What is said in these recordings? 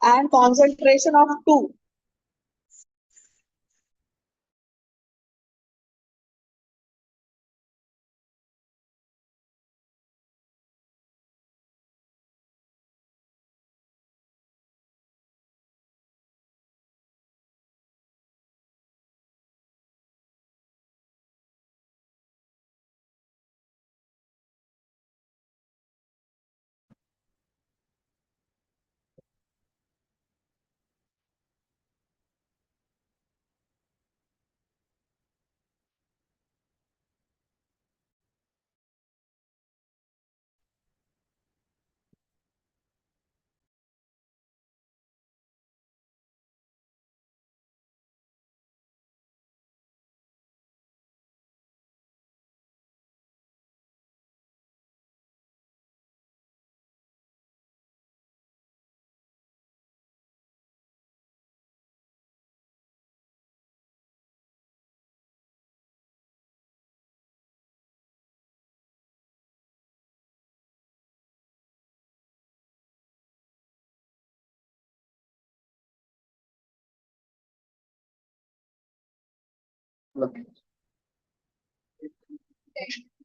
and concentration of 2.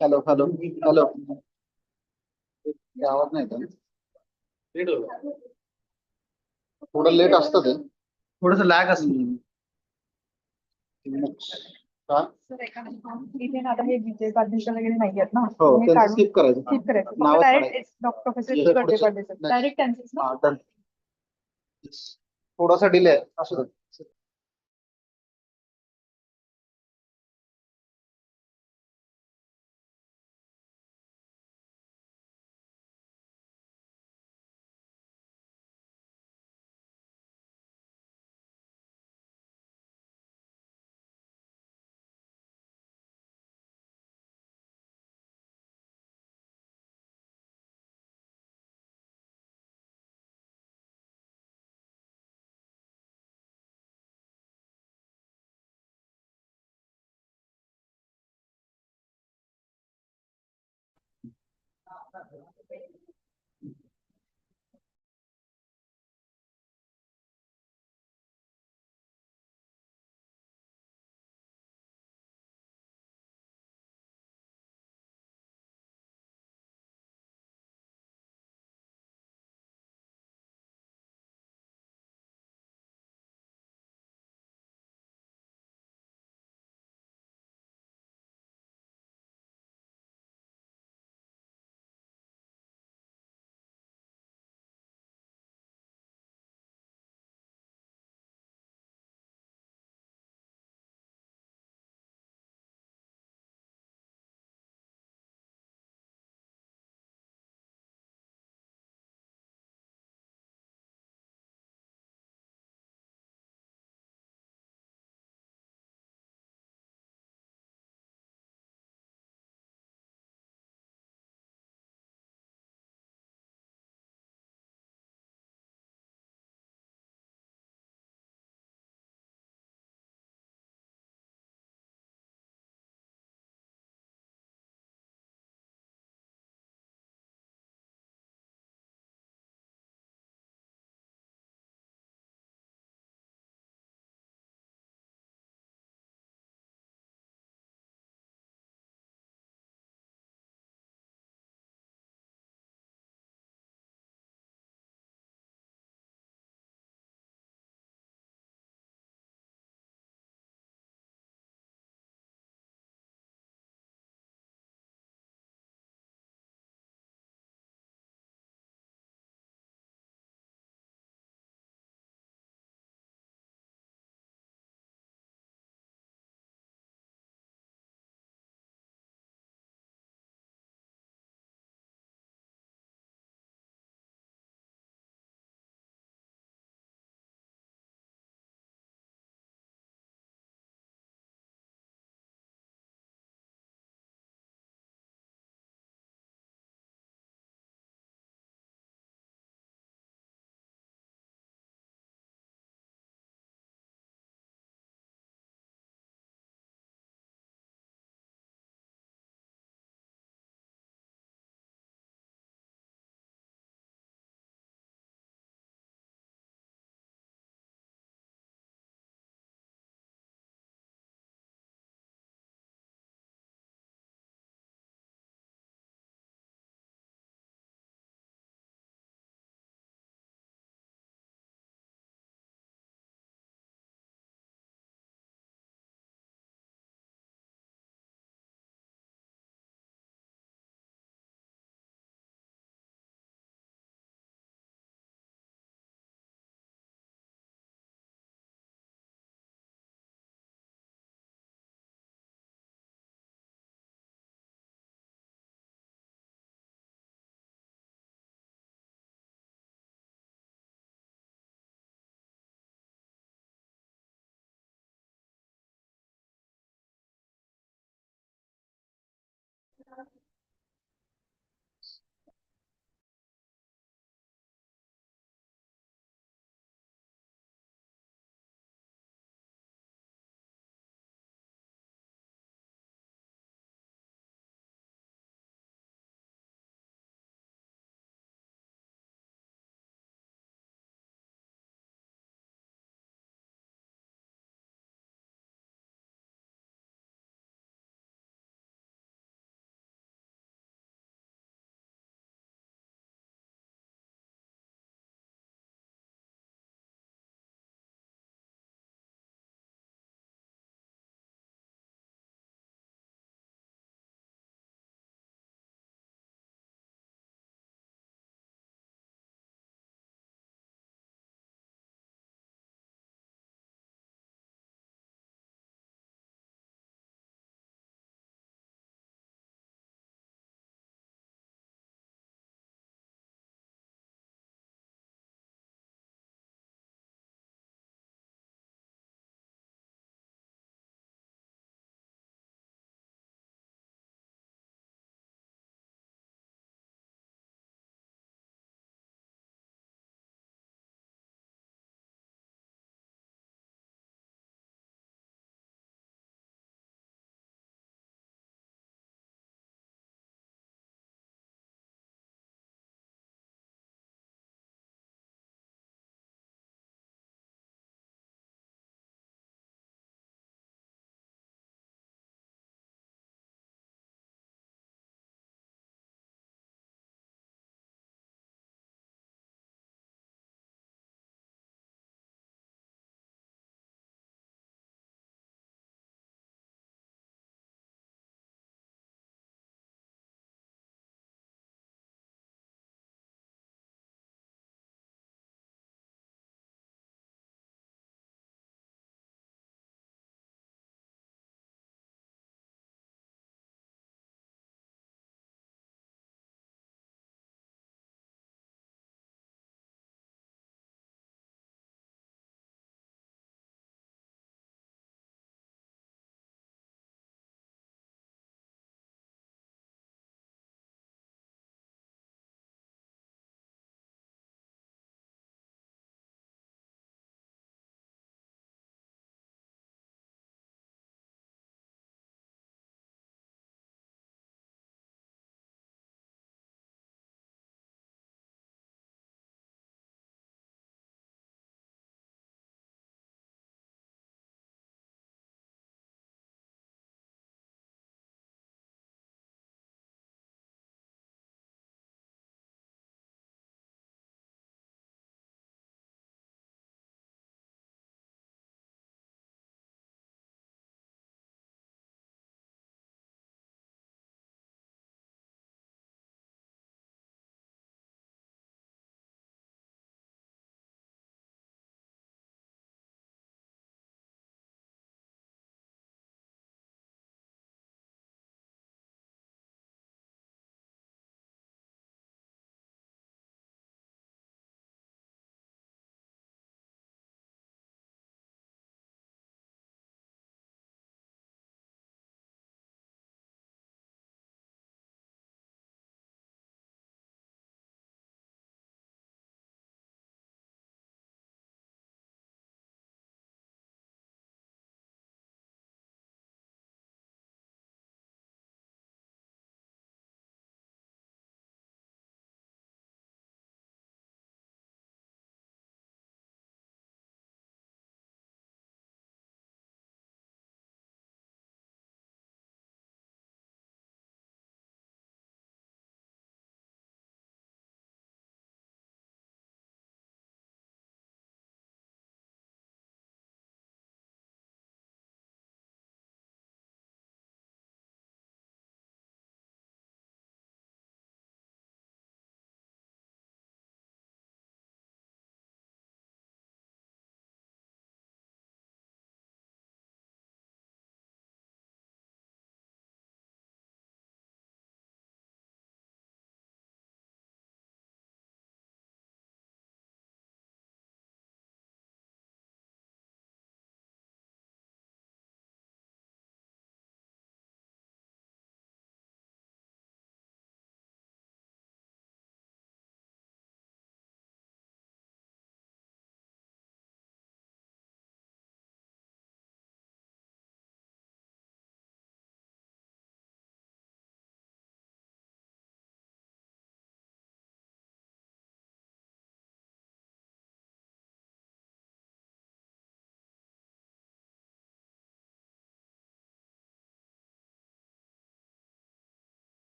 Hello hello hello आवाज नाही येत. थोडं लेट असतं ते, थोडंसं लॅग असतं. इथे ना आता हे विजय पारदेशा वगैरे नाही आहेत ना, हो, हे त्यांचं काढून skip करायचं. skip करायचं. नावच डायरेक्ट काढायचं. प्रोफेसर हे विजय पुढचं- पारदेशा डायरेक्ट त्यांचंच ना. हा, done. थोडासा डिले असू दे.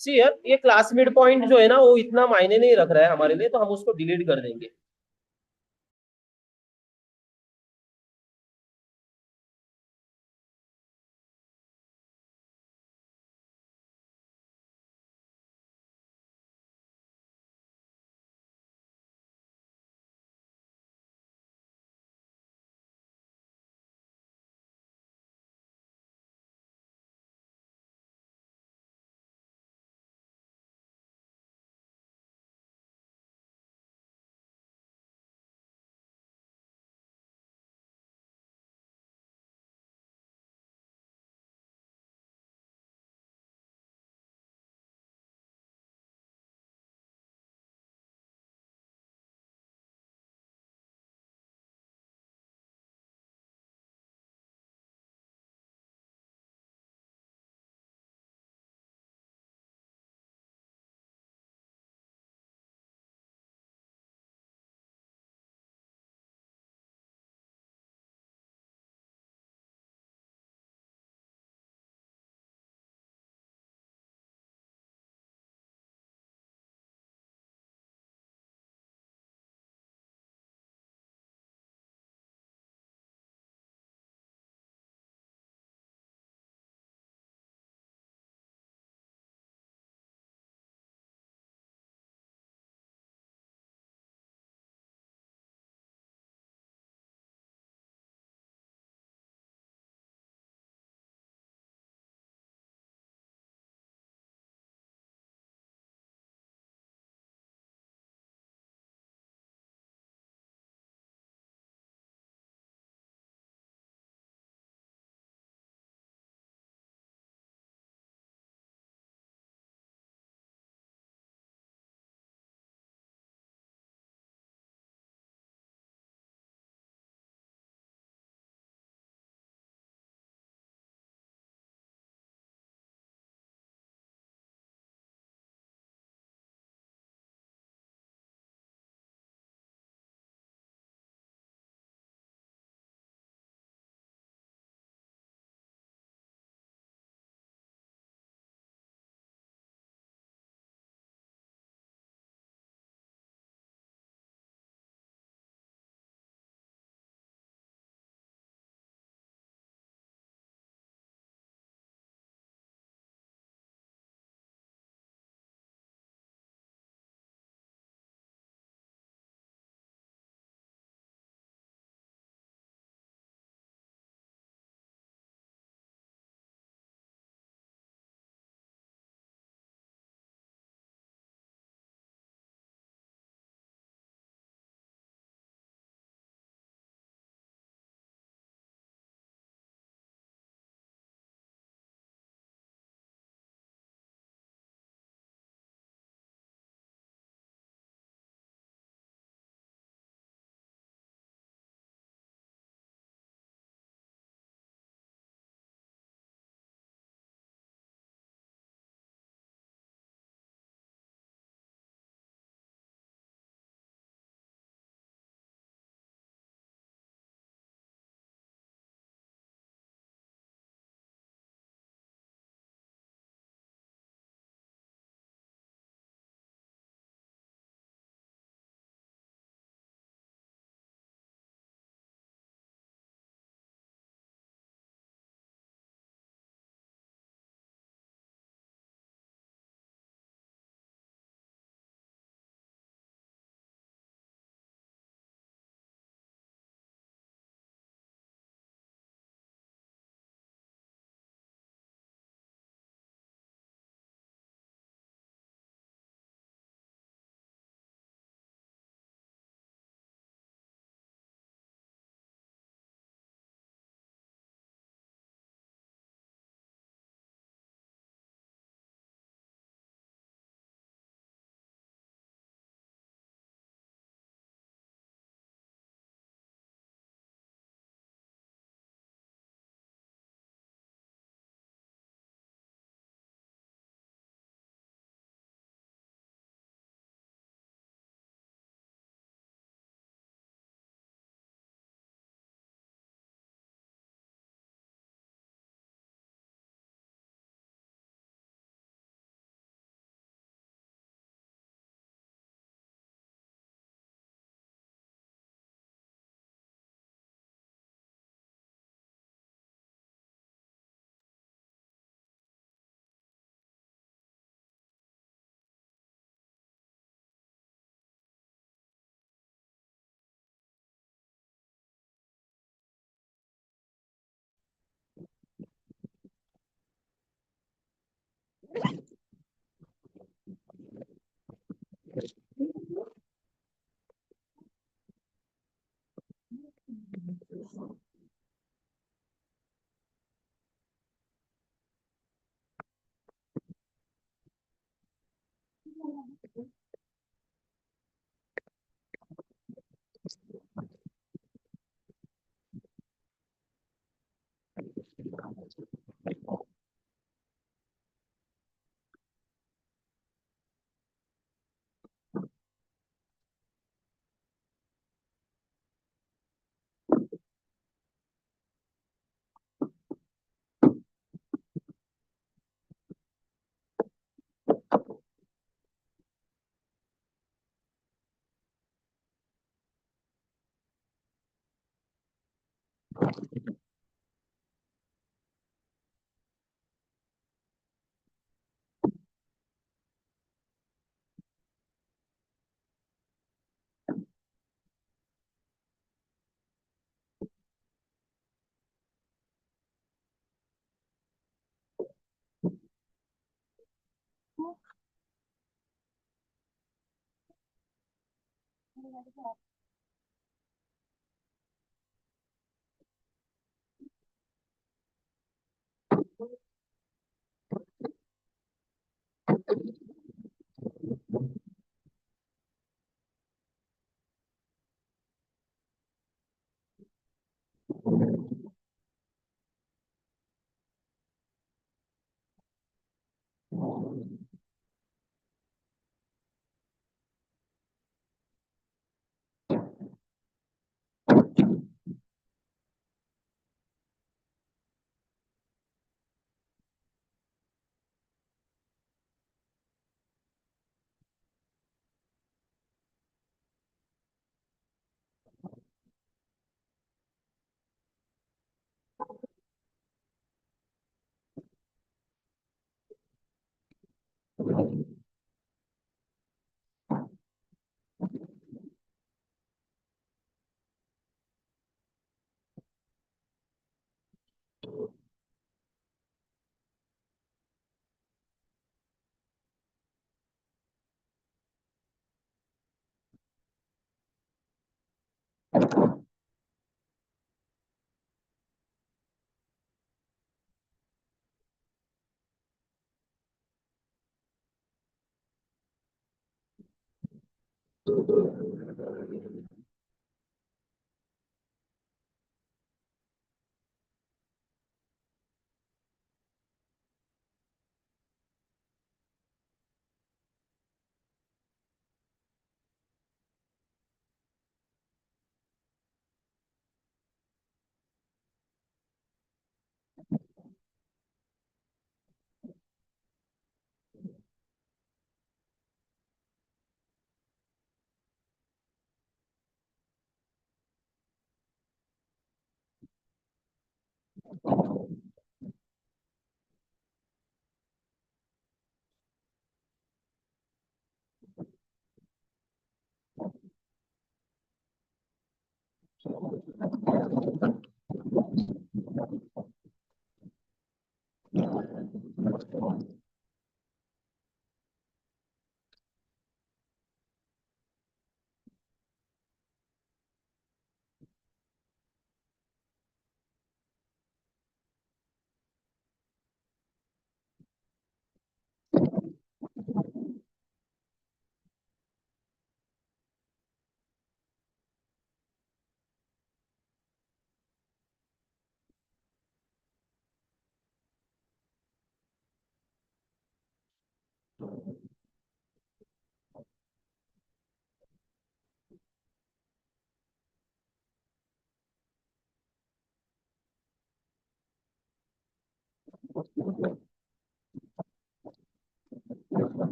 सी यार, ये क्लास मिड पॉइंट जो है ना वो इतना मायने नहीं रख रहा है हमारे लिए, तो हम उसको डिलीट कर देंगे।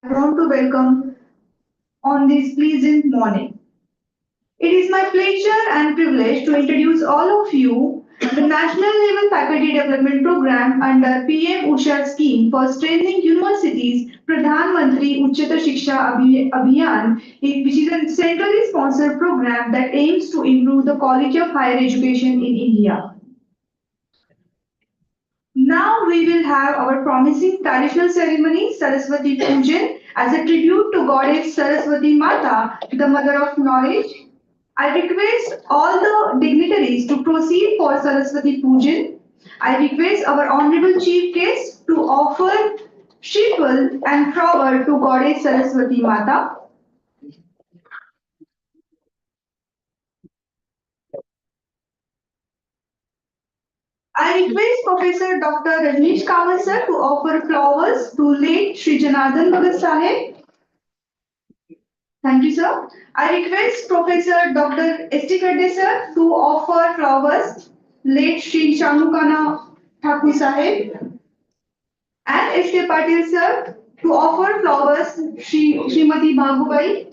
Warm to welcome on this pleasant morning. It is my pleasure and privilege to introduce all of you the National Level Faculty Development Program under PM Usha scheme for strengthening universities Pradhan Mantri Uchchatar Shiksha Abhiyan, which is a centrally sponsored program that aims to improve the quality of higher education in India. Now we will have our promising traditional ceremony, Saraswati Pujan, as a tribute to Goddess Saraswati Mata, the mother of knowledge. I request all the dignitaries to proceed for Saraswati Pujan. I request our honorable chief guest to offer shriffle and flower to Goddess Saraswati Mata. I request Professor Dr. Rajneesh Kawal sir to offer flowers to late Sri Janardhan Bhagat Sahib. Thank you, sir. I request Professor Dr. S.T. Khadde sir to offer flowers late Sri Shamukana Thakur Sahib and S.K. Patil sir to offer flowers Srimati Bhagubai.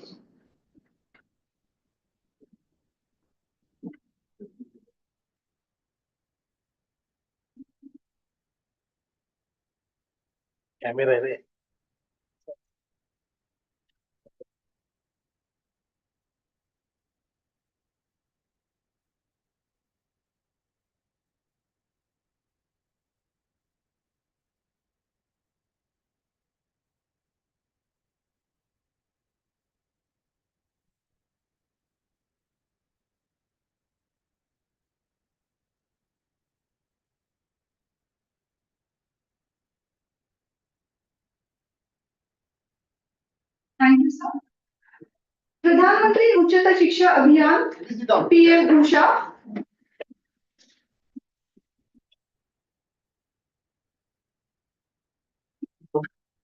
Camera है Thank you, sir. Pradhan Mantri Uchchatar Shiksha Abhiyan, PM Usha.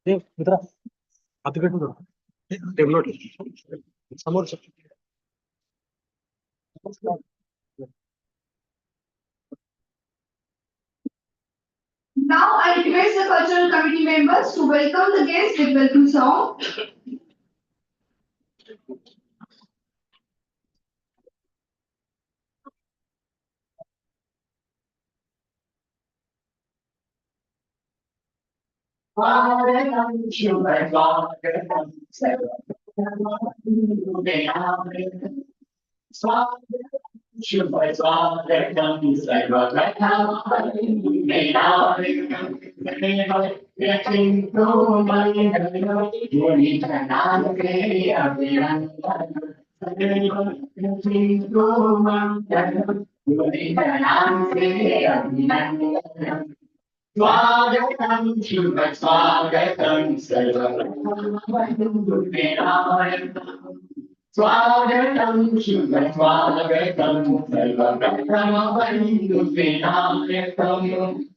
Mitra हातगट table समोर Now I request the cultural committee members to welcome the guests with welcome song. Swagatam Shiva Swagatam Sarvabhaumavindupinayatam Swagatam Shiva Swagatam Sarvabhaumavindupinayatam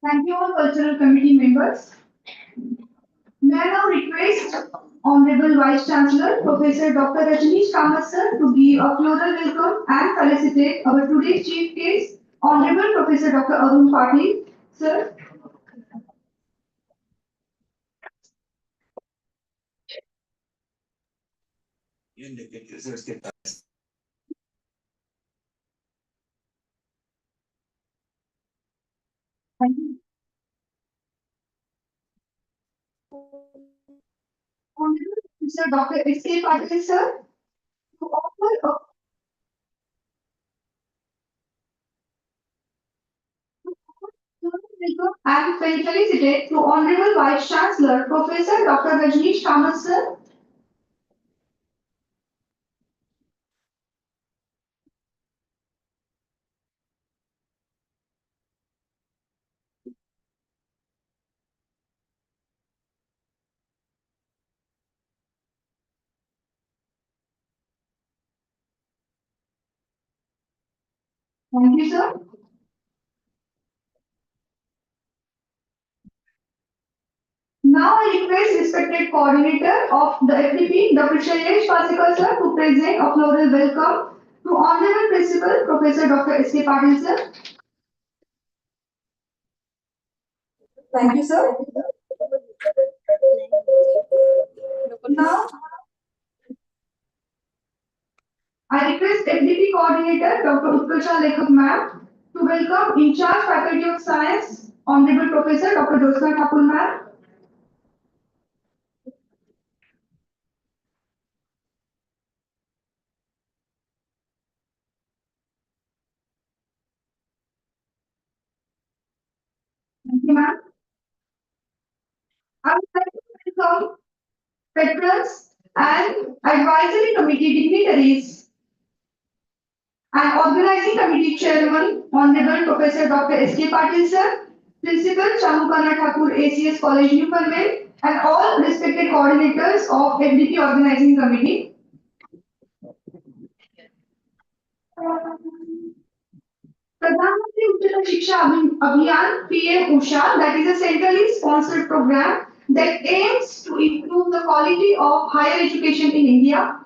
Thank you all cultural committee members. May I now request Honorable Vice Chancellor, Professor Dr. Rajneesh Kamath sir, to give a floral welcome and felicitate our today's chief guest, Honorable Professor Dr. Arun Patil, sir. Thank you. Honorable Professor Dr. S.K. Patil sir, to offer a welcome and felicitate to Honorable Vice Chancellor, Professor Dr. Rajneesh Kamath sir. Thank you, sir. Now I request respected coordinator of the FDP, Dr. Shailesh Pasikar sir, to present a floral welcome to Honorable Principal, Professor Dr. S.K. Patil sir. Thank you, sir. Now I request FDP coordinator, Dr. Utkarsha Lekhak ma'am, to welcome in charge Faculty of Science, Honorable Professor Dr. Josna Thakur ma'am. Thank you, ma'am. I would like to welcome patrons and advisory committee dignitaries and organizing committee chairman, Honorable Professor Dr. S.K. Patil sir, Principal Chamukana Thakur ACS College New Panvel, and all respected coordinators of FDP organizing committee. Pradhan Mantri Uttara Shiksha Abhiyan PM Usha, that is a centrally sponsored program that aims to improve the quality of higher education in India.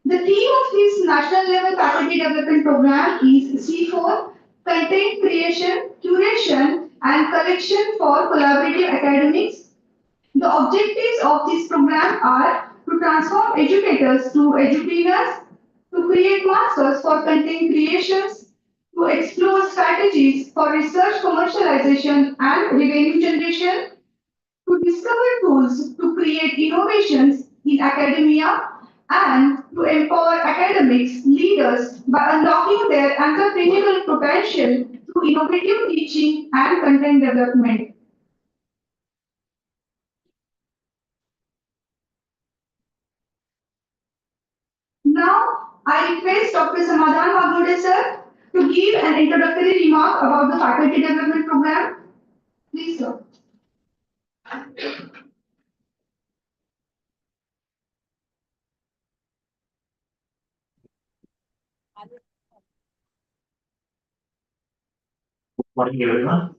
The theme of this national level faculty development program is C4, content creation, curation and collection for collaborative academics. The The objectives of this program are to transform educators to edutainers, to create masters for content creations, to explore strategies for research commercialization and revenue generation, to discover tools to create innovations in academia, and to empower academics leaders by unlocking their entrepreneurial potential through innovative teaching and content development. Now, I request Dr. Samadhan Magode sir to give an introductory remark about the faculty development program. Please, sir. Good morning, everyone.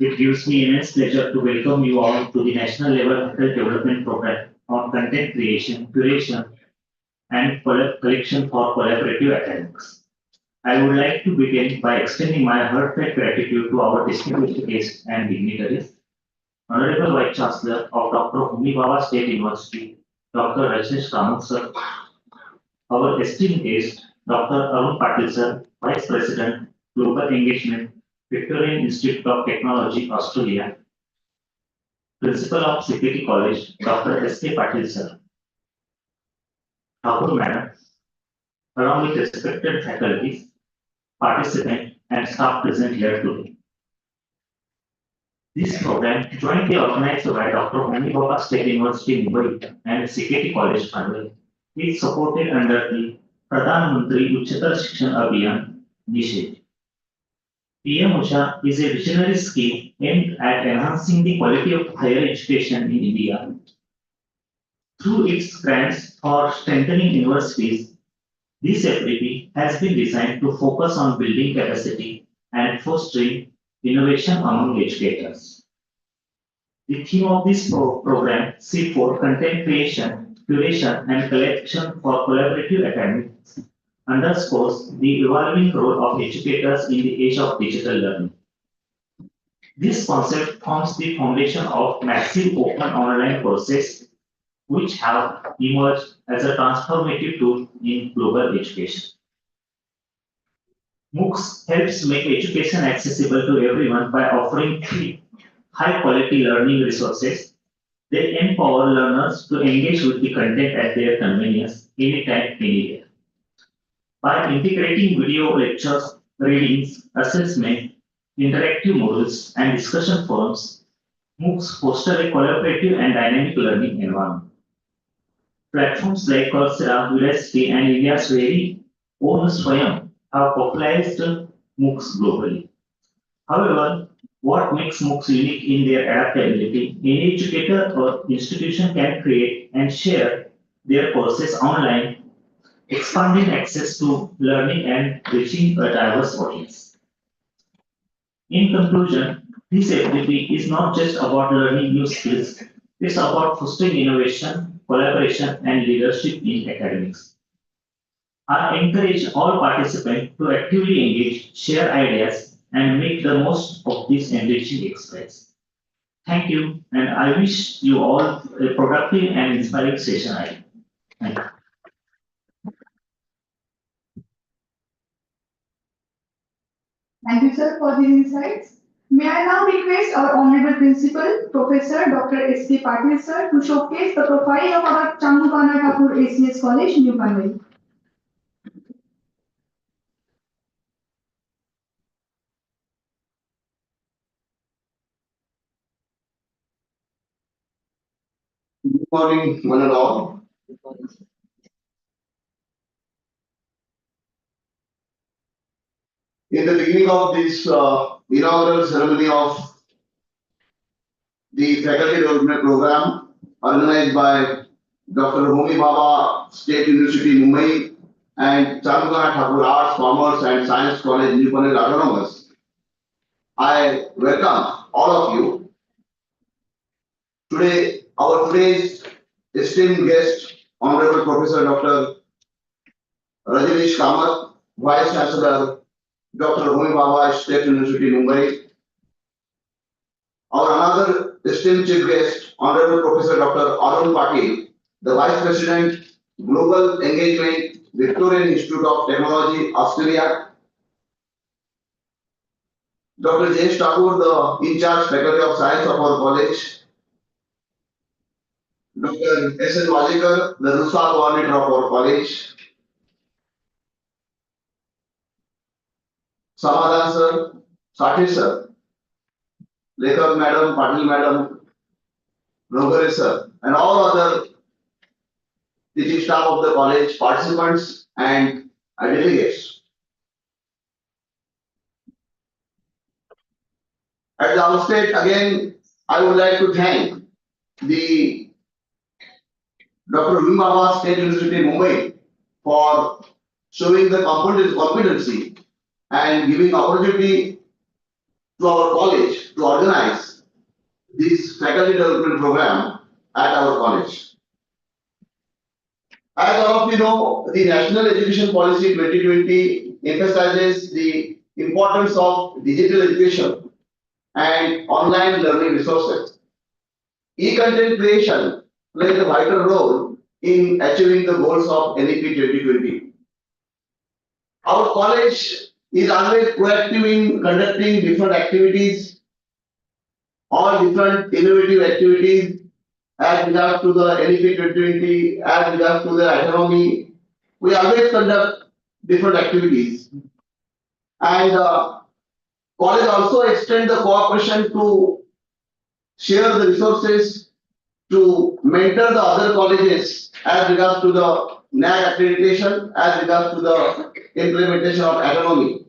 It gives me immense pleasure to welcome you all to the National Level Faculty Development Program on Content Creation, Curation, and Collection for Collaborative Academics. I would like to begin by extending my heartfelt gratitude to our distinguished guests and dignitaries, Honorable Vice Chancellor of Dr. Homi Bhabha State University, Dr. Rajneesh Kamath sir, our esteemed guest, Dr. Arun Patil sir, Vice President, Global Engagement, Victorian Institute of Technology, Australia, Principal of CPT College, Dr. S.K. Patil sir, Thakur Madam, along with respected faculties, participants, and staff present here today. This program, jointly organized by Dr. Homi Bhabha State University, Mumbai, and CKT College, Mumbai, is supported under the Pradhan Mantri Uchchatar Shikshan Abhiyan initiative. PM USHA is a visionary scheme aimed at enhancing the quality of higher education in India. Through its grants for strengthening universities, this FDP has been designed to focus on building capacity and fostering innovation among educators. The theme of this program, C4, Content Creation, Curation, and Collection for Collaborative Academics, underscores the evolving role of educators in the age of digital learning. This concept forms the foundation of massive open online courses which have emerged as a transformative tool in global education. MOOCS helps make education accessible to everyone by offering free, high-quality learning resources. They empower learners to engage with the content at their convenience, anytime, anywhere. By integrating video lectures, readings, assessment, interactive modules, and discussion forums, MOOCs foster a collaborative and dynamic learning environment. Platforms like Coursera, Udacity, and India's very own Swayam have popularized MOOCs globally. However, what makes MOOCs unique in their adaptability? Any educator or institution can create and share their courses online, expanding access to learning and reaching a diverse audience. In conclusion, this FDP is not just about learning new skills, it's about fostering innovation, collaboration, and leadership in academics. I encourage all participants to actively engage, share ideas, and make the most of this enriching experience. Thank you, and I wish you all a productive and inspiring session ahead. Thank you. Thank you, sir, for these insights. May I now request our Honorable Principal, Professor Dr. S.K. Patil, sir, to showcase the profile of our Chandukana Thakur ACS College, New Panvel. Good morning, one and all. In the beginning of this inaugural ceremony of the Faculty Development Program organized by Dr. Homi Bhabha State University, Mumbai, and Chandukana Thakur Arts, Commerce, and Science College, New Panvel Autonomous, I welcome all of you. Today, our today's esteemed guest, Honorable Professor Dr. Rajneesh Kamath, Vice Chancellor, Dr. Homi Bhabha State University, Mumbai, our another esteemed chief guest, Honorable Professor Dr. Arun Patil, the Vice President, Global Engagement, Victorian Institute of Technology, Australia. Dr. Jayesh Thakur, the in-charge Faculty of Science of our college. Dr. S. N. Wajekar, the RUSA coordinator of our college. Samadhan sir, Sathi sir, Lekak madam, Patil madam, Rogare sir, and all other teaching staff of the college, participants and delegates. At the outset, again, I would like to thank the Dr. Baba State University, Mumbai, for showing the competency and giving opportunity to our college to organize this faculty development program at our college. As all of you know, the National Education Policy 2020 emphasizes the importance of digital education and online learning resources. E-content creation plays a vital role in achieving the goals of NEP 2020. Our college is always proactive in conducting different activities or different innovative activities as regards to the NEP 2020, as regards to the autonomy. We always conduct different activities. And college also extend the cooperation to share the resources to mentor the other colleges as regards to the NAC accreditation, as regards to the implementation of autonomy.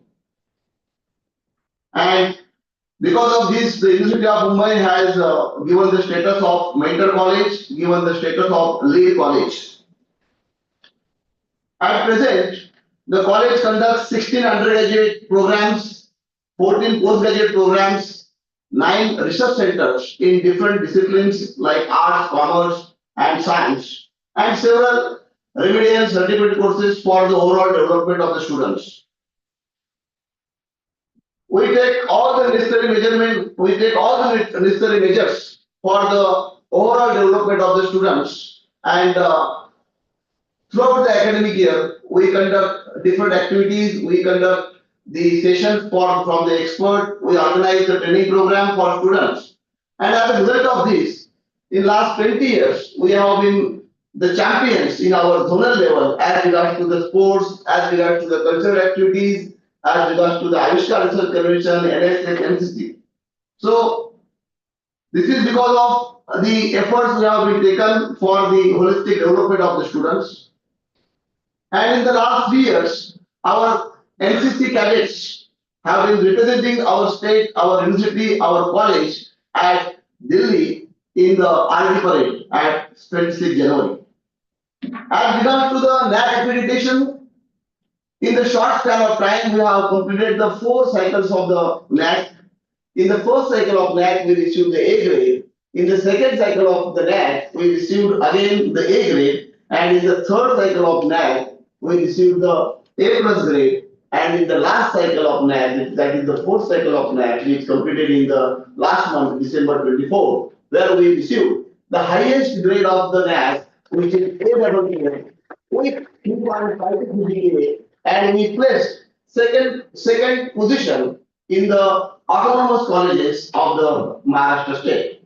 And because of this, the University of Mumbai has given the status of mentor college, given the status of lead college. At present, the college conducts 16 undergraduate programs, 14 postgraduate programs, 9 research centers in different disciplines like arts, commerce, and science, and several remedial certificate courses for the overall development of the students. We take all the necessary measures for the overall development of the students, and throughout the academic year, we conduct different activities, we conduct the sessions from the expert, we organize the training program for students. And as a result of this, in last 20 years, we have been the champions in our zonal level as regards to the sports, as regards to the cultural activities, as regards to the Aviskar Research Convention, NSS, MCC. So, this is because of the efforts that have been taken for the holistic development of the students. And in the last 3 years, our NCC cadets have been representing our state, our university, our college at Delhi in the RD parade at 26 January. As regards to the NAC accreditation, in the short span of time, we have completed the 4 cycles of the NAC. In the first cycle of NAC, we received the A grade. In the second cycle of the NAC, we received again the A grade. And in the third cycle of NAC, we received the A plus grade. And in the last cycle of NAC, that is the fourth cycle of NAC, which completed in the last month, December 24, where we received the highest grade of the NAC, which is A level grade, with 2.5 GPA, and we placed second position in the autonomous colleges of the Maharashtra state.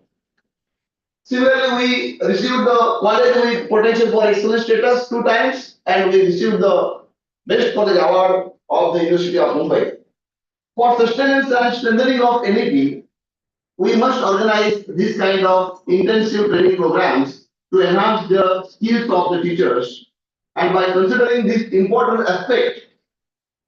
Similarly, we received the college with potential for excellence status 2 times, and we received the best college award of the University of Mumbai. For sustenance and strengthening of NEP, we must organize this kind of intensive training programs to enhance the skills of the teachers. And by considering this important aspect,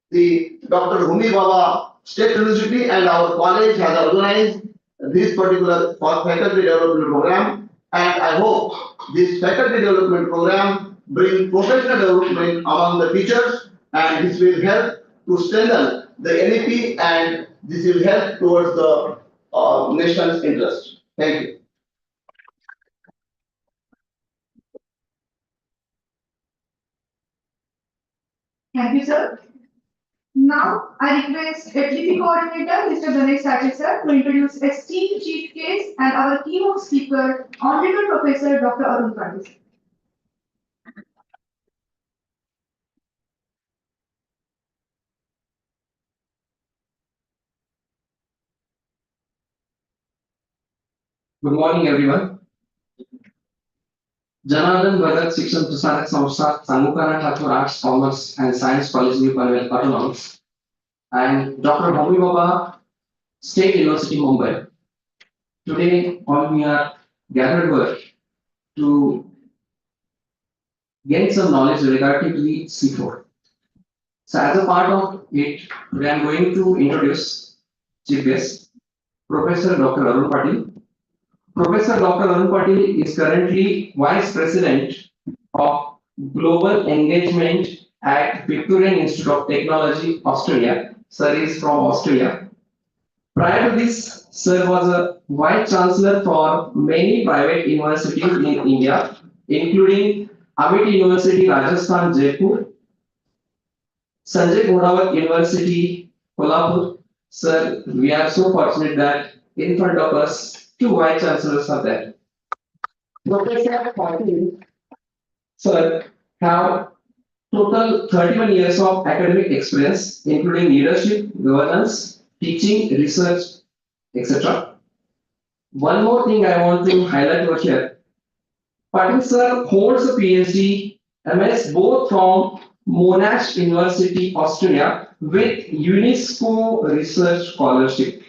the Dr. Homi Baba State University and our college has organized this particular faculty development program, and I hope this faculty development program brings professional development among the teachers, and this will help to strengthen the NEP, and this will help towards the nation's interest. Thank you. Thank you, sir. Now, I request FDP coordinator, Mr. Ganesh Sathi sir, to introduce esteemed chief guest and our keynote speaker, Honorable Professor Dr. Arun Patil. Good morning, everyone. Janardhan Bhagat Shikshan Prasarak Samstha, Sangukana Thakur Arts, Commerce and Science College, New Panvel, Autonomous, and Dr. Homi Baba, State University, Mumbai. Today, all we are gathered here to gain some knowledge regarding to the C4. So, as a part of it, today I am going to introduce chief guest, Professor Dr. Arun Patil. Professor Dr. Arun Patil is currently Vice President of Global Engagement at Victorian Institute of Technology, Australia. Sir is from Australia. Prior to this, Sir was a Vice Chancellor for many private universities in India, including Amit University, Rajasthan, Jaipur, Sanjay Ghodawat University, Kolhapur. Sir, we are so fortunate that in front of us, two Vice Chancellors are there. Professor Patil, sir, have total 31 years of academic experience, including leadership, governance, teaching, research, etc. One more thing I want to highlight over here. Patil sir holds a PhD, MS both from Monash University, Australia, with UNESCO Research Scholarship,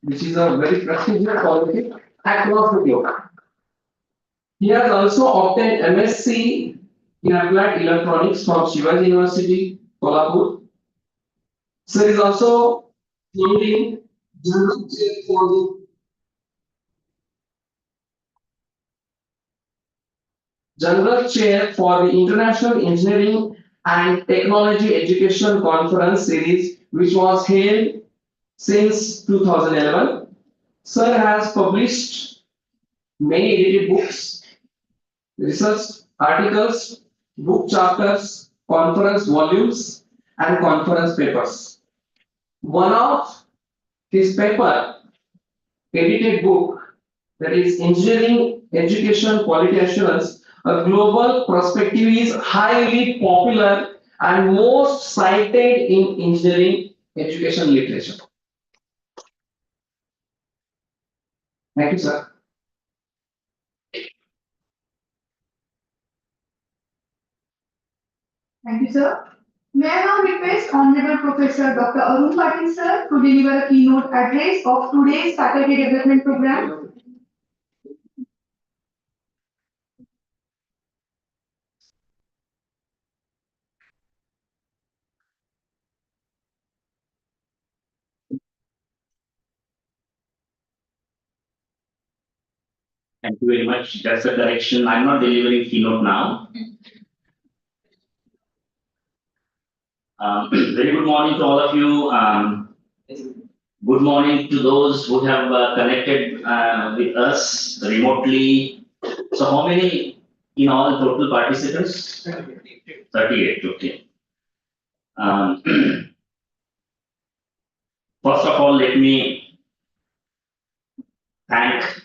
which is a very prestigious scholarship across the globe. He has also obtained MSc in Applied Electronics from Shivaji University, Kolhapur. Sir is also holding General Chair for the General Chair for the International Engineering and Technology Education Conference Series, which was held since 2011. Sir has published many edited books, research articles, book chapters, conference volumes, and conference papers. One of his paper, edited book, that is Engineering Education Quality Assurance, a global perspective, is highly popular and most cited in engineering education literature. Thank you, sir. Thank you, sir. May I now request Honorable Professor Dr. Arun Patil sir to deliver a keynote address of today's faculty development program. Thank you very much. That's the direction. I'm not delivering keynote now. Very good morning to all of you. Good morning to those who have connected with us remotely. So how many in all total participants? 38, okay. First of all, let me thank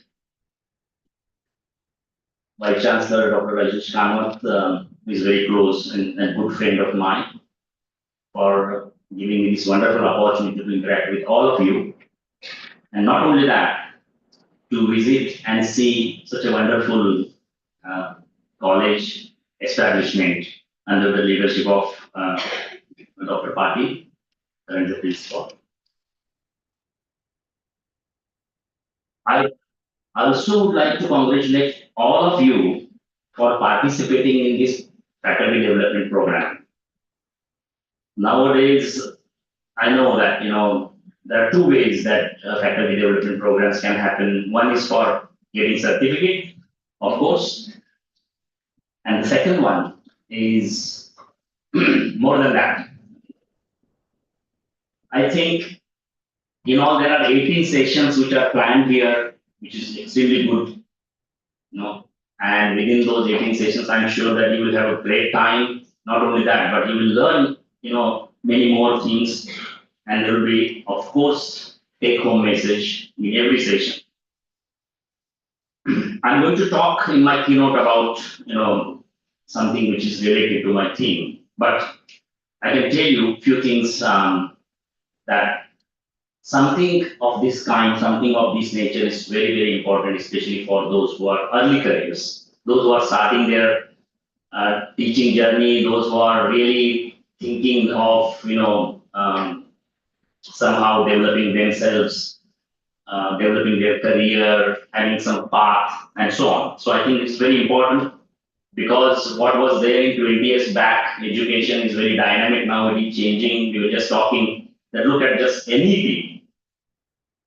Vice Chancellor Dr. Rajesh Kamath, who is very close and good friend of mine, for giving me this wonderful opportunity to interact with all of you. And not only that, to visit and see such a wonderful college establishment under the leadership of Dr. Patil, current principal. I also would like to congratulate all of you for participating in this faculty development program. Nowadays, I know that there are two ways that faculty development programs can happen. One is for getting certificate, of course, and the second one is more than that. I think there are 18 sessions which are planned here, which is extremely good. And within those 18 sessions, I'm sure that you will have a great time. Not only that, but you will learn, many more things, and there will be, of course, take-home message in every session. I'm going to talk in my keynote about, something which is related to my theme, but I can tell you a few things that something of this kind, something of this nature is very, very important, especially for those who are early careers, those who are starting their teaching journey, those who are really thinking of, somehow developing themselves, developing their career, having some path, and so on. So I think it's very important because what was there in 20 years back, education is very dynamic now, it is changing. We were just talking that look at just NEP.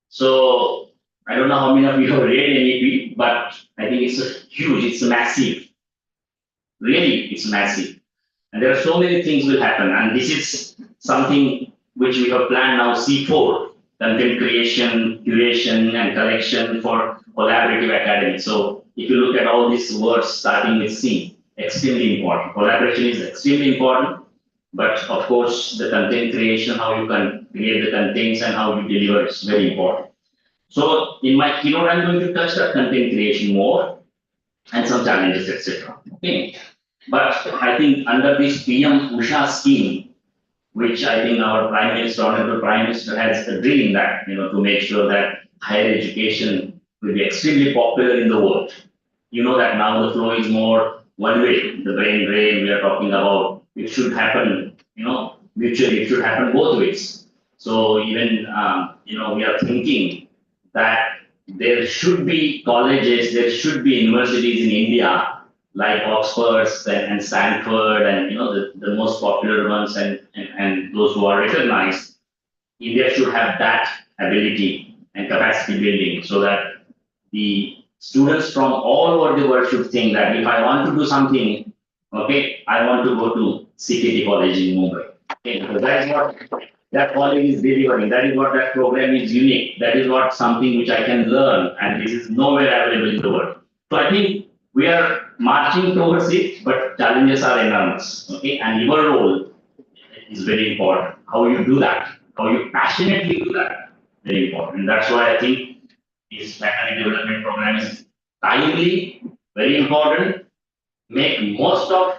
So I don't know how many of you have read NEP, but I think it's huge, it's massive. Really, it's massive. And there are so many things will happen. And this is something which we have planned now, C4, content creation, curation, and collection for collaborative academy. So if you look at all these words starting with C, extremely important. Collaboration is extremely important. But of course, the content creation, how you can create the contents and how you deliver is very important. So in my keynote, I'm going to touch the content creation more and some challenges, etc. Okay. But I think under this PM USHA scheme, which I think our Prime Minister, Honorable Prime Minister has a dream that, to make sure that higher education will be extremely popular in the world. You know that now the flow is more one way, the brain drain we are talking about, it should happen, mutually, it should happen both ways. So even, we are thinking that there should be colleges, there should be universities in India like Oxford and Stanford and the most popular ones and those who are recognized. India should have that ability and capacity building so that the students from all over the world should think that if I want to do something, okay, I want to go to CKT College in Mumbai. Okay, because that is what that college is delivering. That is what that program is unique. That is not something which I can learn, and this is nowhere available in the world. So I think we are marching towards it, but challenges are enormous. Okay, and your role is very important. How you do that, how you passionately do that, very important. And that's why I think this faculty development program is timely, very important. Make most of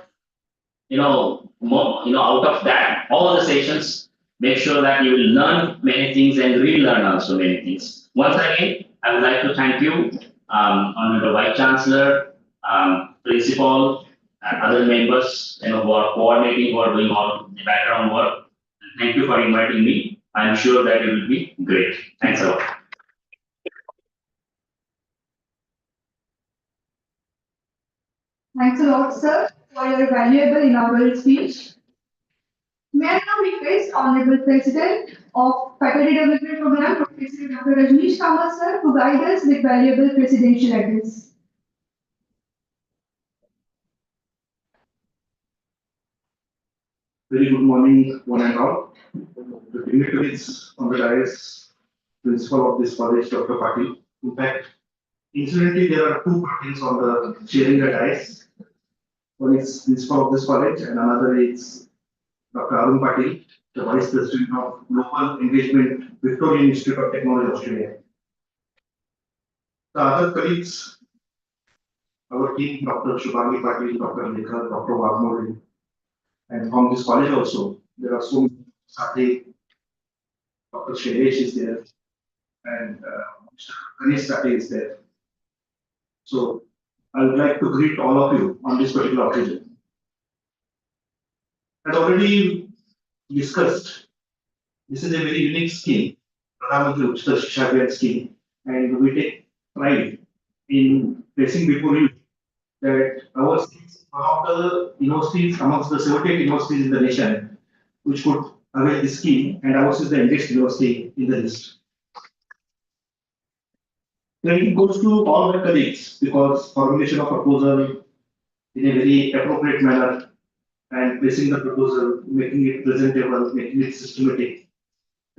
out of that all the sessions. Make sure that you will learn many things and relearn also many things. Once again, I would like to thank you, Honorable Vice Chancellor, Principal, and other members who are coordinating, who are doing all the background work. Thank you for inviting me. I'm sure that it will be great. Thanks a lot. Thanks a lot, sir, for your valuable inaugural speech. May I now request Honorable President of Faculty Development Program, Professor Dr. Rajneesh Kamath, sir, to guide us with valuable presidential address. Very good morning, one and all. The dignitaries on the dais, principal of this college, Dr. Patil. In fact, incidentally, there are two Patils on the sharing the dais. One is principal of this college, and another is Dr. Arun Patil, the Vice President of Global Engagement, Victorian Institute of Technology, Australia. The other colleagues, our team, Dr. Shubhangi Patil, Dr. Lekha, Dr. Wagmore, and from this college also, there are so many. Sati, Dr. Shailesh is there, and Mr. Ganesh Sati is there. So I would like to greet all of you on this particular occasion. As already discussed, this is a very unique scheme, Pradhan Mantri Uchchata Shiksha Abhiyan scheme, and we take pride in placing before you that our scheme is one of the universities amongst the 78 universities in the nation which could avail this scheme, and ours is the youngest university in the list. Credit goes to all the colleagues because formulation of proposal in a very appropriate manner and placing the proposal, making it presentable, making it systematic.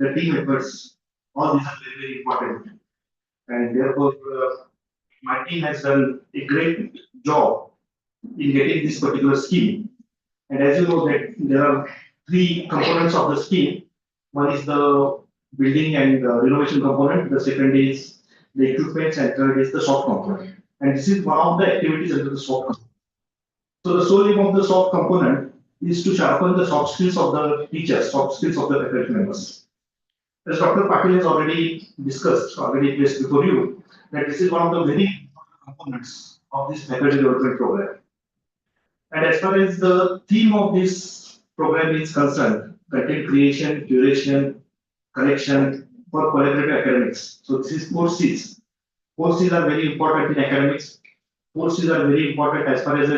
The team efforts, all these are very, very important. And therefore, my team has done a great job in getting this particular scheme. And as you know that there are three components of the scheme. One is the building and renovation component, the second is the equipments, and third is the soft component. And this is one of the activities under the soft component. So the sole aim of the soft component is to sharpen the soft skills of the teachers, soft skills of the faculty members. As Dr. Patil has already discussed, already placed before you, that this is one of the very important components of this faculty development program. And as far as the theme of this program is concerned, content creation, curation, collection for collaborative academics. So this is 4 C's. 4 C's are very important in academics. 4 C's are very important as far as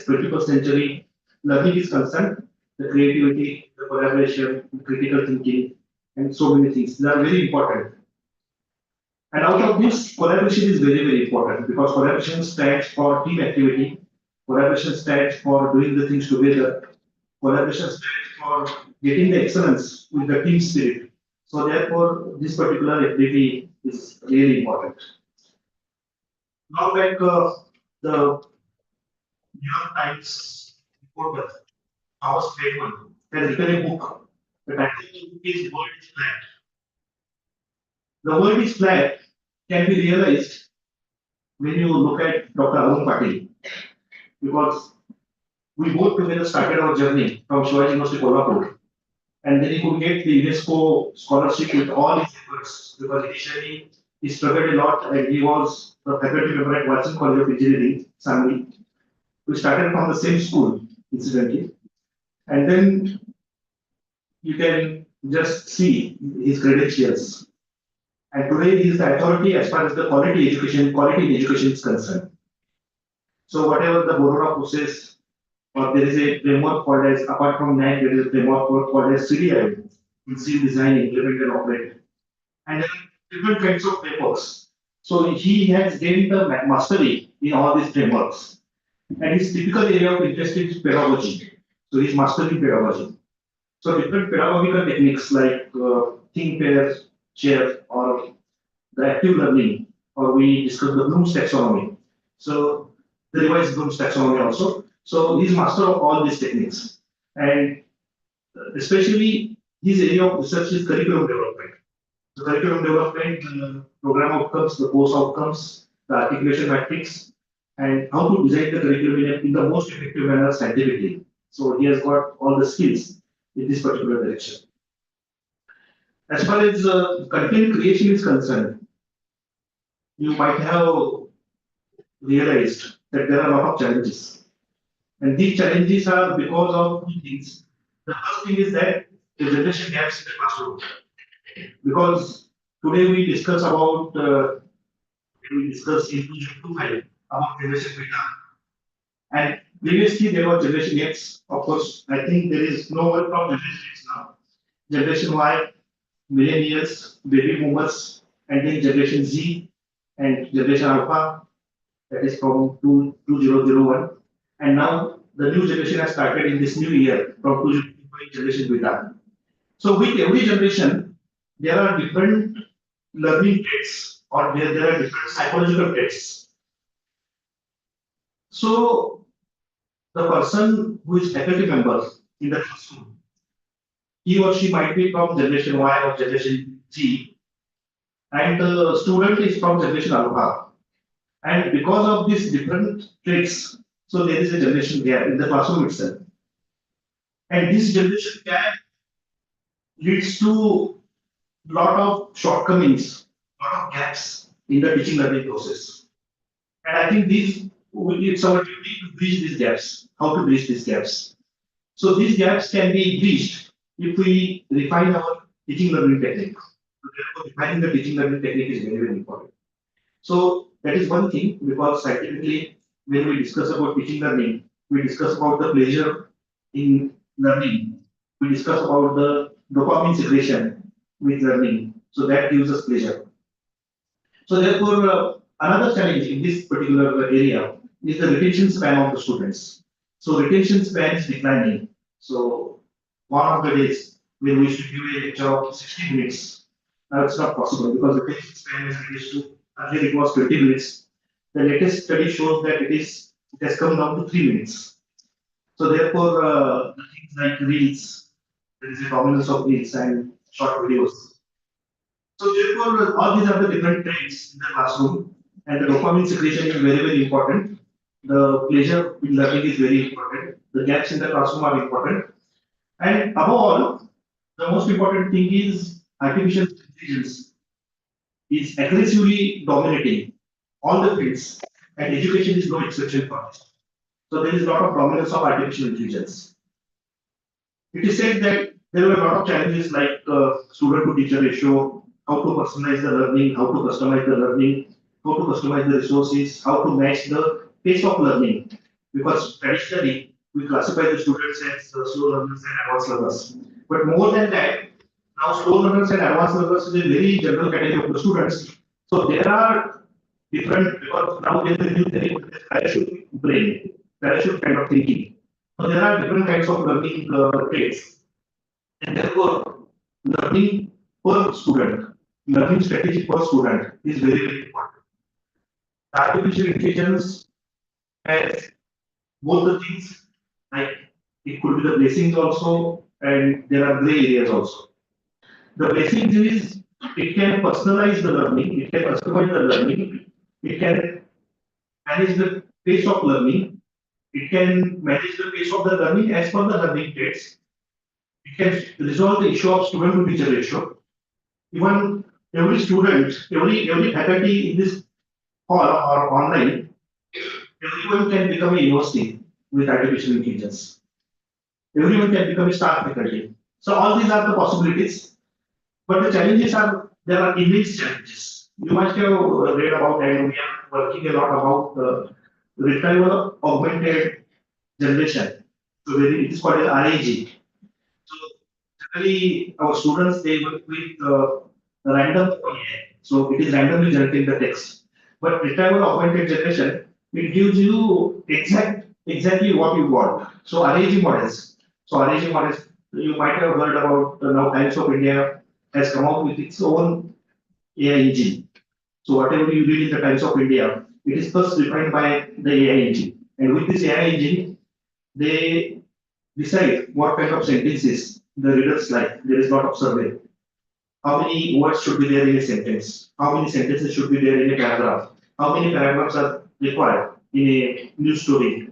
21st century learning is concerned. The creativity, the collaboration, the critical thinking, and so many things. They are very important. And out of this, collaboration is very, very important because collaboration stands for team activity. Collaboration stands for doing the things together. Collaboration stands for getting the excellence with the team spirit. So therefore, this particular activity is really important. Now, like the New York Times reporter, Thomas Friedman, has written a book. The title of the book is World is Flat. The world is flat can be realized when you look at Dr. Arun Patil, because we both together started our journey from Shivaji University, Kolhapur, and then he could get the UNESCO scholarship with all his efforts because initially he struggled a lot and he was the faculty member at Watson College of Engineering, Sangli. We started from the same school, incidentally, and then you can just see his credentials. And today he is the authority as far as the quality in education is concerned. So whatever the Borora process, or there is a framework called as, apart from NAC, there is a framework called as CDI, Conceived, Design, Implement and Operate. And there are different kinds of frameworks. So he has gained the mastery in all these frameworks. And his typical area of interest is pedagogy. So he's mastering pedagogy. So different pedagogical techniques like think, pair, share, or the active learning, or we discuss the Bloom's taxonomy. So the revised Bloom's taxonomy also. So he's master of all these techniques. And especially his area of research is curriculum development. The curriculum development, program outcomes, the course outcomes, the articulation matrix, and how to design the curriculum in the most effective manner scientifically. So he has got all the skills in this particular direction. As far as content creation is concerned, you might have realized that there are a lot of challenges. And these challenges are because of two things. The first thing is that the generation gaps in the classroom. Because today we discuss about, in 2025 about generation beta. And previously there was generation X. Of course, I think there is no one from generation X now. Generation Y, millennials, baby boomers, and then generation Z and generation Alpha, that is from 2001. And now the new generation has started in this new year from 2025 generation Beta. So with every generation, there are different learning traits or there are different psychological traits. So the person who is faculty member in the classroom, he or she might be from generation Y or generation Z, and the student is from generation Alpha. And because of these different traits, so there is a generation gap in the classroom itself. And this generation gap leads to a lot of shortcomings, a lot of gaps in the teaching learning process. And I think it's our duty to bridge these gaps. How to bridge these gaps? So these gaps can be bridged if we refine our teaching learning technique. So therefore, refining the teaching learning technique is very, very important. So that is one thing, because scientifically, when we discuss about teaching learning, we discuss about the pleasure in learning. We discuss about the dopamine secretion with learning. So that gives us pleasure. So therefore, another challenge in this particular area is the retention span of the students. So retention span is declining. So one of the days when we should give a lecture of 60 minutes, now it's not possible because the retention span is reduced to, earlier it was 20 minutes. The latest study shows that it has come down to 3 minutes. So therefore, things like reels, There is a dominance of reels and short videos. So therefore, all these are the different trends in the classroom, and the dopamine secretion is very, very important. The pleasure in learning is very important. The gaps in the classroom are important. And above all, the most important thing is artificial intelligence is aggressively dominating all the fields, and education is no exception for this. So there is a lot of dominance of artificial intelligence. It is said that there were a lot of challenges like student to teacher ratio, how to personalize the learning, how to customize the learning, how to customize the resources, how to match the pace of learning. Because traditionally, we classify the students as slow learners and advanced learners. But more than that, now slow learners and advanced learners is a very general category of the students. So there are different, because now there is a new thing, parachute brain, parachute kind of thinking. So there are different kinds of learning traits, and therefore learning per student, learning strategy per student is very, very important. Artificial intelligence has both the things, like it could be the blessings also, and there are gray areas also. The blessings is it can personalize the learning, it can customize the learning, it can manage the pace of learning, it can manage the pace of the learning as per the learning traits. It can resolve the issue of student to teacher ratio. Even every student, every faculty in this hall or online, everyone can become a university with artificial intelligence. Everyone can become a star faculty. So all these are the possibilities, but the challenges are there are immense challenges. You must have read about, and we are working a lot about retrieval augmented generation. So it is called as RAG. So generally, our students they work with random AI. So it is randomly generating the text. But retrieval augmented generation, it gives you exactly what you want. So RAG models. So RAG models, you might have heard about now Times of India has come out with its own AI engine. So whatever you read in the Times of India, it is first defined by the AI engine. And with this AI engine, they decide what kind of sentences the readers like. There is a lot of survey. How many words should be there in a sentence? How many sentences should be there in a paragraph? How many paragraphs are required in a news story?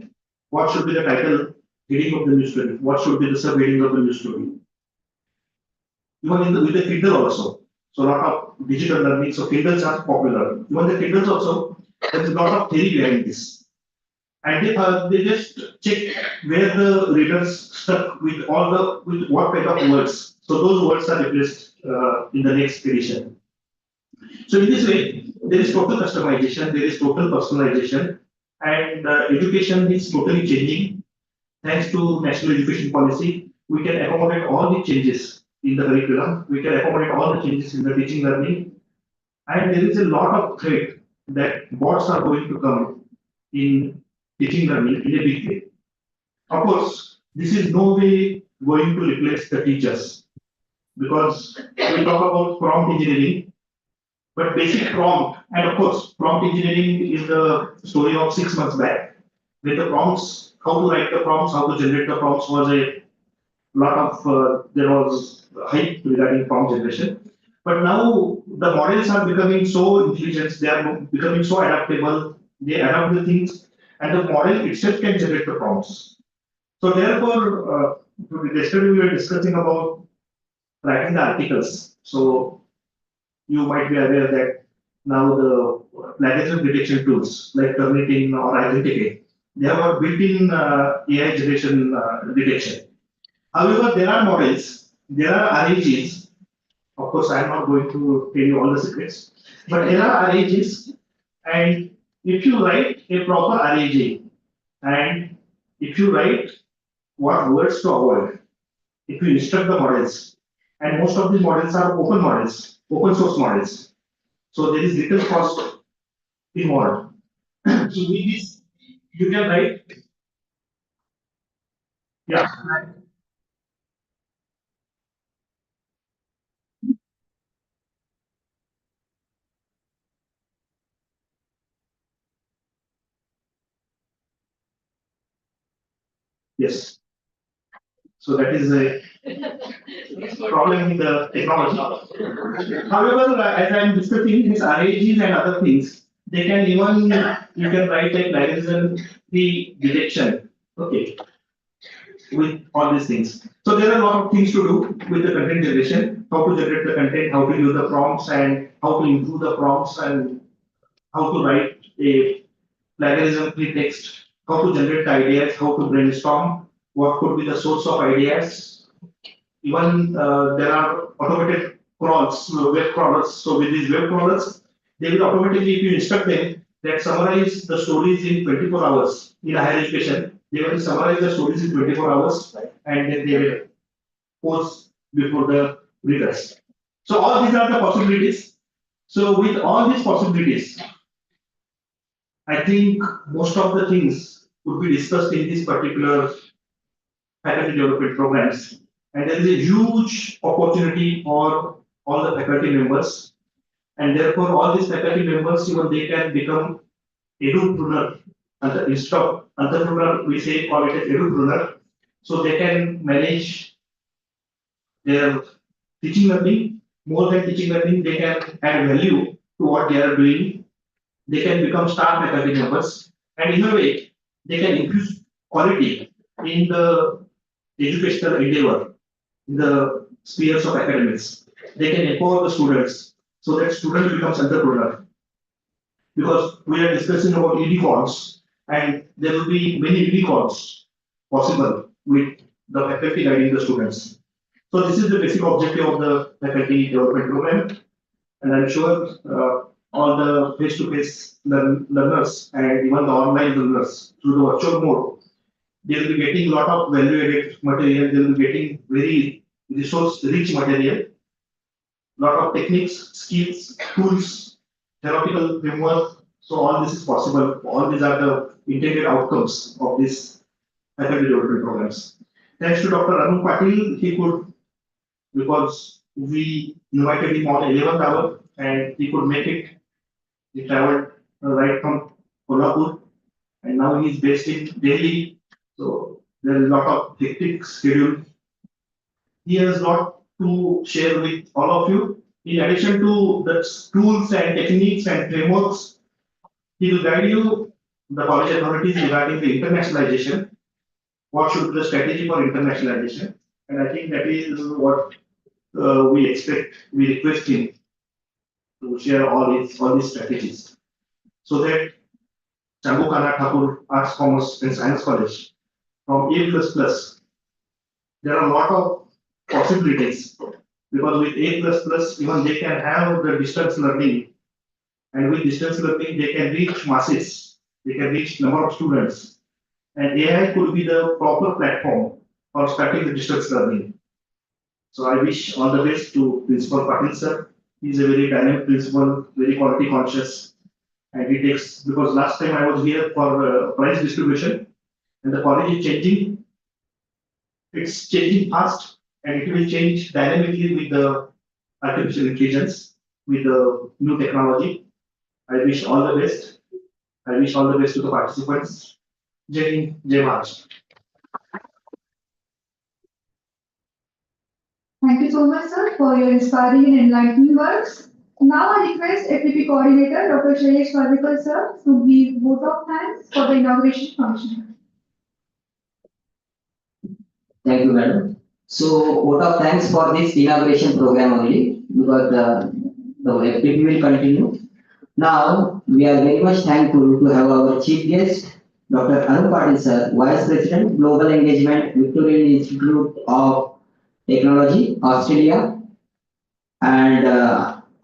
What should be the title heading of the news story? What should be the subheading of the news story? Even with the Kindle also. So a lot of digital learning. So Kindles are popular. Even the Kindles also, there is a lot of theory behind this. And they just check where the readers stuck with all the with what kind of words. So those words are replaced in the next edition. So in this way, there is total customization, there is total personalization, and education is totally changing. Thanks to national education policy, we can accommodate all the changes in the curriculum. We can accommodate all the changes in the teaching learning, and there is a lot of threat that bots are going to come in teaching learning in a big way. Of course, this is no way going to replace the teachers because we talk about prompt engineering, but basic prompt, and of course, prompt engineering is the story of 6 months back. With the prompts, how to write the prompts, how to generate the prompts was a lot of there was hype regarding prompt generation. But now the models are becoming so intelligent, they are becoming so adaptable, they adapt the things, and the model itself can generate the prompts. So therefore, yesterday we were discussing about writing the articles. So you might be aware that now the plagiarism detection tools like Turnitin or Identicate, they have a built-in AI generation detection. However, there are models, there are RAGs. Of course, I am not going to tell you all the secrets, but there are RAGs, and if you write a proper RAG, and if you write what words to avoid, if you instruct the models, and most of these models are open models, open source models, so there is little cost involved. So with this, you can write, yeah, yes. So that is a problem in the technology. However, as I am discussing these aegis and other things, they can even, you can write like plagiarism detection, okay, with all these things. So there are a lot of things to do with the content generation, how to generate the content, how to use the prompts and how to improve the prompts and how to write a plagiarism-free text, how to generate ideas, how to brainstorm, what could be the source of ideas. Even there are automated crawls, web crawlers. So with these web crawlers, they will automatically, if you instruct them, that summarize the stories in 24 hours in higher education. They will summarize the stories in 24 hours and then they will post before the readers. So all these are the possibilities. So with all these possibilities, I think most of the things would be discussed in this particular faculty development programs. And there is a huge opportunity for all the faculty members. And therefore, all these faculty members, even they can become edupreneur. And instead of entrepreneur, we say call it as edupreneur. So they can manage their teaching learning. More than teaching learning, they can add value to what they are doing. They can become star faculty members, and in a way, they can infuse quality in the educational endeavor, in the spheres of academics. They can empower the students so that student becomes entrepreneur. Because we are discussing about unicorns, and there will be many unicorns possible with the faculty guiding the students. So this is the basic objective of the faculty development program, and I'm sure all the face-to-face learners and even the online learners through the virtual mode, they will be getting a lot of value-added material. They will be getting very resource-rich material, lot of techniques, skills, tools, theoretical framework. So all this is possible. All these are the intended outcomes of this faculty development programs. Thanks to Dr. Arun Patil, he could, because we invited him on 11th hour and he could make it. He traveled right from Kolhapur and now he is based in Delhi. So there is a lot of hectic schedule. He has a lot to share with all of you. In addition to the tools and techniques and frameworks, he will guide you, the college authorities, regarding the internationalization. What should be the strategy for internationalization? And I think that is what we expect, we request him to share all these strategies, so that Chambukana Thakur Arts, Commerce and Science College from A++, there are a lot of possibilities, because with A++, even they can have the distance learning, and with distance learning they can reach masses, they can reach number of students, and AI could be the proper platform for starting the distance learning. So I wish all the best to Principal Patil sir. He is a very dynamic principal, very quality conscious, and he takes, because last time I was here for prize distribution, and the college is changing. It's changing fast, and it will change dynamically with the artificial intelligence, with the new technology. I wish all the best. I wish all the best to the participants. Jai Hind, Jai Maharashtra. Thank you so much, sir, for your inspiring and enlightening words. Now I request FPP coordinator, Dr. Shailesh Varvikar, sir, to give vote of thanks for the inauguration function. Thank you, madam. So, vote of thanks for this inauguration program only, because the FPP will continue. Now, we are very much thankful to have our chief guest, Dr. Arun Patil, sir, Vice President, Global Engagement, Victorian Institute of Technology, Australia, and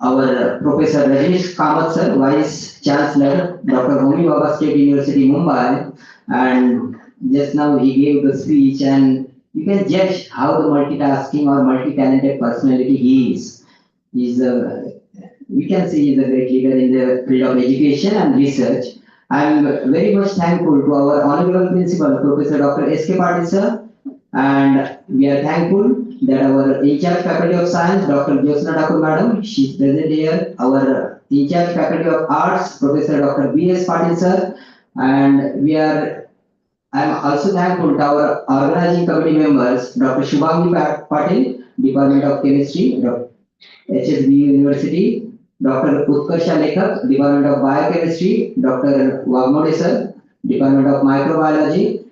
our Professor Rajesh Kamath, sir, Vice Chancellor, Dr. Homi Bhabha State University, Mumbai, and just now he gave the speech, and you can judge how the multitasking or multi-talented personality he is. He's we can see he's a great leader in the field of education and research. I am very much thankful to our Honorable Principal, Professor Dr. S.K. Patil, sir, and we are thankful that our in-charge Faculty of Science, Dr. Jyosna Thakur Madam, she is present here. Our in-charge Faculty of Arts, Professor Dr. B.S. Patil, sir, and we are I am also thankful to our organizing committee members, Dr. Shubhangi Patil, Department of Chemistry, HSBU University, Dr. Utkarsha Lekhak, Department of Biochemistry, Dr. Wagmode sir, Department of Microbiology,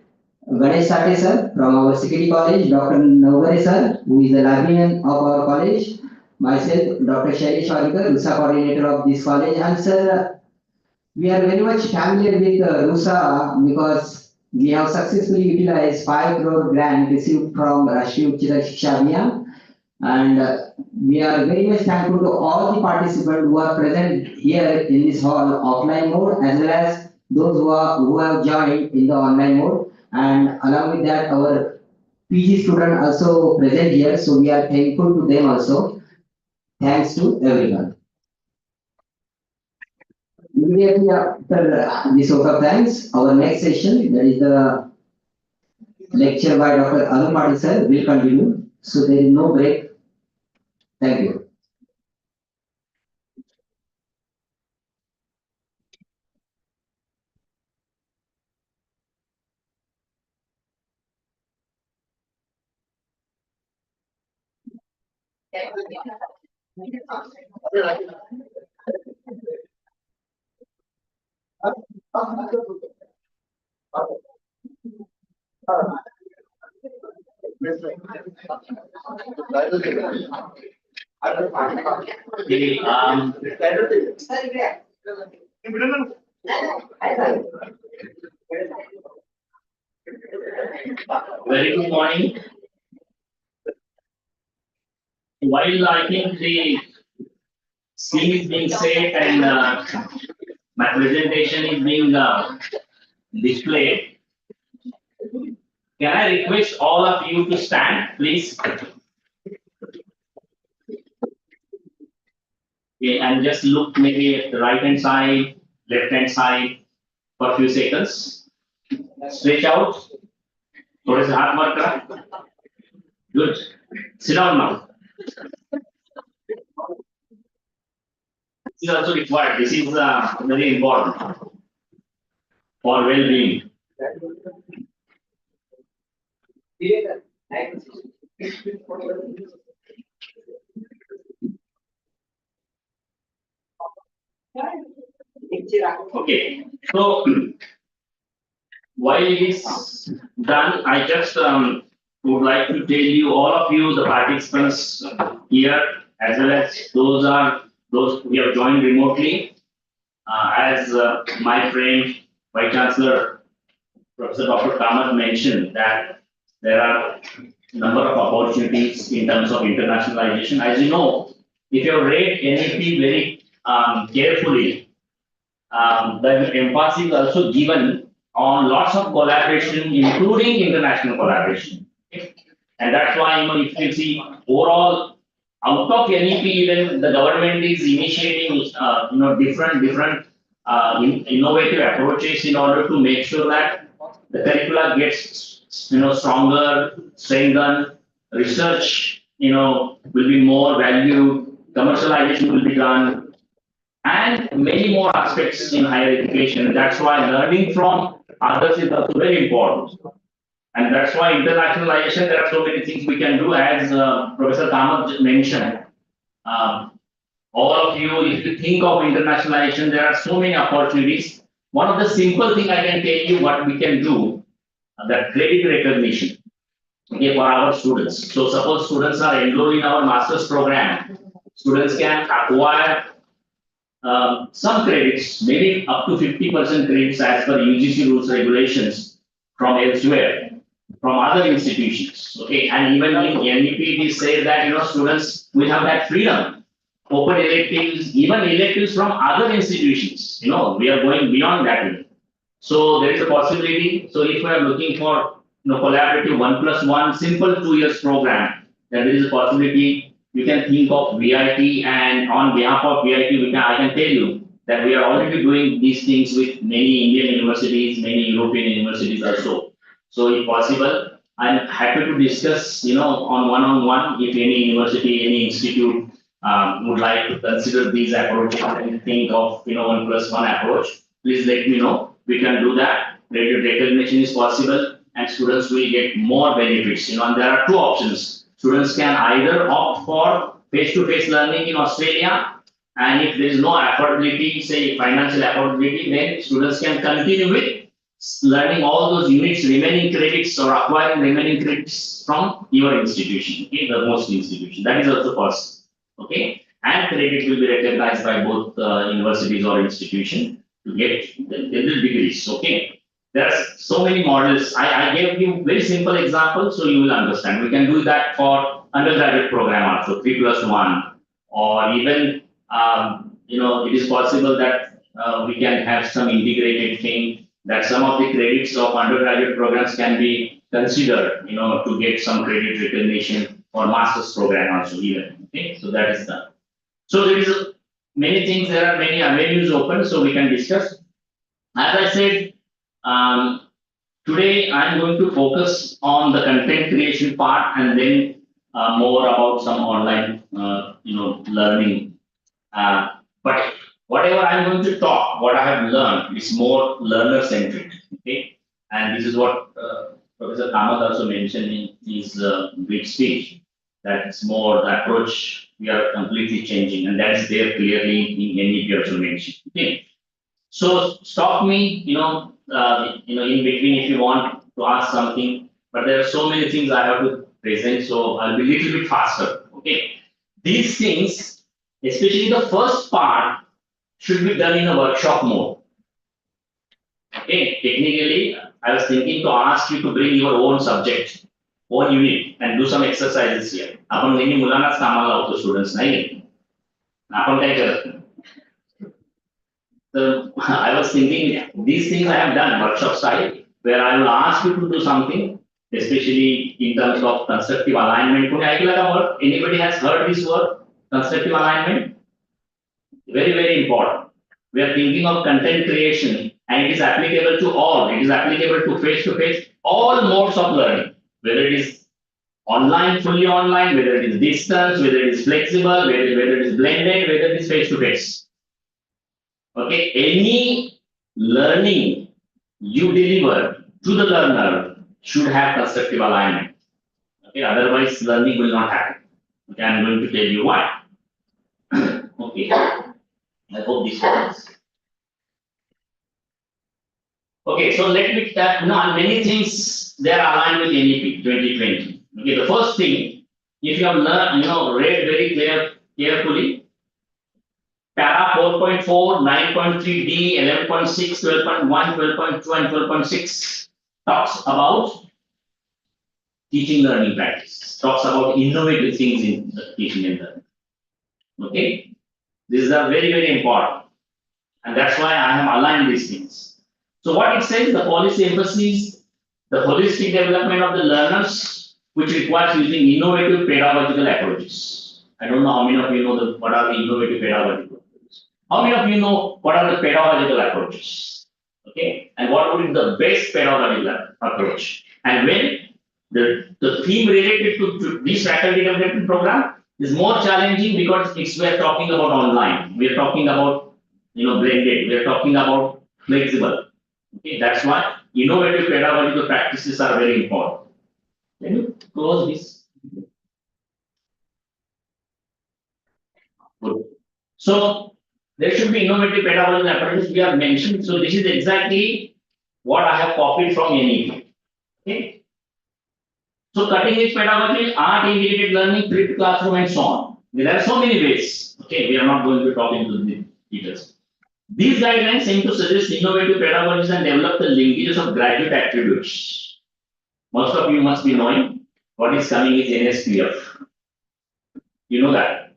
Ganesh Sate sir from our Security College, Dr. Navgare sir, who is the librarian of our college, myself, Dr. Shailesh Warikar, RUSA coordinator of this college, and sir, we are very much familiar with RUSA because we have successfully utilized 5 crore grant received from Rashtriya Uchchita Shiksha Abhiyan, and we are very much thankful to all the participants who are present here in this hall offline mode, as well as those who have joined in the online mode, and along with that our PG student also present here, so we are thankful to them also. Thanks to everyone. Immediately after this vote of thanks, our next session, that is the lecture by Dr. Arun Patil sir, will continue. So there is no break. Thank you. Okay, very good morning. While I think the scene is being set and my presentation is being displayed, can I request all of you to stand, please? Okay, and just look maybe at the right hand side, left hand side for a few seconds. Stretch out. थोड़े से हाथ मार कर. Good. Sit down now. This is also required. This is very important for well-being. Okay, so while it is done, I just would like to tell you, all of you, the participants here, as well as those who have joined remotely, as my friend Vice Chancellor Professor Dr. Kamath mentioned, that there are a number of opportunities in terms of internationalization. As you know, if you have read NEP very carefully, the emphasis is also given on lots of collaboration, including international collaboration. Okay? And that's why, if you see overall, out of NEP, even the government is initiating, different innovative approaches in order to make sure that the curricula gets, stronger, strengthened, research, will be more valued, commercialization will be done, and many more aspects in higher education. That's why learning from others is also very important. And that's why internationalization, there are so many things we can do, as Professor Kamath mentioned. All of you, if you think of internationalization, there are so many opportunities. One of the simple thing I can tell you what we can do, that credit recognition, okay, for our students. So suppose students are enrolled in our master's program, students can acquire some credits, maybe up to 50% credits as per UGC rules regulations from elsewhere, from other institutions. Okay, and even in NEP it is said that students will have that freedom. Open electives, even electives from other institutions. We are going beyond that. So there is a possibility. So if we are looking for collaborative 1+1 simple 2 years program, then there is a possibility you can think of VIT, and on behalf of VIT, I can tell you that we are already doing these things with many Indian universities, many European universities also. So if possible, I'm happy to discuss, on one-on-one, if any university, any institute would like to consider these approaches and think of, 1+1 approach, please let me know. We can do that. credit recognition is possible, and students will get more benefits. And there are two options. Students can either opt for face-to-face learning in Australia, and if there is no affordability, say financial affordability, then students can continue with learning all those units, remaining credits, or acquiring remaining credits from your institution, okay, the most institution. That is also possible, okay. And credit will be recognized by both universities or institution to get the degrees, okay. There are so many models. I gave you very simple example, so you will understand. We can do that for undergraduate program also, 3+1, or even it is possible that we can have some integrated thing that some of the credits of undergraduate programs can be considered, to get some credit recognition for master's program also even. Okay, so that is done. So there is many things. There are many avenues open, so we can discuss. As I said, today I am going to focus on the content creation part, and then more about some online, learning. But whatever I'm going to talk, what I have learned is more learner centric. Okay, and this is what Professor Kamath also mentioned in his big speech. That's more the approach we are completely changing, and that's there clearly in NEP also mentioned. Okay, so stop me, in between if you want to ask something. But there are so many things I have to present, so I'll be a little bit faster. Okay, these things, especially the first part, should be done in a workshop mode. Okay, technically, I was thinking to ask you to bring your own subject, own unit, and do some exercises here. आपण नेहमी मुलांनाच कामाला लावतो students नाही. आपण काय करत नाही. So I was thinking these things I have done workshop style, where I will ask you to do something, especially in terms of constructive alignment. कोणी ऐकलं का word? Anybody has heard this word? Constructive alignment? Very, very important. We are thinking of content creation, and it is applicable to all. It is applicable to face, all modes of learning, whether it is online, fully online, whether it is distance, whether it is flexible, whether it is blended, whether it is face. Okay, any learning you deliver to the learner should have constructive alignment. Okay, otherwise learning will not happen. Okay, I'm going to tell you why. Okay, I hope this works. Okay, so let me tell many things they are aligned with NEP 2020. Okay, the first thing, if you have learned, read very carefully. Para 4.4, 9.3D, 11.6, 12.1, 12.2, and 12.6 talks about teaching learning practice, talks about innovative things in the teaching and learning. Okay, these are very, very important, and that's why I have aligned these things. So what it says, the policy emphasizes the holistic development of the learners, which requires using innovative pedagogical approaches. I don't know how many of you know what are the innovative pedagogical approaches. How many of you know what are the pedagogical approaches? Okay, and what would be the best pedagogical approach? And when the theme related to this faculty development program is more challenging because we are talking about online, we are talking about blended, we are talking about flexible. Okay, that's why innovative pedagogical practices are very important. Can you close this? Good. So there should be innovative pedagogical approaches we have mentioned. So this is exactly what I have copied from NEP. Okay. So cutting edge pedagogy, art integrated learning, flipped classroom, and so on. There are so many ways. Okay, we are not going to talk into the details. These guidelines aim to suggest innovative pedagogies and develop the linkages of graduate attributes. Most of you must be knowing what is coming is NSQF. You know that.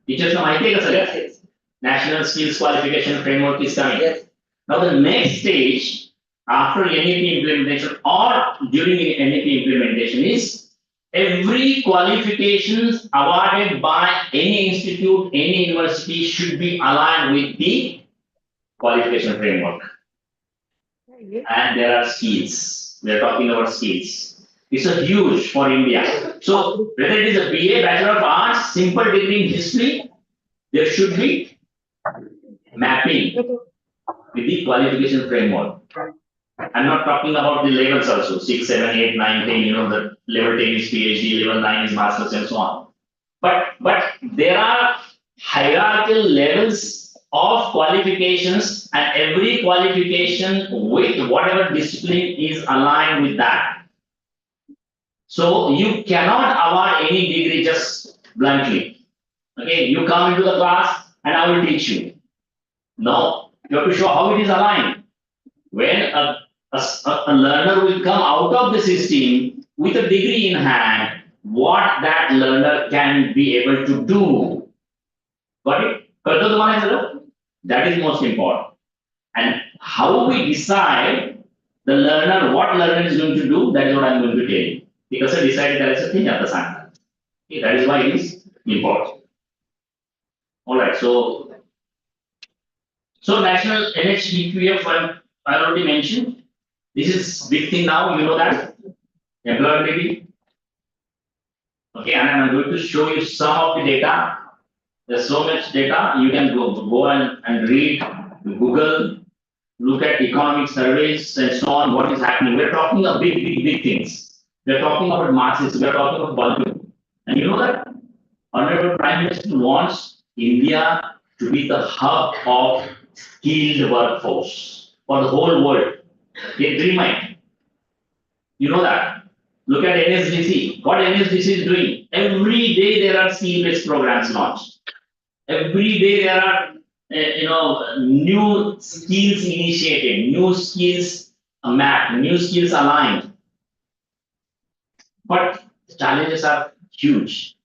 Teachers know IQAC. National Skills Qualification Framework is coming. Yes. Now the next stage after NEP implementation or during NEP implementation is every qualifications awarded by any institute, any university should be aligned with the qualification framework. And there are skills. We are talking about skills. It's a huge for India. So whether it is a BA, Bachelor of Arts, simple degree in history, there should be mapping with the qualification framework. I'm not talking about the levels also, 6, 7, 8, 9, 10, the level 10 is PhD, level 9 is masters and so on. But there are hierarchical levels of qualifications, and every qualification with whatever discipline is aligned with that. So you cannot award any degree just bluntly. Okay, you come into the class and I will teach you. No, you have to show how it is aligned. When a learner will come out of the system with a degree in hand, what that learner can be able to do. Got it? कळतं तुम्हाला सगळं? That is most important. And how we decide the learner, what learner is going to do, that is what I am going to tell you. ते कसं decide करायचं ते आता सांगणार. Okay, that is why it is important. All right, so national NHEQF I already mentioned. This is big thing now, you know that employability. Okay, and I'm going to show you some of the data. There's so much data you can go and read, Google, look at economic surveys and so on. What is happening? We're talking about big things. We're talking about Marxists. We're talking about volume, and you know that Honorable Prime Minister wants India to be the hub of skilled workforce for the whole world. A dream mind. You know that. Look at NSDC. What NSDC is doing? Every day there are skill-based programs launched. Every day there are new skills initiated, new skills mapped, new skills aligned. But the challenges are huge.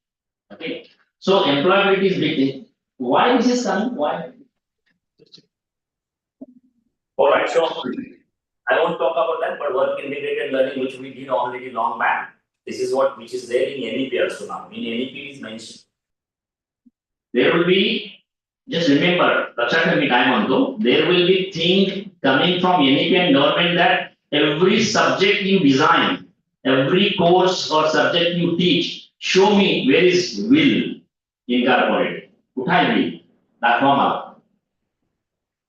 Okay. So employability is big thing. Why this is coming? Why? All right. So I won't talk about that, but work integrated learning, which we did already long back. This is which is there in NEP also now. In NEP is mentioned. There will be, just remember, there will be thing coming from NEP and government that every subject you design, every course or subject you teach, show me where is will incorporated. Will.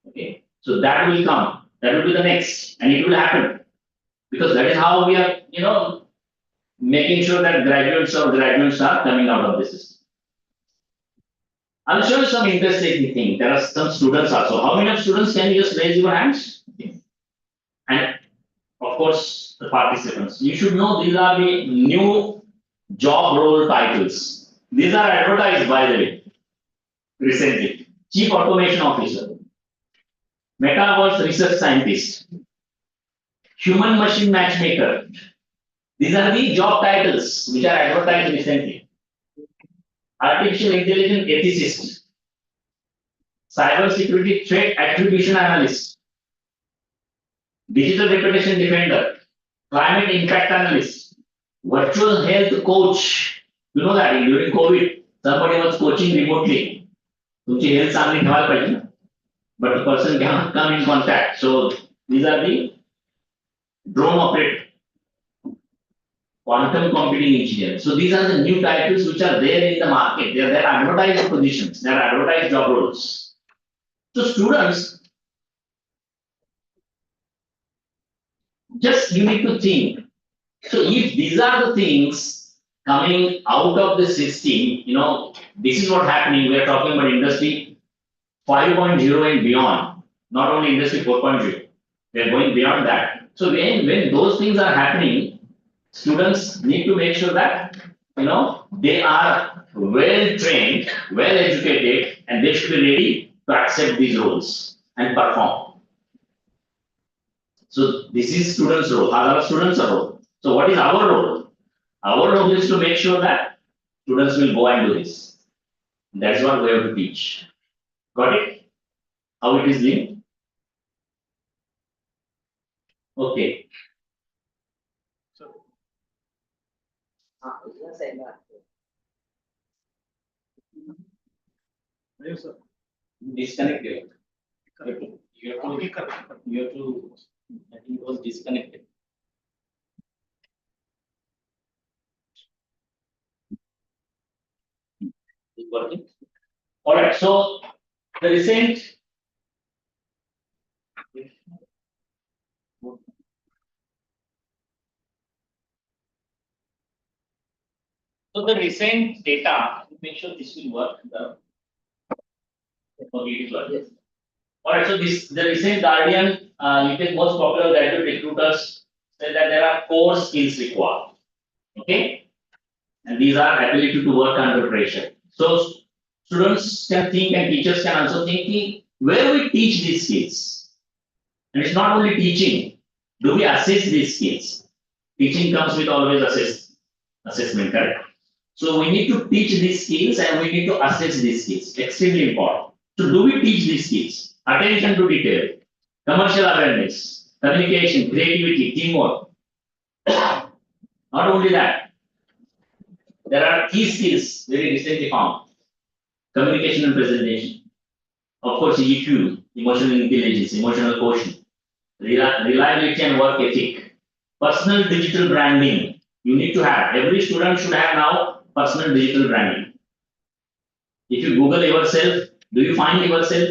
Okay. So that will come. That will be the next, and it will happen, because that is how we are, making sure that graduates are coming out of this system. I'll show you some interesting thing. There are some students also. How many of students can you just raise your hands? And of course, the participants. You should know these are the new job role titles. These are advertised, by the way, recently. Chief Automation Officer, Metaverse Research Scientist, Human Machine Matchmaker. These are the job titles which are advertised recently. Artificial Intelligence Ethicist, Cyber Security Threat Attribution Analyst, Digital Reputation Defender, Climate Impact Analyst, Virtual Health Coach. You know that during COVID, somebody was coaching remotely. तुमची health चांगली ठेवायला पाहिजे ना, but the person cannot come in contact. So these are the drone operator, quantum computing engineer. So these are the new titles which are there in the market. They are advertised positions. They are advertised job roles. So students, just you need to think. So if these are the things coming out of the system, this is what happening. We are talking about industry 5.0 and beyond, not only industry 4.0. We are going beyond that. So when those things are happening, students need to make sure that they are well trained, well educated, and they should be ready to accept these roles and perform. So this is students' role. Our students' role. So what is our role? Our role is to make sure that students will go and do this. That's what we have to teach. Got it? How it is linked? Okay. Disconnected. You have to, I think it was disconnected. Is working? All right, so the recent So the recent data, make sure this will work. Okay, it will work. Alright, so the recent Guardian, it is most popular graduate recruiters say that there are 4 skills required. Okay, and these are ability to work under pressure. So students can think and teachers can also think where we teach these skills. And it's not only teaching, do we assess these skills? Teaching comes with always assessment, correct? So we need to teach these skills and we need to assess these skills. Extremely important. So do we teach these skills? Attention to detail, commercial awareness, communication, creativity, teamwork. Not only that, there are key skills very recently found. Communication and presentation. Of course, EQ, emotional intelligence, emotional quotient, reliability and work ethic, personal digital branding. You need to have, every student should have now personal digital branding. If you Google yourself, do you find yourself?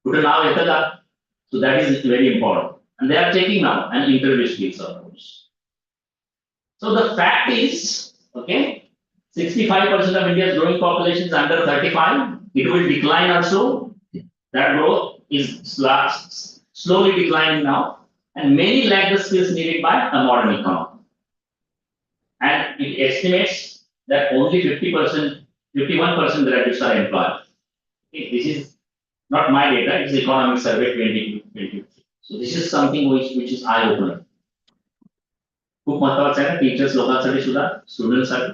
So that is very important. And they are taking now an interview skills, of course. So the fact is, okay, 65% of India's growing population is under 35. It will decline also. That growth is slowly declining now. And many lack the skills needed by a modern economy. And it estimates that only 50%, 51% graduates are employed. Okay, this is not my data, it's the economic survey 2020. So this is something which is eye-opener. खूप महत्वाचं आहे teachers लोकांसाठी सुद्धा स्टुडंट्ससाठी.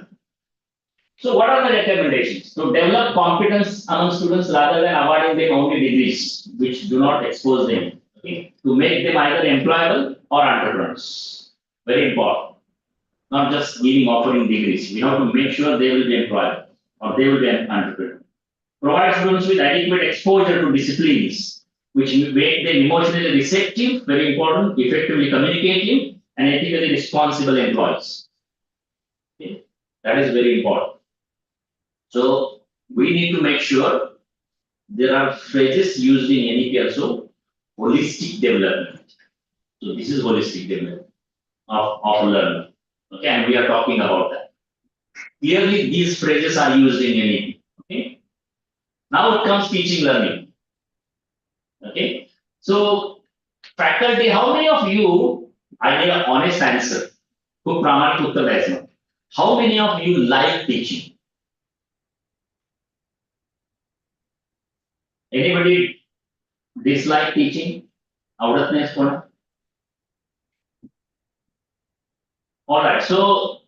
So what are the recommendations? To develop competence among students rather than awarding them only degrees which do not expose them. Okay? To make them either employable or entrepreneurs. Very important. Not just offering degrees. We have to make sure they will be employable or they will be an entrepreneur. Provide students with adequate exposure to disciplines which make them emotionally receptive, very important, effectively communicative, and ethically responsible employees. Okay? That is very important. So we need to make sure there are phrases used in NEP also, holistic development. So this is holistic development of learning. Okay, and we are talking about that. Clearly, these phrases are used in NEP. Okay. Now it comes teaching learning. Okay. So faculty, how many of you, I need an honest answer. How many of you like teaching? Anybody dislike teaching? All right. So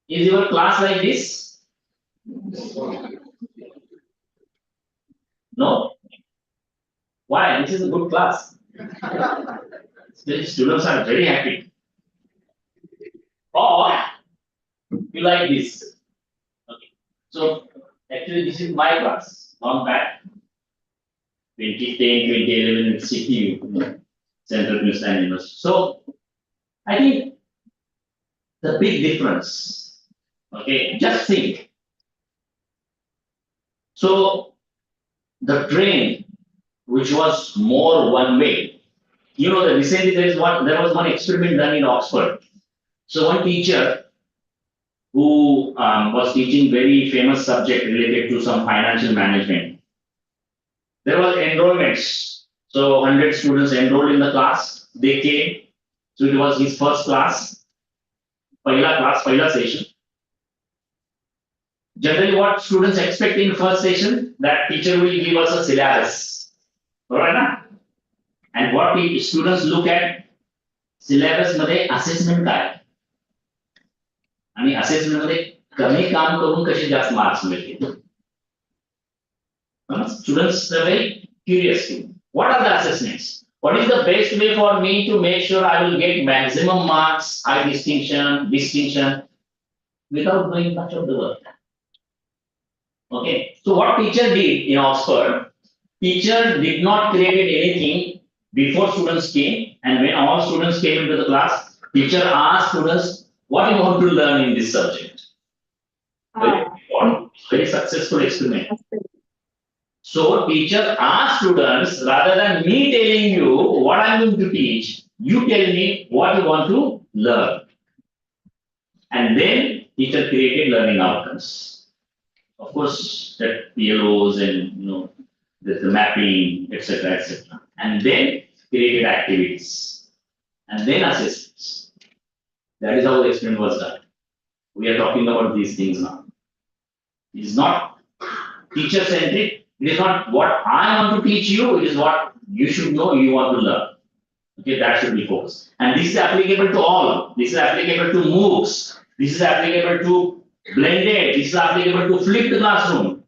is your class like this? No. Why? This is a good class. The students are very happy. Or you like this? Okay. So actually, this is my class. Long back. 2010, 2011 CTU, Central Queensland University. So I think the big difference. Okay, just think. So the train, which was more one way, you know that recently there was one experiment done in Oxford. So one teacher who was teaching very famous subject related to some financial management. There was enrollments. So 100 students enrolled in the class. They came. So it was his first class. Paila session. Generally, what students expect in first session, that teacher will give us a syllabus. Alright? And what students look at syllabus मध्ये assessment काय? आणि assessment मध्ये कमी काम करून कसे जास्त marks मिळतील? Students are very curious. What are the assessments? What is the best way for me to make sure I will get maximum marks, high distinction, without doing much of the work? Okay. So what teacher did in Oxford? Teacher did not create anything before students came, and when all students came into the class, teacher asked students, what do you want to learn in this subject? Very successful experiment. So teacher asked students, rather than me telling you what I'm going to teach, you tell me what you want to learn. And then teacher created learning outcomes. Of course, that PLOs and the mapping, etc., etc. And then created activities, and then assessments. That is how the experiment was done. We are talking about these things now. It is not teacher centric. It is not what I want to teach you. It is what you should know. You want to learn. Okay, that should be focused. And this is applicable to all. This is applicable to MOOCs. This is applicable to blended. This is applicable to flipped classroom.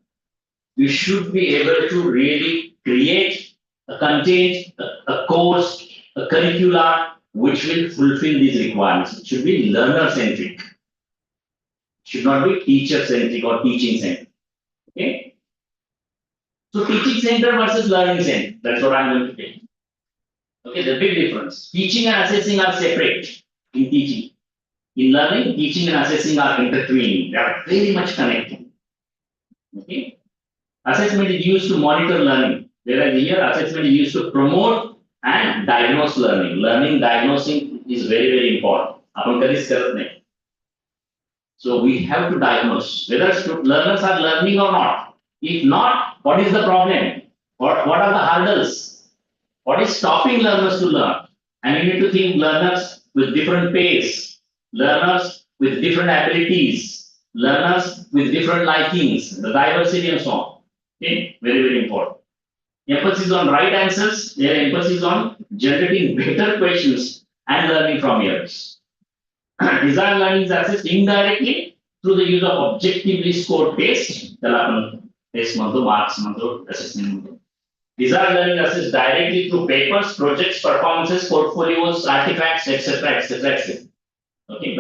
You should be able to really create a content, a course, a curricula which will fulfill these requirements. It should be learner centric. Should not be teacher centric or teaching centric. Okay. So teaching center versus learning center. That's what I'm going to tell you. Okay, the big difference. Teaching and assessing are separate in teaching. In learning, teaching and assessing are intertwined. They are very much connected. Okay. Assessment is used to monitor learning, whereas here assessment is used to promote and diagnose learning. Learning diagnosing is very, very important. आपण कधीच करत नाही. So we have to diagnose whether learners are learning or not. If not, what is the problem? What are the hurdles? What is stopping learners to learn? And you need to think learners with different pace, learners with different abilities, learners with different likings, the diversity and so on. Okay, very, very important. Emphasis on right answers, their emphasis on generating better questions and learning from errors. Desired learning is assessed indirectly through the use of objectively scored tests. त्याला आपण test म्हणतो, marks म्हणतो, assessment म्हणतो. Desired learning assessed directly through papers, projects, performances, portfolios, artifacts, etc., etc., etc. Okay,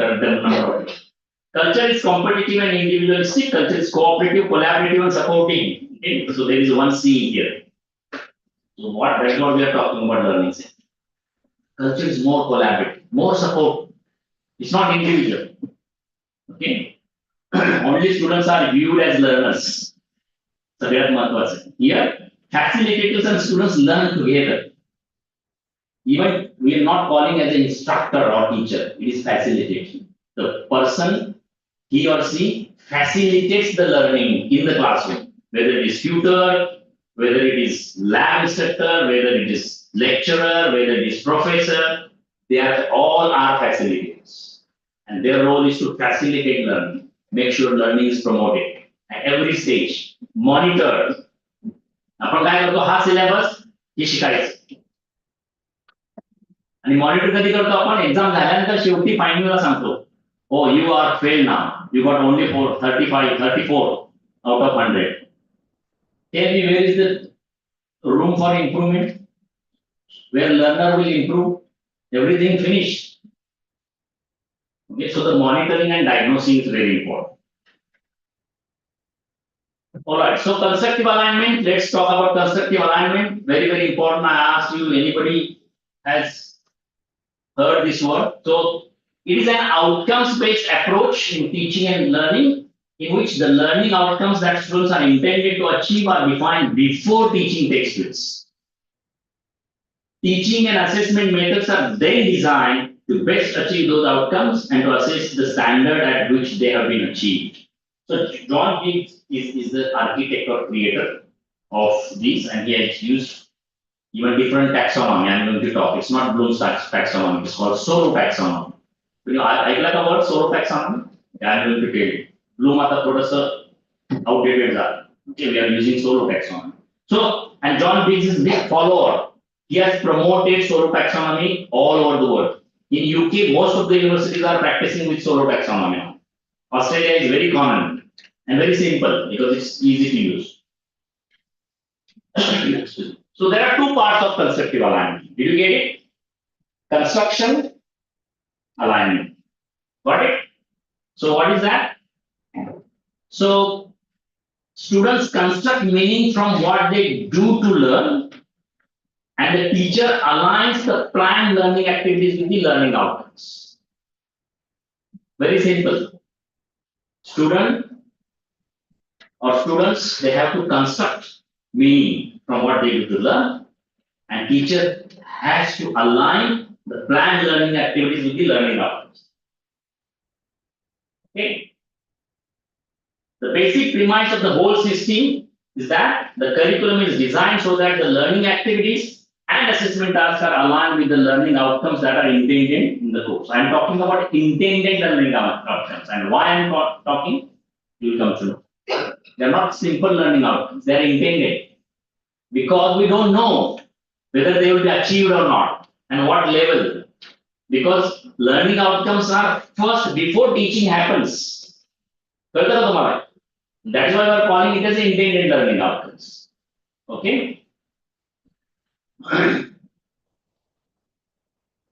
culture is competitive and individualistic. Culture is cooperative, collaborative, and supporting. Okay, so there is one C here. So that's what we are talking about learning. Culture is more collaborative, more support. It's not individual. Okay, only students are viewed as learners. So that is here. Facilitators and students learn together. Even we are not calling as an instructor or teacher, it is facilitating. The person, he or she, facilitates the learning in the classroom, whether it is tutor, whether it is lab instructor, whether it is lecturer, whether it is professor, they are all are facilitators. And their role is to facilitate learning, make sure learning is promoted at every stage, monitor. आपण काय करतो, हा syllabus हे शिकायचं आणि monitor कधी करतो आपण, exam झाल्यानंतर शेवटी फायनलला सांगतो, oh you are fail now, you got only 34 out of 100. Tell me, where is the room for improvement, where learner will improve? Everything finished. Okay, so the monitoring and diagnosing is very important. All right, so constructive alignment, let's talk about constructive alignment. Very, very important. I asked you, anybody has heard this word? So it is an outcomes-based approach in teaching and learning, in which the learning outcomes that students are intended to achieve are defined before teaching takes place. Teaching and assessment methods are then designed to best achieve those outcomes and to assess the standard at which they have been achieved. So John Gibbs is the architect or creator of these, and he has used even different taxonomy. I'm going to talk. It's not Bloom's taxonomy. It's called solo taxonomy. I like a word solo taxonomy. Yeah, I'm going to tell you. Bloom आता थोडंसं outdated झालं. Okay, we are using solo taxonomy. So, and John Gibbs is a big follower. He has promoted solo taxonomy all over the world. In UK, most of the universities are practicing with solo taxonomy. Australia is very common and very simple because it's easy to use. So there are two parts of constructive alignment. Did you get it? Construction, alignment. Got it? So what is that? So students construct meaning from what they do to learn, and the teacher aligns the planned learning activities with the learning outcomes. Very simple. Students, they have to construct meaning from what they do to learn, and teacher has to align the planned learning activities with the learning outcomes. Okay. The basic premise of the whole system is that the curriculum is designed so that the learning activities and assessment tasks are aligned with the learning outcomes that are intended in the course. I am talking about intended learning outcomes, and why I am talking, you will come to know. They are not simple learning outcomes, they are intended. Because we don't know whether they will be achieved or not, and what level. Because learning outcomes are first before teaching happens. That is why we are calling it as intended learning outcomes. Okay?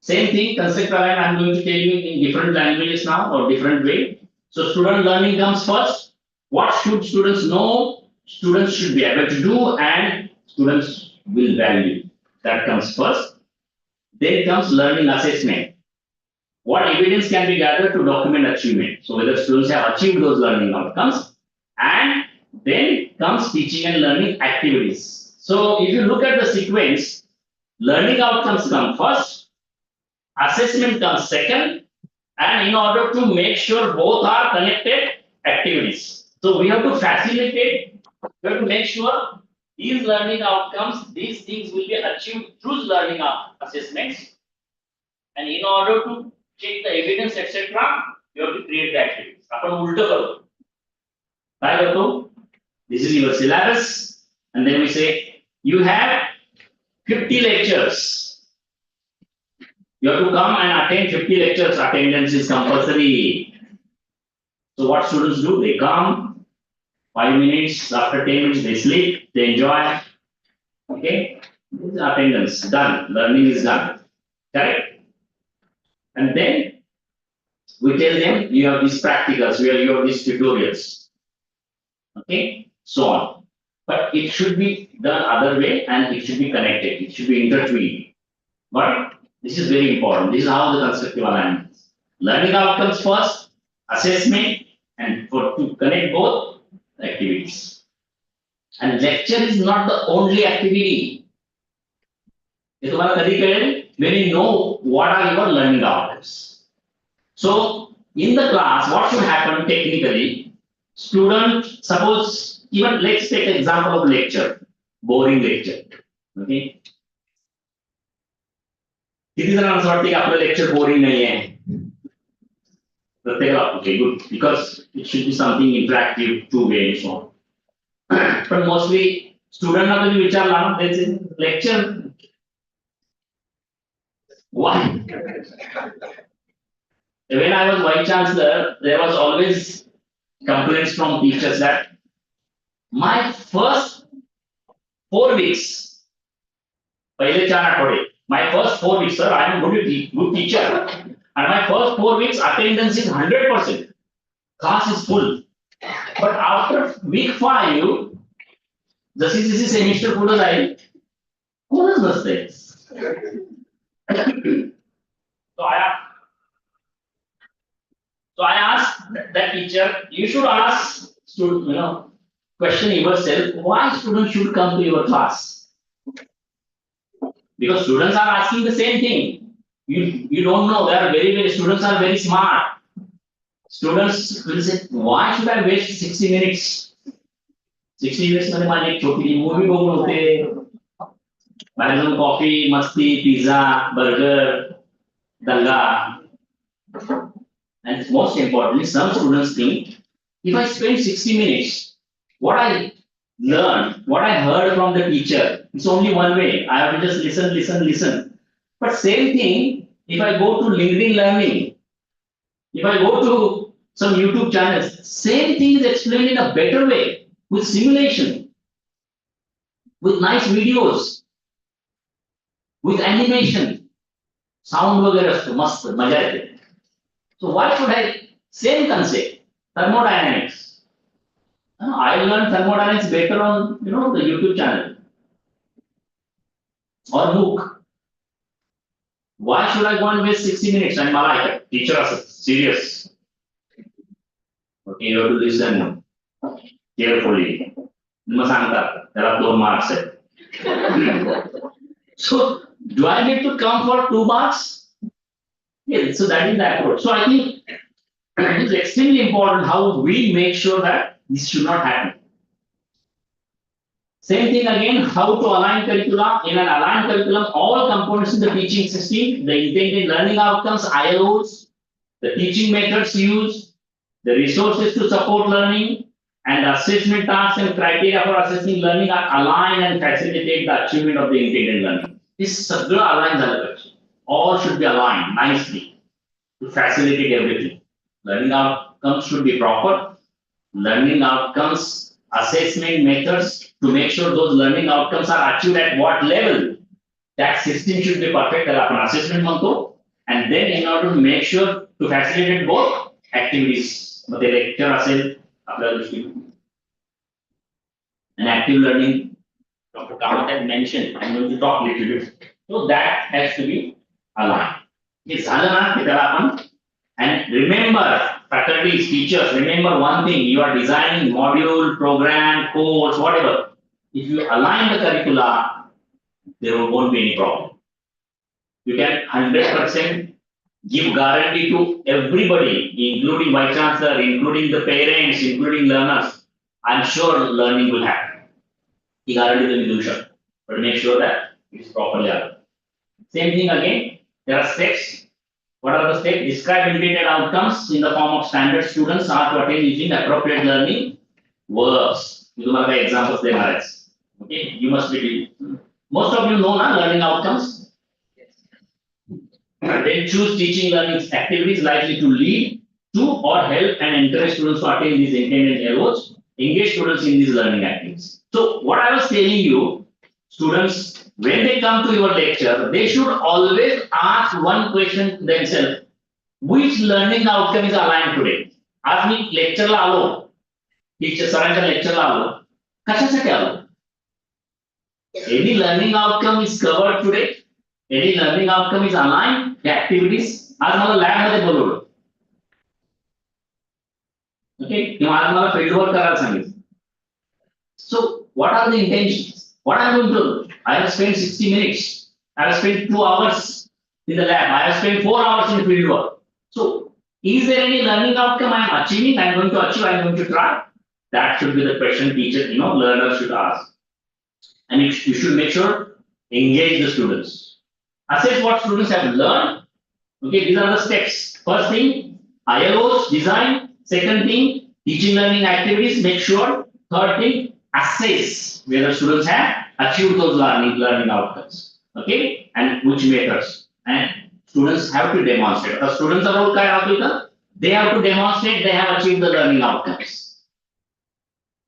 Same thing, concept align, I am going to tell you in different languages now or different way. So student learning comes first. What should students know? Students should be able to do, and students will value. That comes first. Then comes learning assessment. What evidence can be gathered to document achievement? So whether students have achieved those learning outcomes, and then comes teaching and learning activities. So if you look at the sequence, learning outcomes come first, assessment comes second, and in order to make sure both are connected, activities. So we have to facilitate, we have to make sure these learning outcomes, these things will be achieved through learning assessments. And in order to check the evidence, etc., you have to create the activities. आपण उलट करू. काय करतो? This is your syllabus, and then we say you have 50 lectures. You have to come and attend 50 lectures. Attendance is compulsory. So what students do? They come 5 minutes, after 10 minutes they sleep, they enjoy. Okay, this is attendance done. Learning is done. Correct? And then we tell them you have these practicals, where you have these tutorials. Okay, so on. But it should be done other way, and it should be connected. It should be intertwined. But this is very important. This is how the constructive alignment is. Learning outcomes first, assessment, and to connect both activities. And lecture is not the only activity. When you know what are your learning outcomes. So in the class, what should happen technically? Student, suppose, even let's take an example of lecture, boring lecture. Okay. किती जणांना वाटते की आपलं lecture boring नाही आहे? प्रत्येकाला okay, good, because it should be something interactive, two-way and so on. But mostly student ना कधी विचारला ना त्याचे lecture why? When I was vice chancellor, there was always complaints from teachers that my first 4 weeks, पहिले 4 आठवडे, my first 4 weeks, sir, I am a good teacher, and my first 4 weeks attendance is 100%. Class is full. But after week 5, जशी semester पुढे जाईल, कोणच नसते. So I asked that teacher, you should ask student, question yourself, why students should come to your class? Because students are asking the same thing. You don't know, they are very students are very smart. Students will say, why should I waste 60 minutes? 60 minutes मध्ये माझी एक छोटी movie बघून होते. बाहेर जाऊन coffee, मस्ती, pizza, burger, दंगा. And most importantly, some students think, if I spend 60 minutes, what I learned, what I heard from the teacher, it's only one way. I have to just listen. But same thing, if I go to LinkedIn Learning, if I go to some YouTube channels, same thing is explained in a better way, with simulation, with nice videos, with animation, sound वगैरह असतो मस्त मजा येते. So why should I, same concept, thermodynamics. I learned thermodynamics better on the YouTube channel or MOOC. Why should I go and waste 60 minutes? And Malay, teacher is serious. Okay, you have to listen carefully. There are 2 marks. So do I need to come for 2 marks? Yes, so that is the approach. So I think It is extremely important how we make sure that this should not happen. Same thing again, how to align curricula. In an aligned curriculum, all components in the teaching system, the intended learning outcomes, ILOs, the teaching methods used, the resources to support learning, and assessment tasks and criteria for assessing learning are aligned and facilitate the achievement of the intended learning. This सगळं align झालं पाहिजे. All should be aligned nicely to facilitate everything. Learning outcomes should be proper. Learning outcomes, assessment methods to make sure those learning outcomes are achieved at what level. That system should be perfect. त्याला आपण assessment म्हणतो. And then in order to make sure to facilitate both activities, मग ते lecture असेल आपल्या दृष्टीने. And active learning, Dr. Kamath had mentioned, I'm going to talk a little bit. So that has to be aligned. हे झालं ना की त्याला आपण. And remember, faculties, teachers, remember one thing, you are designing module, program, course, whatever. If you align the curricula, there won't be any problem. You can 100% give guarantee to everybody, including vice chancellor, including the parents, including learners. I'm sure learning will happen. He guarantee the illusion, but make sure that it is properly aligned. Same thing again, there are steps. What are the steps? Describe intended outcomes in the form of standard students are to attain using appropriate learning verbs. You have examples there. Okay, you must be. Most of you know now learning outcomes. Then choose teaching learning activities likely to lead to or help and encourage students to attain these intended LOs. Engage students in these learning activities. So what I was telling you, students, when they come to your lecture, they should always ask one question to themselves: which learning outcome is aligned today? आज मी lecture ला आलो, teacher सरांच्या lecture ला आलो, कशासाठी आलो? Any learning outcome is covered today? Any learning outcome is aligned? The activities. आज मला lab मध्ये बोलवलं. Okay, किंवा आज मला field work करायला सांगितलं. So what are the intentions? What I'm going to do? I have spent 60 minutes. I have spent 2 hours in the lab. I have spent 4 hours in field work. So, is there any learning outcome I am achieving? I am going to achieve. I am going to try. That should be the question teacher, learners should ask. And you should make sure engage the students. Assess what students have learned. Okay, these are the steps. First thing, ILOs design. Second thing, teaching learning activities. Make sure. Third thing, assess whether students have achieved those learning outcomes. Okay, and which methods. And students have to demonstrate. The students are all they have to demonstrate they have achieved the learning outcomes.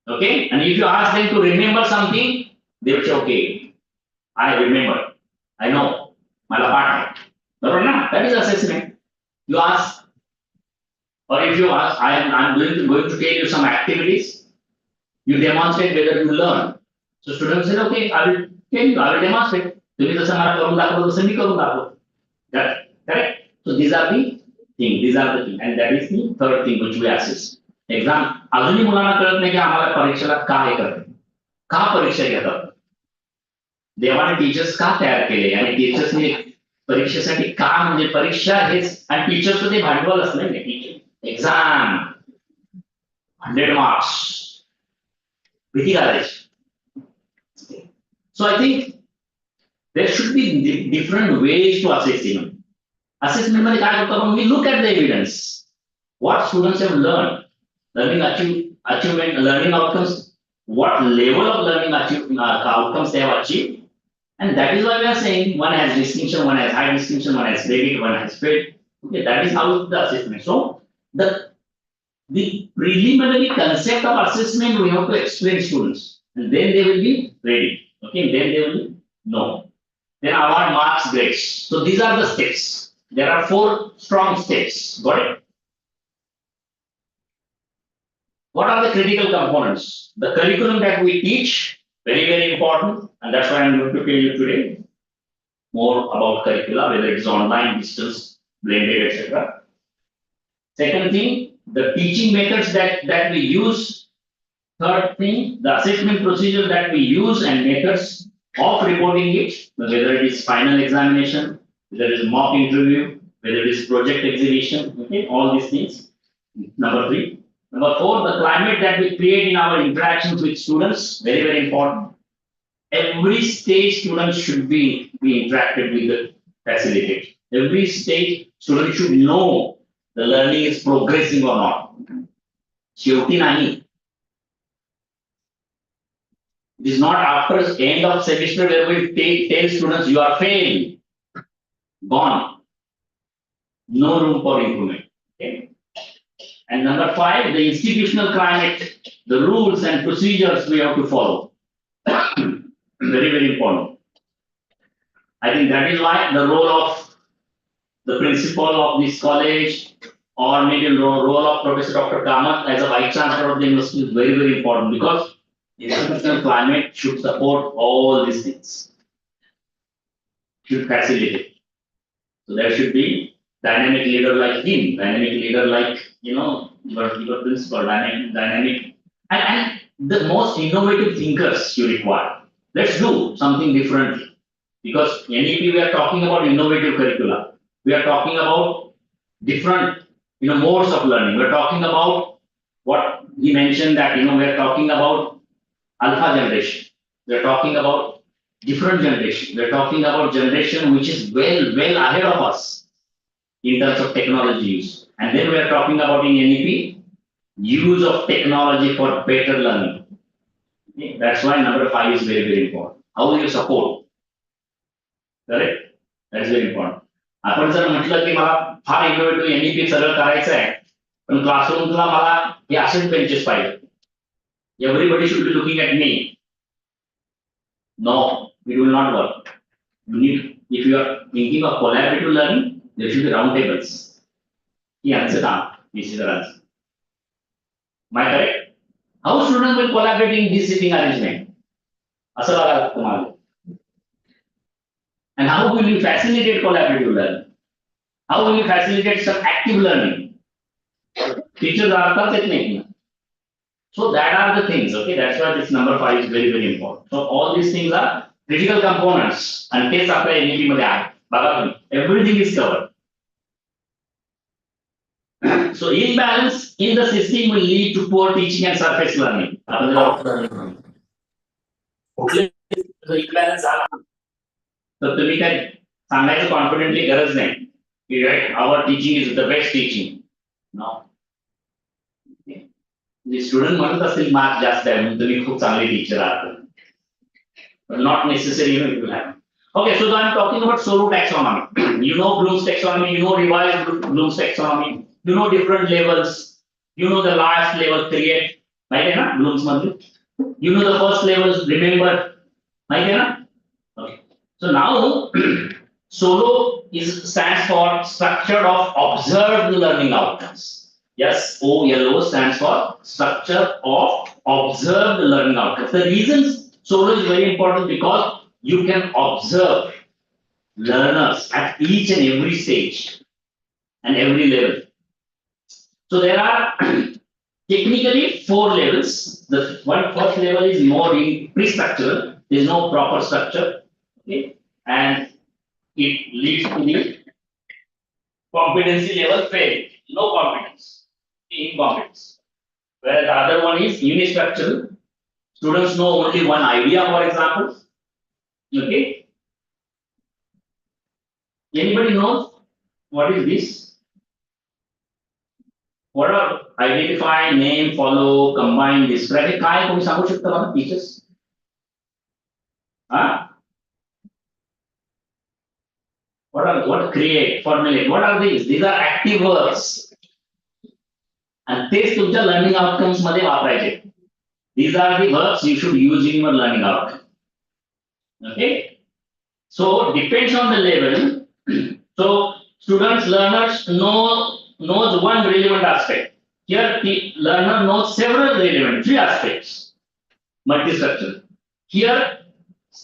Okay, and if you ask them to remember something, they will say, okay, I remember, I know, mala path. That is assessment. You ask, or if you ask, I'm going to tell you some activities. You demonstrate whether you learn. So students say, okay, I will tell you, I will demonstrate. तुम्ही जसं मला करून दाखवलं तसं मी करून दाखवतो. Correct? So these are the things, and that is the third thing which we assess. Exam, अजूनही मुलांना कळत नाही की आम्हाला परीक्षेला का हे करतात, का परीक्षा घेतात. देवाने टीचर्स का तयार केले आणि टीचर्सने परीक्षेसाठी का, म्हणजे परीक्षा हेच, आणि टीचरचं ते भांडवल असलं नाही teacher. Exam 100 marks. So I think there should be different ways to assess. Assessment मध्ये काय करतो आपण, we look at the evidence. What students have learned, learning achievement, learning outcomes, what level of learning outcomes they have achieved, and that is why we are saying one has distinction, one has high distinction, one has credit, one has failed. Okay, that is how the assessment. So the preliminary concept of assessment we have to explain students, and then they will be ready. Okay, then they will know. Then award marks, grades. So these are the steps. There are 4 strong steps. Got it? What are the critical components? The curriculum that we teach, very, very important, and that's why I'm going to tell you today more about curricula, whether it's online, distance, blended, etc. Second thing, the teaching methods that we use. Third thing, the assessment procedure that we use and methods of reporting it, whether it is final examination, whether it is mock interview, whether it is project exhibition, okay, all these things. Number 3. Number 4, the climate that we create in our interactions with students, very, very important. Every stage student should be interacted with the facilitator. Every stage student should know the learning is progressing or not. शेवटी नाही. It is not after end of semester where we tell students you are failed. Gone. No room for improvement. Okay. And number 5, the institutional climate, the rules and procedures we have to follow. Very, very important. I think that is why the role of the principal of this college or maybe the role of Professor Dr. Kamath as a Vice Chancellor of the university is very, very important because institutional climate should support all these things. Should facilitate. So there should be dynamic leader like him, dynamic leader like, your principal, dynamic, and the most innovative thinkers you require. Let's do something differently. Because NEP, we are talking about innovative curricula. We are talking about different, modes of learning. We are talking about what he mentioned that, we are talking about alpha generation. We are talking about different generation. We are talking about generation which is well ahead of us in terms of technology use. And then we are talking about in NEP, use of technology for better learning. Okay? That's why number 5 is very, very important. How will you support? Correct? That's very important. आपण जर म्हटलं की मला फार innovative NEP सगळं करायचं आहे पण क्लासरूमला मला हे असेच बेंचेस पाहिजे everybody should be looking at me no it will not work you need if you are thinking of collaborative learning there should be round tables ही आमचं काम विशेष my correct how student will collaborate in this sitting arrangement असं बघायला लागतं मला. And how will you facilitate collaborative learning? How will you facilitate some active learning? Teachers are not. So that are the things, okay? That's why this number 5 is very, very important. So all these things are critical components and case after NEP मध्ये आहे. Everything is covered. So imbalance in the system will lead to poor teaching and surface learning. Imbalance तर तुम्ही काय सांगायचं confidently गरज नाही की right our teaching is the best teaching no student म्हणत असतील मार्क जास्त आहे म्हणून तुम्ही खूप चांगले टीचर आहात not necessary it will happen okay so I am talking about solo taxonomy you know Bloom's taxonomy you know revised Bloom's taxonomy you know different levels you know the last level create माहिती आहे ना Bloom's मध्ये you know the first level remember माहिती आहे ना. So now, SOLO stands for structure of observed learning outcomes. Yes, OLO stands for structure of observed learning outcomes. The reasons SOLO is very important because you can observe learners at each and every stage and every level. So there are technically 4 levels. The first level is more pre-structural. There is no proper structure. Okay. And it leads to the competency level fail. No competence, incompetence. Whereas the other one is unistructural. Students know only one idea, for example. Okay. Anybody knows what is this? What are identify, name, follow, combine, describe? काय कोणी सांगू शकता मला teachers? What create, formulate, what are these? These are active verbs. And तेच तुमच्या learning outcomes मध्ये वापरायचे. These are the verbs you should use in your learning outcome. Okay? So depends on the level. So students, learners knows one relevant aspect. Here the learner knows several relevant 3 aspects. Multi-structure. Here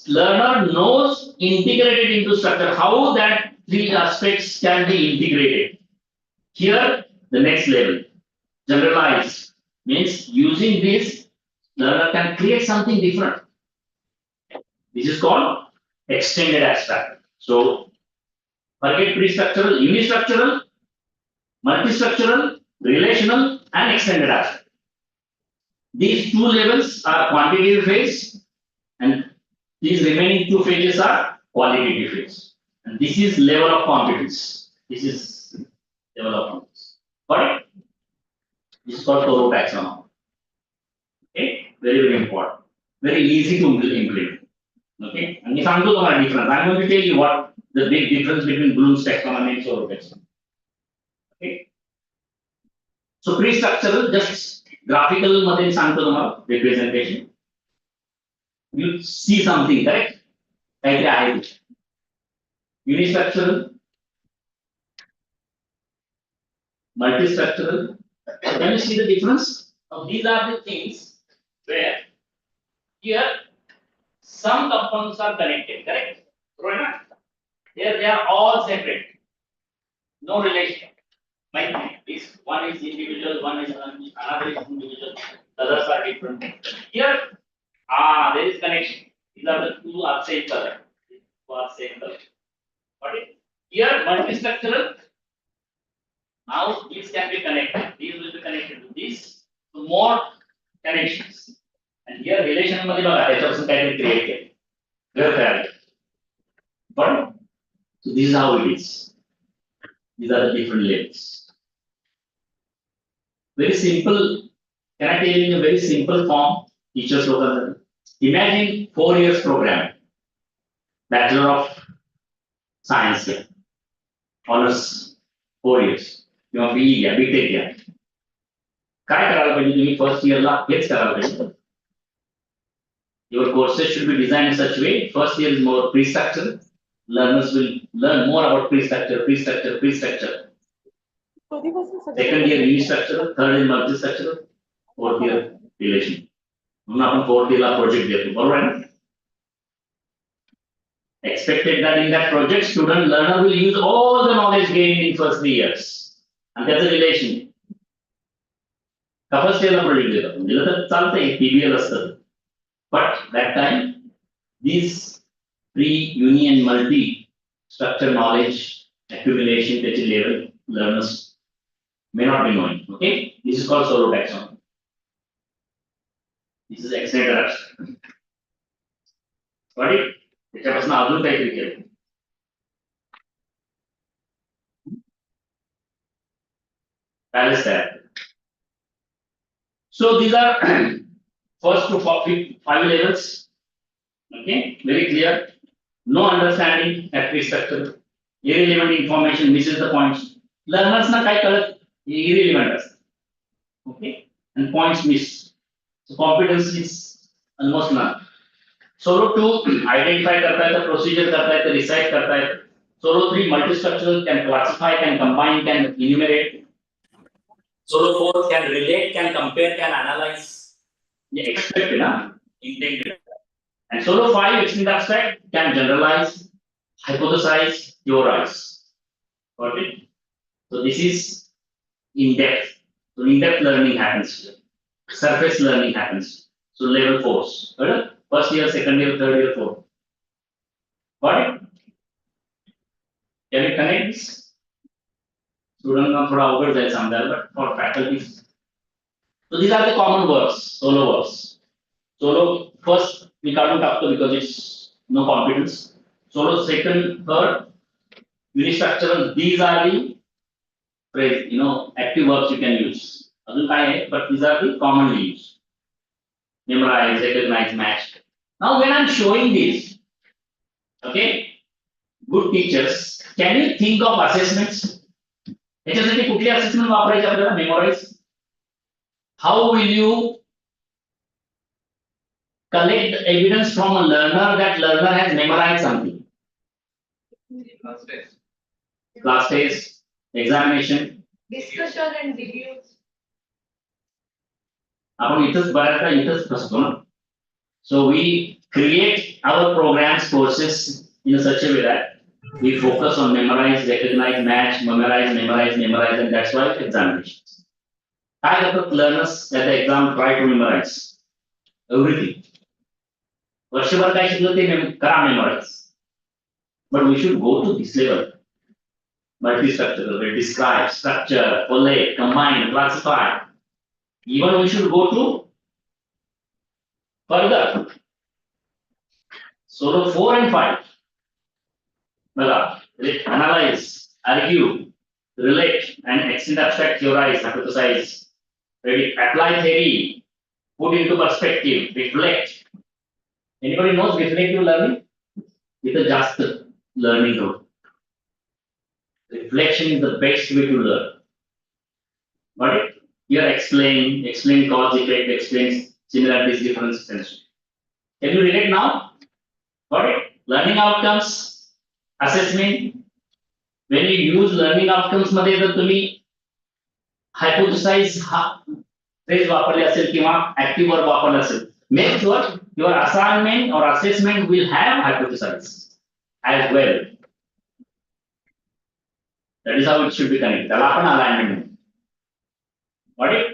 learner knows integrated into structure how that 3 aspects can be integrated. Here the next level generalized means using this learner can create something different. This is called extended abstract. So forget pre-structural, unistructural, multi-structural, relational and extended abstract. These two levels are quantitative phase, and these remaining two phases are qualitative phase. And this is level of competence. This is level of competence. Got it? This is called Toro taxonomy. Okay, very important. Very easy to implement. Okay, and if I'm going to difference, I'm going to tell you what the big difference between Bloom's taxonomy and Toro taxonomy. Okay. So pre-structural, just graphical मध्ये सांगतो तुम्हाला representation. You see something, correct? काहीतरी आहे. Unistructural, multistructural. Can you see the difference? Now, these are the things where here some components are connected, correct? Right? Here they are all separate, no relation. Like this one is individual, one is another is individual, the others are different. Here, there is connection. These are the two are same color. Two are same color. Got it? Here, multistructural. Now these can be connected. These will be connected to this. So more connections. And here relation मध्ये बघा त्याच्यापासून काहीतरी create केले. Very fair. But so this is how it is. These are the different levels. Very simple. Can I tell you in a very simple form? Teachers local. Imagine 4 years program. Bachelor of Science here. Honors 4 years. किंवा BE घ्या, BTech घ्या. काय करायला पाहिजे तुम्ही first इयरला हेच करायला पाहिजे. Your courses should be designed in such a way. First year is more pre-structured. Learners will learn more about pre-structure. Second year unistructural, third is multi-structural, fourth year relation. म्हणून आपण fourth year ला project देतो, बरोबर आहे ना? Expected that in that project, student learner will use all the knowledge gained in first 3 years. And that's a relation. First year La project देतो, दिलं तर चालतंय, PBL असतं. But that time, these pre-uni and multi-structure knowledge accumulation त्याची level learners may not be knowing. Okay, this is called solo taxonomy. This is extended abstract. Got it? त्याच्यापासून अजून काहीतरी केलं. Balance that. So these are first to 5 levels. Okay, very clear. No understanding at pre-structure. Irrelevant information misses the points. Learners ना काय कळत irrelevant असतं. Okay, and points miss. So competence is almost none. Solo 2 identify करता है तो procedure करता है तो recite करता है. Solo 3 multistructural can classify, can combine, can enumerate. Solo 4 can relate, can compare, can analyze. ये expected ना, intended. And solo 5 extended abstract can generalize, hypothesize, theorize. Got it? So this is in depth. So in depth learning happens here. Surface learning happens. So level 4. Right? First year, second year, third year, fourth. Got it? Can we connect this? Student का थोड़ा अवघड जाए समझायला, but for faculty. So these are the common words, solo words. Solo first we can't talk to because it's no competence. Solo second, third, unistructural. These are the phrase, active verbs you can use. अजून काय आहे? But these are the commonly used. Memorize, recognize, match. Now when I'm showing this, okay, good teachers, can you think of assessments? याच्यासाठी कुठली assessment वापरायची आपल्याला? Memorize. How will you collect the evidence from a learner that learner has memorized something? Class test, examination. Discussion and reviews. आपण इथंच बऱ्याचदा इथंच फसतो ना. So we create our programs courses in such a way that we focus on memorize, recognize, match, memorize, and that's why examinations. काय करतात learners at the exam try to memorize everything. वर्षभर काय शिकलं ते करा memorize. But we should go to this level. multi-structural, we describe, structure, collate, combine, classify. Even we should go to further. Solo 4 and 5. Analyze, argue, relate, and extend abstract, theorize, hypothesize. Ready? Apply theory, put into perspective, reflect. Anybody knows reflective learning? It's a just learning route. Reflection is the best way to learn. Got it? Here explain cause, effect, explain similarities, differences, and so on. Can you relate now? Got it? Learning outcomes, assessment. When you use learning outcomes मध्ये जर तुम्ही hypothesize phrase वापरले असेल किंवा active verb वापरले असेल, make sure your assignment or assessment will have hypothesize as well. That is how it should be connected. त्याला आपण alignment म्हणतो. Got it?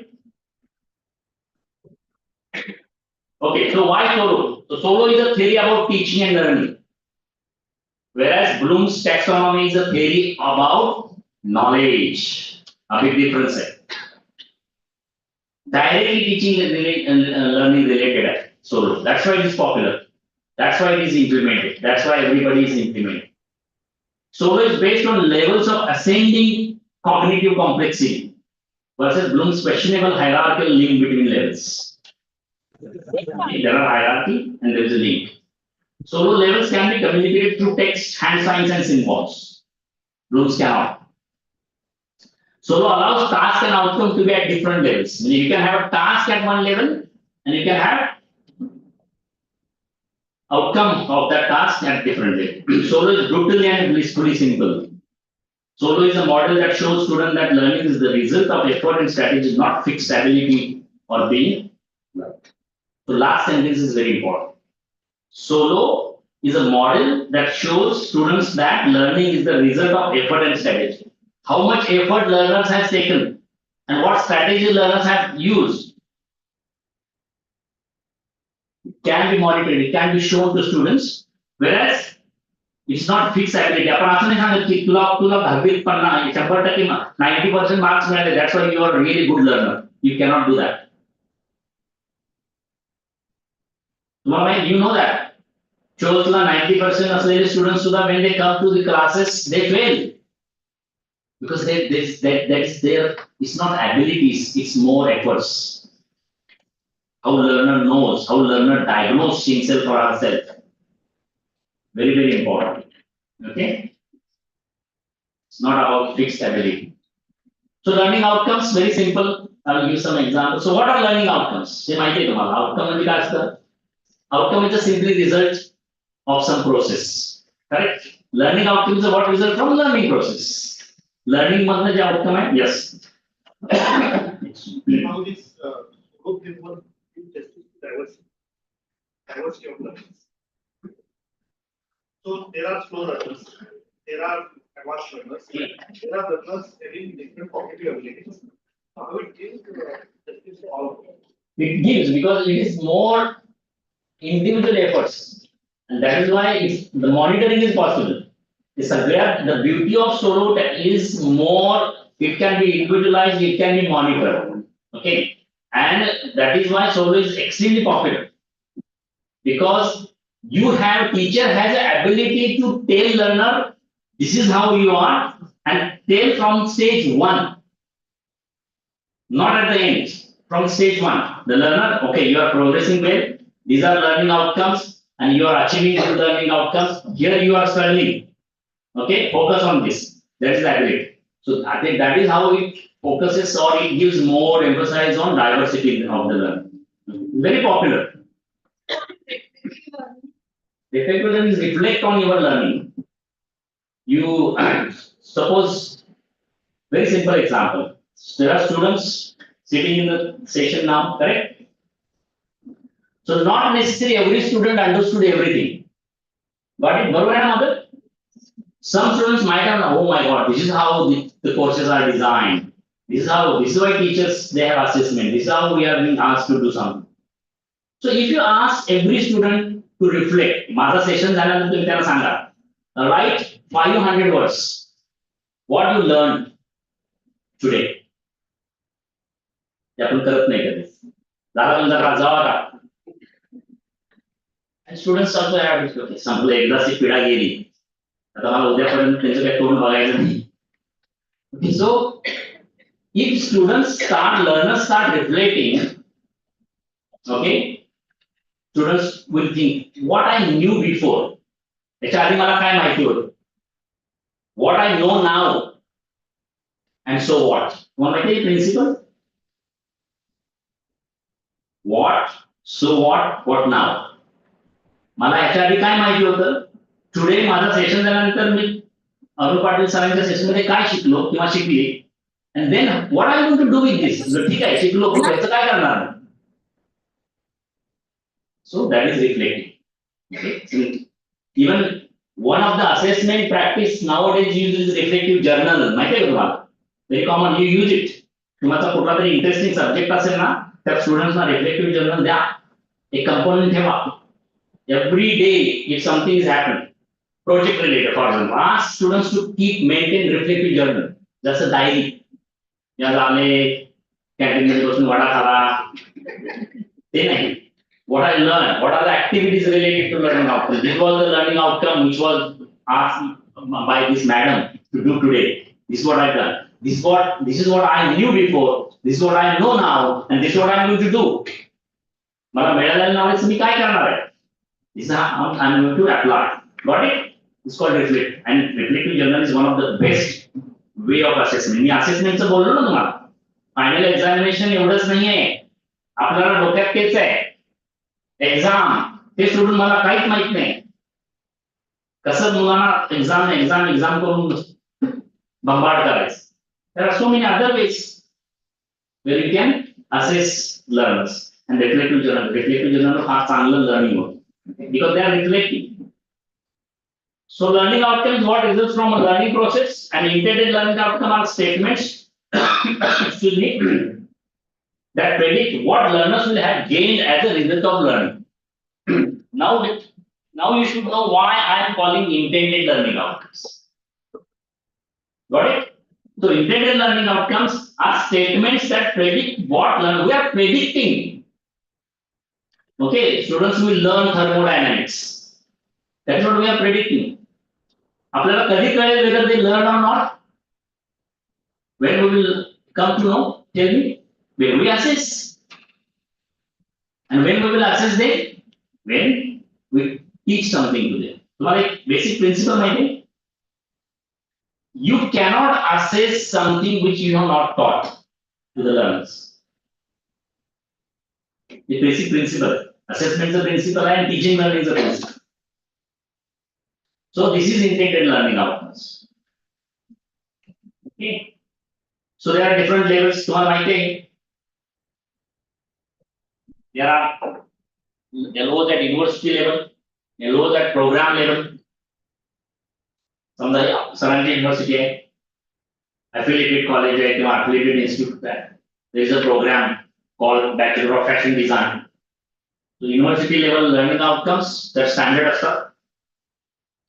Okay, so why solo? So solo is a theory about teaching and learning. Whereas Bloom's taxonomy is a theory about knowledge. A big difference. Directly teaching and learning related solo. That's why it is popular. That's why it is implemented. That's why everybody is implementing. Solo is based on levels of ascending cognitive complexity versus Bloom's questionable hierarchical link between levels. There are hierarchy and there is a link. Solo levels can be communicated through text, hand signs, and symbols. Bloom's cannot. Solo allows task and outcome to be at different levels. You can have a task at one level, and you can have outcome of that task at different level. Solo is brutally and blissfully simple. Solo is a model that shows students that learning is the result of effort and strategy, not fixed ability or being. So last sentence is very important. Solo is a model that shows students that learning is the result of effort and strategy. How much effort learners have taken and what strategy learners have used can be monitored, it can be shown to students, whereas it's not fixed ability. आपण असं नाही सांगत की तुला 10% 90% marks मिळाले, that's why you are a really good learner. You cannot do that. You know that. 90% असलेले students सुद्धा when they come to the classes they fail because that is their, it's not abilities, it's more efforts. How learner knows, how learner diagnoses himself or herself. Very, very important. Okay? It's not about fixed ability. So learning outcomes, very simple. I will give some examples. So what are learning outcomes? Say माहिती आहे तुम्हाला outcome म्हणजे काय असतं? Outcome is a simply result of some process. Correct? Learning outcome is what result from learning process. Learning मधनं जे outcome आहे, yes. How this group will testing diversity of learners. So there are slow learners, there are advanced learners, there are learners having different cognitive abilities. How it gives justice to all of them? It gives because it is more individual efforts, and that is why the monitoring is possible. The beauty of solo is more, it can be individualized, it can be monitored. Okay, and that is why solo is extremely popular because teacher has the ability to tell learner this is how you are and tell from stage 1, not at the end, from stage 1. The learner, okay, you are progressing well, these are learning outcomes and you are achieving the learning outcomes. Here you are struggling. Okay, focus on this. That is the ability. So I think that is how it focuses or it gives more emphasis on diversity of the learner. Very popular. Effective learning is reflect on your learning. You suppose very simple example. There are students sitting in the session now, correct? So not necessarily every student understood everything. Got it? बरोबर आहे ना मग? Some students might have, oh my god, this is how the courses are designed. This is why teachers they have assessment. This is how we are being asked to do something. So if you ask every student to reflect, माझा session झाल्यानंतर तुम्ही त्यांना सांगा, write 500 words. what you learned today. ते आपण करत नाही कधी. झाला तुमचा क्लास जावा का? स्टुडंट्स असं संपलं एकदाची पिढा गेली. आता मला उद्यापर्यंत त्यांचं काही तोंड बघायचं नाही. So if learners start reflecting, okay, students will think what I knew before. याच्या आधी मला काय माहिती होतं? What I know now, and so what? तुम्हाला माहिती आहे principal? What, so what now? मला याच्या आधी काय माहिती होतं? टुडे माझं सेशन झाल्यानंतर मी अरुण पाटील सरांच्या सेशन मध्ये काय शिकलो किंवा शिकले, and then what I want to do with this. ठीक आहे, शिकलो पण त्याचं काय करणार? So that is reflecting. Okay? So even one of the assessment practice nowadays uses reflective journal. माहिती आहे का तुम्हाला? Very common, you use it. तुम्हाला कुठला तरी इंटरेस्टिंग सब्जेक्ट असेल ना, त्या स्टुडंट्सना रिफ्लेक्टिव्ह जर्नल द्या. एक कंपोनेंट ठेवा. Every day if something is happening, project related for example, ask students to maintain reflective journal. Just a diary. या झाले कॅन्टीन मध्ये बसून वडा खाला. ते नाही. What I learned, what are the activities related to learning outcome? This was the learning outcome which was asked by this madam to do today. This is what I done. This is what I knew before. This is what I know now, and this is what I am going to do. मला मिळालेलं knowledge मी काय करणार आहे? This is how I'm going to apply. Got it? It's called reflect. And reflective journal is one of the best way of assessment. Me assessment चं बोललो ना तुम्हाला. Final examination एवढंच नाहीये. आपल्याला डोक्यात तेच आहे. एक्झाम ते सोडून मला काहीच माहित नाही. कसं मुलांना एक्झाम करून बंबार्ड करायचं. There are so many other ways where you can assess learners. And reflective journal फार चांगलं learning होतं. Because they are reflecting. So learning outcomes, what results from a learning process, and intended learning outcome are statements excuse me, that predict what learners will have gained as a result of learning. Now you should know why I am calling intended learning outcomes. Got it? So intended learning outcomes are statements that predict what we are predicting. Okay, students will learn thermodynamics. That's what we are predicting. आपल्याला कधी कळेल whether they learn or not? When we will come to know? Tell me. When we assess. And when we will assess them? When we teach something to them. तुम्हाला एक basic principle माहिती आहे? You cannot assess something which you have not taught to the learners. The basic principle. Assessment is a principle and teaching learning is a principle. So this is intended learning outcomes. Okay. So there are different levels. तुम्हाला माहिती आहे? There are LOs at university level, LOs at program level. समजा सरांची university आहे, affiliated college आहे किंवा affiliated institute आहे. There is a program called Bachelor of Fashion Design. So university level learning outcomes that standard asतात.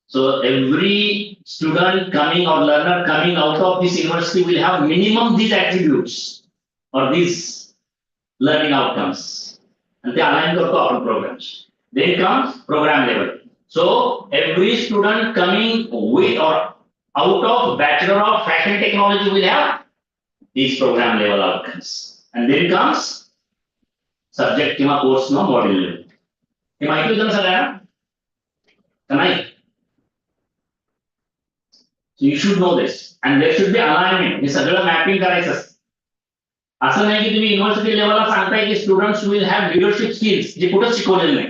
So every student coming or learner coming out of this university will have minimum these attributes or these learning outcomes. And they align to our programs. Then comes program level. So every student coming with or out of Bachelor of Fashion Technology will have these program level outcomes. And then comes subject किंवा course no module level. हे माहिती होतं ना सगळ्यांना? का नाही? So you should know this. And there should be alignment. हे सगळं mapping करायचं असतं. असं नाही की तुम्ही युनिव्हर्सिटी लेवलला सांगताय की students will have leadership skills जे कुठंच शिकवलेलं नाही.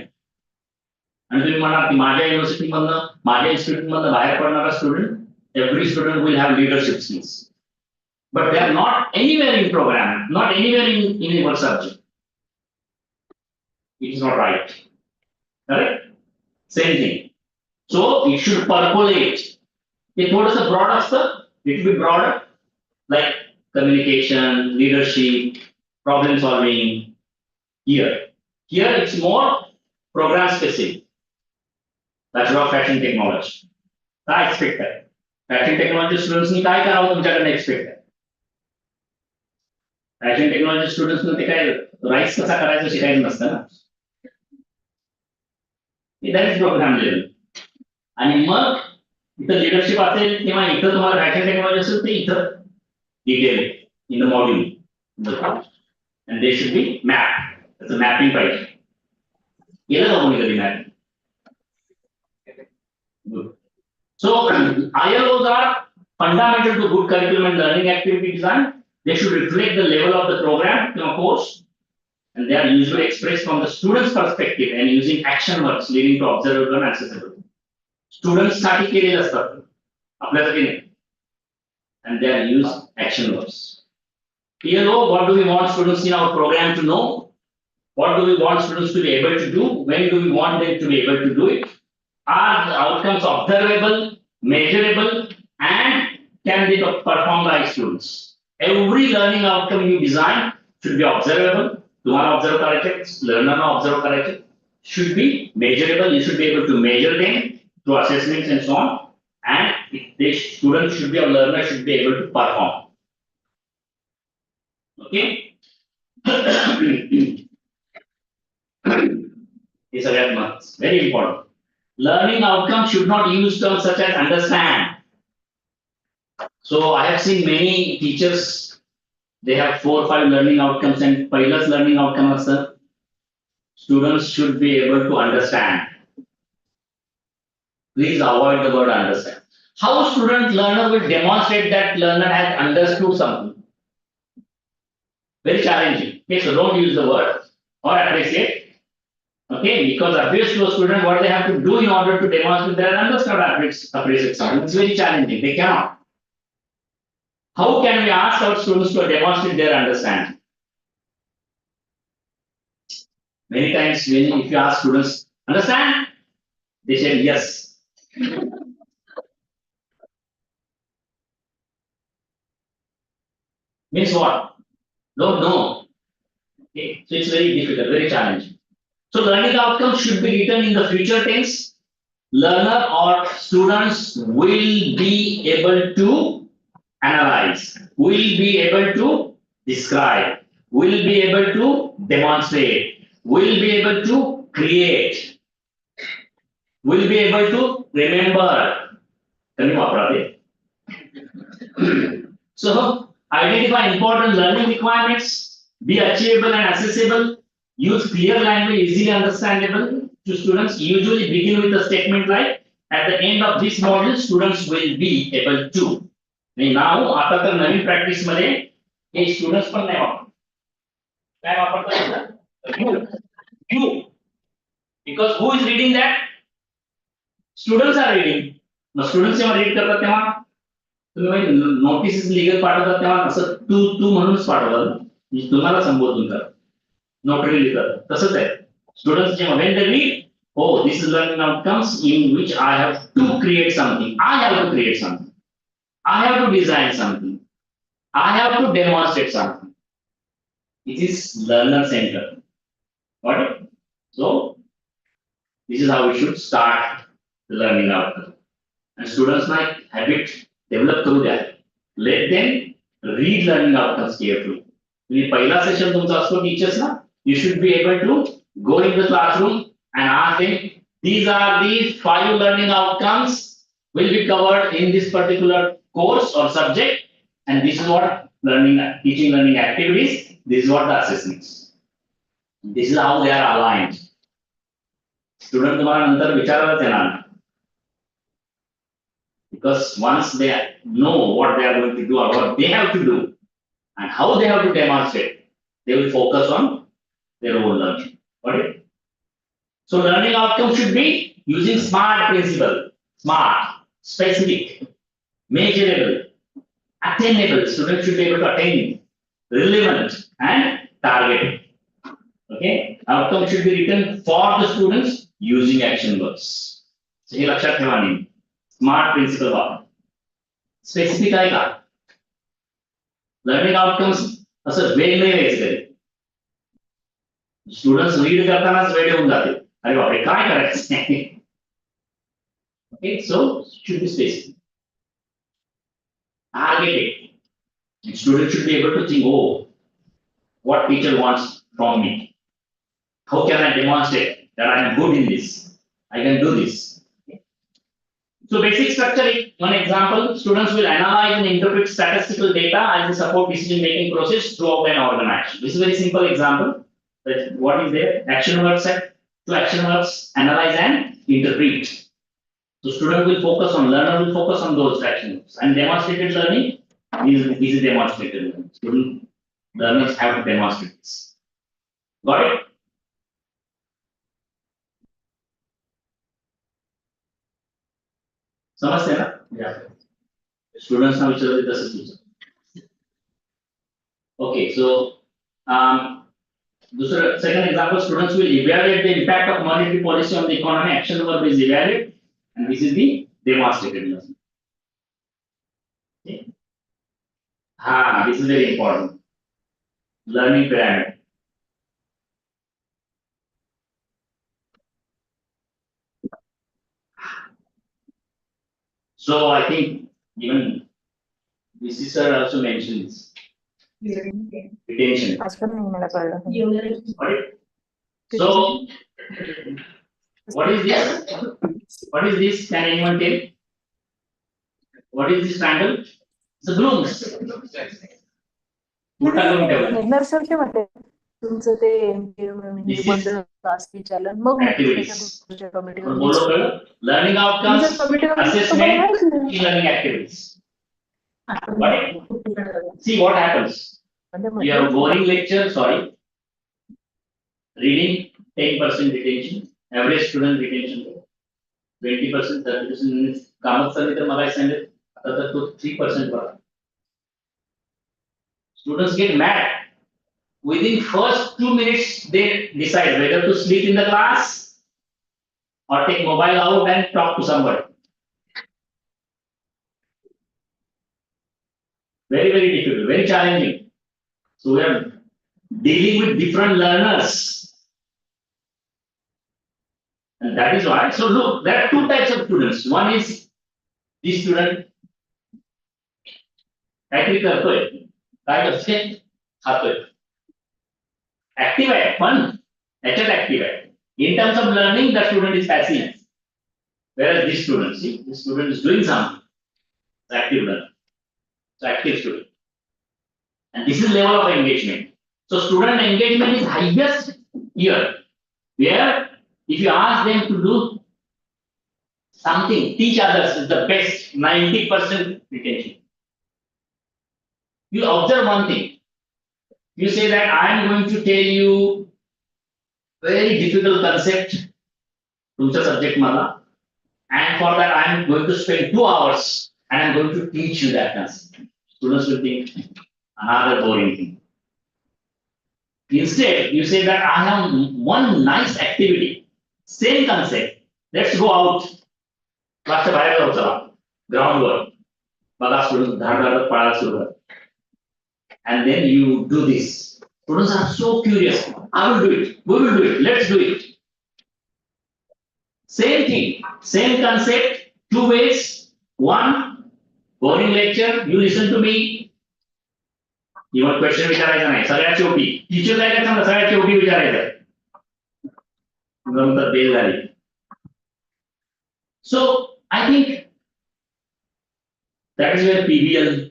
आणि तुम्ही म्हणाल की माझ्या युनिव्हर्सिटीमधनं माझ्या इन्स्टिट्यूटमधनं बाहेर पडणारा student every student will have leadership skills. But they are not anywhere in program, not anywhere in your subject. It is not right. Correct? Same thing. So it should percolate. It थोडंसं broad असतं, it will be broader, like communication, leadership, problem solving. Here it's more program specific. Bachelor of Fashion Technology. I expect that. Fashion technology स्टुडंट्सनी काय करावं तुमच्याकडे expect आहे? Fashion technology स्टुडंट्सना ते काय rice कसा करायचं शिकायचं नसतं ना. That is program level. आणि मग इथं लिडरशिप असेल किंवा इथं तुम्हाला फॅशन टेक्नॉलॉजी असेल ते इथं detail in the module and they should be mapped. That's a mapping पाहिजे. केलं का कोणी कधी map? Good. So ILOs are fundamental to good curriculum and learning activity design. They should reflect the level of the program to a course, and they are usually expressed from the student's perspective and using action works leading to observable and accessible. Students साठी केलेले असतात आपल्यासाठी नाही, and they are used action works. PLO, what do we want students in our program to know? What do we want students to be able to do? When do we want them to be able to do it? Are the outcomes observable, measurable, and can be performed by students? Every learning outcome you design should be observable. तुम्हाला observe करायचे, learner ना observe करायचे, should be measurable. You should be able to measure them through assessments and so on. And the student should be, or learner should be able to perform. Okay. These are very important. Learning outcomes should not use terms such as understand. So I have seen many teachers, they have 4 or 5 learning outcomes, and pilot's learning outcome is students should be able to understand. Please avoid the word understand. How student learner will demonstrate that learner has understood something? Very challenging. Okay, so don't use the word or appreciate. Okay, because obviously to a student what they have to do in order to demonstrate their understand appreciate something. It's very challenging. They cannot. How can we ask our students to demonstrate their understanding? Many times when if you ask students, understand? They say yes. Means what? Don't know. Okay, so it's very difficult, very challenging. So learning outcomes should be written in the future tense. Learner or students will be able to analyze, will be able to describe, will be able to demonstrate, will be able to create, will be able to remember. Can you operate? So identify important learning requirements, be achievable and accessible, use clear language, easily understandable to students. Usually begin with a statement like, at the end of this module, students will be able to. Now, आता तर नवीन practice मध्ये हे students पण नाही वापरत. काय वापरतात? You. Because who is reading that? Students are reading. Mug students जेव्हा read करतात तेव्हा तुम्ही नोटीस लीगल पाठवतात तेव्हा असं तू म्हणूनच पाठवतात. तुम्हाला संबोधन करा. नोटरी लिहितात. तसंच आहे. स्टुडंट्स जेव्हा when they read, oh, this is learning outcomes in which I have to create something. I have to create something. I have to design something. I have to demonstrate something. It is learner centered. Got it? So this is how we should start the learning outcome. And students like habit develop through that. Let them read learning outcomes carefully. तुम्ही पहिला session तुमचा असतो teachers ना, you should be able to go in the classroom and ask them, these are the 5 learning outcomes will be covered in this particular course or subject, and this is what teaching learning activities, this is what the assessments. This is how they are aligned. Student तुम्हाला नंतर विचारायला येणार नाही. Because once they know what they are going to do or what they have to do and how they have to demonstrate, they will focus on their own learning. Got it? So learning outcome should be using SMART principle. SMART, specific, measurable, attainable. Students should be able to attain, relevant, and targeted. Okay? Outcome should be written for the students using action words. So हे लक्षात ठेवा नेहमी. Smart principal वापर. Specific आहे का? Learning outcomes असं वेळ नाही द्यायचं कधी. स्टुडंट्स रीड करतानाच वेळ होऊन जाते. अरे बापरे काय करायचं? Okay, so should be specific. targeted. And students should be able to think, oh, what teacher wants from me? How can I demonstrate that I am good in this? I can do this. So basic structure, one example, students will analyze and interpret statistical data as a support decision-making process throughout an organization. This is a very simple example. That what is there? Action verbs set. So action verbs, analyze and interpret. So student will focus on, learner will focus on those action verbs. And demonstrated learning is demonstrated learning. Student learners have to demonstrate this. Got it? समझते हैं ना? Yeah. Students now which are the Okay, so second example, students will evaluate the impact of monetary policy on the economy. Action verb is evaluate, and this is the demonstrated learning. Okay. This is very important. Learning pyramid. So I think even VC sir also mentioned this. Retention. Right? So what is this? What is this? Can anyone tell? What is this triangle? It's a grooms. What are you doing? तुमचं ते This is क्लासची चलन मग activities. Committee Learning outcomes, assessment, e-learning activities. Right? See what happens. You have boring lecture, sorry. Reading 10% retention, average student retention 20%, 30%. Kamat sir इधर मगाई सांगितलं आता तो 3% बघा. Students get mad. Within first 2 minutes, they decide whether to sleep in the class or take mobile out and talk to somebody. Very, very difficult, very challenging. So we are dealing with different learners. And that is why. So look, there are two types of students. One is this student. Active active fun, active. In terms of learning, the student is passive. Whereas this student, see, this student is doing something. Active learner. So active student. And this is level of engagement. So student engagement is highest here. Where if you ask them to do something, teach others is the best, 90% retention. You observe one thing. You say that I am going to tell you very difficult concept, तुमचा subject मला, and for that I am going to spend 2 hours and I am going to teach you that concept. Students will think another boring thing. Instead, you say that I have one nice activity, same concept. Let's go out. क्लासच्या बाहेर जाऊ चला, ग्राउंडवर. बघा student धाड पळायला सुरू करतात. And then you do this. Students are so curious. I will do it. We will do it. Let's do it. Same thing, same concept, 2 ways. One, boring lecture, you listen to me. Even question विचारायचा नाही, सगळ्यात शेवटी. Teacher काय काय सांगतात, सगळ्यात शेवटी विचारायचं. नंतर बेल झाली. So I think that is where PBL,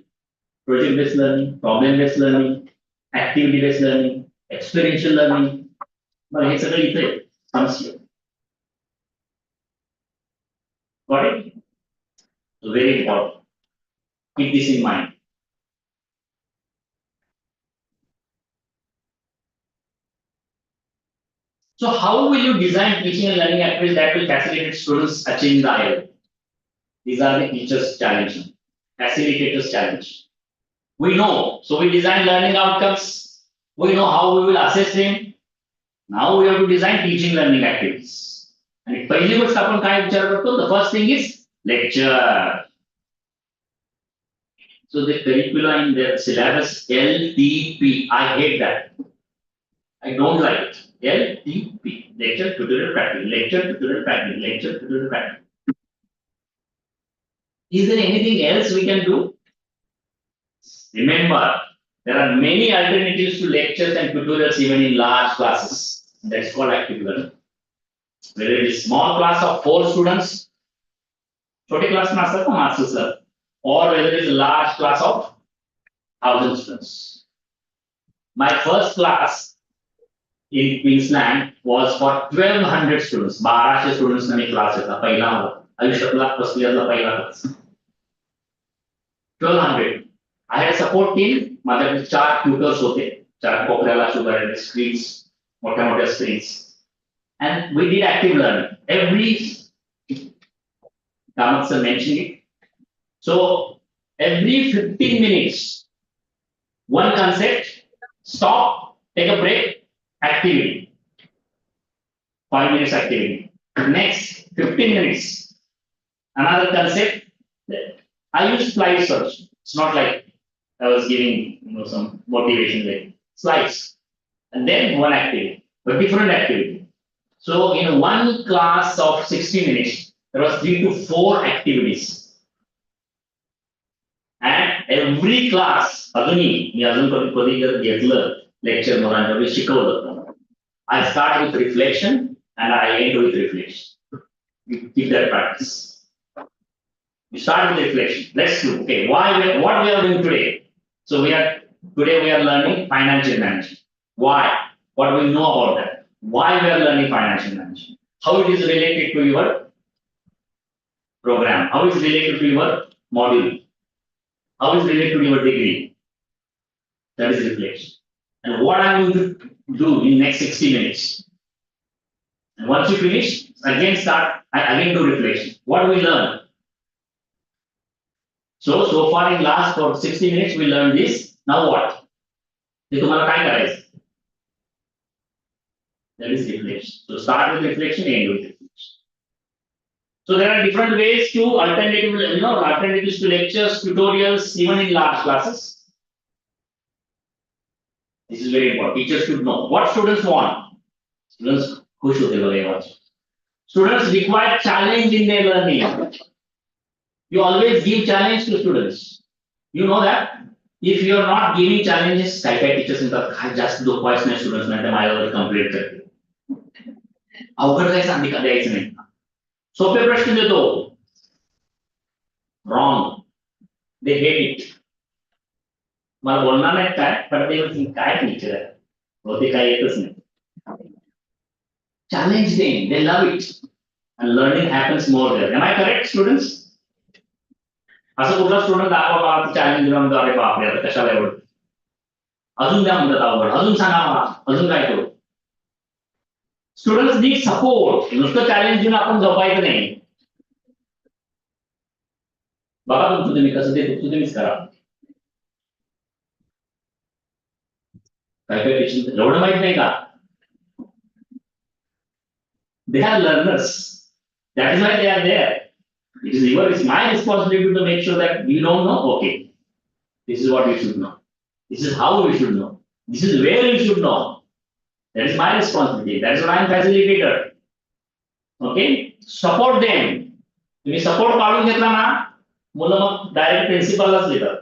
project-based learning, problem-based learning, activity-based learning, experiential learning, but हे सगळं इथे समस्या. Got it? So very important. Keep this in mind. So how will you design teaching and learning activities that will facilitate students achieving the IL? These are the teachers' challenge, facilitators' challenge. We know, so we design learning outcomes. We know how we will assess them. Now we have to design teaching learning activities. And पहिली गोष्ट आपण काय विचार करतो? The first thing is lecture. So the curricula in their syllabus LTP. I hate that. I don't like it. LTP. Lecture, tutorial, practice. Lecture, tutorial, practice. Lecture, tutorial, practice. Is there anything else we can do? Remember, there are many alternatives to lectures and tutorials even in large classes. That's called active learning. Whether it is small class of 4 students, छोटे class में असर तो marks sir, or whether it is a large class of 1,000 students. My first class in Queensland was for 1,200 students. 1200 students ने class था पहला आयुष्यातला पहिला class. 1,200. I had a support team. माझ्याकडे 4 tutors होते. 4 कोपऱ्याला शुगर आणि स्क्रीन्स मोठ्या screens. And we did active learning. Every Kamath sir mentioned it. So every 15 minutes, one concept, stop, take a break, activity. 5 minutes activity. Next 15 minutes, another concept. I use slide search. It's not like I was giving some motivation like slides. And then one activity, but different activity. So in one class of 60 minutes, there was 3 to 4 activities. And every class, lecture, I start with reflection and I end with reflection. You keep that practice. You start with reflection. Let's do. Okay, what we are doing today? So today we are learning financial management. Why? What do we know about that? Why we are learning financial management? How it is related to your program? How it is related to your module? How it is related to your degree? That is reflection. And what I am going to do in next 60 minutes. And once you finish, again do reflection. What do we learn? So far in last for 60 minutes we learned this. Now what? That is reflection. So start with reflection, end with reflection. So there are different ways to alternatives to lectures, tutorials, even in large classes. This is very important. Teachers should know what students want. Students require challenge in their learning. You always give challenge to students. You know that if you are not giving challenges, teachers just do question students complete. अवघड द्यायचं नाही. सोपे प्रश्न देतो. Wrong. They hate it. मला बोलणार नाही काय पण ते काय टीचर आहे होते काय येतच नाही. Challenge them. They love it. And learning happens more there. Am I correct, students? असं कुठला स्टुडंट दाखवा चॅलेंज दिला म्हणतो अरे बापरे आता कशाला एवढं अजून द्या म्हणतात अवघड अजून सांगा मला अजून काय करू. Students need support. नुसतं चॅलेंज देऊन आपण झोपायचं नाही. बघा तुमचं तुम्ही कसं ते तुम्हीच करा. काय टीचिंग एवढं माहित नाही का? They are learners. That is why they are there. It's my responsibility to make sure that you don't know. Okay, this is what you should know. This is how we should know. This is where you should know. That is my responsibility. That is why I am facilitator. Okay, support them. तुम्ही support काढून घेतला ना मुलं मग direct प्रिन्सिपललाच लिहितात.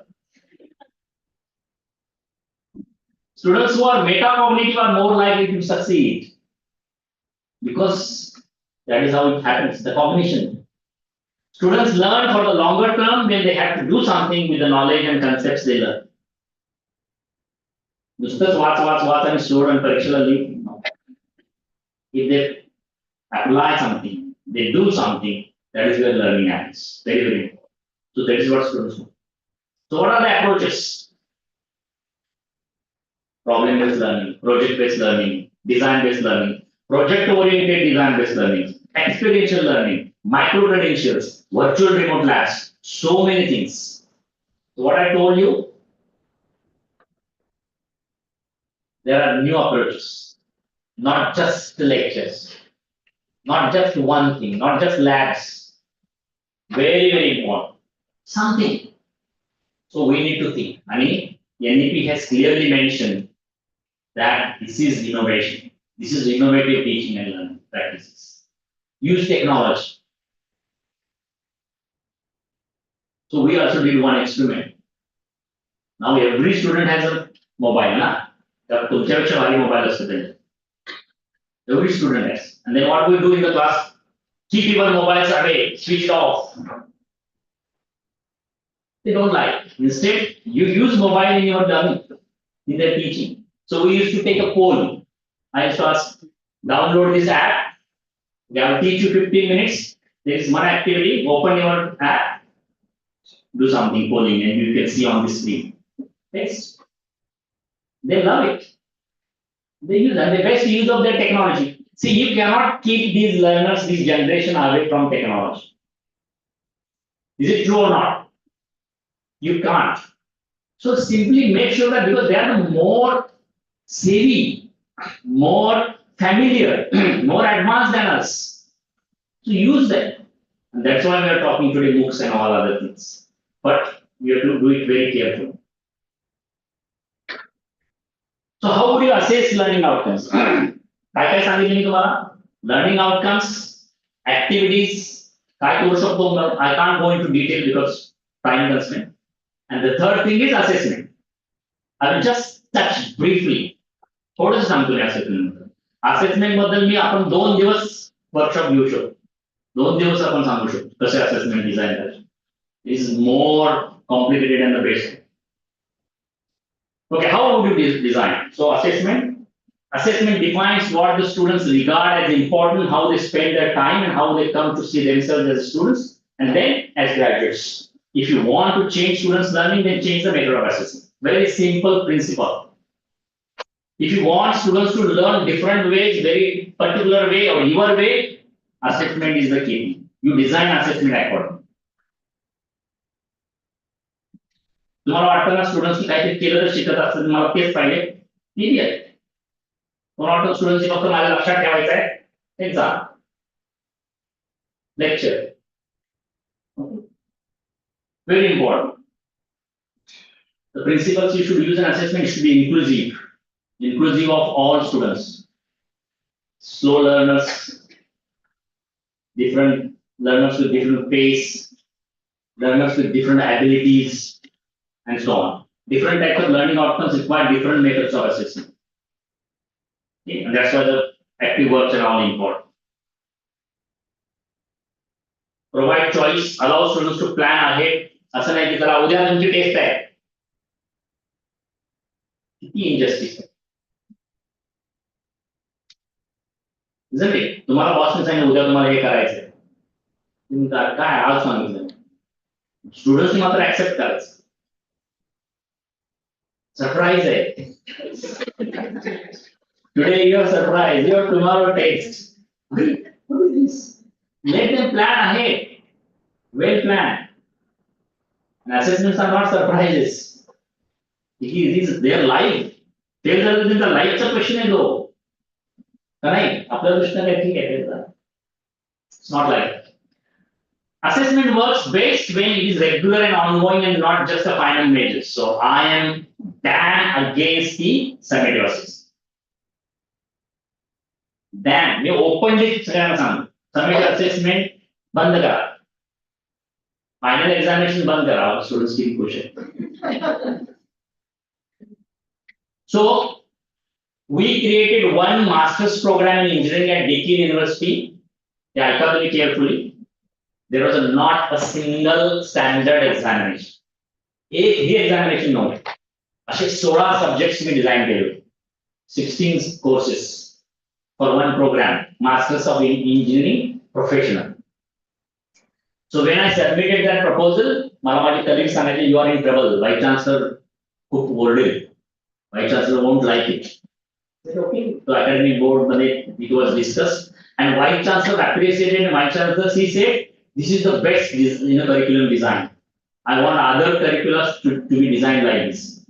Students who are metacognitive are more likely to succeed because that is how it happens. The cognition. Students learn for the longer term when they have to do something with the knowledge and concepts they learn. नुसतंच watch आणि सोड आणि परीक्षेला लिह. If they apply something, they do something, that is where learning happens. Very, very important. So that is what students do. So what are the approaches? Problem-based learning, project-based learning, design-based learning, project-oriented design-based learning, experiential learning, micro-credentials, virtual remote labs, so many things. So what I told you, there are new approaches, not just the lectures, not just one thing, not just labs. Very, very important. Something. So we need to think. I mean, NEP has clearly mentioned that this is innovation. This is innovative teaching and learning practices. Use technology. So we also did one experiment. Now every student has a mobile, na? तर तुमच्यापेक्षा भारी mobile असतो त्यांचे. Every student has. And then what we do in the class? Keep your mobiles away, switched off. They don't like. Instead, you use mobile in your learning, in their teaching. So we used to take a poll. I used to ask, download this app. We will teach you 15 minutes. There is one activity. Open your app. Do something polling, and you can see on the screen. Yes. They love it. They use and the best use of their technology. See, you cannot keep these learners, this generation away from technology. Is it true or not? You can't. So simply make sure that because they are the more savvy, more familiar, more advanced than us. So use them. And that's why we are talking today MOOCs and all other things. But we have to do it very carefully. So how would you assess learning outcomes? काय सांगितलं मी तुम्हाला? Learning outcomes, activities, काय करू शकतो? I can't go into detail because time constraint. And the third thing is assessment. I will just touch briefly. थोडंसं सांगतो मी assessment. Assessment बद्दल मी आपण 2 दिवस वर्कशॉप घेऊ शकतो. 2 दिवस आपण सांगू शकतो कसे assessment डिझाइन करायचे. This is more complicated than the basic. Okay, how would you design? So assessment defines what the students regard as important, how they spend their time, and how they come to see themselves as students, and then as graduates. If you want to change students' learning, then change the method of assessment. Very simple principle. If you want students to learn different ways, very particular way or your way, assessment is the key. You design assessment accordingly. तुम्हाला वाटतं ना स्टुडंट्सनी काहीतरी केलं तर शिकत असतं मला तेच पाहिजे ठीक आहे तुम्हाला वाटतं स्टुडंट्सनी फक्त माझ्या लक्षात ठेवायचं आहे exam lecture very important the principles you should use in assessment should be inclusive of all students, slow learners, different learners with different pace, learners with different abilities, and so on. Different types of learning outcomes require different methods of assessment. Okay? And that's why the active works are all important. Provide choice, allow students to plan ahead. असं नाही की चला उद्या तुमची test आहे किती injustice आहे isn't it? तुम्हाला बॉसने सांगितलं उद्या तुम्हाला हे करायचंय तुम्ही काय आज सांगितलं स्टुडंट्सनी मात्र ऍक्सेप्ट करायचं surprise today you are surprised, your tomorrow taste. What is this? Let them plan ahead, well planned. And assessments are not surprises. It is their life. Tell them the life's a question आहे तो का नाही आपल्या दृष्टीने काय ठीक आहे it's not like that. Assessment works best when it is regular and ongoing and not just a final measure. So I am damn against the summative assessment. Damn, me openly सगळ्यांना सांगतो summative assessment बंद करा. Final examination बंद करा. Students keep pushing. So we created one master's program in engineering at Deakin University. Yeah, I thought very carefully. There was not a single standard examination. एक ही examination नव्हती. असे 16 subjects मी design केले. 16 courses for one program, Masters of Engineering Professional. So when I submitted that proposal, मला माझे colleagues सांगायचे you are in trouble. Vice Chancellor खूप ओरडेल. Vice Chancellor won't like it. I said okay. So academic board मध्ये it was discussed and Vice Chancellor appreciated and Vice Chancellor he said this is the best curriculum design. I want other curricula to be designed like this.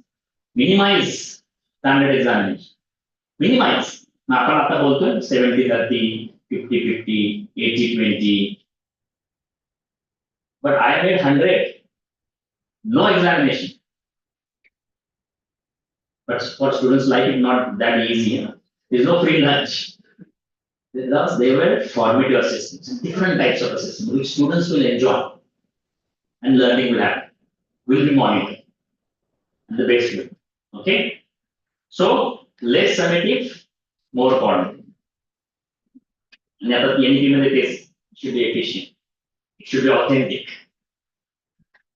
Minimize standard examination. Minimize. आपण आता बोलतोय 70-30, 50-50, 80-20. But I made 100. No examination. But for students like it not that easy. There is no free lunch. Thus, they were formative assessments, different types of assessments, which students will enjoy and learning will happen, will be monitored. the best way. Okay. So less summative, more quality. And at the end of the case, should be efficient. It should be authentic.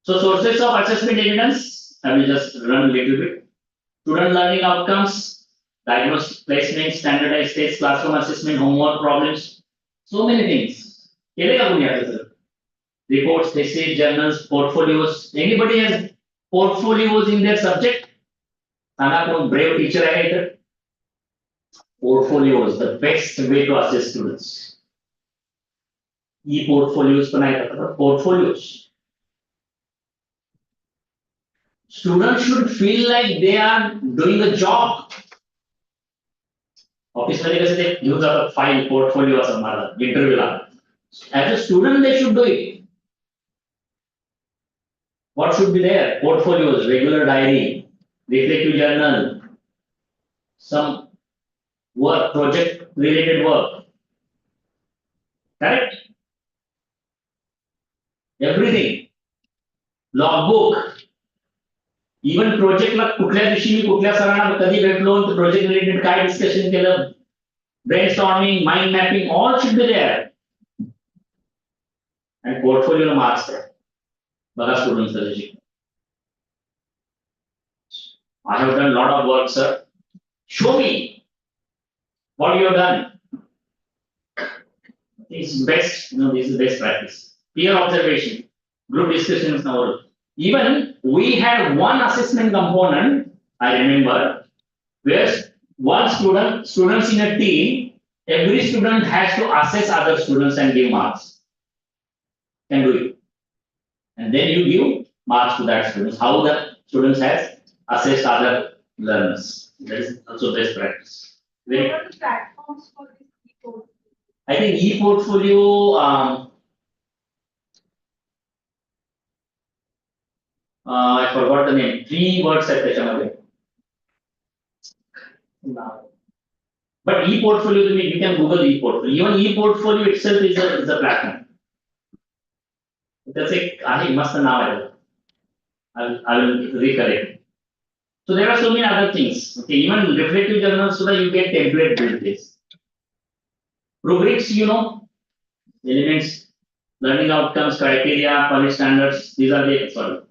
So sources of assessment evidence, I will just run a little bit. Student learning outcomes, diagnostic placement, standardized tests, classroom assessment, homework problems, so many things. Reports, thesis, journals, portfolios. Anybody has portfolios in their subject? Anna, brave teacher either. Portfolios, the best way to assess students. E-portfolios, portfolios. Students should feel like they are doing a job. Office मध्ये कसे ते घेऊन जातात file portfolio असं मला इंटरव्ह्यूला. As a student they should do it. What should be there? Portfolios, regular diary, reflective journal, some work, project related work. Correct? Everything. Logbook. Even project ला कुठल्या दिवशी मी कुठल्या सरांना कधी भेटलो तर प्रोजेक्ट रिलेटेड काय डिस्कशन केलं, brainstorming, mind mapping, all should be there. And portfolio marks there. बघा students ला. I have done a lot of work, sir. Show me what you have done. This is best, this is best practice. Peer observation, group discussions now. Even we had one assessment component, I remember, where students in a team, every student has to assess other students and give marks. Can do it. And then you give marks to that students, how the students has assessed other learners. That is also best practice. What are the platforms for this e-portfolio? I think e-portfolio, I forgot the name. 3 words at the But e-portfolio, you can Google e-portfolio. Even e-portfolio itself is a platform. That's it. I must now. I will recollect. So there are so many other things. Okay, even reflective journals, so that you get template built this. Rubrics, elements, learning outcomes, criteria, college standards. These are the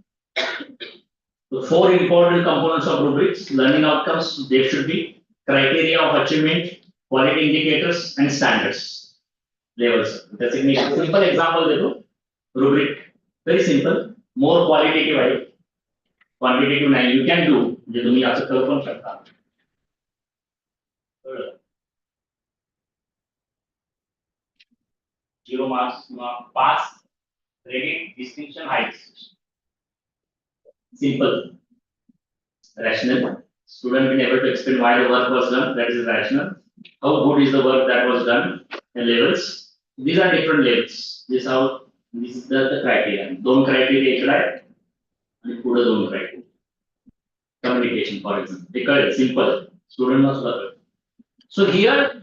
The 4 important components of rubrics: learning outcomes. There should be criteria of achievement, quality indicators, and standards levels. That's a simple example. Rubric, very simple. More qualitative, quantitative 9 you can do. जे तुम्ही असं करू पण शकता. 0 marks, pass, credit, distinction, high distinction. Simple, rational. Student will be able to explain why the work was done. That is rational. How good is the work that was done? The levels. These are different levels. This is the criteria. 2 criteria HI and put 2 criteria. Communication, for example. Because simple. Student must learn. So here,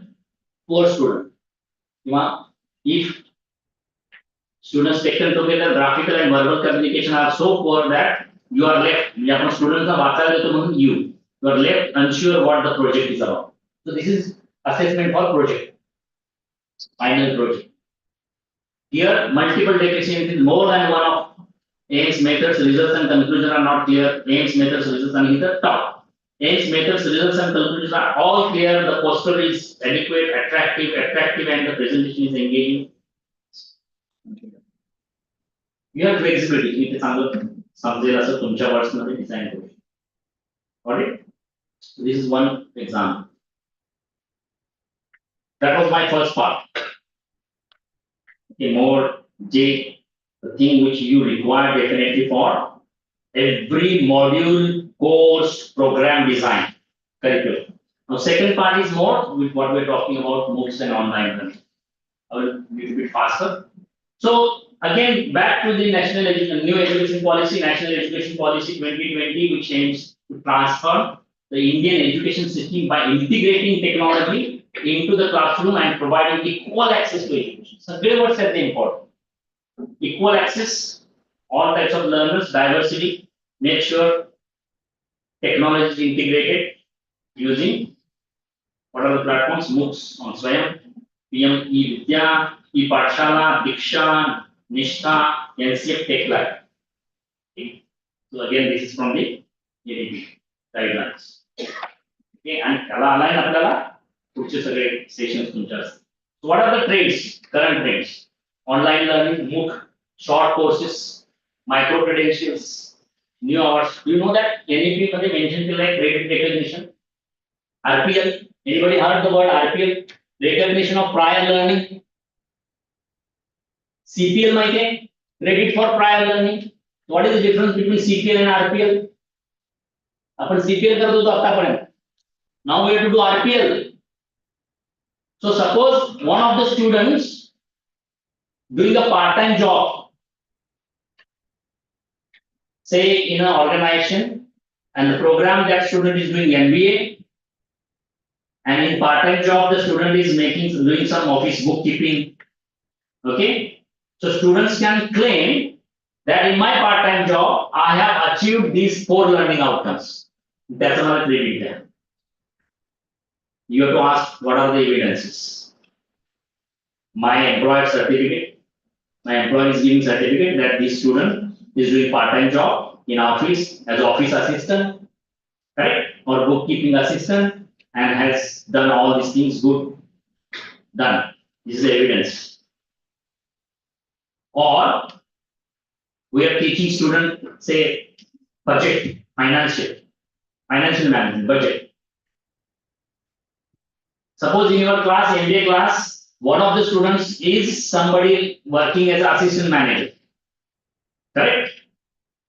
for student, if students taken together, graphical and verbal communication are so poor that you are left. Students you are left unsure what the project is about. So this is assessment for project. Final project. Here, multiple deficiencies, more than one of aims, methods, results, and conclusion are not clear. Aims, methods, results, and either top. Aims, methods, results, and conclusions are all clear. The poster is adequate, attractive, and the presentation is engaging. You have flexibility. It is समजेल असं तुमच्या words मध्ये design करू. Got it? This is one example. That was my first part. Okay, more J, the thing which you require definitely for every module, course, program design, curriculum. Now, second part is more with what we're talking about, MOOCs and online learning. I will be a bit faster. So again, back to the new education policy, National Education Policy 2020, which aims to transform the Indian education system by integrating technology into the classroom and providing equal access to education. So, they were said the important. Equal access, all types of learners, diversity, make sure technology is integrated using what are the platforms? MOOCs on Swayam, PM E-Vidya, E-Pathshala, Diksha, Nishtha, NCF Tech Lab. Okay. So again, this is from the ADB guidelines. Okay, and त्याला align आपल्याला पुढचे सगळे sessions तुमच्या असतील. So what are the trends, current trends? Online learning, MOOC, short courses, micro credentials, new hours. Do you know that NEP मध्ये mention केलं आहे credit recognition? RPL. Anybody heard the word RPL? Recognition of prior learning. CPL माहिती आहे? Credit for prior learning. What is the difference between CPL and RPL? आपण CPL करत होतो आतापर्यंत. Now we have to do RPL. So suppose one of the students doing a part-time job, say in an organization, and the program that student is doing MBA, and in part-time job the student is doing some office bookkeeping. Okay, so students can claim that in my part-time job I have achieved these 4 learning outcomes. That's another credit there. You have to ask what are the evidences. My employer certificate, my employer is giving certificate that this student is doing part-time job in office as office assistant, correct, or bookkeeping assistant, and has done all these things good, done. This is the evidence. Or we are teaching student, say, budget, financial management, budget. Suppose in your class, MBA class, one of the students is somebody working as an assistant manager, correct?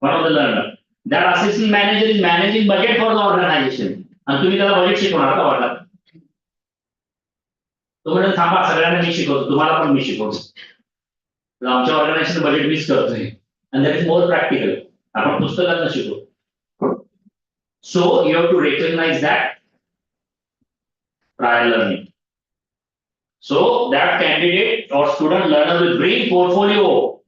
One of the learner. That assistant manager is managing budget for the organization. And तुम्ही त्याला budget शिकवणार का वाटलं? तो म्हणजे थांबा सगळ्यांना मी शिकवतो, तुम्हाला पण मी शिकवतो. तर आमच्या ऑर्गनायझेशन बजेट मीच करतोय. And that is more practical. आपण पुस्तकातून शिकवतो. So you have to recognize that prior learning. So that candidate or student learner will bring portfolio.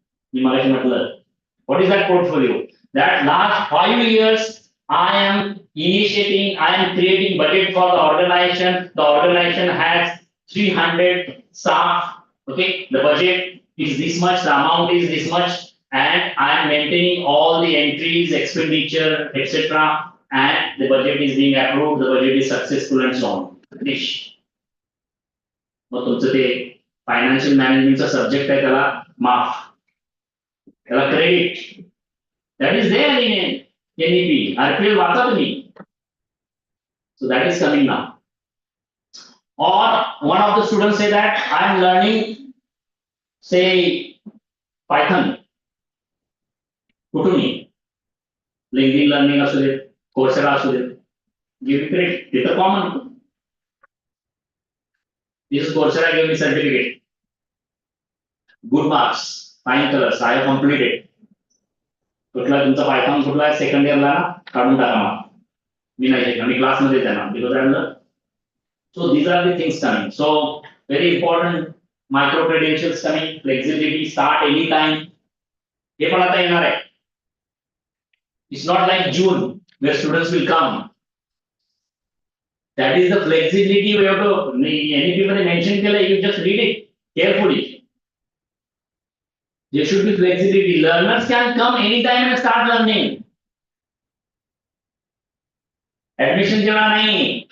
What is that portfolio? That last 5 years I am creating budget for the organization. The organization has 300 staff. Okay, the budget is this much, the amount is this much, and I am maintaining all the entries, expenditure, etc. And the budget is being approved, the budget is successful, and so on. Finish. मग तुमचं ते financial मॅनेजमेंटचा subject आहे त्याला माफ, त्याला credit, that is there in NEP. RPL वाचा तुम्ही. So that is coming now. Or one of the students say that I am learning, say, Python. कुठूनही LinkedIn learning असू दे, Coursera असू दे, give credit. ते तर common. This is Coursera gave me certificate. Good marks, fine colors, I have completed. कुठला तुमचा Python कुठला आहे second इयरला काढून टाका मग. मी नाही आम्ही क्लासमध्ये जाणार because I am learn. So these are the things coming. So very important micro credentials coming, flexibility, start any time. हे पण आता येणार आहे. It's not like June where students will come. That is the flexibility we have to, NEP मध्ये mention केलं, you just read it carefully. There should be flexibility. Learners can come anytime and start learning. Admission जेव्हा नाही,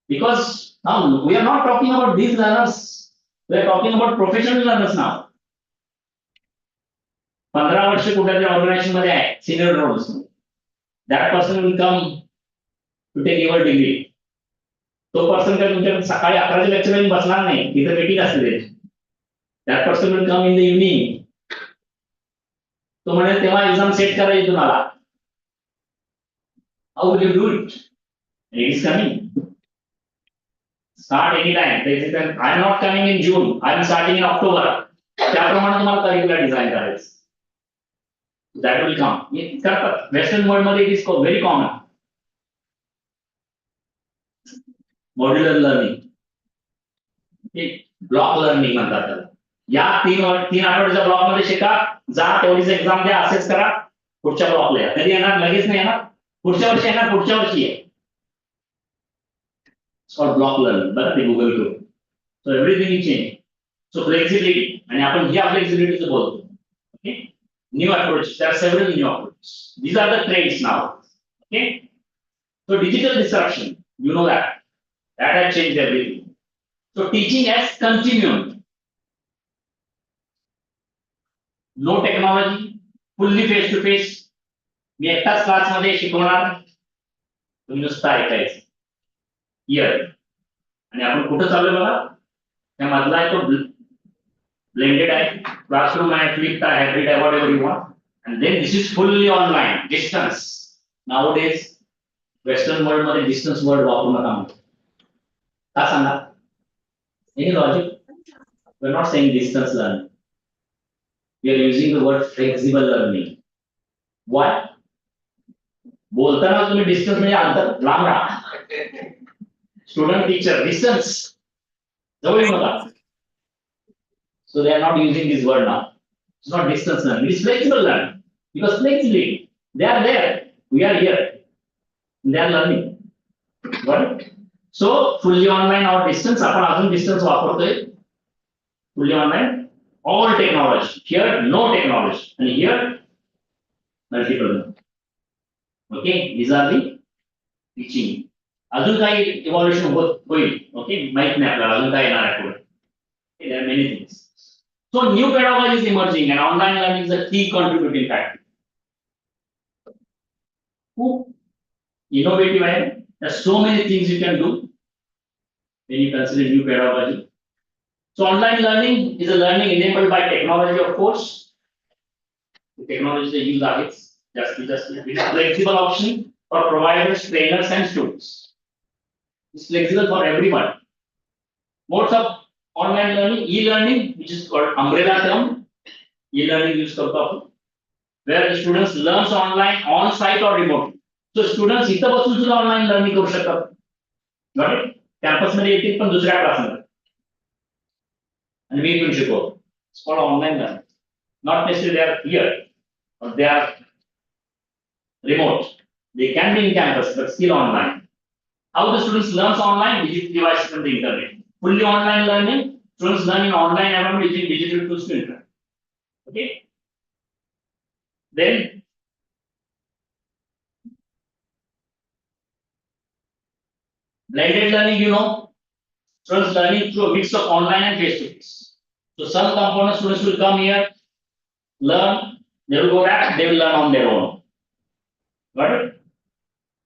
because now we are not talking about these learners. We are talking about professional learners now. 15 वर्ष कुठल्या organisation मध्ये आहे, senior roles. That person will come to take your degree. तो person काय तुमच्या सकाळी 11च्या लेक्चर मध्ये बसणार नाही, इथे मीटिंग असते. That person will come in the evening. तो म्हणे तेव्हा एक्झाम सेट करायची तुम्हाला. How will you do it? It is coming. Start any time. I am not coming in June, I am starting in October. त्याप्रमाणे तुम्हाला curricular design करायचं. That will come. करतात western world मध्ये. It is very common. Modular learning, block learning म्हणतात त्याला. या 3 आठवड्याच्या block मध्ये शिका, जा तेवढीच एक्झाम द्या, असेच करा, पुढच्या ब्लॉकला या. कधी येणार? लगेच नाही येणार. पुढच्या वर्षी येणार पुढच्या वर्षी आहे. It's called block learning, बघा ते Google करू. So everything is changing. So flexibility, आणि आपण ह्या flexibility बोलतो. Okay, new approach. There are several new approaches. These are the trends now. Okay, so digital disruption, you know that has changed everything. So teaching has continued. No technology, fully face to face. मी एकटाच class मध्ये शिकवणार, तुम्ही नुसतं ऐकायचं. Here. आणि आपण कुठं चाललोय बघा, त्या मधला आहे तो blended आहे, classroom आहे, flipped आहे, hybrid आहे, whatever you want. And then this is fully online, distance. Nowadays, Western world मध्ये distance word वापरू नका म्हणतो. का सांगा? Any logic? We are not saying distance learning. We are using the word flexible learning. Why? बोलताना तुम्ही distance म्हणजे अंतर लांब राहा. स्टुडंट टीचर डिस्टन्स जवळ येऊ नका. So they are not using this word now. It's not distance learning. It's flexible learning. Because flexibility, they are there. We are here. They are learning. Got it? So fully online or distance, आपण अजून distance वापरतोय. Fully online, all technology. Here, no technology. And here, multiple. Okay, these are the teaching. अजून काही evaluation होईल. Okay, माहित नाही आपल्याला अजून काय येणार आहे पुढे. Okay, there are many things. So new pedagogy is emerging and online learning is a key contributing factor. Innovative, there are so many things you can do when you consider new pedagogy. So online learning is a learning enabled by technology, of course. The technology they use are just it is a flexible option for providers, trainers, and students. It's flexible for everyone. Modes of online learning, e-learning, which is called umbrella term, e-learning used करतो आपण, where the students learns online, on site or remotely. So students इथं बसून सुद्धा online learning करू शकतात. Got it? Campus मध्ये येतील पण दुसऱ्या क्लास मध्ये. आणि मी पण शिकवतो. It's called online learning. Not necessarily they are here or they are remote. They can be in campus but still online. How the students learns online? Digital devices from the internet. Fully online learning, students learn in online environment using digital tools to interact. Okay. Then blended learning, you know, students learning through a mix of online and face to face. So some component students will come here, learn, they will go back, they will learn on their own. Got it?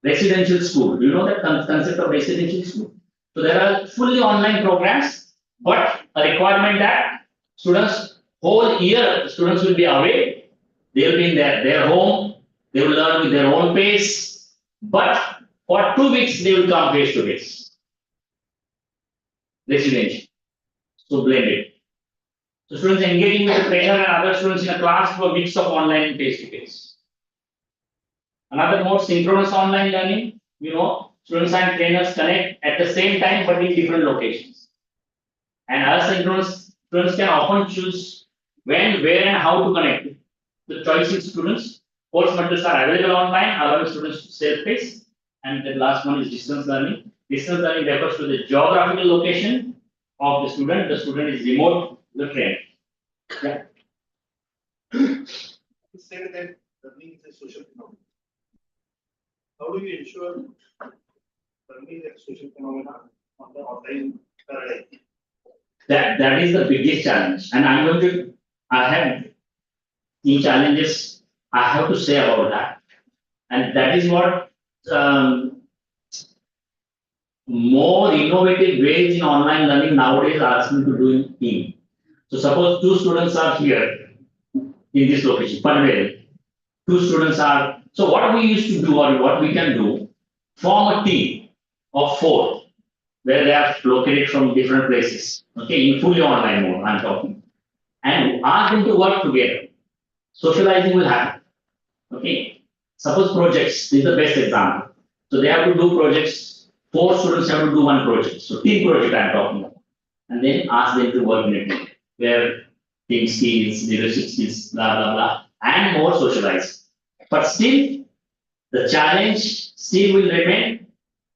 Residential school. Do you know that concept of residential school? So there are fully online programs, but a requirement that students whole year students will be away. They will be in their home. They will learn with their own pace. But for 2 weeks they will come face to face. Residential. So blended. So students engaging with the trainer and other students in a class through a mix of online and face to face. Another more synchronous online learning, you know, students and trainers connect at the same time but in different locations. And asynchronous students can often choose when, where, and how to connect. The choice is students. Course materials are available online, allowing students to self-pace. And the last one is distance learning. Distance learning refers to the geographical location of the student. The student is remote to the trainer. Yeah. You said that learning is a social phenomenon. How do you ensure learning is a social phenomenon on the online paradigm? That is the biggest challenge. And I have key challenges I have to say about that. And that is what more innovative ways in online learning nowadays ask me to do in team. So suppose 2 students are here in this location, Panvel. 2 students are, so what we used to do or what we can do, form a team of 4 where they are located from different places. Okay, in fully online mode, I'm talking. And ask them to work together. Socializing will happen. Okay, suppose projects, this is the best example. So they have to do projects, 4 students have to do 1 project. So team project I'm talking about. And then ask them to work in a team where team skills, leadership skills, blah, blah, blah, and more socializing. But still, The challenge still will remain.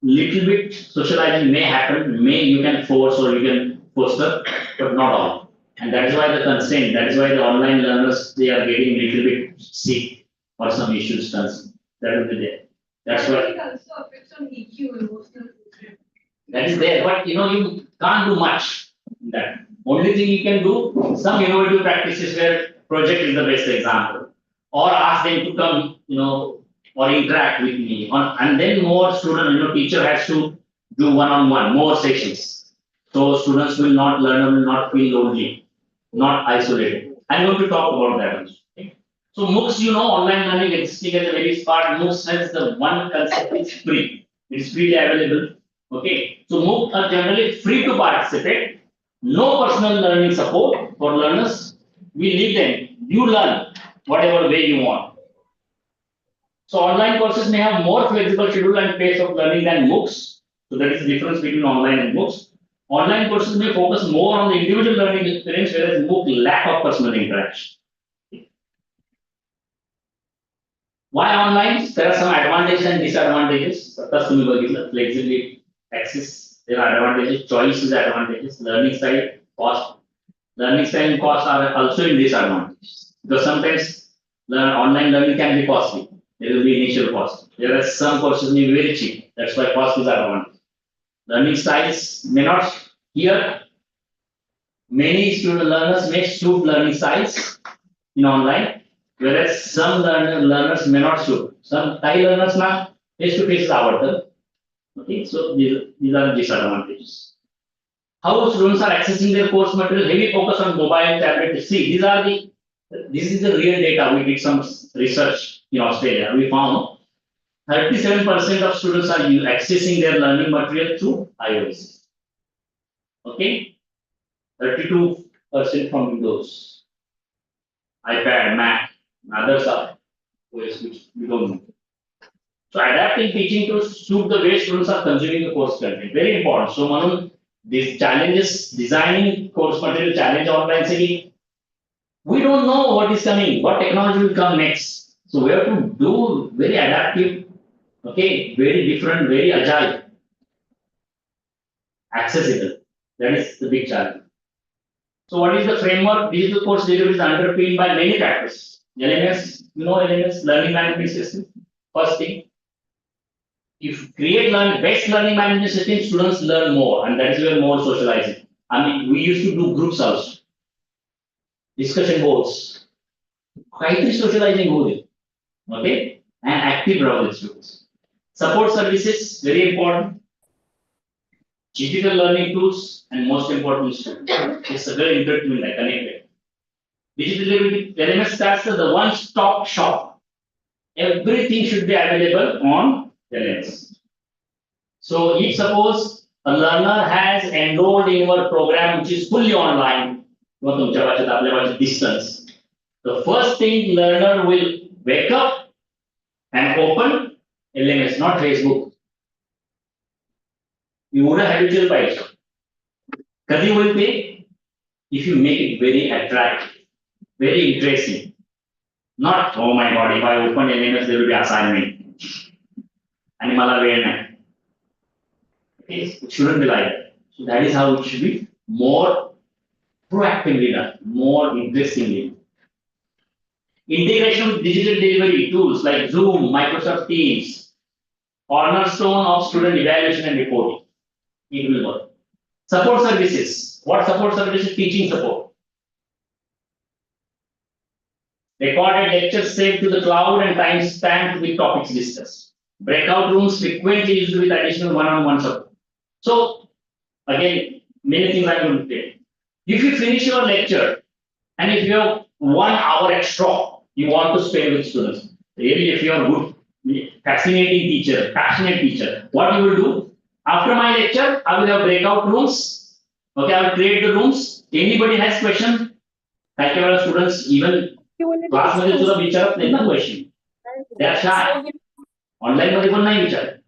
Little bit socializing may happen, may you can force or you can foster, but not all. And that is why the constraint, that is why the online learners, they are getting little bit sick or some issues concerned. That will be there. That's why. It also affects on EQ, emotional. That is there, but you can't do much in that. Only thing you can do, some innovative practices where project is the best example. Or ask them to come, or interact with me. And then more student, teacher has to do one-on-one, more sessions. So students will not learn, will not feel lonely, not isolated. I'm going to talk about that also. Okay? So MOOCs, online learning existing at the very start, MOOCs has the one concept is free. It's freely available. Okay, so MOOCs are generally free to participate. No personal learning support for learners. We leave them. You learn whatever way you want. So online courses may have more flexible schedule and pace of learning than MOOCs. So that is the difference between online and MOOCs. Online courses may focus more on the individual learning experience, whereas MOOC lack of personal interaction. Why online? There are some advantages and disadvantages. Flexibility, access, there are advantages, choice is advantages, learning style, cost. Learning style and cost are also in disadvantages. Because sometimes online learning can be costly. There will be initial cost. Whereas some courses may be very cheap. That's why cost is advantage. Learning styles may not here. Many student learners may suit learning styles in online, whereas some learners may not suit. Some Thai learners na face-to-face is आवडतं. Okay, so these are the disadvantages. How students are accessing their course material? Heavy focus on mobile, tablet. See, this is the real data. We did some research in Australia. We found 37% of students are accessing their learning material through iOS. Okay, 32% from Windows, iPad, Mac, others are OS which we don't know. So adapting teaching to suit the way students are consuming the course content, very important. So Manu, these challenges, designing course material challenge online city. We don't know what is coming, what technology will come next. So we have to do very adaptive, okay, very different, very agile, accessible. That is the big challenge. So what is the framework? Digital course delivery is underpinned by many factors. LMS, LMS, learning management system. First thing, if you create best learning management system, students learn more, and that is where more socializing. I mean, we used to do groups also, discussion boards, quite socializing with it, okay, and active browsing students. Support services, very important. Digital learning tools, and most important, it's a very intertwined, connected. Digital LMS starts the one-stop shop. Everything should be available on LMS. So if suppose a learner has enrolled in your program which is fully online, distance, the first thing learner will wake up and open LMS, not Facebook. You would have habitual page. Kadi will pay if you make it very attractive, very interesting. Not, oh my god, if I open LMS, there will be assignment. Animal awareness. It shouldn't be like that. So that is how it should be more proactively done, more interestingly. Integration with digital delivery tools like Zoom, Microsoft Teams, cornerstone of student evaluation and reporting. It will work. Support services. What support services? Teaching support. Recorded lectures saved to the cloud and time stamped with topics discussed. Breakout rooms frequently used with additional one-on-one support. So, again, many things I'm going to tell. If you finish your lecture and if you have 1 hour extra you want to spend with students, really, if you are good, fascinating teacher, passionate teacher, what you will do? After my lecture, I will have breakout rooms. Okay, I will create the rooms. Anybody has question? Thank you, students. Even class मध्ये सुद्धा विचारत नाही ना question. They are shy. Online मध्ये पण नाही विचारत.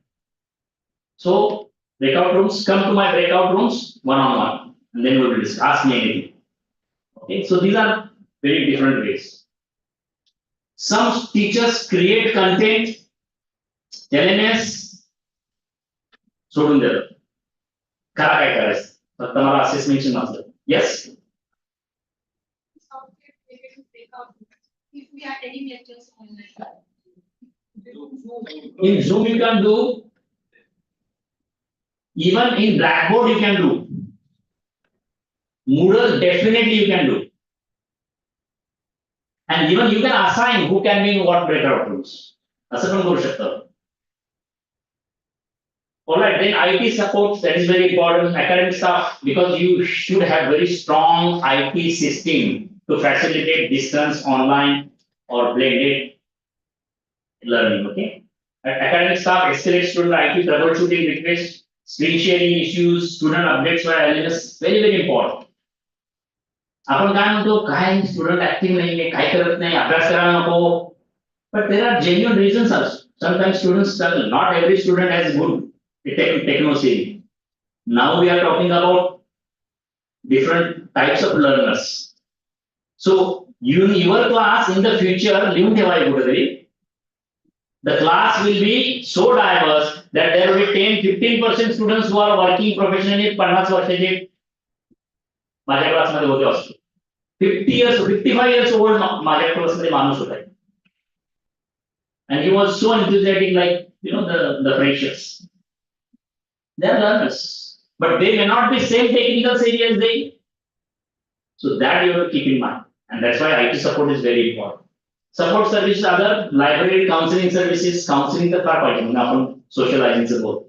So breakout rooms, come to my breakout rooms one-on-one, and then we will discuss. Ask me anything. Okay, so these are very different ways. Some teachers create content LMS सोडून दिलं करा काय करायचं फक्त मला असेसमेंटची मतलब yes If we are taking lectures online. in Zoom you can do even in Blackboard you can do Moodle definitely you can do and even you can assign who can be in what breakout rooms असं पण करू शकता Alright, then IT supports, that is very important. Academic staff, because you should have very strong IT system to facilitate distance, online, or blended learning. Okay. Academic staff escalates student IT troubleshooting requests, screen sharing issues, student updates via LMS. Very, very important. आपण काय म्हणतो काय student active नाहीये काय करत नाही अभ्यास करायला नको but there are genuine reasons also. Sometimes students struggle. Not every student has good techno savvy. Now we are talking about different types of learners. So your class in the future, the class will be so diverse that there will be 10-15% students who are working professionally 50 वर्षाचे माझ्या क्लासमध्ये होते असतो 55 years old माझ्या क्लासमध्ये माणूस होता and he was so enthusiastic like the freshers. They are learners, but they may not be same technical savvy as they. So that you have to keep in mind, and that's why IT support is very important. Support services, other library counseling services, counseling the part of socializing support.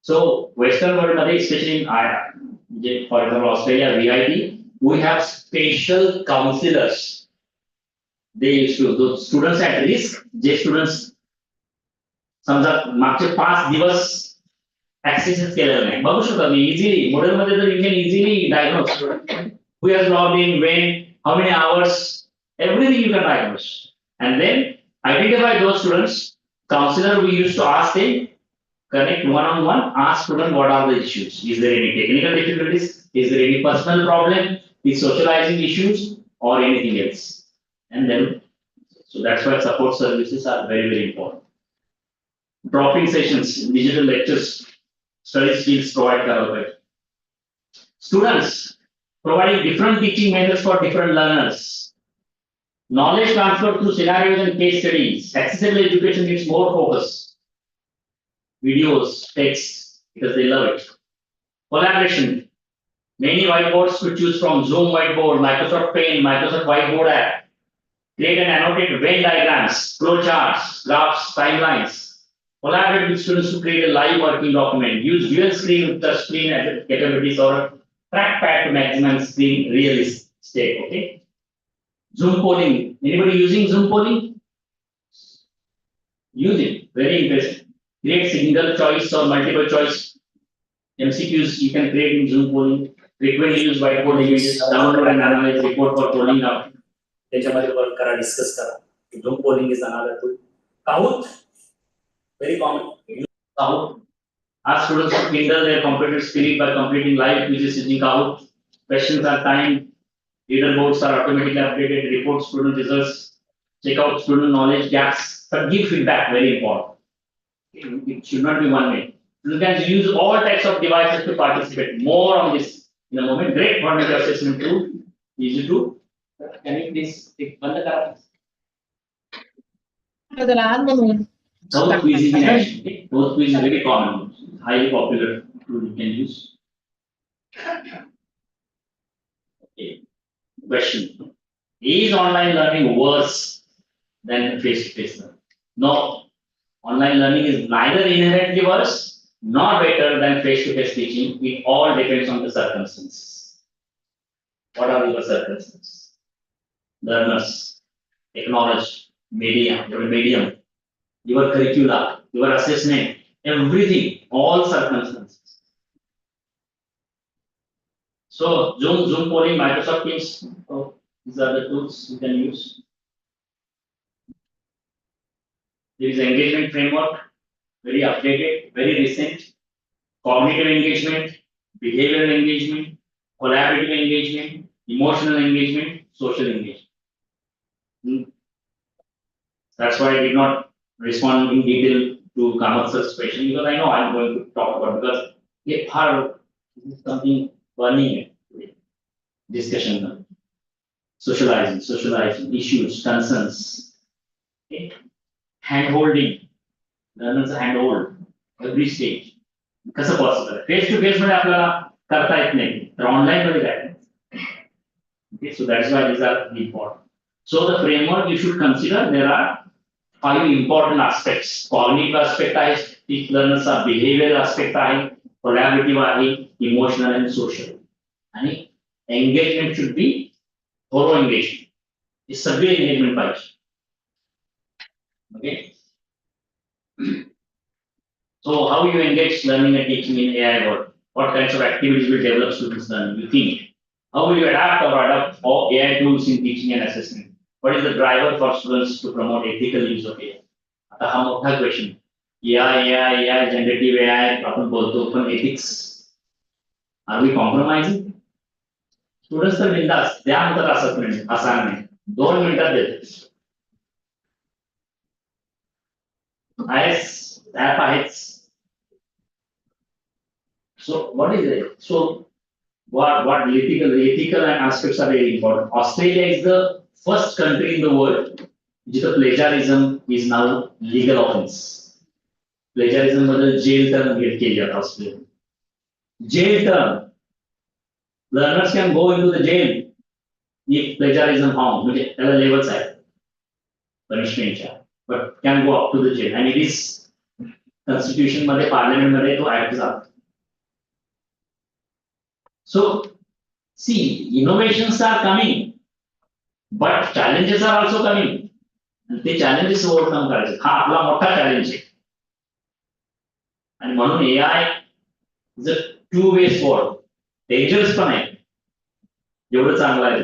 So Western world, especially in for example Australia, VIT, we have special counselors. They used to those students at risk. They students. समजा मागचे 5 दिवस ऍक्सेसच केलेला नाही बघू शकता मी easily मॉडेलमध्ये तर you can easily diagnose who has logged in when how many hours everything you can diagnose and then identify those students counselor we used to ask them connect one on one ask student what are the issues is there any technical difficulties is there any personal problem is socializing issues or anything else and then so that's why support services are very very important. Drop-in sessions, digital lectures, study skills provide करावे. Students providing different teaching methods for different learners. Knowledge transfer through scenarios and case studies. Accessible education needs more focus. Videos, text, because they love it. Collaboration. Many whiteboards to choose from. Zoom whiteboard, Microsoft Paint, Microsoft Whiteboard app. Create and annotate Venn diagrams, flow charts, graphs, timelines. Collaborate with students to create a live working document. Use dual screen with touch screen capabilities or trackpad to maximize screen real estate. Okay. Zoom polling. Anybody using Zoom polling? Use it. Very interesting. Create single choice or multiple choice. MCQs you can create in Zoom polling. Frequently use whiteboard images. Download and analyze report for polling out. त्याच्यामध्ये work करा discuss करा. Zoom polling is another tool. Kahoot. Very common. Kahoot. Ask students to kindle their competitive spirit by completing live quizzes using Kahoot. Questions are timed. Leaderboards are automatically updated. Report student results. Check out student knowledge gaps. But give feedback. Very important. It should not be one way. You can use all types of devices to participate. More on this in a moment. Great formative assessment tool. Easy to. Can you please take one the Both quiz is in action. Okay? Both quiz is very common, highly popular tool you can use. Okay. Question: is online learning worse than face-to-face learning? No. Online learning is neither inherently worse nor better than face-to-face teaching. It all depends on the circumstances. What are your circumstances? Learners, technology, medium. Your curricula, your assessment, everything, all circumstances. So Zoom polling, Microsoft Teams, these are the tools you can use. There is engagement framework, very updated, very recent. Cognitive engagement, behavioral engagement, collaborative engagement, emotional engagement, social engagement. That's why I did not respond in detail to Kamat's question because I know I'm going to talk about because if her is something burning discussion, socializing, issues, concerns, okay? Hand-holding, learners handhold every stage. कसं possible face to face मध्ये आपल्याला करता येत नाही तर online मध्ये काय okay so that's why these are important so the framework you should consider there are 5 important aspects cognitive aspect आहे teach learners चा behavioral aspect आहे collaborative आहे emotional and social आणि engagement should be thorough engagement हे सगळे engagement पाहिजे okay so how you engage learning and teaching in AI world what kinds of activities will develop students learning you think how will you adapt or adopt all AI tools in teaching and assessment what is the driver for students to promote ethical use of AI आता हा मोठा question AI generative AI आपण बोलतो पण ethics are we compromising students तर बिंदास त्यानंतर assessment असा नाही 2 मिनिटात देते आहेच ऍप आहेच so what is it so what ethical aspects are very important Australia is the first country in the world where plagiarism is now legal offense plagiarism बद्दल jail term get केली जाते Australia jail term learners can go into the jail if plagiarism found म्हणजे त्याला levels आहेत punishmentच्या but can go up to the jail and it is constitution मध्ये parliament मध्ये तो act जातो so see innovations are coming but challenges are also coming and ते challenges overcome करायचे हा आपला मोठा challenge आहे आणि म्हणून AI is a two-way sword dangerous पण आहे जेवढं चांगलं आहे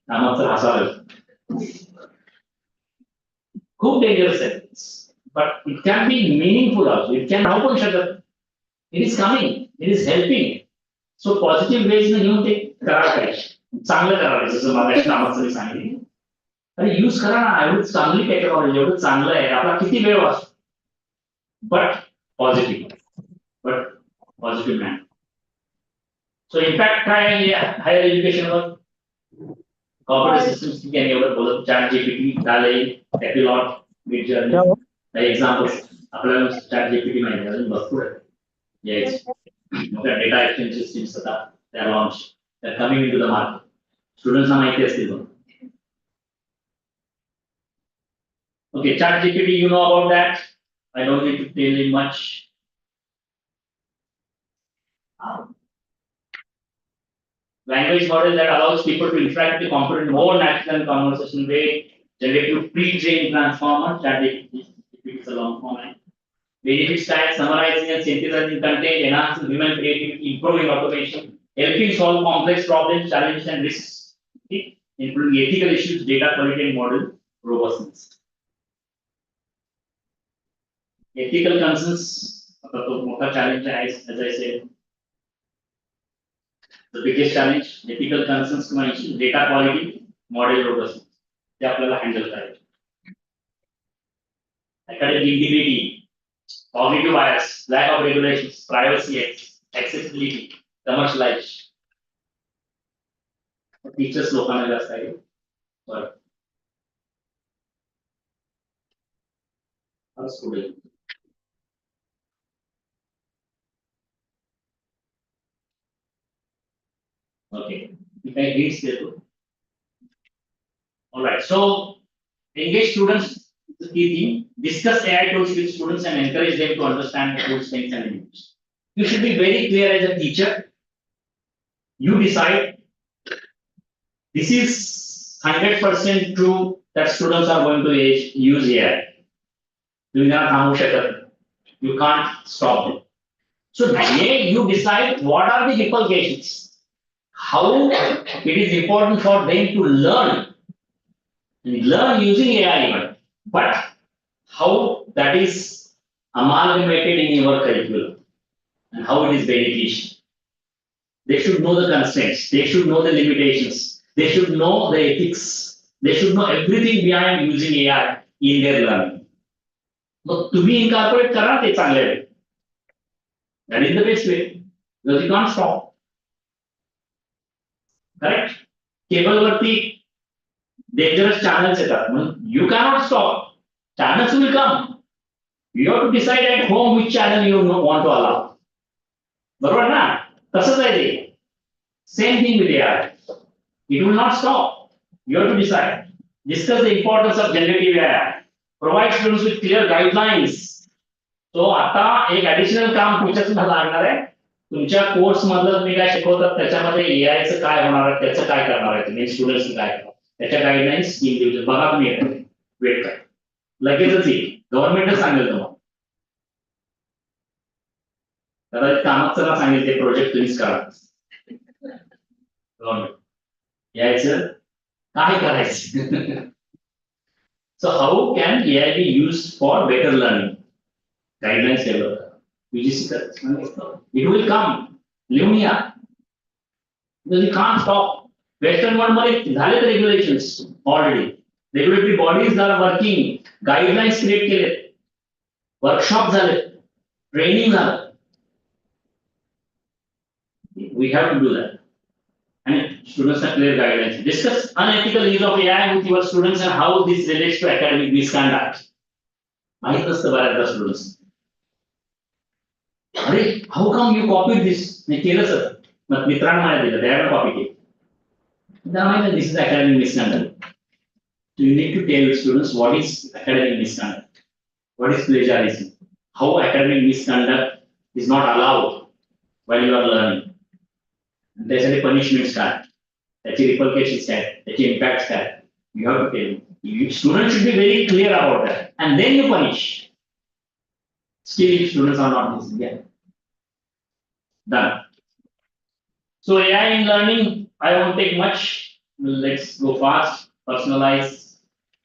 कामात तर हसावं खूप डेंजरस आहे but it can be meaningful also it can help पण शकत it is coming it is helping so positive ways ने घेऊन ते करायला पाहिजे चांगलं करायला जसं माझ्या कामाचं मी सांगितलं अरे यूज करा ना एवढं चांगली टेक्नॉलॉजी एवढं चांगलं आहे आपला किती वेळ वाचतो but positive man so impact काय higher education वर corporate systems की आणि एवढं बोलत chat GPT झाले Epilog Midjourney काही examples आपल्याला chat GPT माहिती आहे अजून भरपूर आहे yes okay data exchange systems आता they are launched they are coming into the market students ना माहिती असतील okay chat GPT you know about that I don't need to tell you much language model that allows people to interact with the computer in more natural and conversational way generative pre-trained transformer chat GPT is a long form benefits type summarizing and synthesizing content enhancing human creativity improving automation helping solve complex problems challenges and risks okay? including ethical issues data quality and model robustness ethical concerns the most challenge as I said the biggest challenge ethical concerns to mention data quality model robustness ते आपल्याला handle करायचे academic integrity cognitive bias lack of regulations privacy accessibility commercialization teachers लोकांना जास्त आहे बरं student okay if I read there all right so engage students the key thing discuss AI tools with students and encourage them to understand the tools strengths and limits you should be very clear as a teacher you decide this is 100% true that students are going to use AI you can't stop them so today you decide what are the implications how it is important for them to learn using AI even but how that is amalgamated in your curriculum and how it is beneficial they should know the constraints they should know the limitations they should know the ethics they should know everything behind using AI in their learning मग तुम्ही incorporate करा ते चांगले आहे. That is the best way. You can't stop. Correct. Cable वरती dangerous channels येतात म्हणून you cannot stop. Channels will come. You have to decide at home which channel you want to allow. बरोबर ना? तसंच आहे ते. Same thing with AI. It will not stop. You have to decide. Discuss the importance of generative AI. Provide students with clear guidelines. So आता एक additional काम तुमच्याच लागणार आहे. तुमच्या कोर्स मधलं मी काय शिकवतात त्याच्यामध्ये AI चं काय होणार आहे, त्याचं काय करणार आहे तुम्ही स्टुडंट्स काय करणार त्याच्या गाईडलाईन्स इंडिव्हिज्युअल बघा तुम्ही वेट करा. लगेचच येईल. गव्हर्नमेंटच सांगेल तुम्हाला. कदाचित कामाचं सांगेल ते प्रोजेक्ट तुम्हीच करा. गव्हर्नमेंट यायचं काय करायचं. So how can AI be used for better learning? Guidelines develop. It will come. Lumia. Because you can't stop. Western world मध्ये झाले तर regulations already. Regulatory bodies are working. Guidelines create केले. Workshop झाले. Training झालं. We have to do that. And students have clear guidelines. Discuss unethical use of AI with your students and how this relates to academic misconduct. माहित नसतं बऱ्याचदा students. अरे how come you copied this? मी केलं sir. मग मित्रांना माहिती दिलं त्याला copy केली. त्यांना माहिती this is academic misconduct. So you need to tell students what is academic misconduct, what is plagiarism, how academic misconduct is not allowed while you are learning. त्यासाठी punishments काय, त्याची रिपरकेशन्स काय, त्याचे इम्पॅक्ट्स काय, you have to tell. Students should be very clear about that, and then you punish. Still, if students are not listening, yeah. Done. So AI in learning, I won't take much. Let's go fast. Personalize,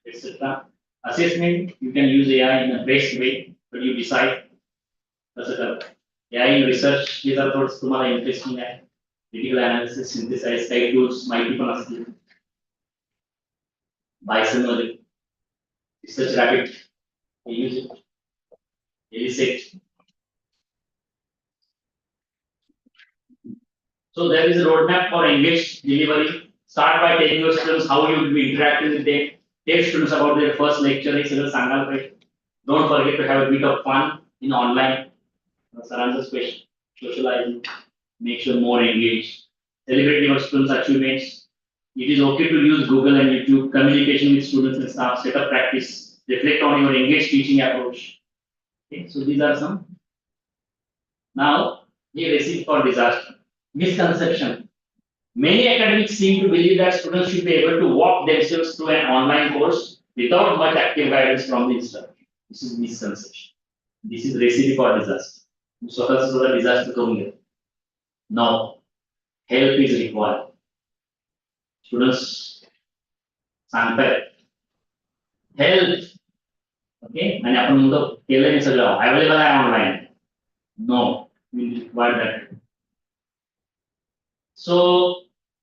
etc. Assessment, you can use AI in the best way, but you decide. AI in research, these are thoughts तुम्हाला interesting आहे. Critical analysis, synthesize, type tools, माहिती पण असतील. Bison मध्ये research rabbit, we use it. Elicit. So there is a roadmap for engaged delivery. Start by telling your students how you will be interacting with them. Tell students about their first lecture. हे सगळं सांगायला पाहिजे. Don't forget to have a bit of fun in online. Sarans's question, socializing, make sure more engaged. Celebrate your students' achievements. It is okay to use Google and YouTube. Communication with students and staff. Set up practice. Reflect on your engaged teaching approach. Okay, so these are some. Now, the recipe for disaster. Misconception. Many academics seem to believe that students should be able to walk themselves through an online course without much active guidance from the instructor. This is misconception. This is recipe for disaster. स्वतःचा disaster करून घ्या. No. Help is required. Students सांगतायत help. Okay, आणि आपण म्हणतो केलं नाही सगळं अवेलेबल आहे online. No, we require that. So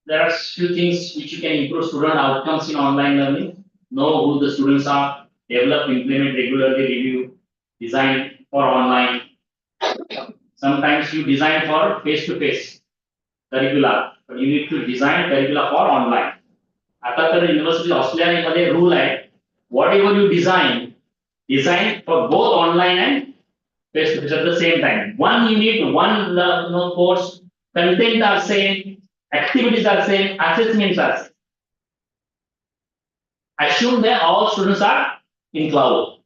there are few things which you can improve student outcomes in online learning. Know who the students are, develop, implement regularly, review, design for online. Sometimes you design for face-to-face curricula, but you need to design curricula for online. आता तर university ऑस्ट्रेलियामध्ये rule आहे, whatever you design for both online and face-to-face at the same time. One unit, one course, content are same, activities are same, assessments are same. Assume that all students are in cloud.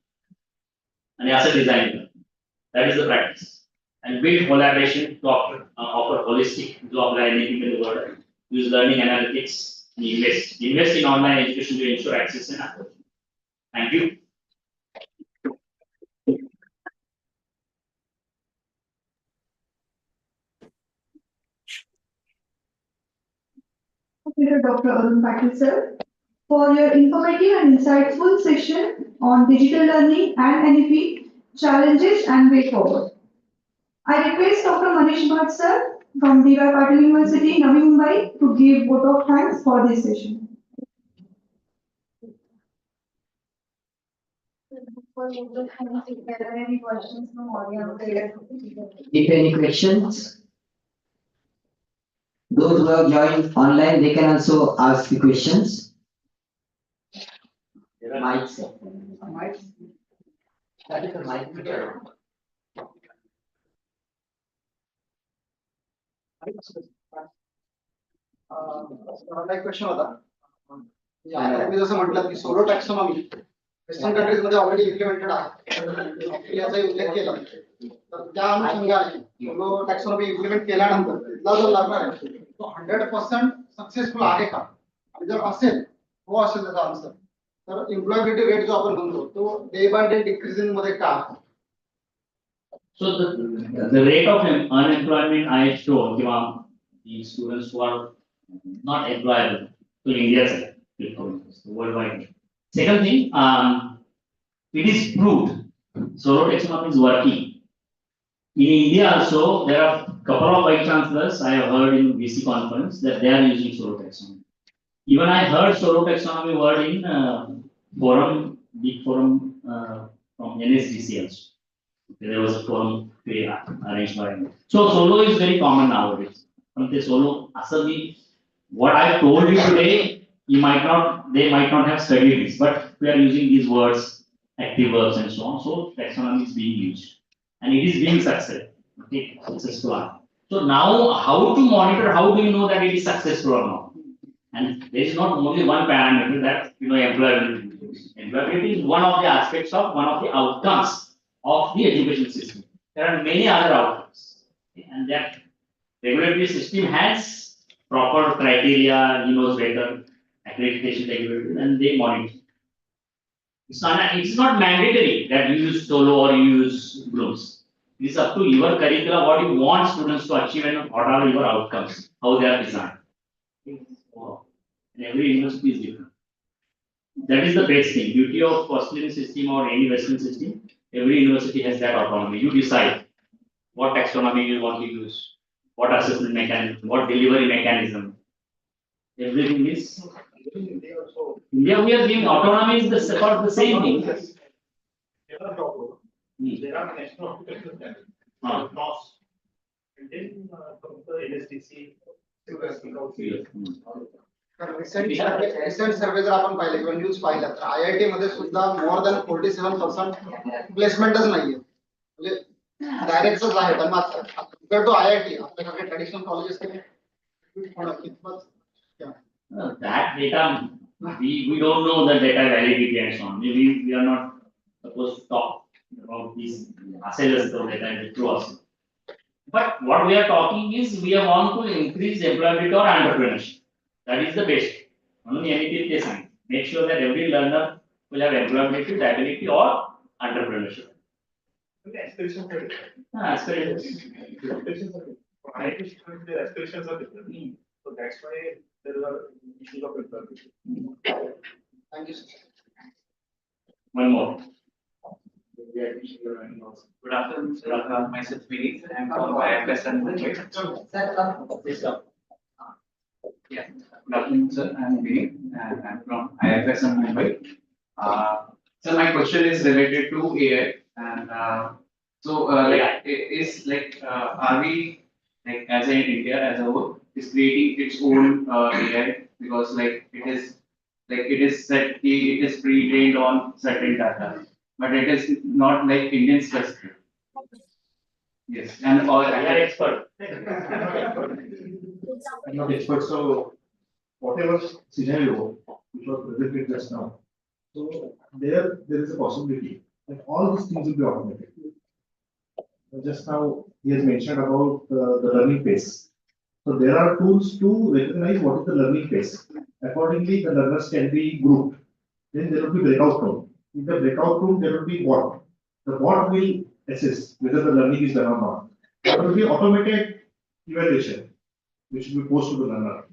And as a design, that is the practice. And build collaboration to offer holistic to apply anything in the world. Use learning analytics. Invest in online education to ensure access and approach. Thank you. Dr. Arun Patil sir, for your informative and insightful session on digital learning and NEP challenges and way forward. I request Dr. Manish Bhatt sir from D.Y. Patil University, Navi Mumbai to give vote of thanks for this session. If there are any questions from audience, If any questions, those who have joined online, they can also ask the questions. Mics. That is the mic. मला एक question होता आता तुम्ही जसं म्हटलं की solo taxonomy western countries मध्ये already implemented आहे याचा उल्लेख केला तर त्या अनुषंगाने सोलो टॅक्सॉनॉमी इम्प्लिमेंट केल्यानंतर तिथला जो लर्नर आहे तो 100% सक्सेसफुल आहे का आणि जर असेल हो असेल त्याचा आन्सर तर एम्प्लॉयबिलिटी रेट जो आपण म्हणतो तो डे बाय डे डिक्रीजिंग मध्ये का आहे? So the rate of unemployment I show the students who are not employable to India's worldwide. Second thing, it is proved solo taxonomy is working. In India also, there are a couple of vice chancellors I have heard in VC conference that they are using solo taxonomy. Even I heard solo taxonomy word in big forum from NSDC also. There was a forum arranged by him. So solo is very common nowadays. Solo, what I told you today, they might not have studied this, but we are using these words, active verbs and so on. So taxonomy is being used, and it is being successful. So now, how to monitor? How do you know that it is successful or not? And there is not only one parameter that employability. Employability is one of the aspects of one of the outcomes of the education system. There are many other outcomes, and that regulatory system has proper criteria, he knows better, accreditation regulators, and they monitor. It's not mandatory that you use solo or you use Blooms. It is up to your curriculum, what you want students to achieve and what are your outcomes, how they are designed. And every university is different. That is the best thing. Beauty of Australian system or any Western system. Every university has that autonomy. You decide what taxonomy you want to use, what assessment mechanism, what delivery mechanism. Everything is. India, we are giving autonomy is the same thing. There are national occupational standards. Cost. And then from the NSDC. Recent survey जर आपण पाहिले किंवा news पाहिलं तर IIT मध्ये सुद्धा more than 47% प्लेसमेंटच नाहीये म्हणजे डायरेक्टच आहे पण मात्र कम्पेअर टू आयआयटी आपल्याकडे traditional colleges That data, we don't know the data validity and so on. We are not supposed to talk about these assessors of data and true us. But what we are talking is we want to increase employability or entrepreneurship. That is the best. Only anything they sign. Make sure that every learner will have employability, stability, or entrepreneurship. Aspirations are different. Aspirations. For IIT students, their aspirations are different. So that's why there are issues of employability. Thank you. One more. Good afternoon, sir. Myself Vineet. I am from IFS and Mumbai. Yeah. Good afternoon, sir. I am Vineet and I am from IFS and Mumbai. So my question is related to AI and are we as in India as a whole is creating its own AI because it is pre-trained on certain data. But it is not like Indian specific. Yes, and or I are expert. I'm not expert, so whatever scenario which was presented just now, so there is a possibility that all these things will be automated. Just now he has mentioned about the learning pace. So there are tools to recognize what is the learning pace. Accordingly, the learners can be grouped. Then there will be breakout room. In the breakout room, there will be bot. The bot will assess whether the learning is done or not. There will be automated evaluation, which will be posted to the learner.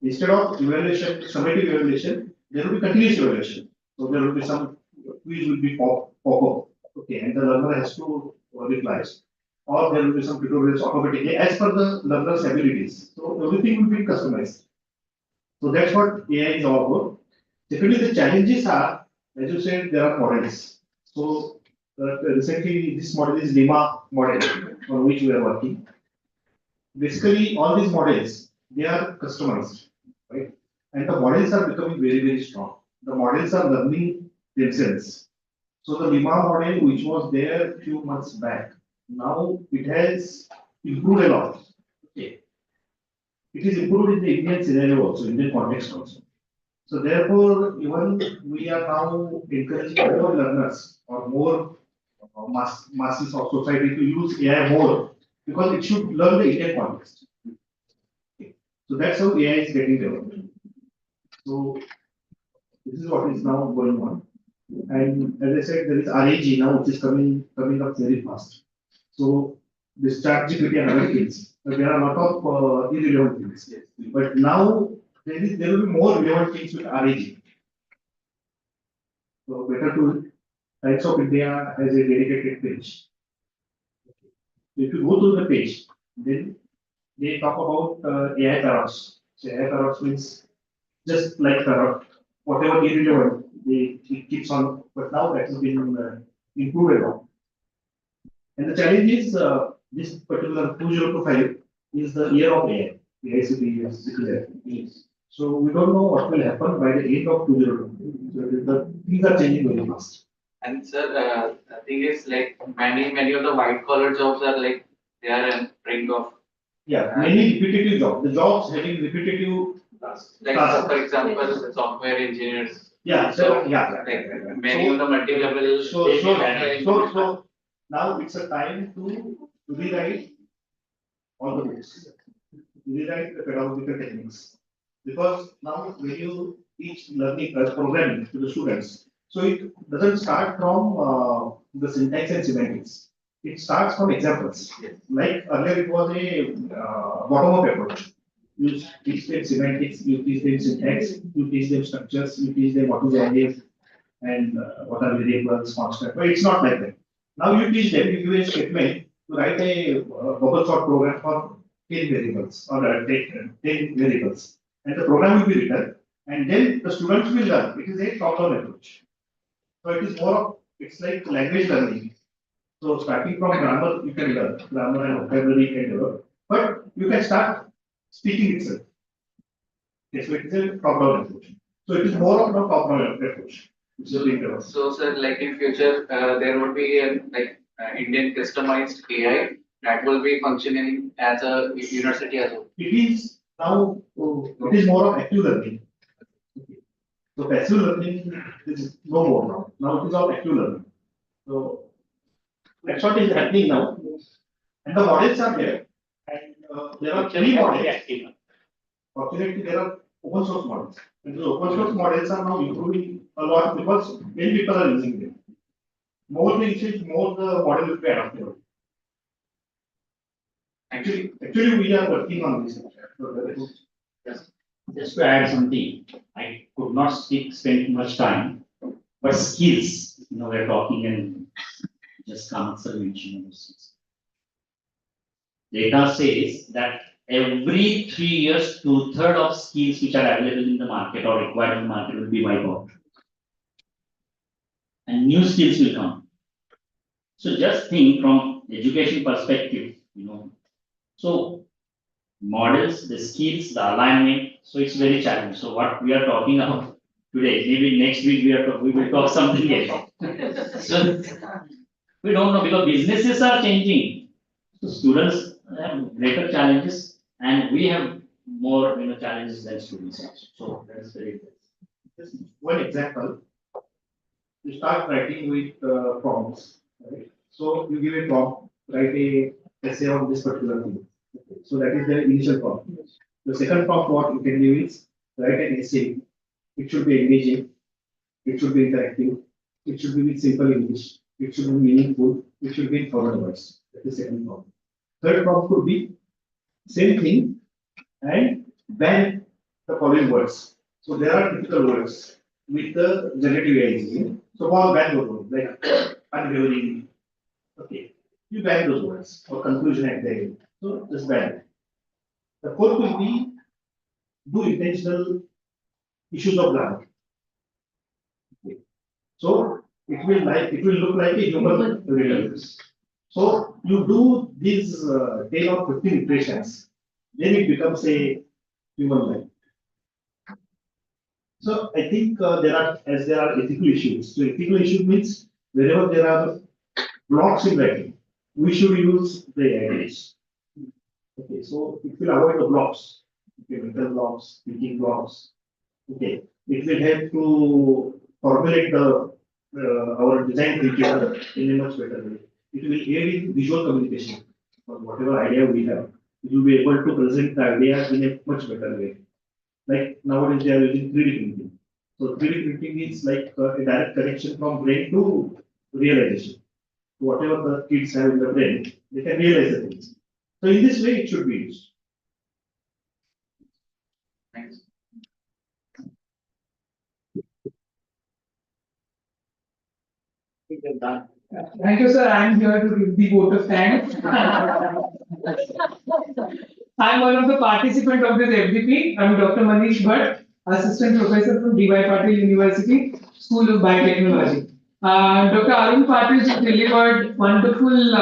Instead of evaluation, summative evaluation, there will be continuous evaluation. So there will be some quiz will be pop up. Okay, and the learner has to reply. Or there will be some tutorials automatically as per the learner's abilities. So everything will be customized. So that's what AI is all about. Definitely the challenges are, as you said, there are models. So recently this model is Lima model on which we are working. Basically, all these models, they are customized, right? And the models are becoming very, very strong. The models are learning themselves. So the Lima model, which was there a few months back, now it has improved a lot. Okay. It is improved in the Indian scenario also, Indian context also. So therefore, even we are now encouraging more learners or more masses of society to use AI more because it should learn the Indian context. Okay. So that's how AI is getting developed. So this is what is now going on. And as I said, there is RAG now, which is coming up very fast. So this ChatGPT and other things, there are a lot of irrelevant things. But now there will be more relevant things with RAG. So better to Times of India has a dedicated page. If you go to the page, then they talk about AI parrots. So AI parrots means just like parrot, whatever irrelevant, it keeps on. But now that has been improved a lot. And the challenge is this particular 2025 is the year of AI. AI city is declared. So we don't know what will happen by the end of 2025. So the things are changing very fast. And sir, the thing is like many of the white collar jobs are like they are in brink of Yeah, many repetitive jobs. The jobs having repetitive tasks. like for example software engineers. Yeah, So yeah. like many of the multi-level So now it's a time to rewrite all the books, rewrite the pedagogical techniques. Because now when you teach learning programming to the students, so it doesn't start from the syntax and semantics. It starts from examples. Like earlier it was a bottom-up approach. You teach them semantics, you teach them syntax, you teach them structures, you teach them what is aegis and what are variables, constant. But it's not like that. Now you teach them, you give a statement to write a bubble sort program for 10 variables or 10 variables. And the program will be written and then the students will learn. It is a top-down approach. So it is more of, it's like language learning. So starting from grammar, you can learn. Grammar and vocabulary you can develop. But you can start speaking itself. Okay, so it is a top-down approach. So it is more of a top-down approach. So sir, like in future, there would be a like Indian customized AI that will be functioning as a university as well. It is now, it is more of active learning. Okay. So passive learning is no more now. Now it is all active learning. So that's what is happening now. And the models are there. And there are three models. Fortunately, there are open source models. And the open source models are now improving a lot because many people are using them. More the usage, more the model will be adaptable. Actually, we are working on this. Just to add something, I could not spend much time, but skills, we're talking and just answer mention those skills. Data says that every 3 years, 2/3 of skills which are available in the market or required in the market will be wiped out. And new skills will come. So just think from education perspective, So models, the skills, the alignment, so it's very challenging. So what we are talking about today, maybe next week we will talk something else. So we don't know because businesses are changing. So students have greater challenges and we have more challenges than students also. So that's very good. Just one example. You start writing with prompts, right? So you give a prompt, write a essay on this particular thing. Okay. So that is the initial prompt. The second prompt what you can give is write an essay. It should be engaging. It should be interactive. It should be with simple English. It should be meaningful. It should be in forward words. That is the second prompt. Third prompt could be same thing and ban the following words. So there are typical words with the generative AI. So all ban those words like unwavering. Okay, you ban those words or conclusion at the end. So just ban it. The fourth will be do intentional issues of grammar. Okay. So it will look like a human relatives. So you do these 10 or 15 iterations, then it becomes a human life. So I think there are ethical issues. So ethical issue means wherever there are blocks in writing, we should use the aegis. Okay, so it will avoid the blocks, okay, mental blocks, thinking blocks. Okay, it will help to formulate our design thinking in a much better way. It will aid in visual communication or whatever idea we have. We will be able to present the idea in a much better way. Like nowadays they are using 3D printing. So 3D printing is like a direct connection from brain to realization. Whatever the kids have in the brain, they can realize the things. So in this way, it should be used. Thanks. Thank you, sir. I am here to give the vote of thanks. I am one of the participants of this FDP. I am Dr. Manish Bhatt, Assistant Professor from D.Y. Patil University, School of Biotechnology. Dr. Arun Patil just delivered wonderful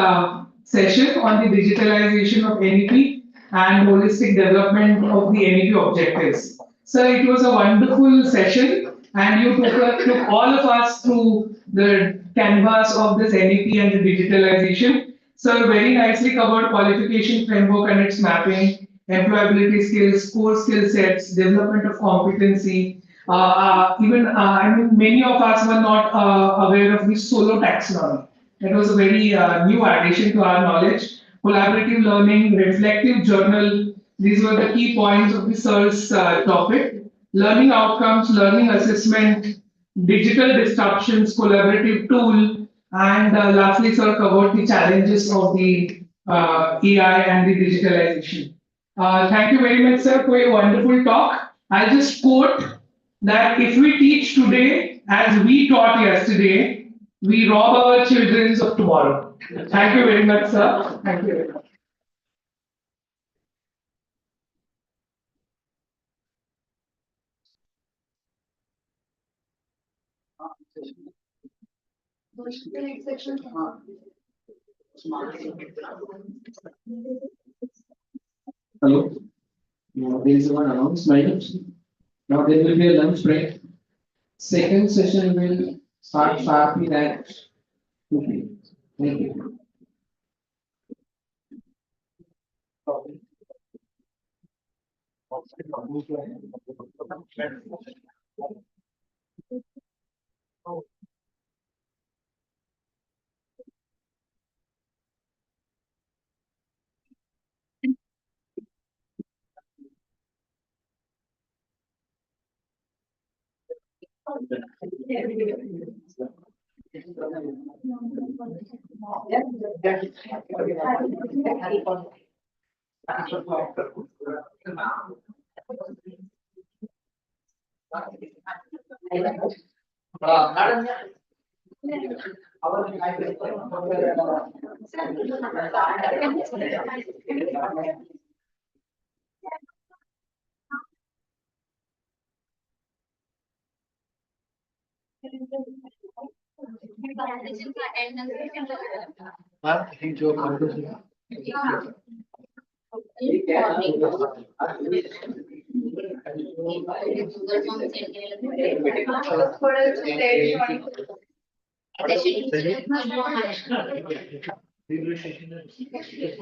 session on the digitalization of NEP and holistic development of the NEP objectives. Sir, it was a wonderful session and you took all of us through the canvas of this NEP and the digitalization. Sir, very nicely covered qualification framework and its mapping, employability skills, core skill sets, development of competency. I mean, many of us were not aware of the solo taxonomy. It was a very new addition to our knowledge. Collaborative learning, reflective journal, these were the key points of the sir's topic. Learning outcomes, learning assessment, digital disruptions, collaborative tool, and lastly, sir covered the challenges of the AI and the digitalization. Thank you very much, sir, for a wonderful talk. I'll just quote that if we teach today as we taught yesterday, we rob our children of tomorrow. Thank you very much, sir. Thank you very much. Hello. Now there is one announcement. Now there will be a lunch break. Second session will start sharply at 2 p.m. Thank you.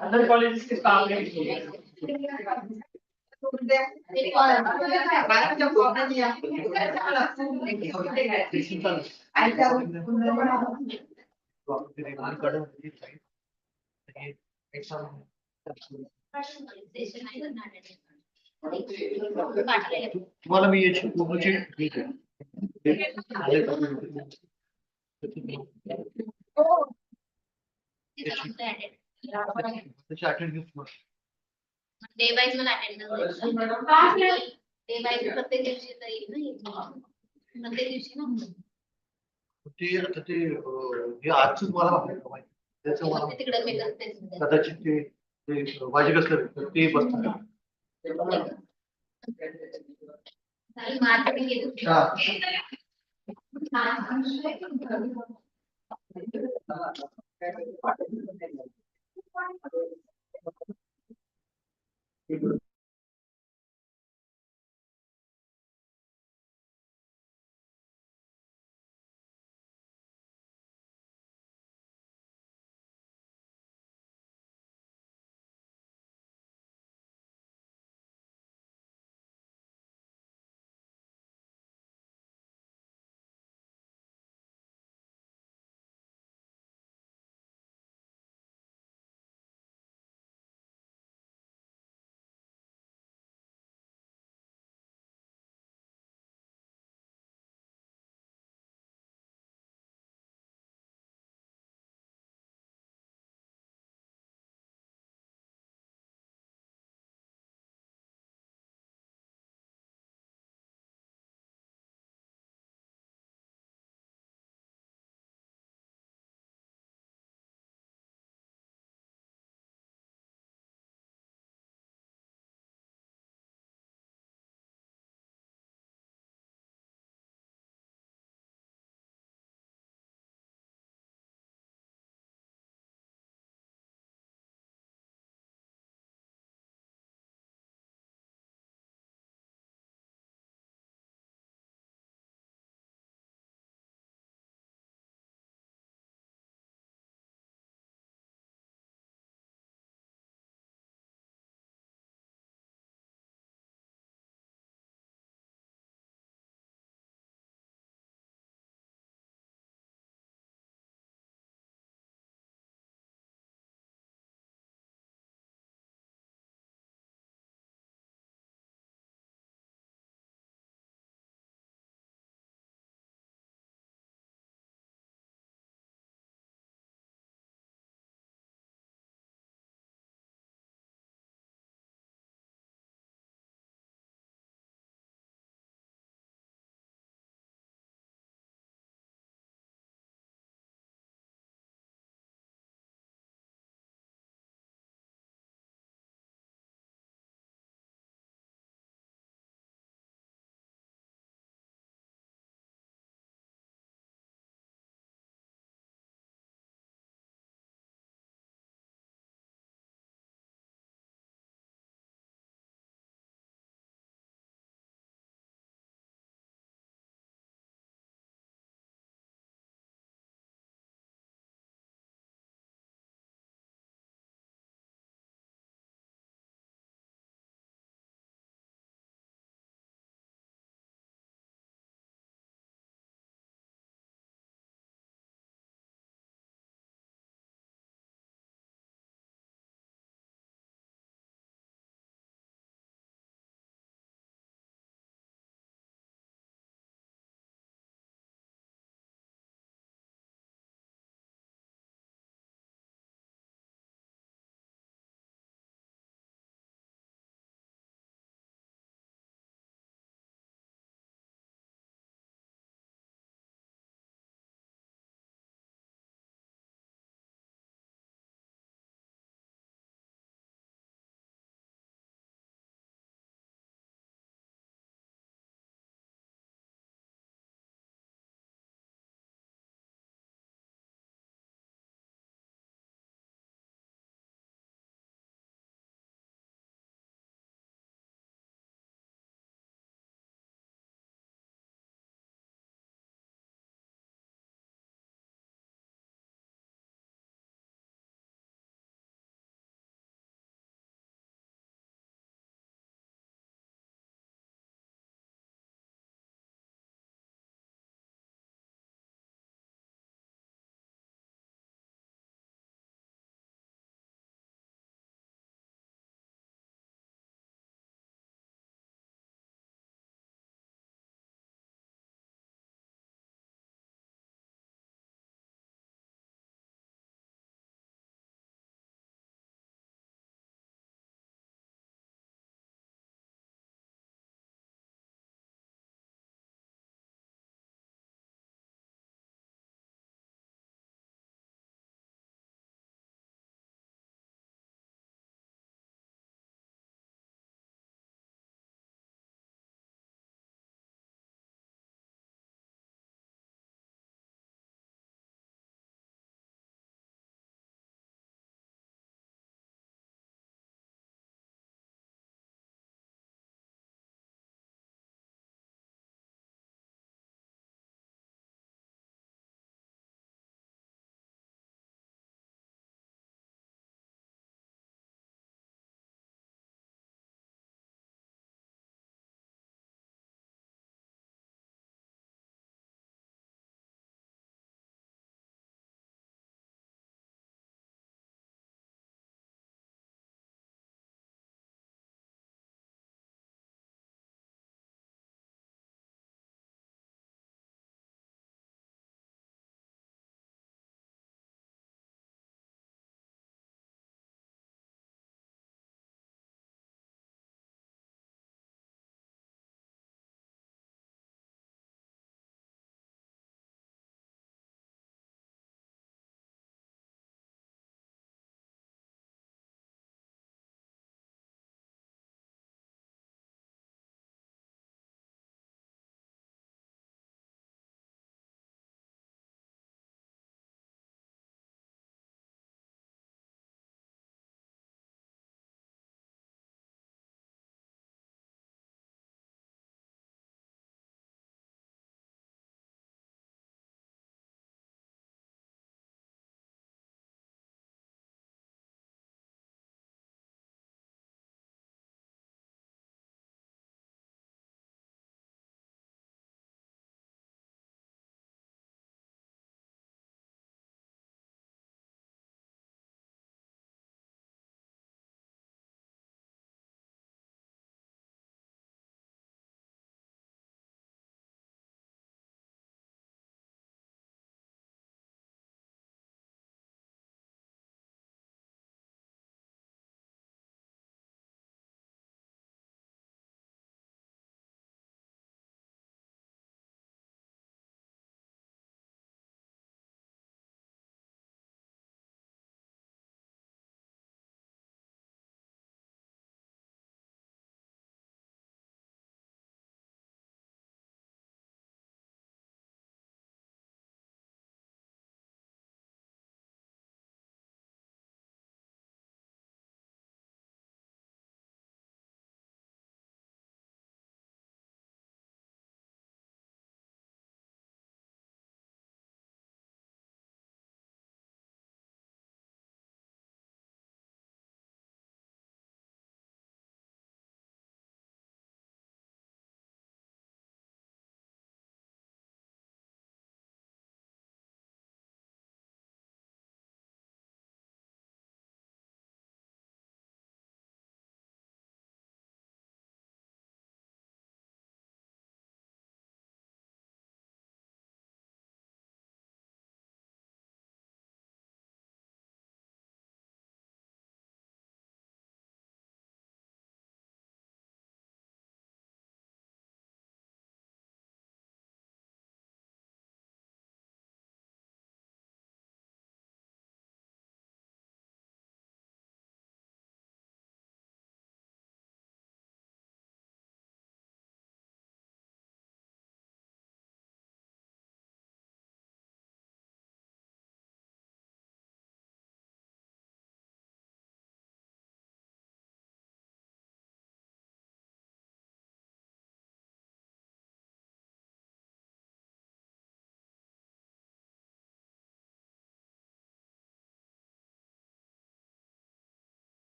Other colleges के सामने तुम्हाला मी याची पूर्णची ठीक आहे त्याची attend घेऊ day wise मला attendance day wise प्रत्येक दिवशी तरी प्रत्येक दिवशी ना ते आता ते हे आजच मला माहिती त्याचं मला तिकडे मी करते कदाचित ते वाजे कसलं ते बसतात मार्केटिंग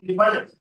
Divided.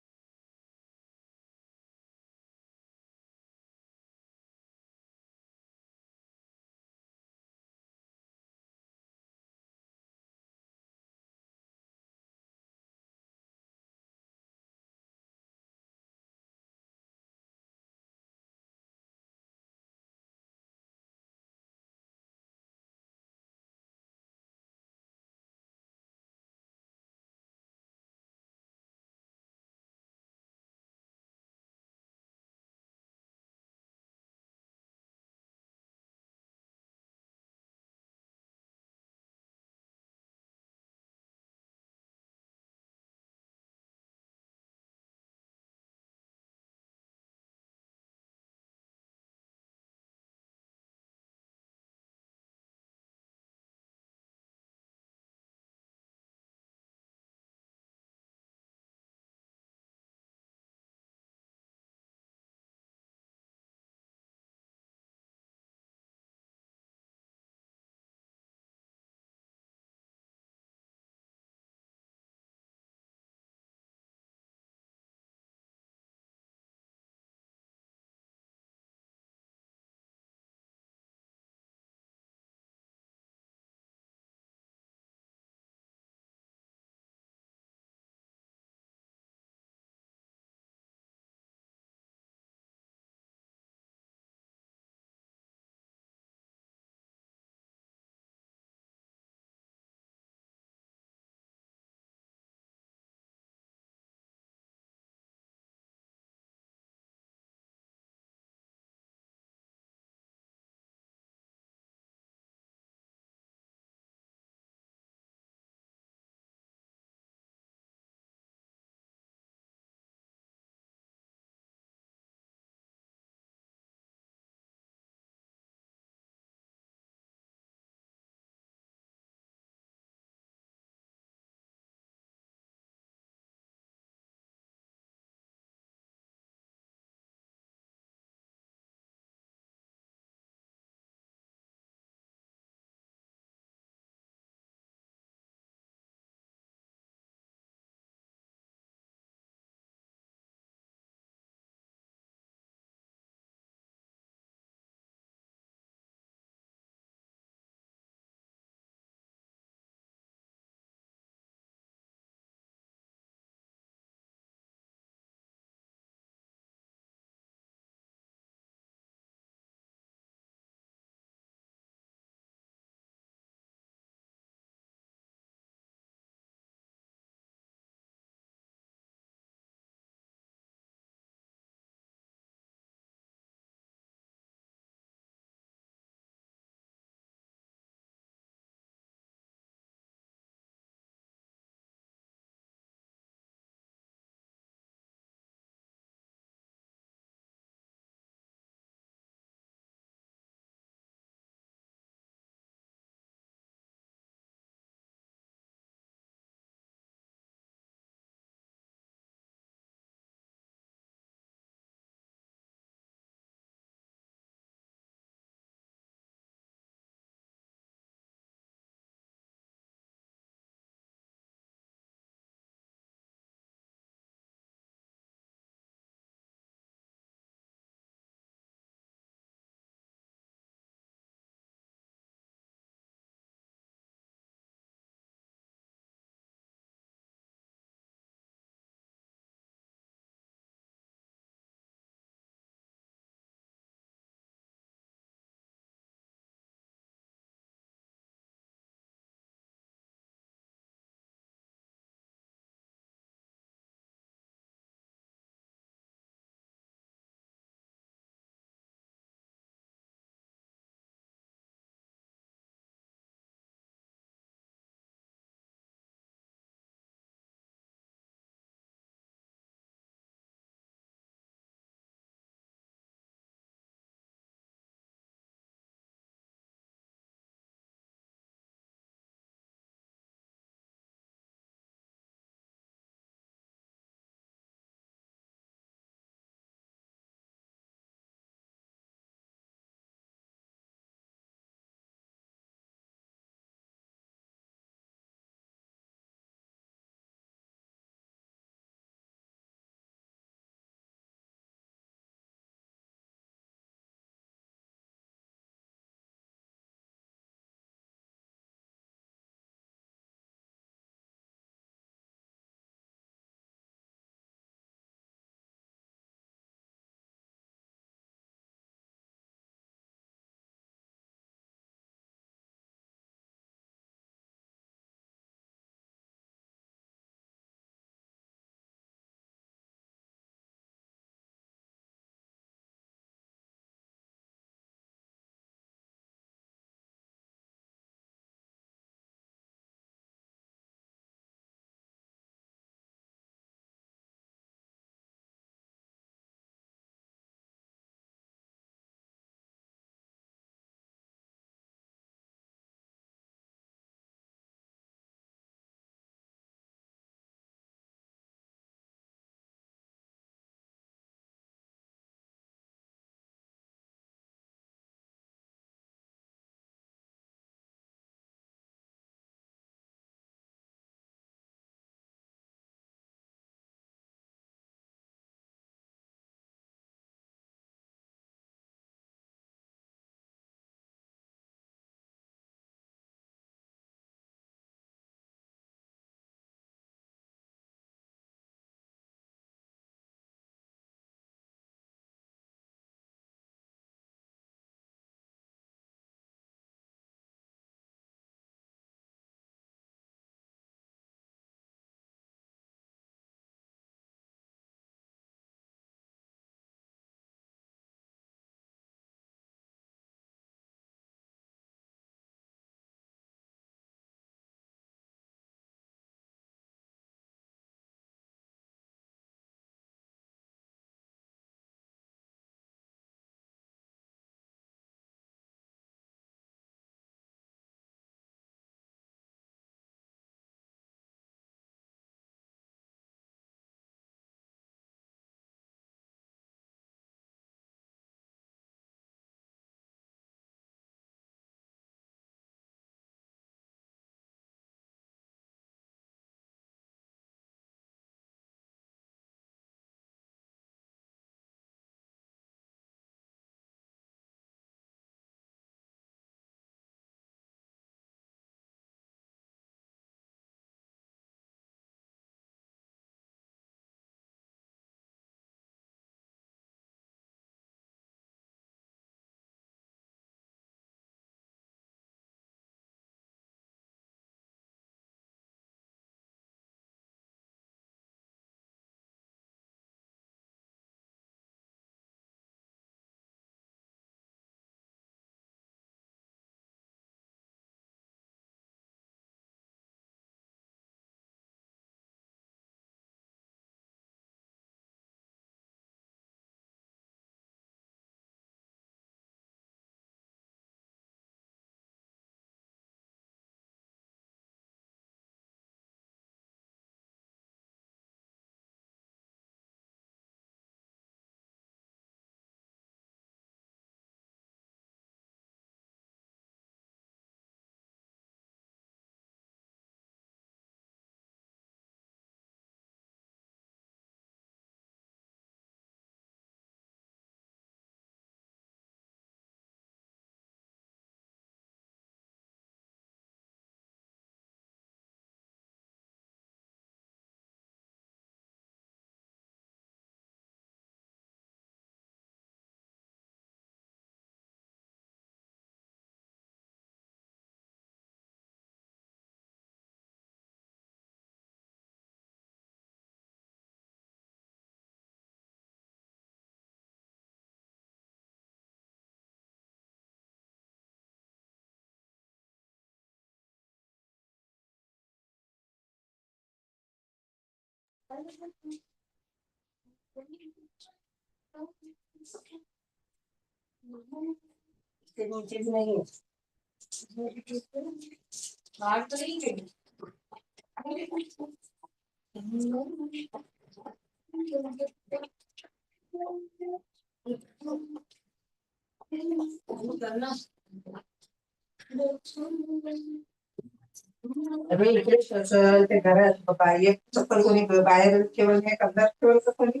अरे इकडे असं ते घरात बाबा एक चप्पल कोणी बाहेर ठेवलं नाही कमरात ठेवलं का कोणी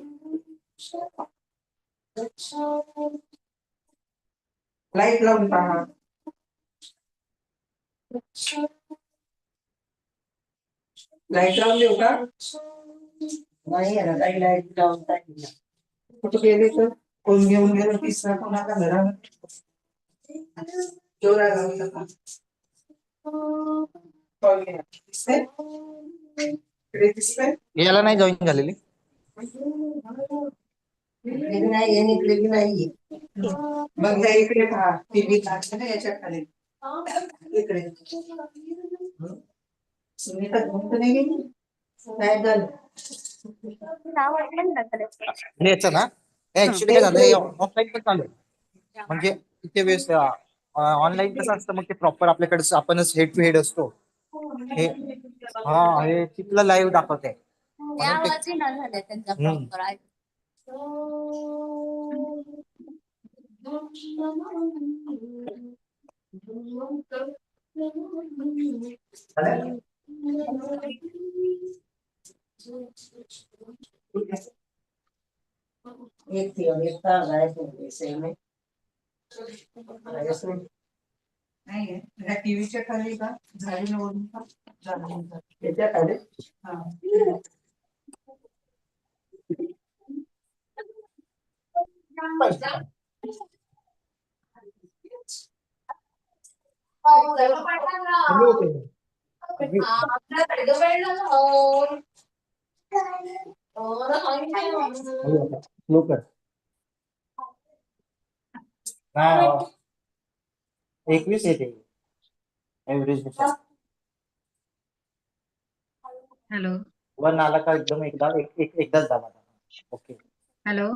लाईट लावून पहा लाईट लावून देऊ का नाही आहे ना काही लाईट लावून टाकली कुठे गेले तर कोण घेऊन गेलं तिसरा कोणाला घरामध्ये जोरा लावून टाका याला नाही जॉईन झालेली नाही येणे नाही मग त्या इकडे पहा टीव्ही लागते ना याच्या खाली इकडे सुनीता घेऊन तर नाही गेली काय झालं याचं ना ऍक्च्युली काय झालं ऑफलाईन पण चालू आहे म्हणजे किती वेळेस ऑनलाईन कसं असतं मग ते प्रॉपर आपल्याकडे आपणच हेड टू हेड असतो हे हे तिथलं लाईव्ह दाखवते एक नाही त्या टीव्हीच्या खाली का झाडी निवडून त्याच्या खाली हा हा 21 येते एव्हरेज हॅलो वन आला का एकदम एकदाच दाबा ओके हॅलो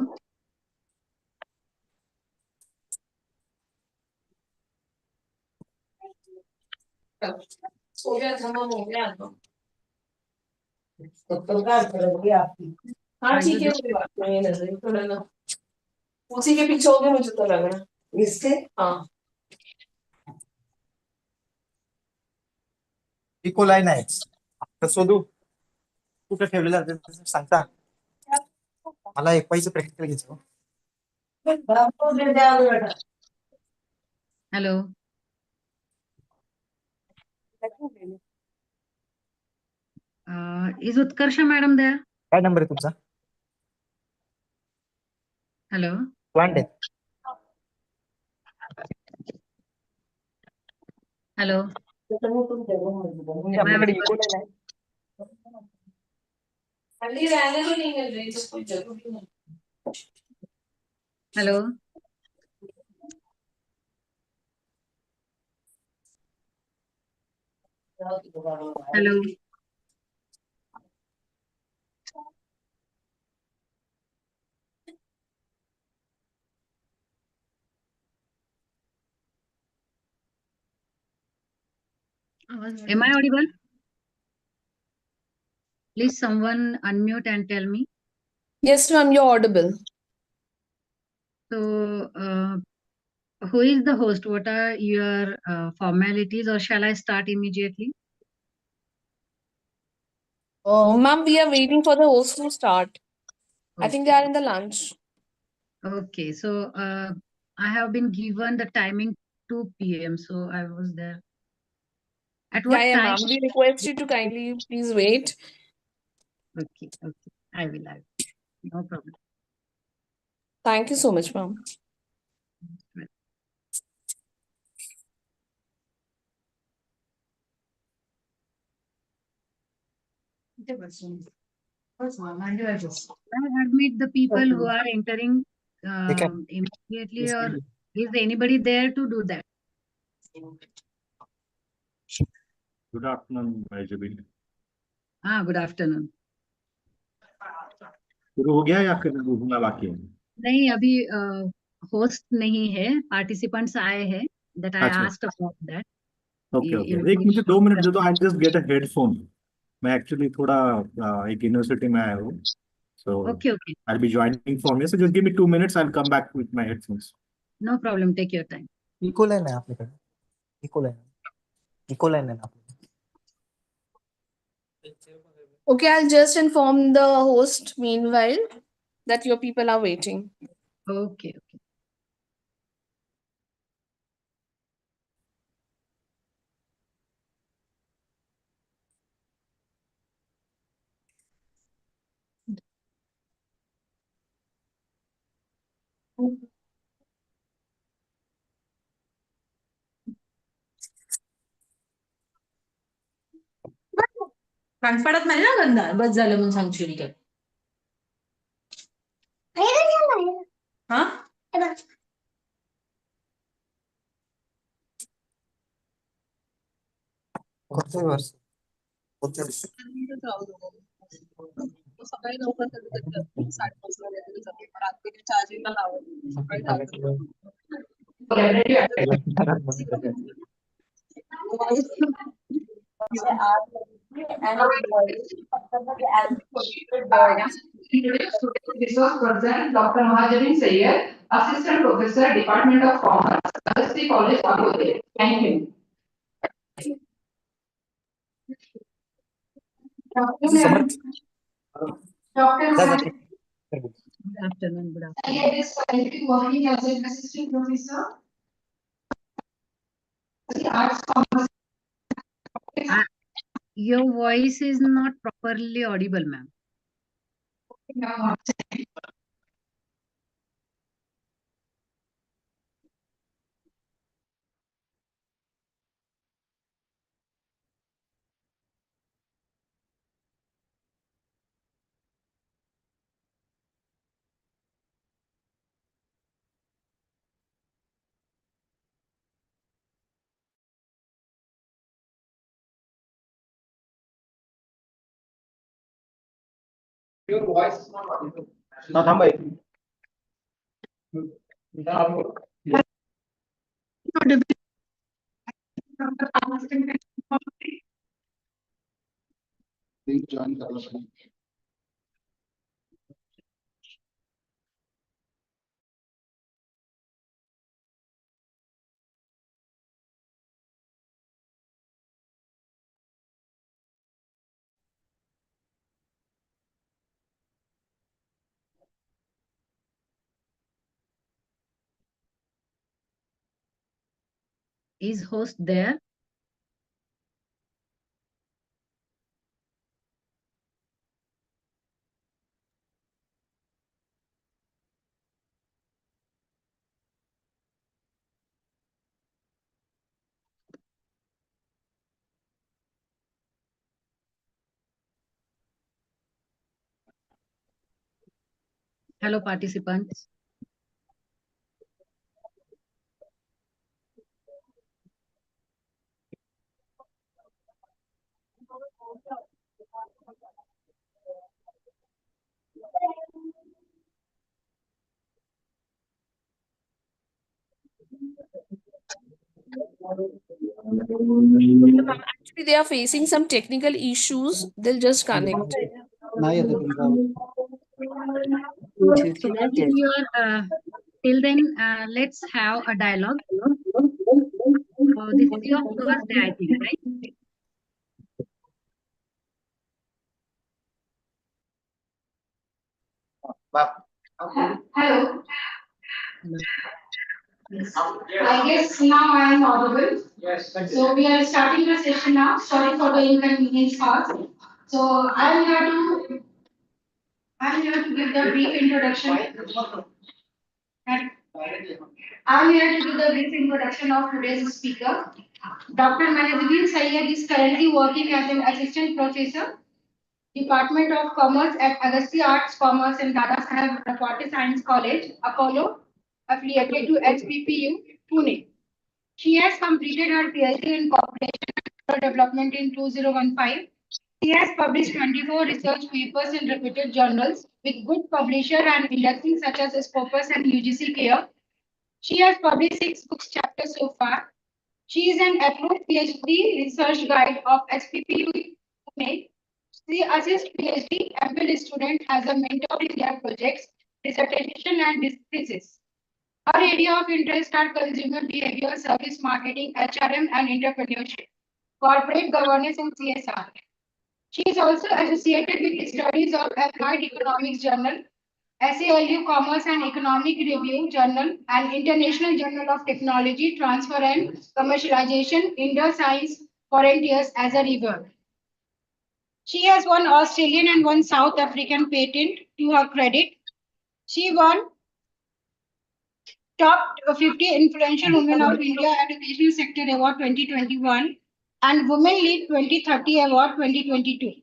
हाँ ठीक है कोई बात नहीं नजर थोड़ा ना उसी के पीछे हो गया मुझे तो लग रहा इसके हाँ इको लाईन आहे तर शोधू कुठं ठेवलेलं आहे सांगता मला एफआयचं प्रॅक्टिकल घ्यायचं हॅलो इज उत्कर्ष मॅडम द्या काय नंबर आहे तुमचा हॅलो प्लांट आहे हॅलो आपल्याकडे इको लाईन आहे hello hello Am I audible? Please someone unmute and tell me. Yes, ma'am, you're audible. So, who is the host? What are your formalities, or shall I start immediately? Ma'am, we are waiting for the host to start. I think they are in the lunch. Okay, so I have been given the timing 2 p.m. So I was there. At what Yeah, time? ma'am. We request you to kindly please wait. Okay, I will. No problem. Thank you so much, ma'am. I admit the people who are entering immediately, or is anybody there to do that? Good afternoon, Majabin. Good afternoon. शुरू हो गया या फिर होना बाकी है? नहीं, अभी होस्ट नहीं है, पार्टिसिपेंट्स आए हैं, that I अच्छा, asked about that. Okay okay, एक मुझे 2 मिनट दे दो, I just get a headphone. मैं एक्चुअली थोड़ा एक यूनिवर्सिटी में आया हूँ, so Okay, okay, I be joining from here, so just give me 2 minutes, I will come back with my headphones. no problem, take your time. Echo line है आपने कहा, eco line है ना। Okay, I'll just inform the host meanwhile that your people are waiting. Okay, okay. कान पडत नाही ना गंधा, बस झालं म्हणून सांगशील तर. हा कोणते वर्ष? कोणते वर्ष? सकाळी लवकर कधी 5:30 वगैरे जाते, पण रात्री चार्जिंगला लावत सकाळी जातो. Resource person Dr. Mahajan Sayyed, Assistant Professor, Department of Commerce, University College, Bangalore. Thank you. Dr. Mahajan. Good afternoon, good afternoon. Sayyed is currently working as an assistant professor. Arts, Commerce. Your voice is not properly audible, ma'am. Your voice is not audible. ना थांबा एक. Link join करो sir. Is host there? Hello, participants. Actually, they are facing some technical issues. They'll just connect. नाही येत तुमचा. So that is your, till then, let's have a dialogue. So this is your first day, I think, right? Hello. Yes. I guess now I am audible. Yes. So we are starting the session now. Sorry for the inconvenience caused. So I am here to give the brief introduction. I am here to give the brief introduction of today's speaker. Dr. Mahajan Sayyed is currently working as an assistant professor, Department of Commerce at Agastya Arts, Commerce and Dada Saheb Rapate Science College, Apollo, affiliated to HPPU, Pune. She has completed her PhD in Corporate Development in 2015. She has published 24 research papers in reputed journals with good publisher and indexing such as Scopus and UGC Clear. She has published 6 books chapters so far. She is an approved PhD research guide of SPPU Pune. She assists PhD MPhil students as a mentor in their projects, dissertation and thesis. Her area of interest are consumer behavior, service marketing, HRM and entrepreneurship, corporate governance and CSR. She is also associated with studies of Applied Economics Journal, SALU Commerce and Economic Review Journal, and International Journal of Technology, Transfer and Commercialization, Indo Science Frontiers as a reviewer. She has one Australian and one South African patent to her credit. She won Top 50 Influential Women of India Education Sector Award 2021 and Women Lead 2030 Award 2022.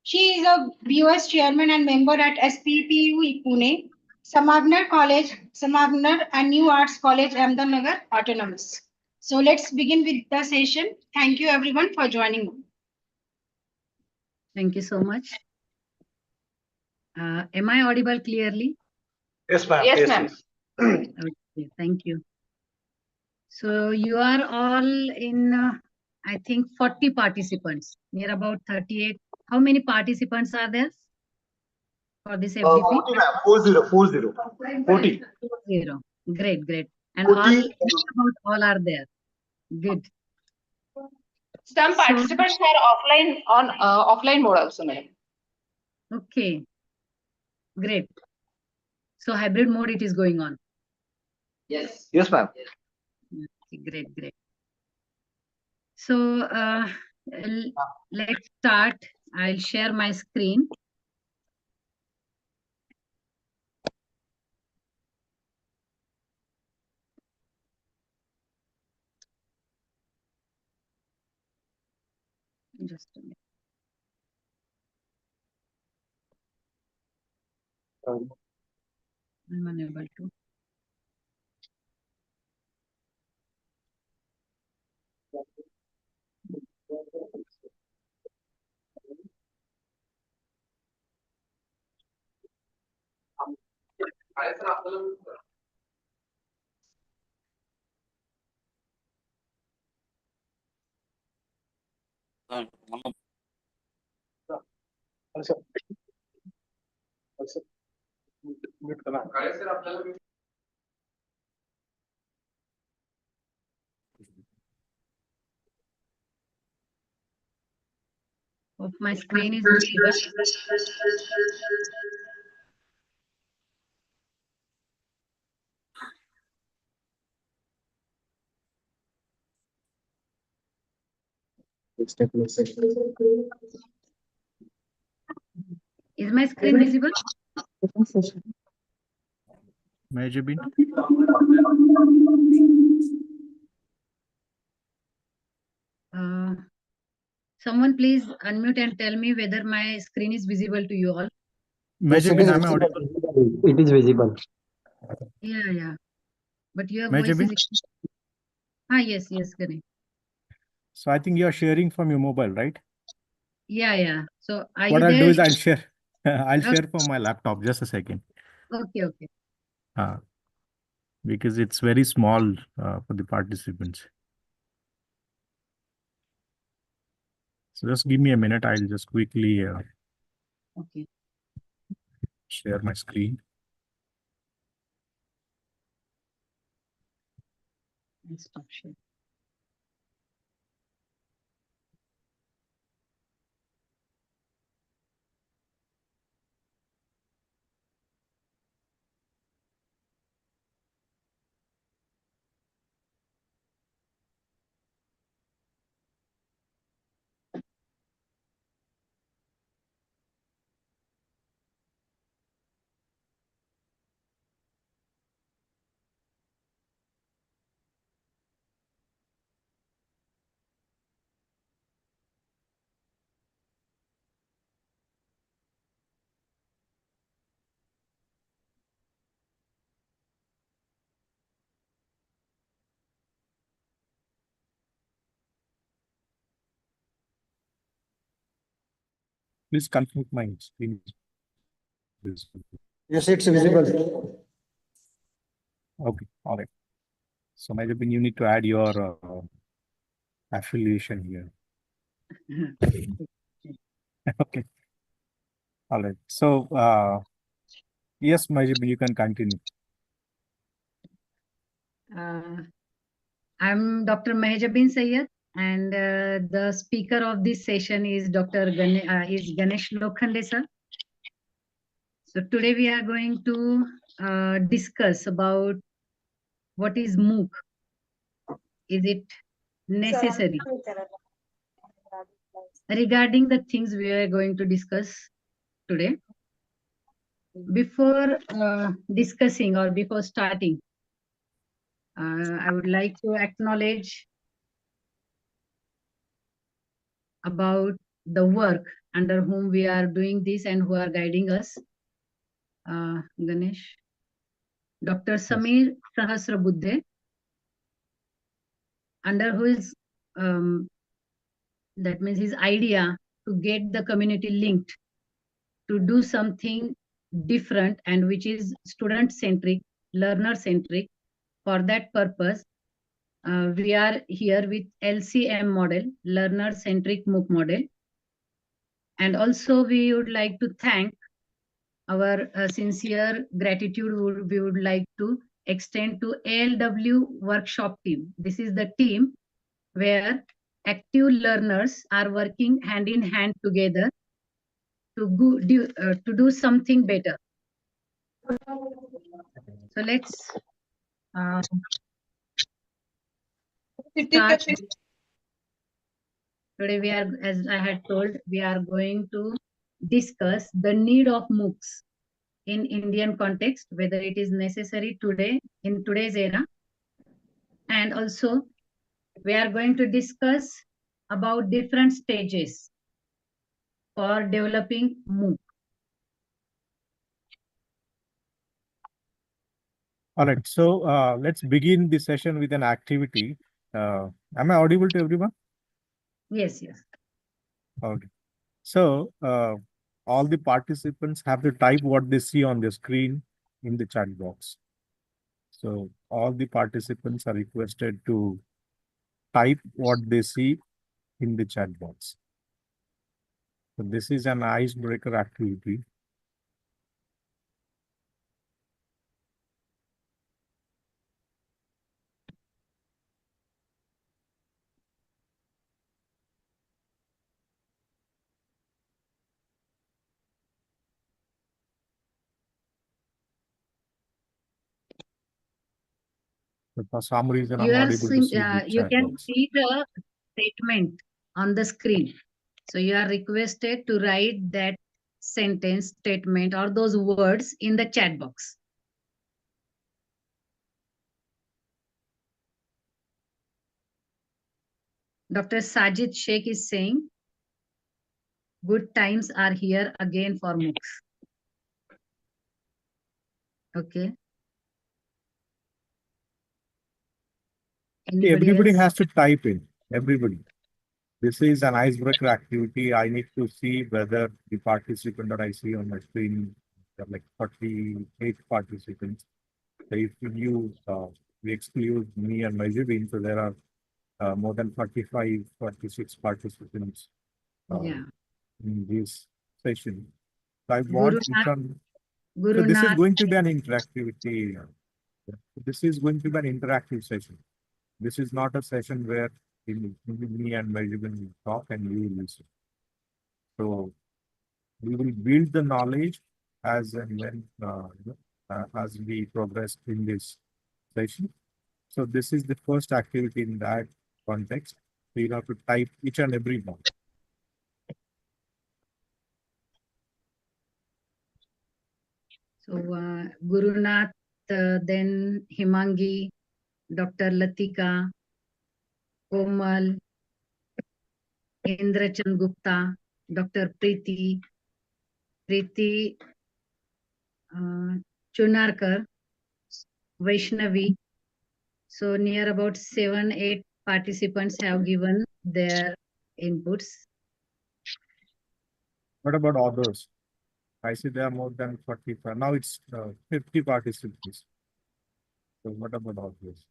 She is a BOS chairman and member at SPPU Pune, Samagner College, Samagner and New Arts College, Ahmednagar, Autonomous. So let's begin with the session. Thank you everyone for joining me. Thank you so much. Am I audible clearly? Yes, ma'am. Yes, ma'am. Okay, thank you. So you are all in, I think 40 participants, near about 38. How many participants are there for this FDP? 40, ma'am. 40. 40. 40. Great, great. And 40. all, about all are there. Good. Some participants are offline on offline mode also, madam. Okay, great. So hybrid mode it is going on. Yes. Yes, ma'am. Okay, great, great. So let's start. I'll share my screen. Just a minute. I'm unable to. Hope my screen is visible. Is my screen visible? Majibin. Someone please unmute and tell me whether my screen is visible to you all. Majibin, am I audible? It is visible. Yeah, yeah. But your Majibin? voice is... yes, yes, Ganesh. So I think you are sharing from your mobile, right? Yeah, yeah. So are What you I'll there? do is I'll share. I'll Okay. share from my laptop. Just a second. Okay, okay. Because it's very small for the participants. So just give me a minute. I'll just quickly Okay. share my screen. I'll stop sharing. Please confirm my screen. Yes, it's visible. Okay, all right. So, Majapin, you need to add your affiliation here. Okay, all right. So, yes, Majapin, you can continue. I'm Dr. Mahejabin Sayyed, and the speaker of this session is Ganesh Lokhande sir. So today we are going to discuss about what is MOOC. Is it necessary? Regarding the things we are going to discuss today. Before discussing or before starting, I would like to acknowledge about the work under whom we are doing this and who are guiding us. Ganesh, Dr. Samir Sahasrabuddhe, under whose that means his idea to get the community linked to do something different and which is student centric, learner centric. For that purpose, we are here with LCM model, learner centric MOOC model. And also we would like to thank our sincere gratitude we would like to extend to ALW workshop team. This is the team where active learners are working hand in hand together to do something better. So let's start. Today we are, as I had told, we are going to discuss the need of MOOCs in Indian context, whether it is necessary today in today's era. And also we are going to discuss about different stages for developing MOOC. All right, so let's begin the session with an activity. Am I audible to everyone? Yes, yes. Okay. So all the participants have to type what they see on the screen in the chat box. So all the participants are requested to type what they see in the chat box. So this is an icebreaker activity. But for some reason, I'm not able to see the You chat can box. see the statement on the screen. So you are requested to write that sentence, statement, or those words in the chat box. Dr. Sajid Sheikh is saying, good times are here again for MOOCs. Okay. Everybody else? has to type in. Everybody. This is an icebreaker activity. I need to see whether the participant that I see on my screen, there are like 48 participants. So if we exclude me and my Zibin, so there are more than 45, 46 participants in this session. So I want each one. So this is going to be an interactivity. This is going to be an interactive session. This is not a session where me and my Zibin will talk and you will listen. So we will build the knowledge as and when as we progress in this session. So this is the first activity in that context. So you have to type each and every one. So Gurunath, then Himangi, Dr. Latika, Komal, Indrachand Gupta, Dr. Preeti Chunarkar, Vaishnavi. So near about 7-8 participants have given their inputs. What about others? I see there are more than 45. Now it's 50 participants. So what about all this?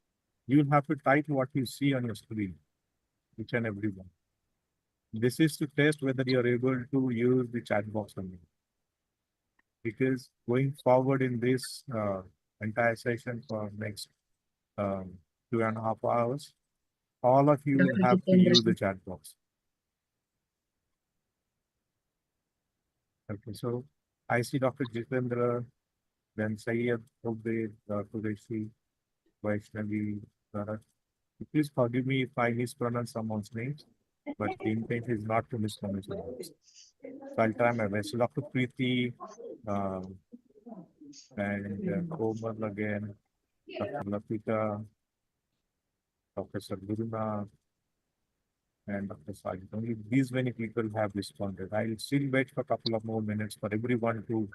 You have to type what you see on your screen, each and every one. This is to test whether you're able to use the chat box or not. Because going forward in this entire session for next 2.5 hours, all of you will have to use the chat box. Okay, so I see Dr. Jitendra, then Syed, Obed, Qureshi, Vaishnavi, Bharat. Please forgive me if I mispronounce someone's names, but the intent is not to mispronounce your names. So I'll try my best. So Dr. Preeti, and Komal again, Dr. Lapita, Dr. Sadguruna, and Dr. Sajid. Only these many people have responded. I'll still wait for a couple of more minutes for everyone to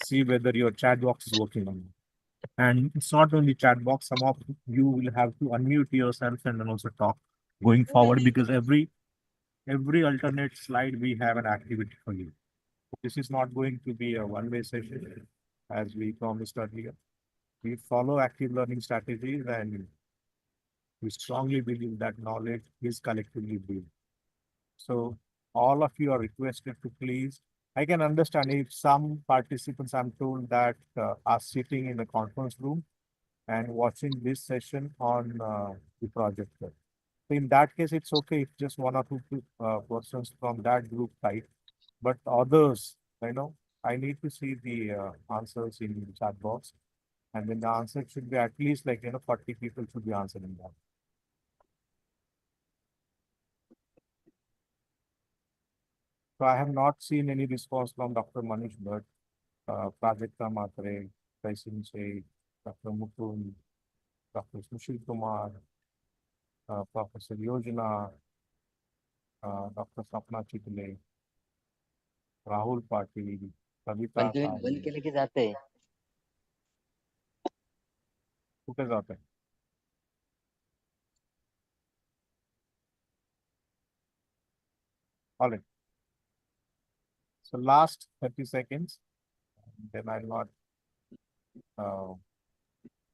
see whether your chat box is working or not. And it's not only chat box, some of you will have to unmute yourself and then also talk going forward, because every alternate slide we have an activity for you. This is not going to be a one-way session as we promised earlier. We follow active learning strategies and we strongly believe that knowledge is collectively built. So all of you are requested to please, I can understand if some participants, I'm told, that are sitting in the conference room and watching this session on the projector. So in that case, it's okay if just one or two persons from that group type, but others, I need to see the answers in the chat box, and then the answer should be at least 40 people should be answering that. So I have not seen any response from Dr. Manish Bhatt, Prajakta Matre, Kaisin Sheikh, Dr. Mukund, Dr. Sushil Kumar, Professor Yojana, Dr. Sapna Chitle, Rahul Patil, Kavita बंद के लेके जाते हैं कुठे जात आहे? All right. So last 30 seconds, then I'll not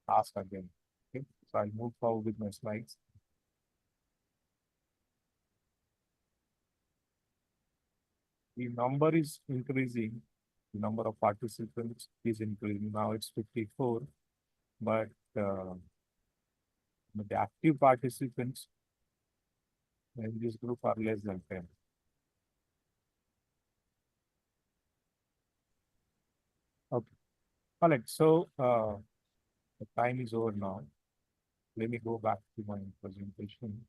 ask again. Okay, so I'll move forward with my slides. The number is increasing. The number of participants is increasing. Now it's 54, but the active participants in this group are less than 10. Okay. All right. So the time is over now. Let me go back to my presentation.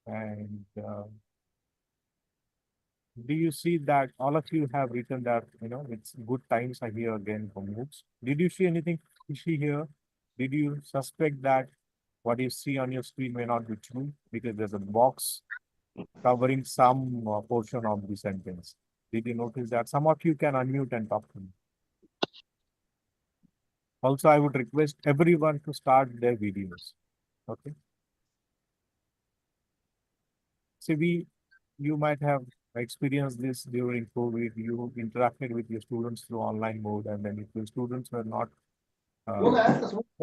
And do you see that all of you have written that, it's good times are here again for MOOCs? Did you see anything fishy here? Did you suspect that what you see on your screen may not be true because there's a box covering some portion of the sentence? Did you notice that? Some of you can unmute and talk to me. Also, I would request everyone to start their videos. Okay. See, you might have experienced this during COVID. You interacted with your students through online mode, and then if your students were not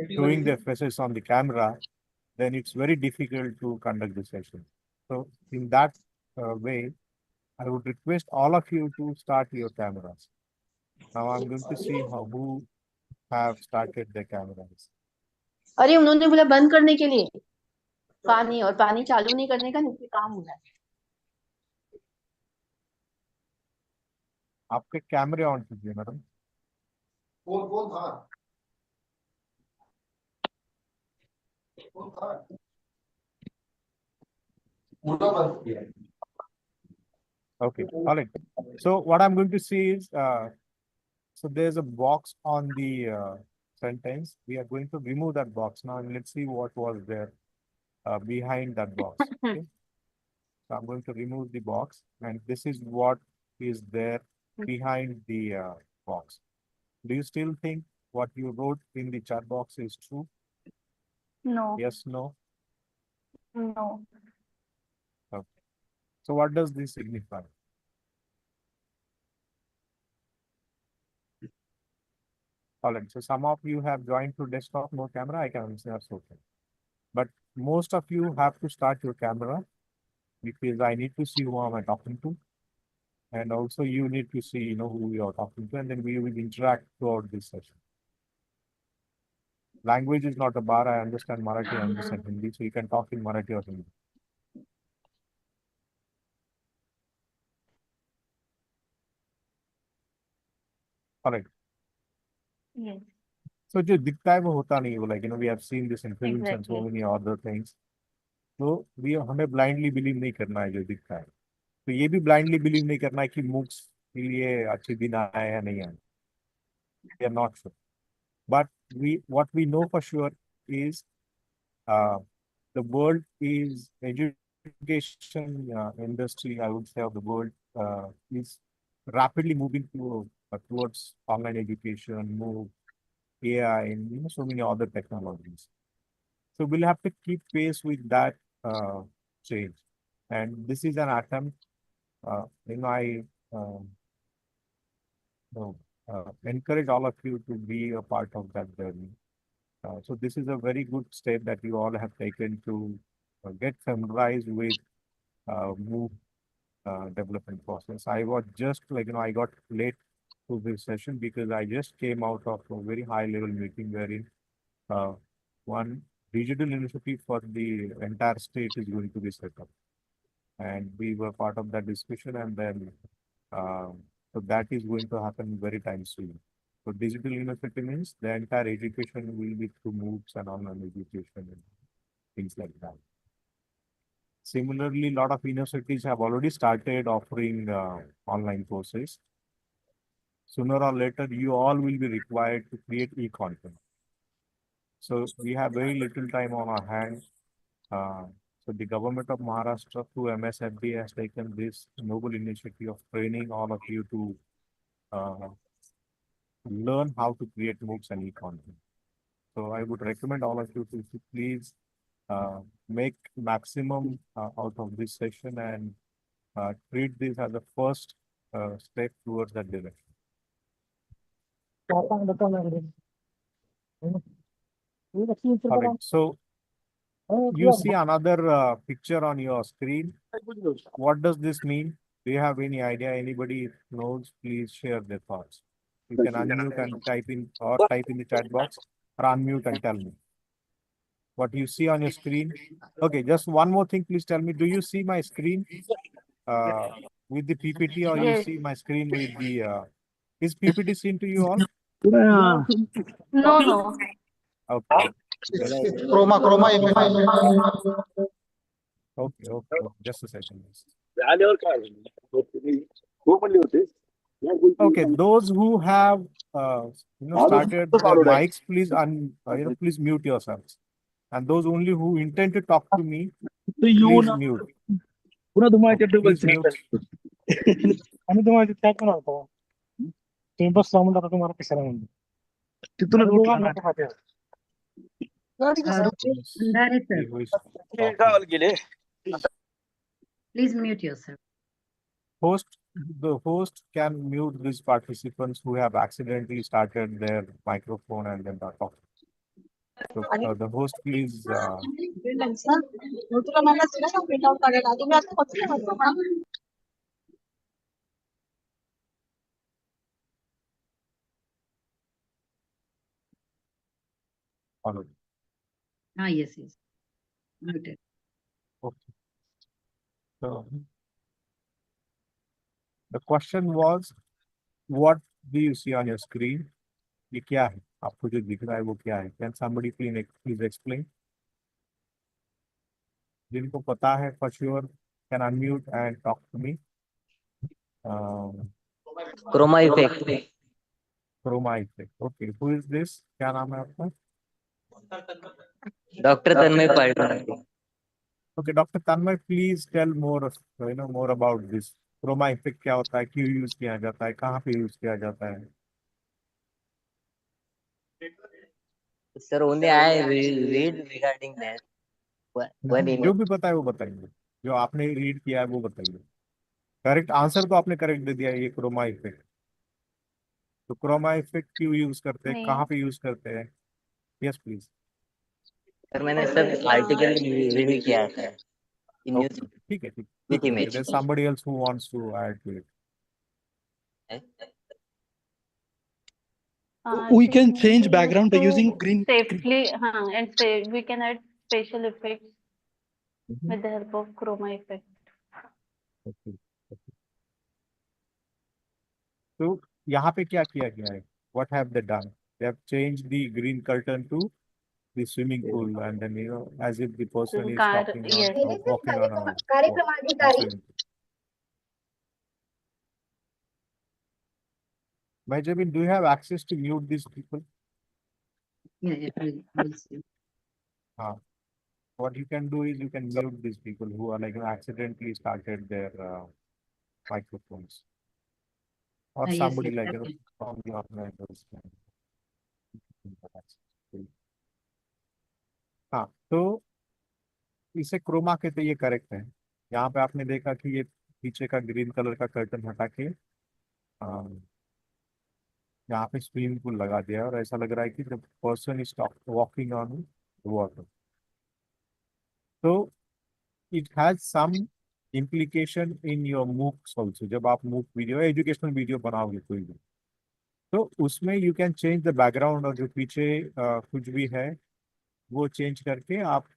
doing their faces on the camera, then it's very difficult to conduct the session. So in that way, I would request all of you to start your cameras. Now I'm going to see who have started their cameras. अरे उन्होंने बोला बंद करने के लिए पानी और पानी चालू नहीं करने का नीचे काम हो रहा है आपके कैमरे ऑन कीजिए मैडम कौन था Okay, all right. So what I'm going to see is, so there's a box on the sentence. We are going to remove that box now, and let's see what was there behind that box. Okay? So I'm going to remove the box, and this is what is there behind the box. Do you still think what you wrote in the chat box is true? No. Yes, no? No. Okay. So what does this signify? All right. So some of you have joined through desktop, no camera. I can understand that's okay. But most of you have to start your camera because I need to see who am I talking to. And also you need to see, who you are talking to, and then we will interact throughout this session. Language is not a bar. I understand Marathi, I understand Hindi, so you can talk in Marathi or Hindi. All right. Yes. So जो दिखता है वो होता नहीं है, like we have seen this in films and so Exactly. many other things. So हमें blindly believe नहीं करना है जो दिखता है. तो ये भी blindly believe नहीं करना है कि MOOCs के लिए अच्छे दिन आए या नहीं आए. We are not sure. But what we know for sure is the world is education industry, I would say, of the world is rapidly moving towards online education, MOOC, AI, and so many other technologies. So we'll have to keep pace with that change. And this is an attempt. I encourage all of you to be a part of that journey. So this is a very good step that you all have taken to get familiarized with MOOC development process. I was just I got late to this session because I just came out of a very high level meeting wherein one digital initiative for the entire state is going to be set up. And we were part of that discussion, and then so that is going to happen very time soon. So digital university means the entire education will be through MOOCs and online education and things like that. Similarly, a lot of universities have already started offering online courses. Sooner or later, you all will be required to create e-content. So we have very little time on our hands. So the government of Maharashtra through MSFB has taken this noble initiative of training all of you to learn how to create MOOCs and e-content. So I would recommend all of you to please make maximum out of this session and treat this as a first step towards that direction. All right. So you see another picture on your screen. What does this mean? Do you have any idea? Anybody knows? Please share their thoughts. You can unmute and type in the chat box or unmute and tell me what you see on your screen. Okay, just one more thing. Please tell me, do you see my screen with the PPT, or you Yes. see my screen with the is PPT seen to you all? No, no. Okay. Chroma effect. Okay. Just a second. Okay, Okay, those who have started their mics, please please mute yourselves. And those only who intend to talk to me, please mute. Please mute. आम्ही तुम्हाला त्यात पण होतो तुम्ही बसला म्हणून आता तुम्हाला कशाला म्हणतो तिथूनच Andhare, sir. गावाला गेले Please mute yourself. The host can mute these participants who have accidentally started their microphone and then are talking. So the host, please. Yes. Muted. Okay. So the question was, what do you see on your screen? ये क्या है? आपको जो दिख रहा है वो क्या है? Can somebody please explain? जिनको पता है for sure can unmute and talk to me. Chroma effect. Chroma effect. Okay. Who is this? क्या नाम है आपका? Dr. Tanmay Paldwal. Okay, Dr. Tanmay, please tell more more about this. Chroma effect क्या होता है? क्यों यूज किया जाता है? कहाँ पे यूज किया जाता है? Sir, only I read regarding that. जो भी पता है वो बताइए. जो आपने रीड किया है वो बताइए. करेक्ट आंसर तो आपने करेक्ट दे दिया, ये क्रोमा इफेक्ट. तो क्रोमा इफेक्ट क्यों यूज करते हैं, नहीं। कहाँ पे यूज करते हैं? Yes please. सर मैंने सब आर्टिकल रिव्यू किया था इन न्यूज ठीक है, ठीक विद है। Image. There's somebody else who wants to add to it. We can change background by using green. Safely, and say we can add special effects with the help of chroma effect. Okay. तो यहाँ पे क्या किया गया है? What have they done? They have changed the green curtain to the swimming pool, and then as if the person is Car, talking yes. on or walking on a कार्यक्रमाधिकारी swimming pool. Benjamin, do you have access to mute these people? Yeah, we'll see. What you can do is you can mute these people who are like accidentally started their microphones, or Yes, somebody yes, like okay. from the organizers. हाँ, तो इसे Croma कहते हैं, ये correct है। यहाँ पे आपने देखा कि ये पीछे का ग्रीन कलर का कर्टन हटा के यहाँ पे स्विमिंग पूल लगा दिया और ऐसा लग रहा है कि the person is walking on water. तो it has some implication in your MOOCs also। जब आप MOOC वीडियो एजुकेशनल वीडियो बनाओगे कोई भी, तो उसमें you can change the background, और जो पीछे कुछ भी है वो चेंज करके आप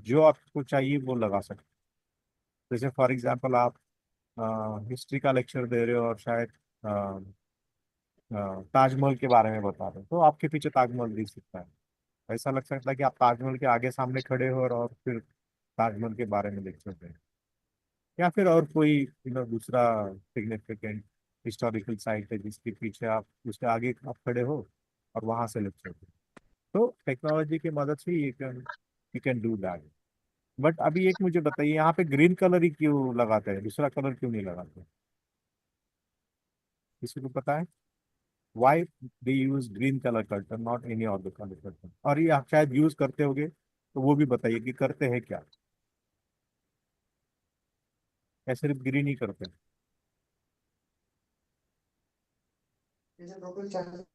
जो आपको चाहिए वो लगा सकते हैं। जैसे फॉर एग्जांपल आप हिस्ट्री का लेक्चर दे रहे हो और शायद ताजमहल के बारे में बता रहे हो, तो आपके पीछे ताजमहल दिख सकता है। ऐसा लग सकता है कि आप ताजमहल के आगे सामने खड़े हो और फिर ताजमहल के बारे में लेक्चर दे रहे हो, या फिर और कोई दूसरा सिग्निफिकेंट हिस्टोरिकल साइट है जिसके पीछे आप उसके आगे आप खड़े हो और वहां से लेक्चर दो। तो टेक्नोलॉजी की मदद से you can do that. But अभी एक मुझे बताइए, यहाँ पे ग्रीन कलर ही क्यों लगाते हैं, दूसरा कलर क्यों नहीं लगाते? किसी को पता है why they use green colour curtain, not any other colour curtain? और ये आप शायद यूज करते होगे, तो वो भी बताइए कि करते हैं क्या, या सिर्फ ग्रीन ही करते हैं?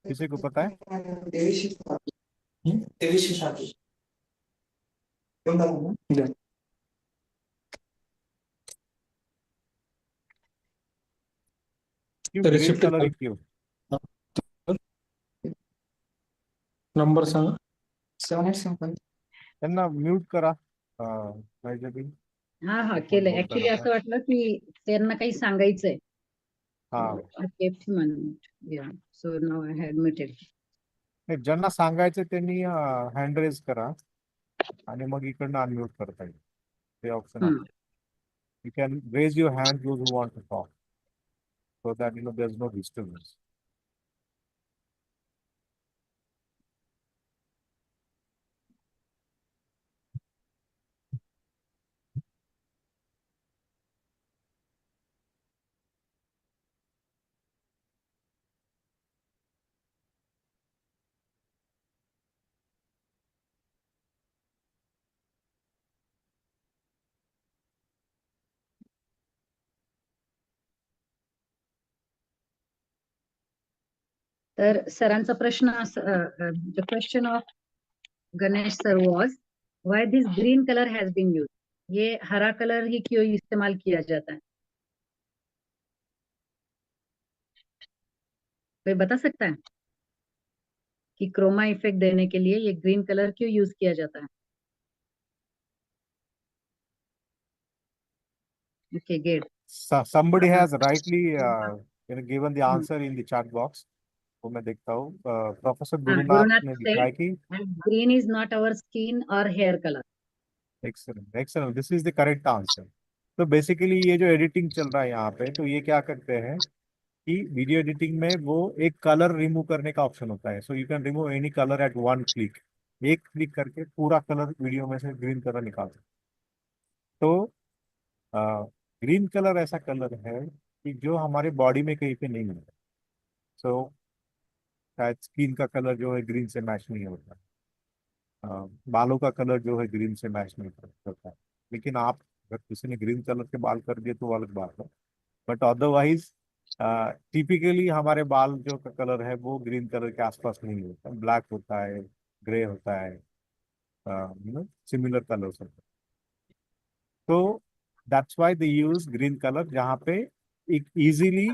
किसी को पता है? क्यों ग्रीन कलर ही क्यों? नंबर सांगा. त्यांना म्यूट करा पाहिजे बी. हा हा केलंय. ऍक्च्युली असं वाटलं की त्यांना काही सांगायचंय. हा so now I had muted. ज्यांना सांगायचं त्यांनी हँड रेज करा आणि मग इकडनं अनम्यूट करता येईल, ते ऑप्शन आहे. You can raise your hand those who want to talk, so that there is no disturbance. तर सरांचा प्रश्न the question of Ganesh sir was why this green colour has been used. ये हरा कलर ही क्यों इस्तेमाल किया जाता है? कोई बता सकता है कि क्रोमा इफेक्ट देने के लिए ये ग्रीन कलर क्यों यूज किया जाता है? Okay, good. Somebody has rightly given the answer in the chat box. वो मैं देखता हूँ. प्रोफेसर गुरुनाथ ने लिखा है कि green is not our skin or hair color. Excellent, excellent. This is the correct answer. तो बेसिकली ये जो एडिटिंग चल रहा है यहाँ पे, तो ये क्या करते हैं कि वीडियो एडिटिंग में वो एक कलर रिमूव करने का ऑप्शन होता है. So you can remove any colour at one click. एक क्लिक करके पूरा कलर वीडियो में से ग्रीन कलर निकाल सकते. तो ग्रीन कलर ऐसा कलर है कि जो हमारे बॉडी में कहीं पे नहीं मिलता. सो शायद स्किन का कलर जो है ग्रीन से मैच नहीं होता, बालों का कलर जो है ग्रीन से मैच नहीं करता. लेकिन आप अगर किसी ने ग्रीन कलर के बाल कर दिए तो वो अलग बात है, बट अदरवाइज टिपिकली हमारे बाल जो का कलर है वो ग्रीन कलर के आसपास नहीं होता, ब्लैक होता है, ग्रे होता है, सिमिलर कलर्स होता है। तो that's why they use green colour, जहाँ पे एक इजीली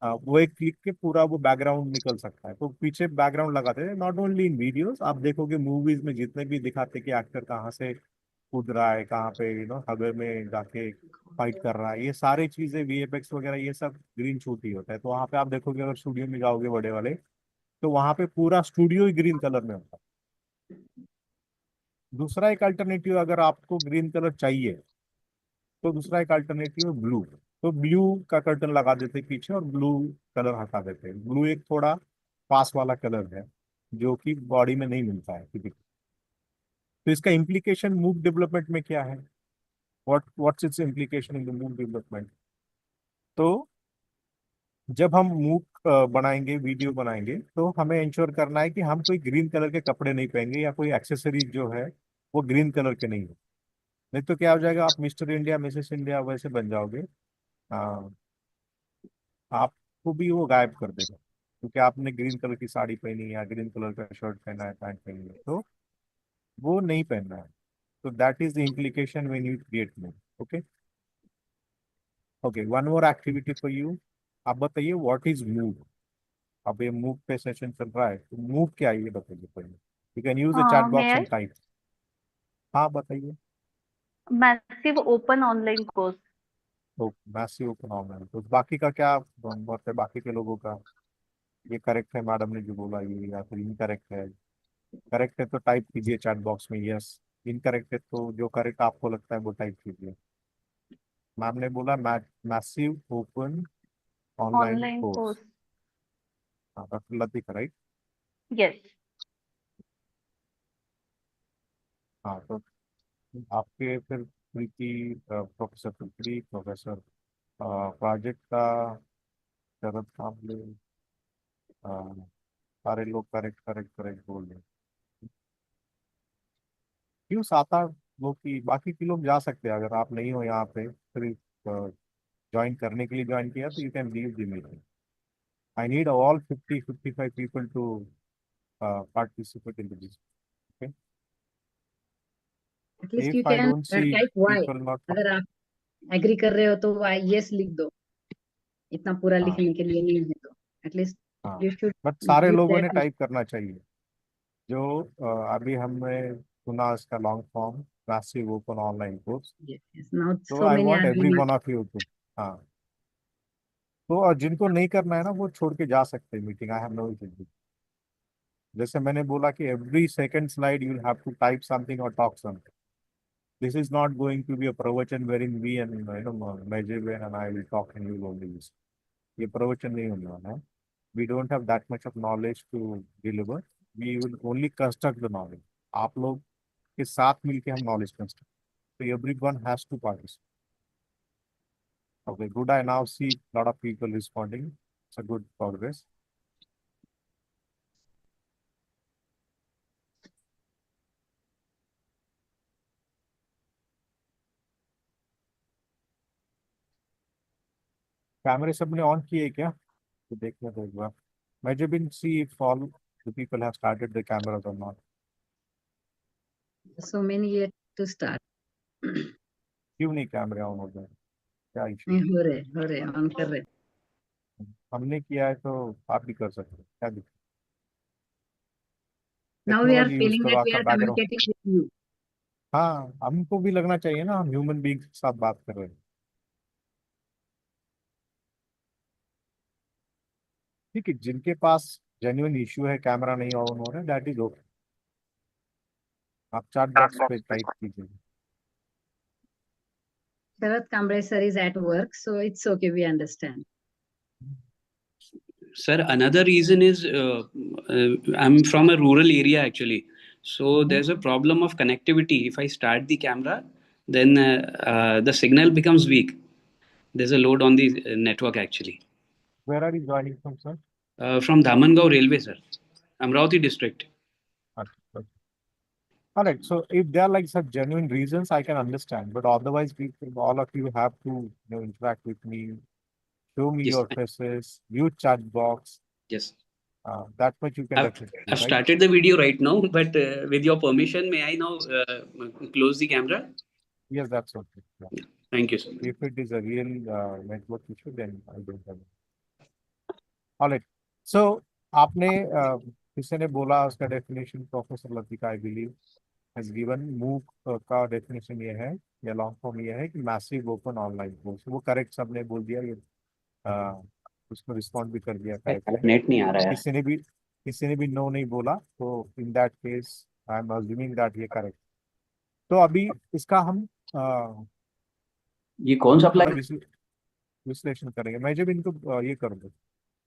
वो एक क्लिक के पूरा वो बैकग्राउंड निकल सकता है। तो पीछे बैकग्राउंड लगाते हैं, नॉट ओनली इन वीडियोस, आप देखोगे मूवीज में जितने भी दिखाते कि एक्टर कहाँ से कूद रहा है, कहाँ पे हवा में जाके फाइट कर रहा है, ये सारी चीजें वीएफएक्स वगैरह ये सब ग्रीन शूट ही होता है। तो वहाँ पे आप देखोगे, अगर स्टूडियो में जाओगे बड़े वाले, तो वहाँ पे पूरा स्टूडियो ही ग्रीन कलर में होता है। दूसरा एक अल्टरनेटिव, अगर आपको ग्रीन कलर चाहिए तो दूसरा एक अल्टरनेटिव है ब्लू। तो ब्लू का कर्टन लगा देते पीछे और ब्लू कलर हटा देते हैं। ब्लू एक थोड़ा पास वाला कलर है जो कि बॉडी में नहीं मिलता है typically। तो इसका इम्प्लीकेशन मूव डेवलपमेंट में क्या है, what's it's implication in the move development. तो जब हम मूव बनाएंगे, वीडियो बनाएंगे, तो हमें इंश्योर करना है कि हम कोई ग्रीन कलर के कपड़े नहीं पहनेंगे या कोई एक्सेसरीज जो है वो ग्रीन कलर के नहीं हो। नहीं तो क्या हो जाएगा, आप मिस्टर इंडिया मिसेस इंडिया वैसे बन जाओगे, आपको भी वो गायब कर देगा, क्योंकि आपने ग्रीन कलर की साड़ी पहनी है या ग्रीन कलर का शर्ट पहना है, पैंट पहनी है, तो वो नहीं पहनना है। तो that is the implication when you create move. Okay okay, one more activity for you. आप बताइए व्हाट इज मूव। अब ये मूव पे सेशन चल रहा है, तो मूव क्या है ये बताइए पहले। You can use the chat May box I? And type. हाँ बताइए। Massive open online course. तो मैसिव ओपन ऑनलाइन, तो बाकी का क्या बात है, बाकी के लोगों का ये करेक्ट है मैडम ने जो बोला ये, या फिर इनकरेक्ट है। करेक्ट है तो टाइप कीजिए चैट बॉक्स में यस, इनकरेक्ट है तो जो करेक्ट आपको लगता है वो टाइप कीजिए। मैम ने बोला massive open online Online course. course. हाँ, डॉक्टर लतीफ राइट। Yes. हाँ तो आपके फिर प्रीति, प्रोफेसर प्रीति, प्रोफेसर प्रोजेक्ट का शरद कामले, सारे लोग करेक्ट करेक्ट करेक्ट बोल रहे हैं। क्यों 7-8 लोग की, बाकी के लोग जा सकते हैं, अगर आप नहीं हो यहाँ पे फिर ज्वाइन करने के लिए ज्वाइन किया तो you can leave the meeting. I need all 50-55 people to participate in this. Okay. At least you If I can don't see type Y. people not, अगर आप एग्री कर रहे हो तो Y yes लिख दो, इतना पूरा हाँ लिखने के लिए नहीं है तो एटलीस्ट हाँ, यू शुड बट सारे गिव लोगों ने दैट। टाइप करना चाहिए। जो अभी हमने सुना इसका long form massive open online course. Yes, now तो so I many want are every doing one it. Of you too. हाँ, तो और जिनको नहीं करना है ना वो छोड़ के जा सकते हैं meeting, I have no issue. जैसे मैंने बोला कि every second slide you have to type something और talk something. This is not going to be a pravachan wherein we and Majorven and I will talk and you will only listen. ये प्रवचन नहीं होने वाला है। We don't have that much of knowledge to deliver. We will only construct the knowledge. आप लोग के साथ मिलके हम knowledge construct. So everyone has to participate. Okay, good. I now see a lot of people responding. It's a good progress. कैमरे सबने on किए क्या, तो देखने दो एक बार। मैं जब in see if all the people have started the cameras और not. So many yet to start. क्यों नहीं कैमरे ऑन हो गए, क्या इशू। नहीं हो रहे ऑन कर रहे। हमने किया है तो आप भी कर सकते हैं, क्या दिक्कत। Now we are technology use feeling करो, that we आपका are background. communicating with you. हाँ, हमको भी लगना चाहिए ना, हम ह्यूमन बीइंग के साथ बात कर रहे हैं। ठीक है, जिनके पास जेन्युइन इश्यू है, कैमरा नहीं ऑन हो रहा है, दैट इज ओके, आप चैट बॉक्स पे टाइप कीजिए। Sharad Kamble sir is at work, so it's okay, we understand. Sir, another reason is I'm from a rural area actually. So there's a problem of connectivity. If I start the camera, then the signal becomes weak. There's a load on the network actually. Where are you joining from, sir? From Dhamangao Railway, sir. Amravati district. Okay. All right. So if there are like such genuine reasons, I can understand. But otherwise, people, all of you have to interact with me, show me Yes. your faces, use chat box. Yes. That much you can definitely do, I've right? started the video right now, but with your permission, may I now close the camera? Yes, that's okay. Yeah. Thank you so much. If it is a real network issue, then I don't have it. All right. So, आपने किसी ने बोला उसका definition professor Latika I believe has given MOOC का definition ये है या long form ये है कि मैसिव ओपन ऑनलाइन कोर्स। वो करेक्ट सबने बोल दिया, ये उसको रिस्पॉन्ड भी कर दिया करेक्ट। नेट नहीं आ रहा है। किसी ने भी नो नहीं बोला, तो in that case I am assuming that ये करेक्ट। तो अभी इसका हम ये कौन सा अप्लाई विश्लेषण करेंगे। मैं जब इनको ये कर दूँ,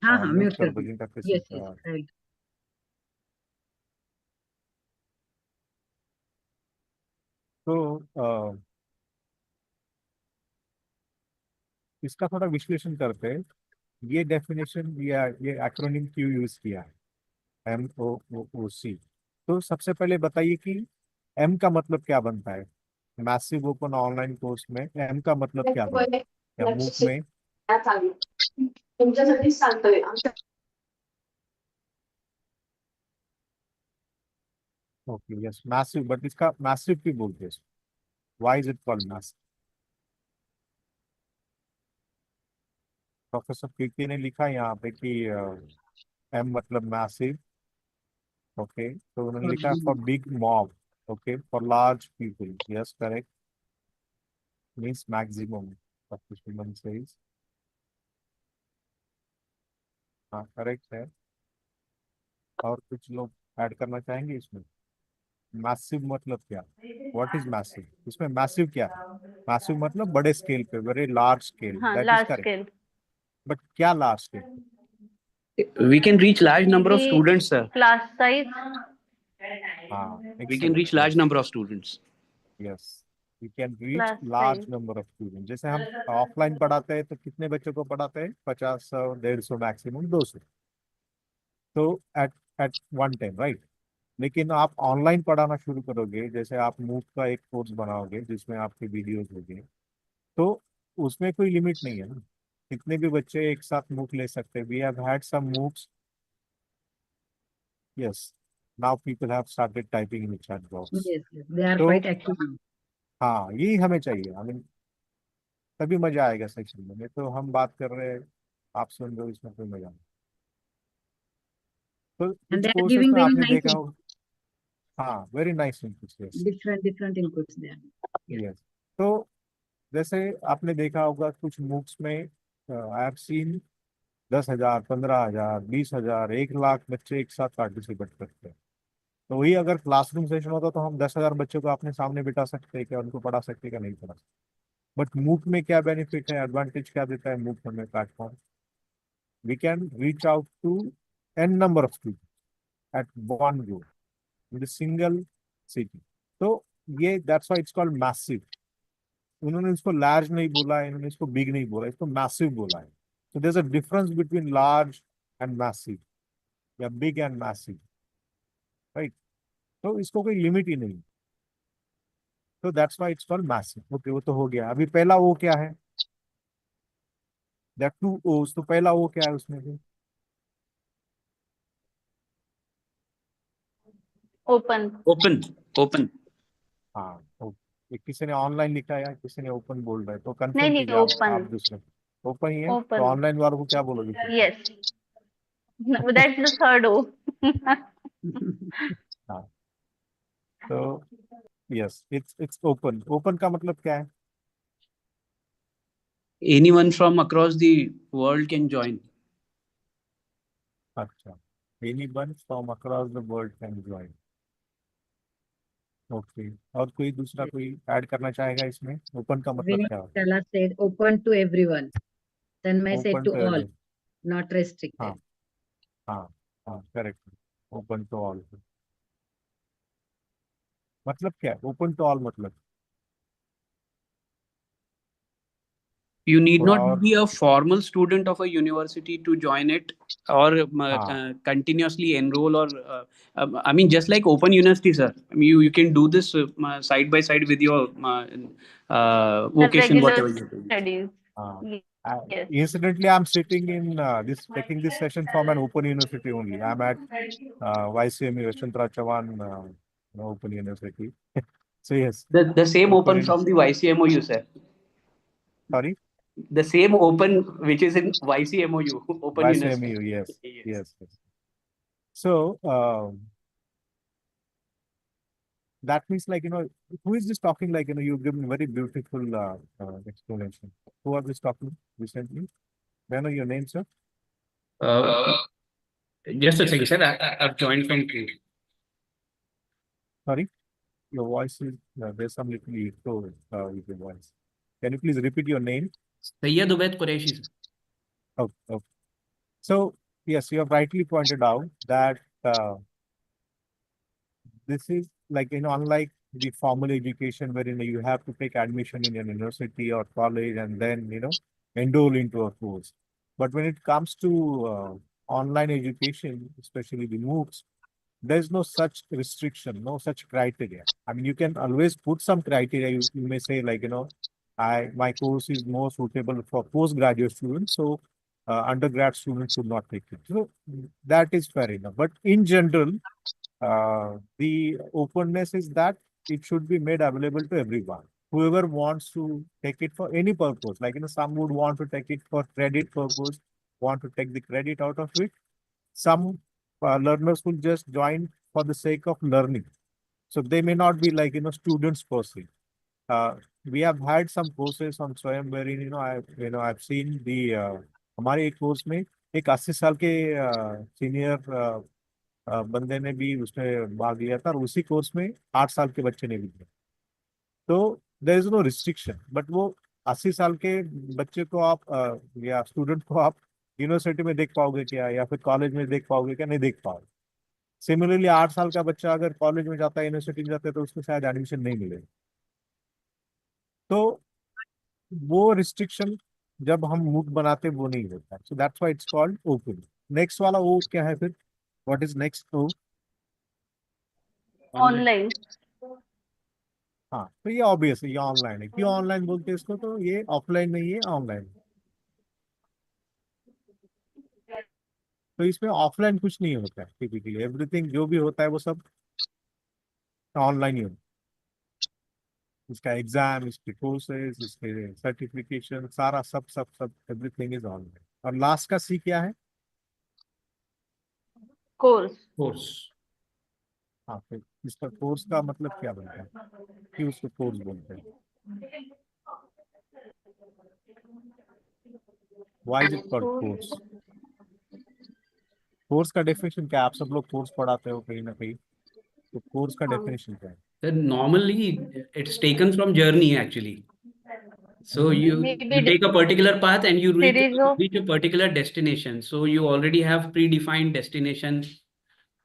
हाँ हाँ, म्यूट कर दो दो। जिनका यस यस, राइट। तो इसका थोड़ा विश्लेषण करते हैं। ये डेफिनेशन या ये एक्रोनिम क्यों यूज किया है, MOOC। तो सबसे पहले बताइए कि M का मतलब क्या बनता है मैसिव ओपन ऑनलाइन कोर्स में। M का मतलब क्या बनता है या MOOC में? Okay yes, massive. बट इसका मैसिव क्यों बोलते हैं? Why is it called massive? Professor Kirti ने लिखा यहाँ पे कि M मतलब मैसिव। ओके, तो उन्होंने लिखा है for big mob. Okay, for large people. Yes correct, means maximum sufficient size. हाँ करेक्ट है। और कुछ लोग ऐड करना चाहेंगे इसमें? मैसिव मतलब क्या? What is massive? इसमें मैसिव क्या है? मैसिव मतलब बड़े स्केल पे, वेरी लार्ज स्केल। हाँ, that is large correct. scale. But क्या large scale? We can reach large number of Maybe students, sir. class size. हाँ, We can reach large number of students. Yes, we can reach Class large size. Number of student. जैसे हम offline पढ़ाते हैं तो कितने बच्चों को पढ़ाते हैं? 50, 100, 150, मैक्सिमम 200। तो at at one time, right. लेकिन आप ऑनलाइन पढ़ाना शुरू करोगे, जैसे आप MOOC का एक कोर्स बनाओगे जिसमें आपके वीडियोज होंगे, तो उसमें कोई लिमिट नहीं है ना, कितने भी बच्चे एक साथ MOOC ले सकते हैं। We have had some MOOCs। Yes, now people have started typing in the chat box. Yes yes, they are तो क्वाइट एक्टिव। हाँ, यही हमें चाहिए। आई मीन तभी मजा आएगा सेक्शन में। नहीं तो हम बात कर रहे हैं, आप सुन रहे हो, इसमें कोई मजा नहीं। तो And कुछ they are कोर्सेस giving में very आपने nice देखा हो, हाँ very nice inputs. Yes different inputs there. Yes. तो जैसे आपने देखा होगा कुछ MOOCs में आई हैव सीन 10,000, 15,000, 20,000, 1,00,000 बच्चे एक साथ पार्टिसिपेट करते हैं। तो वही अगर क्लासरूम सेशन होता तो हम 10,000 बच्चों को अपने सामने बिठा सकते हैं क्या? उनको पढ़ा सकते क्या? नहीं पढ़ा सकते। बट MOOC में क्या बेनिफिट है, एडवांटेज क्या देता है MOOC हमें platform? We can reach out to n number of student at one go in the single city. तो ये that's why it's called massive. उन्होंने इसको लार्ज नहीं बोला है, इन्होंने इसको बिग नहीं बोला, इसको मैसिव बोला है। So there's a difference between large and massive, या big and massive, right? तो इसको कोई लिमिट ही नहीं। तो that's why it's called massive। Okay, वो तो हो गया। अभी पहला O क्या है? There are two O's। तो पहला O क्या है उसमें से? Open. Open। हाँ, किसी ने ऑनलाइन लिखा है या किसी ने ओपन बोल रहा है, तो नहीं कंफर्म नहीं, कीजिए आप open. दूसरे। ओपन ही है तो Open. ऑनलाइन वालों को क्या बोलोगे? Yes. That's the third O. हाँ, तो यस, इट्स ओपन। ओपन का मतलब क्या है? Anyone from across the world can join. अच्छा, anyone from across the world can join। Okay, और कोई दूसरा कोई ऐड करना चाहेगा इसमें? ओपन का मतलब Vinay क्या होता है? Chala said open to everyone. Tanmay said open to to all, everyone. not restricted. हाँ हाँ हाँ, करेक्ट। ओपन टू ऑल मतलब क्या है? ओपन टू ऑल मतलब You need थोड़ा not और। be a formal student of a university to join it, or हाँ continuously enroll, or I mean, just like Open University, sir. I mean, you can do this side by side with your The vocation, regular whatever you're doing. studies. हाँ, Yes. Yes. Incidentally, I'm sitting in taking this session from an open university only. I'm at YCMU Yashwantrao Chavan Open University. So yes. The same open University. from the YCMOU, sir. Sorry? The same open which is in YCMOU, Open University. YCMU, yes. So that means, like, who is this talking? Like, you've given very beautiful explanation. Who are this talking recently? May I know your name, sir? Just a second, sir. I've joined from. Sorry, your voice is there's some little echo with your voice. Can you please repeat your name? Sayyid Ubaid Qureshi, sir. Okay. So yes, you have rightly pointed out that this is, like, unlike the formal education wherein you have to take admission in a university or college and then enroll into a course. But when it comes to online education, especially the MOOCs, there's no such restriction, no such criteria. I mean, you can always put some criteria. You may say, like, my course is more suitable for postgraduate students, so undergrad students should not take it. So that is fair enough. But in general, the openness is that it should be made available to everyone. Whoever wants to take it for any purpose, like, some would want to take it for credit purpose, want to take the credit out of it. Some learners will just join for the sake of learning. So they may not be, like, students per se. We have had some courses on Swayam wherein, I've seen the हमारे एक course में एक 80 साल के senior बंदे ने भी उसमें भाग लिया था और उसी कोर्स में 8 साल के बच्चे ने भी दिया. तो there is no restriction, but वो 80 साल के बच्चे को आप या स्टूडेंट को आप यूनिवर्सिटी में देख पाओगे क्या, या फिर कॉलेज में देख पाओगे क्या? नहीं देख पाओगे. सिमिलरली 8 साल का बच्चा अगर कॉलेज में जाता है, यूनिवर्सिटी में जाता है, तो उसको शायद एडमिशन नहीं मिलेगा. तो वो रिस्ट्रिक्शन जब हम मूक बनाते वो नहीं होता. So that's why it's called open. Next वाला वो क्या है फिर? What is next? Oh online. हाँ, तो ये ऑब्वियस है, ये ऑनलाइन है. क्यों ऑनलाइन बोलते हैं इसको? तो ये ऑफलाइन नहीं है, ऑनलाइन. तो इसमें ऑफलाइन कुछ नहीं होता है टिपिकली. एवरीथिंग जो भी होता है वो सब ऑनलाइन ही होता है. इसका एग्जाम, इसके कोर्सेज, इसके सर्टिफिकेशन, सारा सब सब सब एवरीथिंग इज ऑनलाइन. और लास्ट का सी क्या है? कोर्स. हाँ, फिर इसका कोर्स का मतलब क्या बनता है? कि उसको कोर्स बोलते हैं. Why is it called course? Course का डेफिनेशन क्या है? आप सब लोग कोर्स पढ़ाते हो कहीं ना कहीं, तो कोर्स का डेफिनेशन क्या है? Normally, it's taken from journey actually. So you take a particular path and you reach a particular destination. So you already have predefined destination,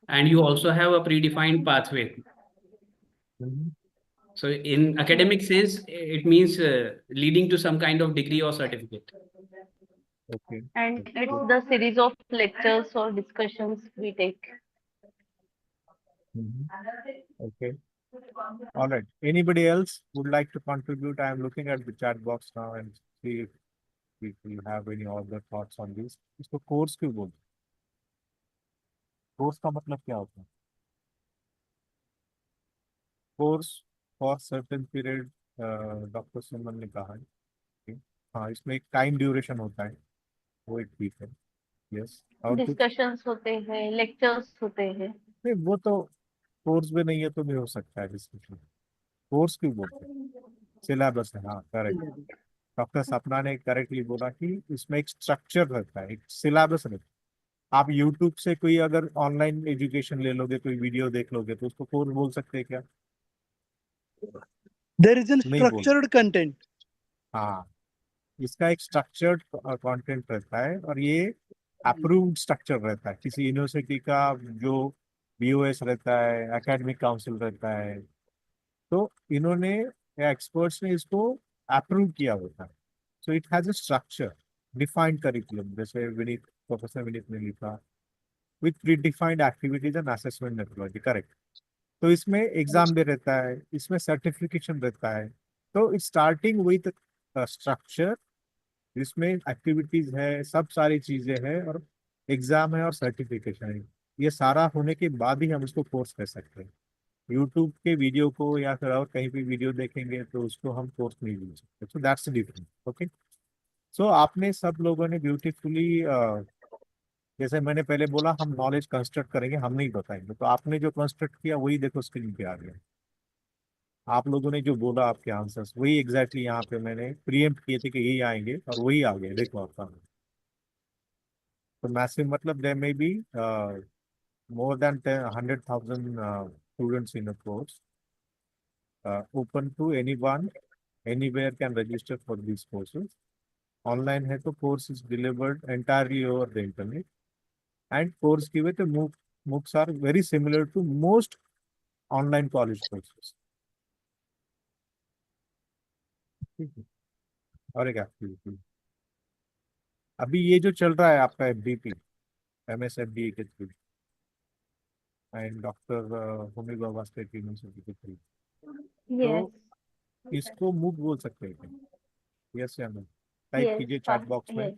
and you also have a predefined pathway. So in academic sense, it means leading to some kind of degree or certificate. Okay. And it's the series of lectures or discussions we take. Okay. All right. Anybody else would like to contribute? I am looking at the chat box now and see if people have any other thoughts on this. इसको course क्यों बोलते हैं? Course का मतलब क्या होता है? Course for certain period, doctor Suman ने कहा है. हाँ, इसमें एक टाइम ड्यूरेशन होता है, वो एक ठीक है. यस. और डिस्कशंस होते हैं, लेक्चर्स होते हैं. नहीं, वो तो कोर्स में नहीं है तो भी हो सकता है डिस्कशन. कोर्स क्यों बोलते हैं? सिलेबस है. हाँ, करेक्ट. डॉक्टर सपना ने करेक्टली बोला कि इसमें एक स्ट्रक्चर रहता है, एक सिलेबस रहता है. आप यूट्यूब से कोई अगर ऑनलाइन एजुकेशन ले लोगे, कोई वीडियो देख लोगे, तो उसको कोर्स बोल सकते हैं क्या? There is an structured content. हाँ, इसका एक स्ट्रक्चर्ड कंटेंट रहता है और ये अप्रूव्ड स्ट्रक्चर रहता है. किसी यूनिवर्सिटी का जो BOS रहता है, एकेडमिक काउंसिल रहता है, तो इन्होंने एक्सपर्ट्स ने इसको अप्रूव किया होता है. So it has a structure, defined curriculum, जैसे प्रोफेसर विनीत ने लिखा, with pre defined activities and assessment methodology. Correct. तो इसमें एग्जाम भी रहता है, इसमें सर्टिफिकेशन रहता है. तो इट्स स्टार्टिंग विथ स्ट्रक्चर, इसमें एक्टिविटीज है, सब सारी चीजें हैं, और एग्जाम है और सर्टिफिकेशन है। ये सारा होने के बाद ही हम इसको कोर्स कर सकते हैं। यूट्यूब के वीडियो को या फिर और कहीं भी वीडियो देखेंगे तो उसको हम कोर्स नहीं बोल सकते। So that's different. ओके, सो आपने सब लोगों ने ब्यूटीफुली, जैसे मैंने पहले बोला, हम नॉलेज कंस्ट्रक्ट करेंगे, हम नहीं बताएंगे। तो आपने जो कंस्ट्रक्ट किया वही देखो स्क्रीन पे आ गया। आप लोगों ने जो बोला आपके आंसर्स वही एग्जैक्टली यहाँ पे मैंने प्रीएम्प्ट किए थे कि यही आएंगे, और वही आ गए, देखो आपका। तो मैसिव मतलब there may be more than 100,000 students in a course, open to anyone, anywhere can register for these courses. Online है तो course is delivered entirely over the internet, and course की वजह तो MOOCs are very similar to most online college courses. ठीक है। और एक activity अभी ये जो चल रहा है आपका FDP, MSFDA के through, and doctor Homi Baba state university के थ्रू, Yes. तो इसको MOOC बोल सकते हैं क्या? यस या नो? Type Yes. कीजिए चैट बॉक्स में। Yes.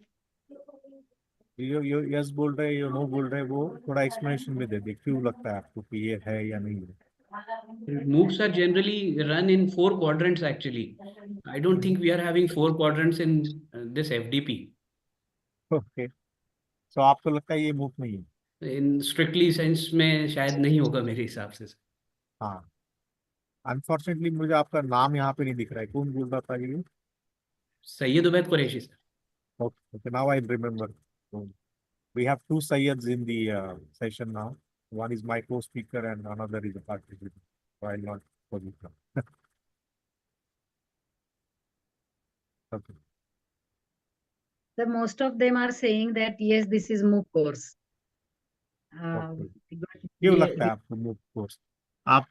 यो यस बोल रहे हैं, यो नो बोल रहे हैं, वो थोड़ा एक्सप्लेनेशन में दे दे क्यों लगता है आपको कि ये है या नहीं है। MOOCs are generally run in 4 quadrants actually. I don't think we are having 4 quadrants in this FDP. Okay, तो आपको लगता है ये MOOC नहीं है? In strictly sense में शायद नहीं होगा मेरे हिसाब से। हाँ, अनफॉर्चुनेटली मुझे आपका नाम यहाँ पे नहीं दिख रहा है, कौन बोल रहा था ये? Syed Ubaid Qureshi sir. Okay, now I remember. We have two Sayyads in the session now. One is my co-speaker and another is a participant. So I'll not forget now. Okay. So most of them are saying that yes, this is MOOC course. क्यों लगता है आपको MOOC course? आप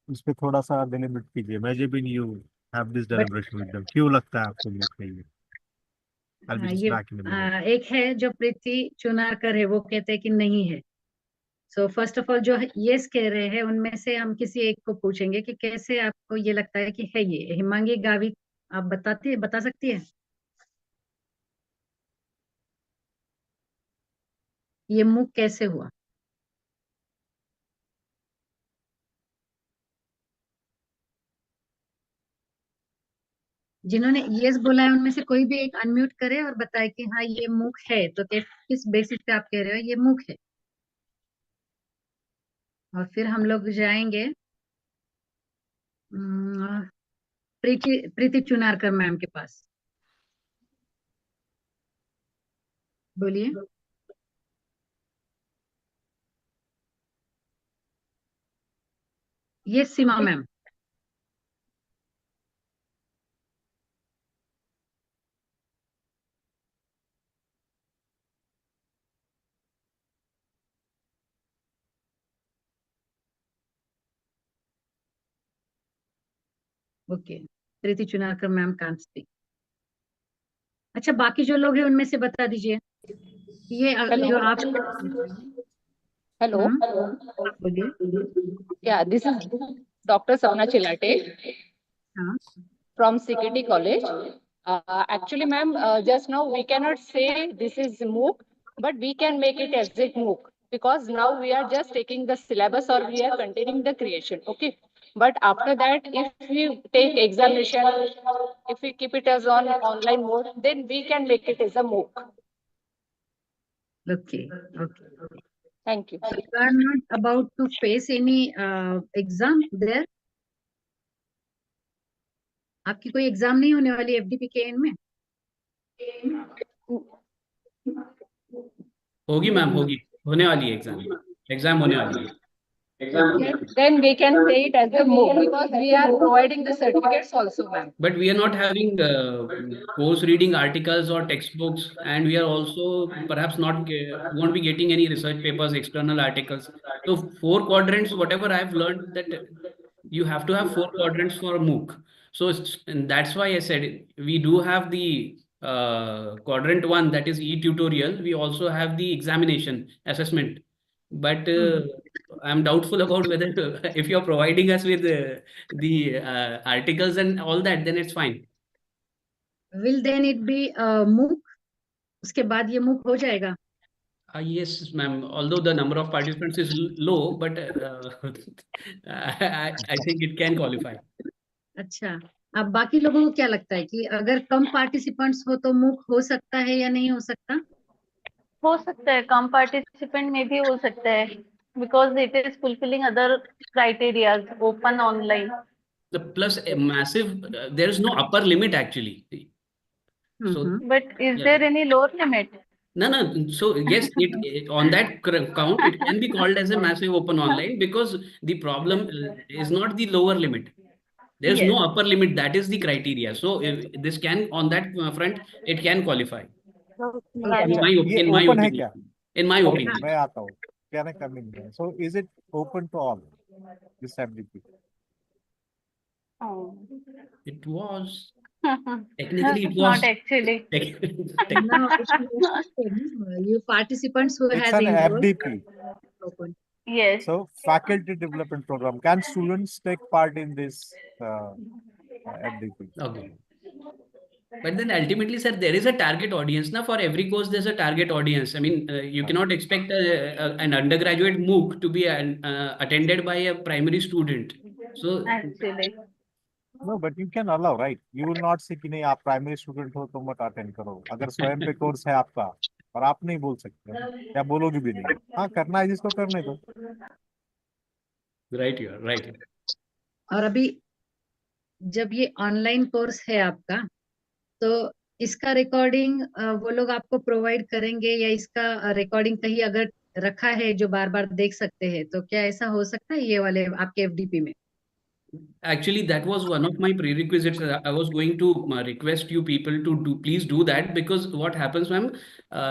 उस पर थोड़ा सा delimit कीजिए। Imagine you have this deliberation with them. क्यों लगता है आपको MOOC नहीं है? I'll be just ये back in a minute. एक है जो प्रीति चुनारकर है, वो कहते हैं कि नहीं है। सो फर्स्ट ऑफ ऑल जो यस कह रहे हैं उनमें से हम किसी एक को पूछेंगे कि कैसे आपको ये लगता है कि है ये। हिमांगी गावित, आप बता सकती है ये MOOC कैसे हुआ? जिन्होंने यस बोला है उनमें से कोई भी एक अनम्यूट करे और बताए कि हाँ ये MOOC है। तो किस बेसिस पे आप कह रहे हो ये MOOC है? और फिर हम लोग जाएंगे प्रीति प्रीति चुनारकर मैम के पास। बोलिए। ये Seema ma'am. Okay, Preeti Chunarkar ma'am can't speak. अच्छा, बाकी जो लोग हैं उनमें से बता दीजिए ये जो आप। Hello. आप बोलिए। Yeah, this is Dr. Savna Chilate हाँ, from CKT College. Actually, ma'am, just now we cannot say this is MOOC, but we can make it as a MOOC because now we are just taking the syllabus or we are continuing the creation. Okay. But after that, if we take examination, if we keep it as on online mode, then we can make it as a MOOC. okay, okay. Thank you. So you are not about to face any exam there? आपकी कोई exam नहीं होने वाली FDP के end में? होगी ma'am, होगी, होने वाली है एग्जाम होने वाली है। Then we can say it as a MOOC because we are providing the certificates also, ma'am. But we are not having course reading articles or textbooks, and we are also perhaps not won't be getting any research papers, external articles. So 4 quadrants, whatever I've learned, that you have to have 4 quadrants for a MOOC. So and that's why I said we do have the quadrant 1, that is e-tutorial. We also have the examination assessment, but I'm doubtful about whether if you're providing us with the articles and all that, then it's fine. will then it be MOOC? उसके बाद ये MOOC हो जाएगा? Yes, ma'am. Although the number of participants is low, but I think it can qualify. अच्छा, अब बाकी लोगों को क्या लगता है कि अगर कम पार्टिसिपेंट्स हो तो MOOC हो सकता है या नहीं हो सकता? हो सकता है, कम पार्टिसिपेंट में भी हो सकता है, because it is fulfilling other criterias, open online. The plus a massive, there is no upper limit actually. So, But is yeah. there any lower limit? No, no. So yes, on that count, it can be called as a massive open online because the problem is not the lower limit. There's no upper limit. That is the criteria. So if this can, on that front, it can qualify. अच्छा, ये In my open है opinion. क्या? In my Okay, opinion. मैं आता हूँ. Can I come in here? So is it open to all? This MDP? It was. Technically, it was. Not actually. No, you participants who It's has an enrolled. FDP. Open. Yes. So faculty development program. Can students take part in this FDP? Okay. But then ultimately, sir, there is a target audience. Now, for every course, there's a target audience. I mean, you cannot expect an undergraduate MOOC to be attended by a primary student. So, Actually. No, but you can allow, right? You will not say कि नहीं आप primary student हो तो मत attend करो. अगर स्वयं पे कोर्स है आपका और आप नहीं बोल सकते या बोलोगे भी नहीं. हाँ, करना है जिसको करने दो. Right, you are right. और अभी जब ये ऑनलाइन कोर्स है आपका, तो इसका रिकॉर्डिंग वो लोग आपको प्रोवाइड करेंगे या इसका रिकॉर्डिंग कहीं अगर रखा है जो बार बार देख सकते हैं, तो क्या ऐसा हो सकता है ये वाले आपके एफडीपी में? Actually, that was one of my prerequisites. I was going to request you people to please do that, because what happens, ma'am,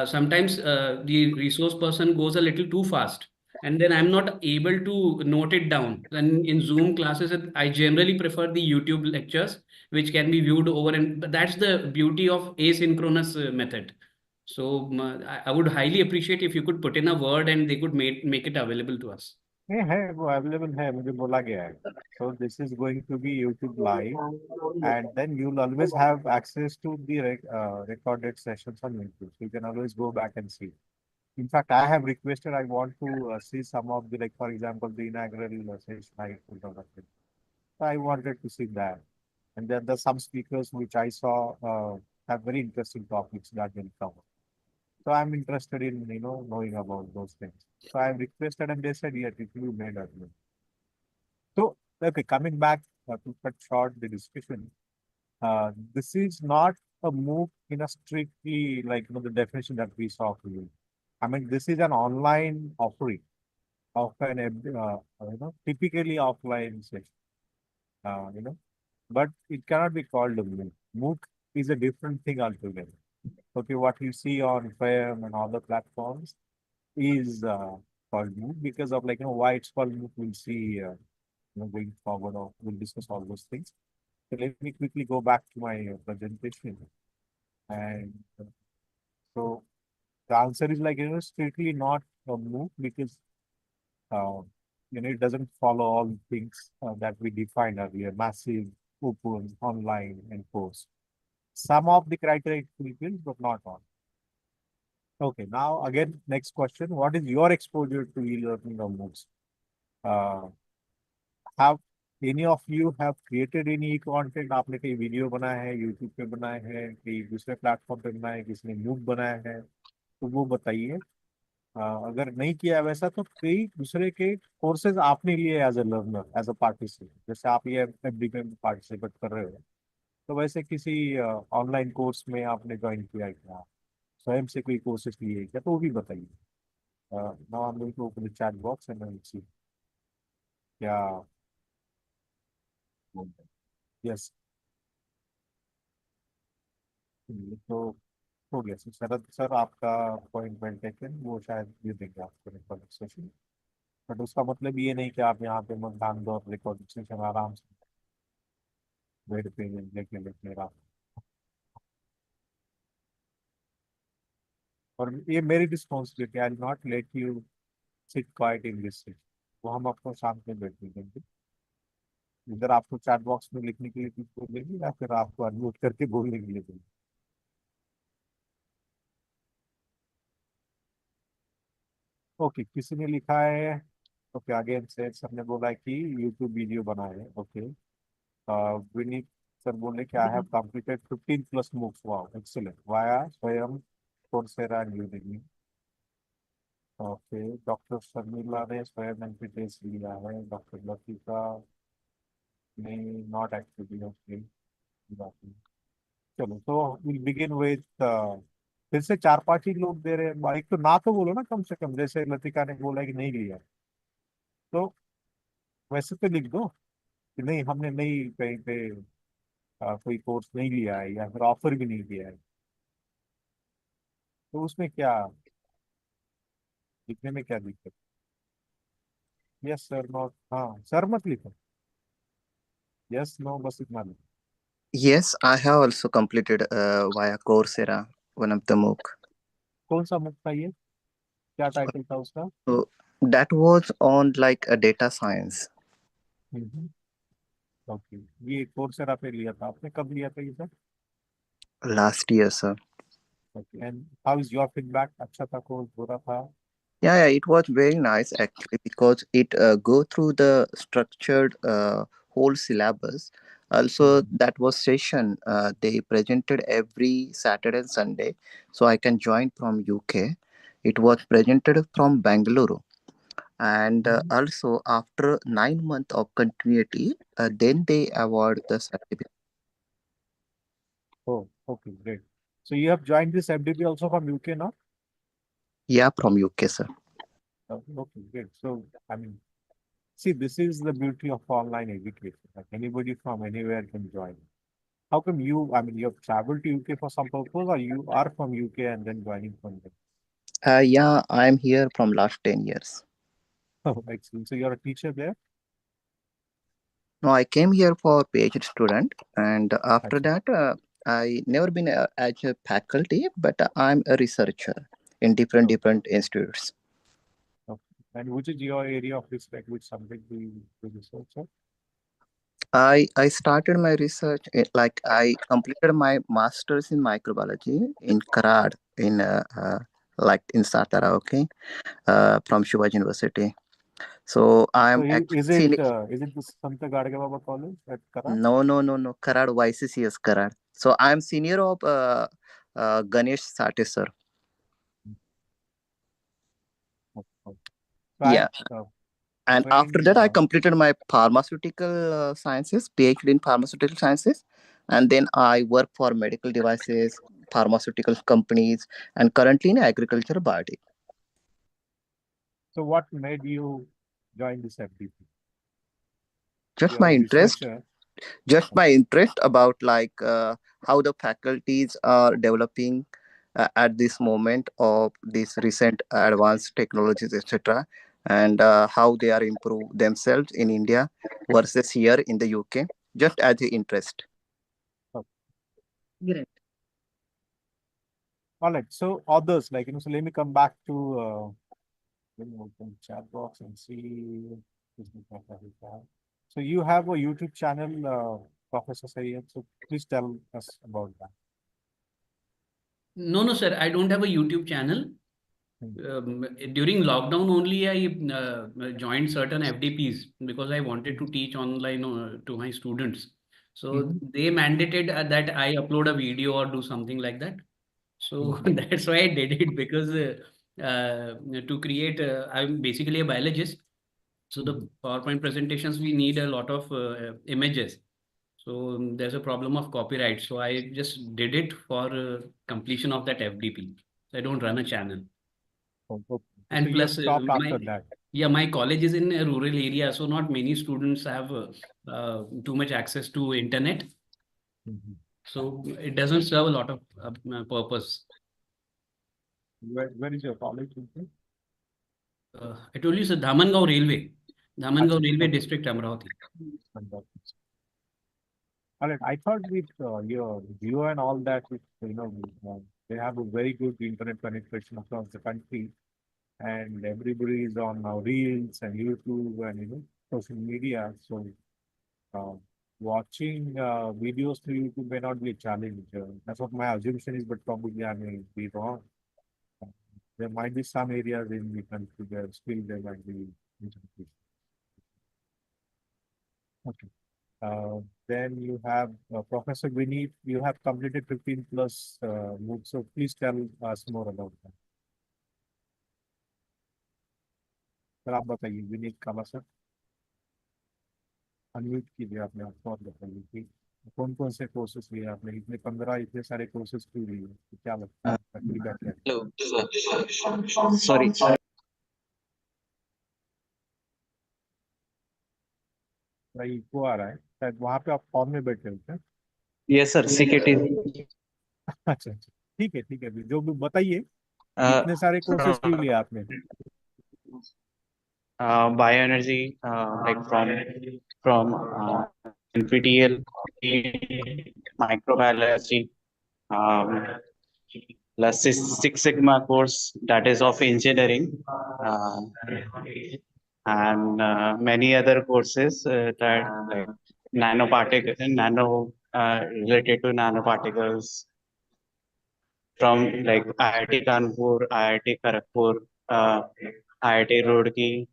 sometimes the resource person goes a little too fast, and then I'm not able to note it down. And in Zoom classes, I generally prefer the YouTube lectures, which can be viewed over, and that's the beauty of asynchronous method. So I would highly appreciate if you could put in a word and they could make it available to us. नहीं है, वो available है, मुझे बोला गया है. So this is going to be YouTube live, and then you'll always have access to the recorded sessions on YouTube. So you can always go back and see. In fact, I have requested, I want to see some of the, like, for example, the inaugural session I put on. So I wanted to see that. And then there's some speakers which I saw have very interesting topics that will cover. So I'm interested in, knowing about those things. So I requested and they said, yeah, it will be made earlier. So, okay, coming back to cut short the discussion, this is not a MOOC in a strictly, like, the definition that we saw for you. I mean, this is an online offering of an, typically offline session, but it cannot be called a MOOC. MOOC is a different thing altogether. Okay, what you see on FAM and other platforms is called MOOC because of, like, why it's called MOOC. We'll see, going forward, or we'll discuss all those things. So let me quickly go back to my presentation. And so the answer is, like, strictly not a MOOC because, it doesn't follow all the things that we defined earlier: massive, open, online, and course. Some of the criteria fulfilled, but not all. Okay, now again, next question. What is your exposure to e-learning or MOOCs? Have any of you have created any content? आपने कहीं video बनाया है, YouTube पे बनाया है, कहीं दूसरे platform पे बनाया है, किसी ने MOOC बनाया है, तो वो बताइए. अगर नहीं किया है वैसा, तो कई दूसरे के कोर्सेज आपने लिए as a learner, as a participant. जैसे आप ये एफडीपी में पार्टिसिपेट कर रहे हो, तो वैसे किसी ऑनलाइन कोर्स में आपने ज्वाइन किया है क्या, स्वयं से कोई कोर्सेज लिए क्या, तो वो भी बताइए. Now I am going to open the chat box and I see क्या. यस, तो हो गया. शरद सर, आपका अपॉइंटमेंट टेकन, वो शायद ये देंगे आपको रिकॉर्डिंग सेशन. बट उसका मतलब ये नहीं कि आप यहाँ पे मत ध्यान दो, रिकॉर्डिंग सेशन आराम से बेड पे लेके लेके रहा. और ये मेरी responsibility, I will not let you sit quite in this seat. वो हम आपको शाम में बैठ देंगे. इधर आपको चैट बॉक्स में लिखने के लिए कुछ बोलेंगे या फिर आपको अनम्यूट करके बोलने के लिए बोलेंगे? ओके, किसी ने लिखा है। ओके, अगेन से सबने बोला है कि यूट्यूब वीडियो बनाए। ओके, विनीत सर बोले कि I have completed 15 plus MOOCs. Wow, excellent, via Swayam Coursera and Udemy. Okay, doctor Sharmila ने स्वयं एमपीटीएस लिया है। डॉक्टर लतिका ने नॉट एक्चुअली। ओके, चलो तो विल बिगिन विद फिर से 4-5 ही लोग दे रहे हैं। एक तो ना तो बोलो ना कम से कम, जैसे लतिका ने बोला कि नहीं लिया, तो वैसे तो लिख दो कि नहीं, हमने नहीं कहीं पे कोई कोर्स नहीं लिया है या फिर ऑफर भी नहीं दिया है। तो उसमें क्या लिखने में क्या दिक्कत? यस सर, नॉट, हाँ सर मत लिखो, यस नो बस इतना लिखो। Yes, I have also completed via Coursera, one of the MOOC. कौन सा मुख था ये, क्या टाइटल था उसका? So that was on like a data science. Okay, ये कोर्सेरा पे लिया था आपने, कब लिया था ये sir? Last year, sir. Okay, and how is your feedback? अच्छा था कोर्स, बुरा था? Yeah, it was very nice actually because it go through the structured whole syllabus. Also, that was session they presented every Saturday and Sunday, so I can join from UK. It was presented from Bangalore, and also after 9 months of continuity, then they award the certificate. Oh, okay, great. So you have joined this FDP also from UK now? Yeah, from UK, sir. Okay, great. So, I mean, see, this is the beauty of online education. Like anybody from anywhere can join. How come you, I mean, you have traveled to UK for some purpose, or you are from UK and then joining from there? Yeah, I'm here from last 10 years. Oh, excellent. So you're a teacher there? No, I came here for PhD student, and after that, I never been as a faculty, but I'm a researcher in different institutes. Okay. And which is your area of research? Which subject do you research on? I started my research like I completed my master's in microbiology in Karad in like in Satara, okay, from Shivaji University. So I'm So actually is it the Santa Gadge Baba College at Karad? no Karad YCCS Karad. So I'm senior of Ganesh Sate sir. So Yeah. And after that, I when, completed my pharmaceutical sciences, PhD in pharmaceutical sciences. And then I work for medical devices, pharmaceutical companies, and currently in agriculture biotech. so what made you join this FDP? Just You're my a interest, researcher. just my interest about like how the faculties are developing at this moment of this recent advanced technologies, etc., and how they are improve themselves in India versus here in the UK, just as the interest. Great. All right. So others, like, so let me come back to let me open chat box and see. So you have a YouTube channel, Professor Sayyed. So please tell us about that. No, sir, I don't have a YouTube channel. During lockdown only, I joined certain FDPs because I wanted to teach online to my students. So they mandated that I upload a video or do something like that. So that's why I did it, because to create, I'm basically a biologist. So the PowerPoint presentations, we need a lot of images. So there's a problem of copyright. So I just did it for completion of that FDP. So I don't run a channel. And so plus, you have stopped after that. Yeah, my college is in a rural area, so not many students have too much access to internet. So it doesn't serve a lot of purpose. Where is your college? I told you, sir, Dhamangao Railway. Dhamangao Railway District, Amravati. All right. I thought with your Geo and all that, they have a very good internet penetration across the country, and everybody is on now Reels and YouTube and social media. So watching videos through YouTube may not be a challenge. That's what my assumption is, but probably I may be wrong. There might be some areas in the country where still there might be interpretation. Okay. Then you have Professor Vineet. You have completed 15 plus MOOCs, so please tell us more about that. Sir आप बताइए विनीत काला sir, unmute कीजिए आपने, आपको और बताइए कि कौन कौन से कोर्सेज लिए आपने, इतने 15 इतने सारे कोर्सेज क्यों लिए, तो क्या लगता है आपका फीडबैक क्या है? Hello. Sorry. भाई इको आ रहा है शायद, वहाँ पे आप फॉर्म में बैठे होते हैं। Yes, sir. CKT. अच्छा अच्छा, ठीक है, जो भी बताइए, इतने सारे कोर्सेज क्यों लिए आपने? Bioenergy, like from NPTEL, microbiology, um, plus Six Sigma course that is of engineering, and many other courses that like nano related to nanoparticles from like IIT Kanpur, IIT Kharagpur, IIT Roorkee.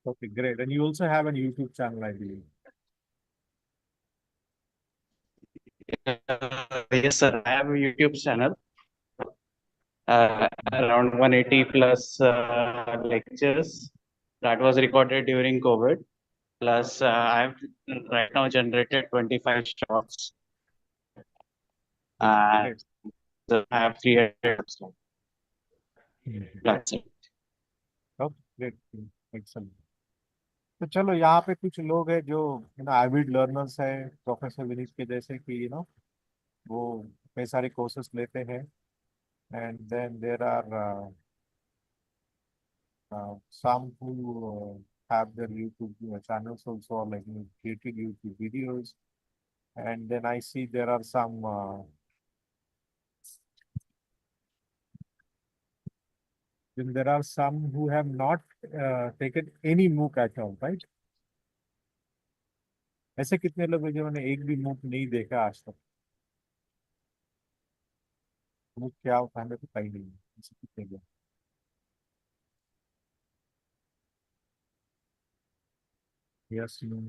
Okay, great. And you also have a YouTube channel, I believe. Yes, sir. I have a YouTube channel. Around 180 plus lectures that was recorded during COVID. Plus, I've right now generated 25 shorts. And I have 300. That's it. Oh, great. Excellent. तो चलो यहाँ पे कुछ लोग हैं जो avid learners हैं professor Vineet के जैसे कि वो कई सारे कोर्सेज लेते हैं, and then there are some who have their YouTube channels also, like created YouTube videos, and then I see there are some then there are some who have not taken any MOOC at all, right? ऐसे कितने लोग हैं जिन्होंने एक भी MOOC नहीं देखा आज तक? MOOC क्या होता है हमें पता ही नहीं है, ऐसे कितने लोग? Yes, no.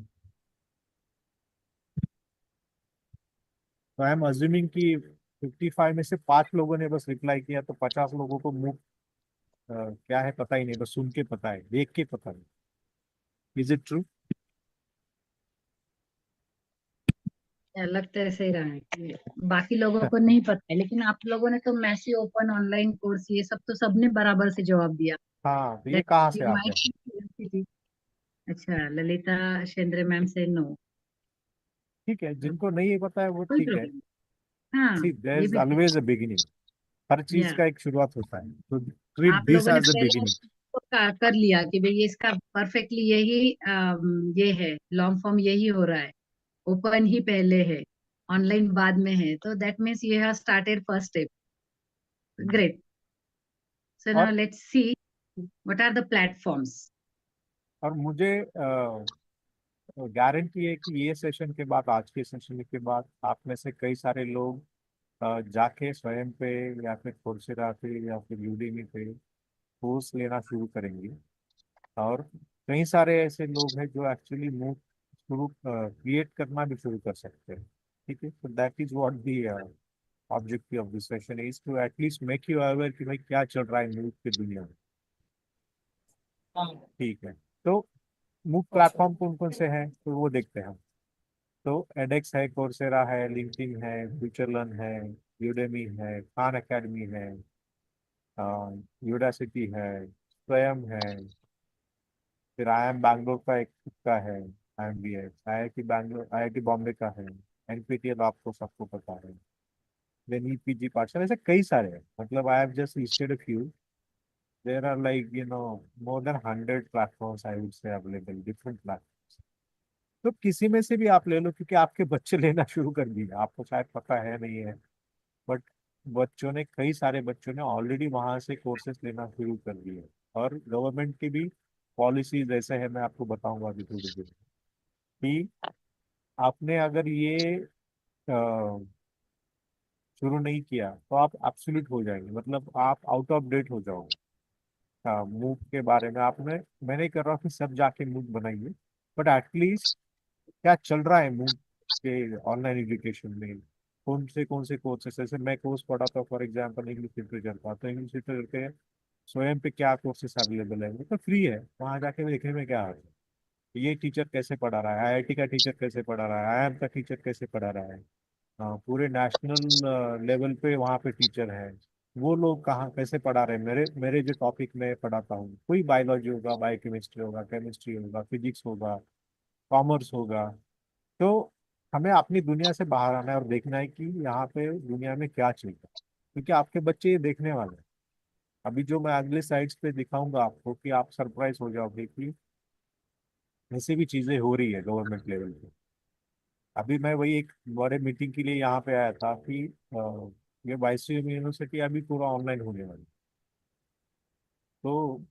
तो आई एम अज्यूमिंग कि 55 में से 5 लोगों ने बस रिप्लाई किया, तो 50 लोगों को MOOC क्या है पता ही नहीं, बस सुन के पता है, देख के पता है। Is it true? लगता है ऐसे ही रहा है, बाकी लोगों को नहीं पता है, लेकिन आप लोगों ने तो मैसी ओपन ऑनलाइन कोर्स ये सब तो सबने बराबर से जवाब दिया। हाँ, तो ये कहाँ से आ गया? अच्छा, ललिता शेंद्रे मैम से नो। ठीक है, जिनको नहीं पता है वो कोई ठीक है। प्रॉब्लम, हाँ See, there ये is भी ठीक always a beginning. हर चीज है। का एक शुरुआत होता है, तो treat आप this लोगों ने as a पहले beginning. उसको कर लिया कि भाई ये इसका परफेक्टली यही ये है, लॉन्ग फॉर्म यही हो रहा है, ओपन ही पहले है, ऑनलाइन बाद में है, तो that means you have started first step. Great. So now और let's see what are the platforms. और मुझे गारंटी है कि ये सेशन के बाद, आज के सेशन के बाद, आप में से कई सारे लोग जाके स्वयं पे या फिर कोर्सेरा पे या फिर यूडेमी पे कोर्स लेना शुरू करेंगे, और कई सारे ऐसे लोग हैं जो एक्चुअली मूव शुरू क्रिएट करना भी शुरू कर सकते हैं। ठीक है, तो that is what the objective of this session is, to at least make you aware कि भाई क्या चल रहा है मूव की दुनिया में। ठीक है, तो मूव प्लेटफॉर्म कौन कौन से हैं तो वो देखते हैं हम। तो एडेक्स है, कोर्सेरा है, लिंक्डइन है, फ्यूचरलर्न है, यूडेमी है, खान एकेडमी है, यूडासिटी है, स्वयं है, फिर आई एम बैंगलोर का एक खुद का है, IMBS, IIT Bangalore, IIT Bombay का है, NPTEL आपको सबको पता है, देन EPG पाठशाला, ऐसे कई सारे हैं। मतलब I have just listed a few, there are like more than 100 platforms I would say available, different platforms. तो किसी में से भी आप ले लो, क्योंकि आपके बच्चे लेना शुरू कर दिए, आपको शायद पता है नहीं है, बट बच्चों ने, कई सारे बच्चों ने ऑलरेडी वहां से कोर्सेज लेना शुरू कर दिए, और गवर्नमेंट की भी पॉलिसीज ऐसे है, मैं आपको बताऊंगा अभी थोड़ी देर। कि आपने अगर ये शुरू नहीं किया तो आप एब्सोल्यूट हो जाएंगे, मतलब आप आउट ऑफ डेट हो जाओगे। हाँ, मूव के बारे में आपने, मैं नहीं कर रहा कि सब जाके मूव बनाइए, बट एटलीस्ट क्या चल रहा है मूव के ऑनलाइन एजुकेशन में, कौन से कोर्सेस, जैसे मैं कोर्स पढ़ाता हूँ फॉर एग्जाम्पल इंग्लिश लिटरेचर का, तो इंग्लिश लिटरेचर के स्वयं पे क्या कोर्सेस अवेलेबल है, वो तो फ्री है, वहाँ जाके देखने में क्या है, ये टीचर कैसे पढ़ा रहा है, आईआईटी का टीचर कैसे पढ़ा रहा है, आईआईएम का टीचर कैसे पढ़ा रहा है, हाँ, पूरे नेशनल लेवल पे वहाँ पे टीचर है, वो लोग कहाँ कैसे पढ़ा रहे हैं, मेरे मेरे जो टॉपिक में पढ़ाता हूँ, कोई बायोलॉजी होगा, बायोकेमिस्ट्री होगा, केमिस्ट्री होगा, फिजिक्स होगा, कॉमर्स होगा। तो हमें अपनी दुनिया से बाहर आना है और देखना है कि यहाँ पे दुनिया में क्या चल रहा है, क्योंकि आपके बच्चे ये देखने वाले हैं। अभी जो मैं अगले साइड्स पे दिखाऊंगा आपको, कि आप सरप्राइज हो जाओगे कि ऐसी भी चीजें हो रही है गवर्नमेंट लेवल पे। अभी मैं वही एक बड़े मीटिंग के लिए यहाँ पे आया था कि ये वाईसीएम यूनिवर्सिटी अभी पूरा ऑनलाइन होने वाली। तो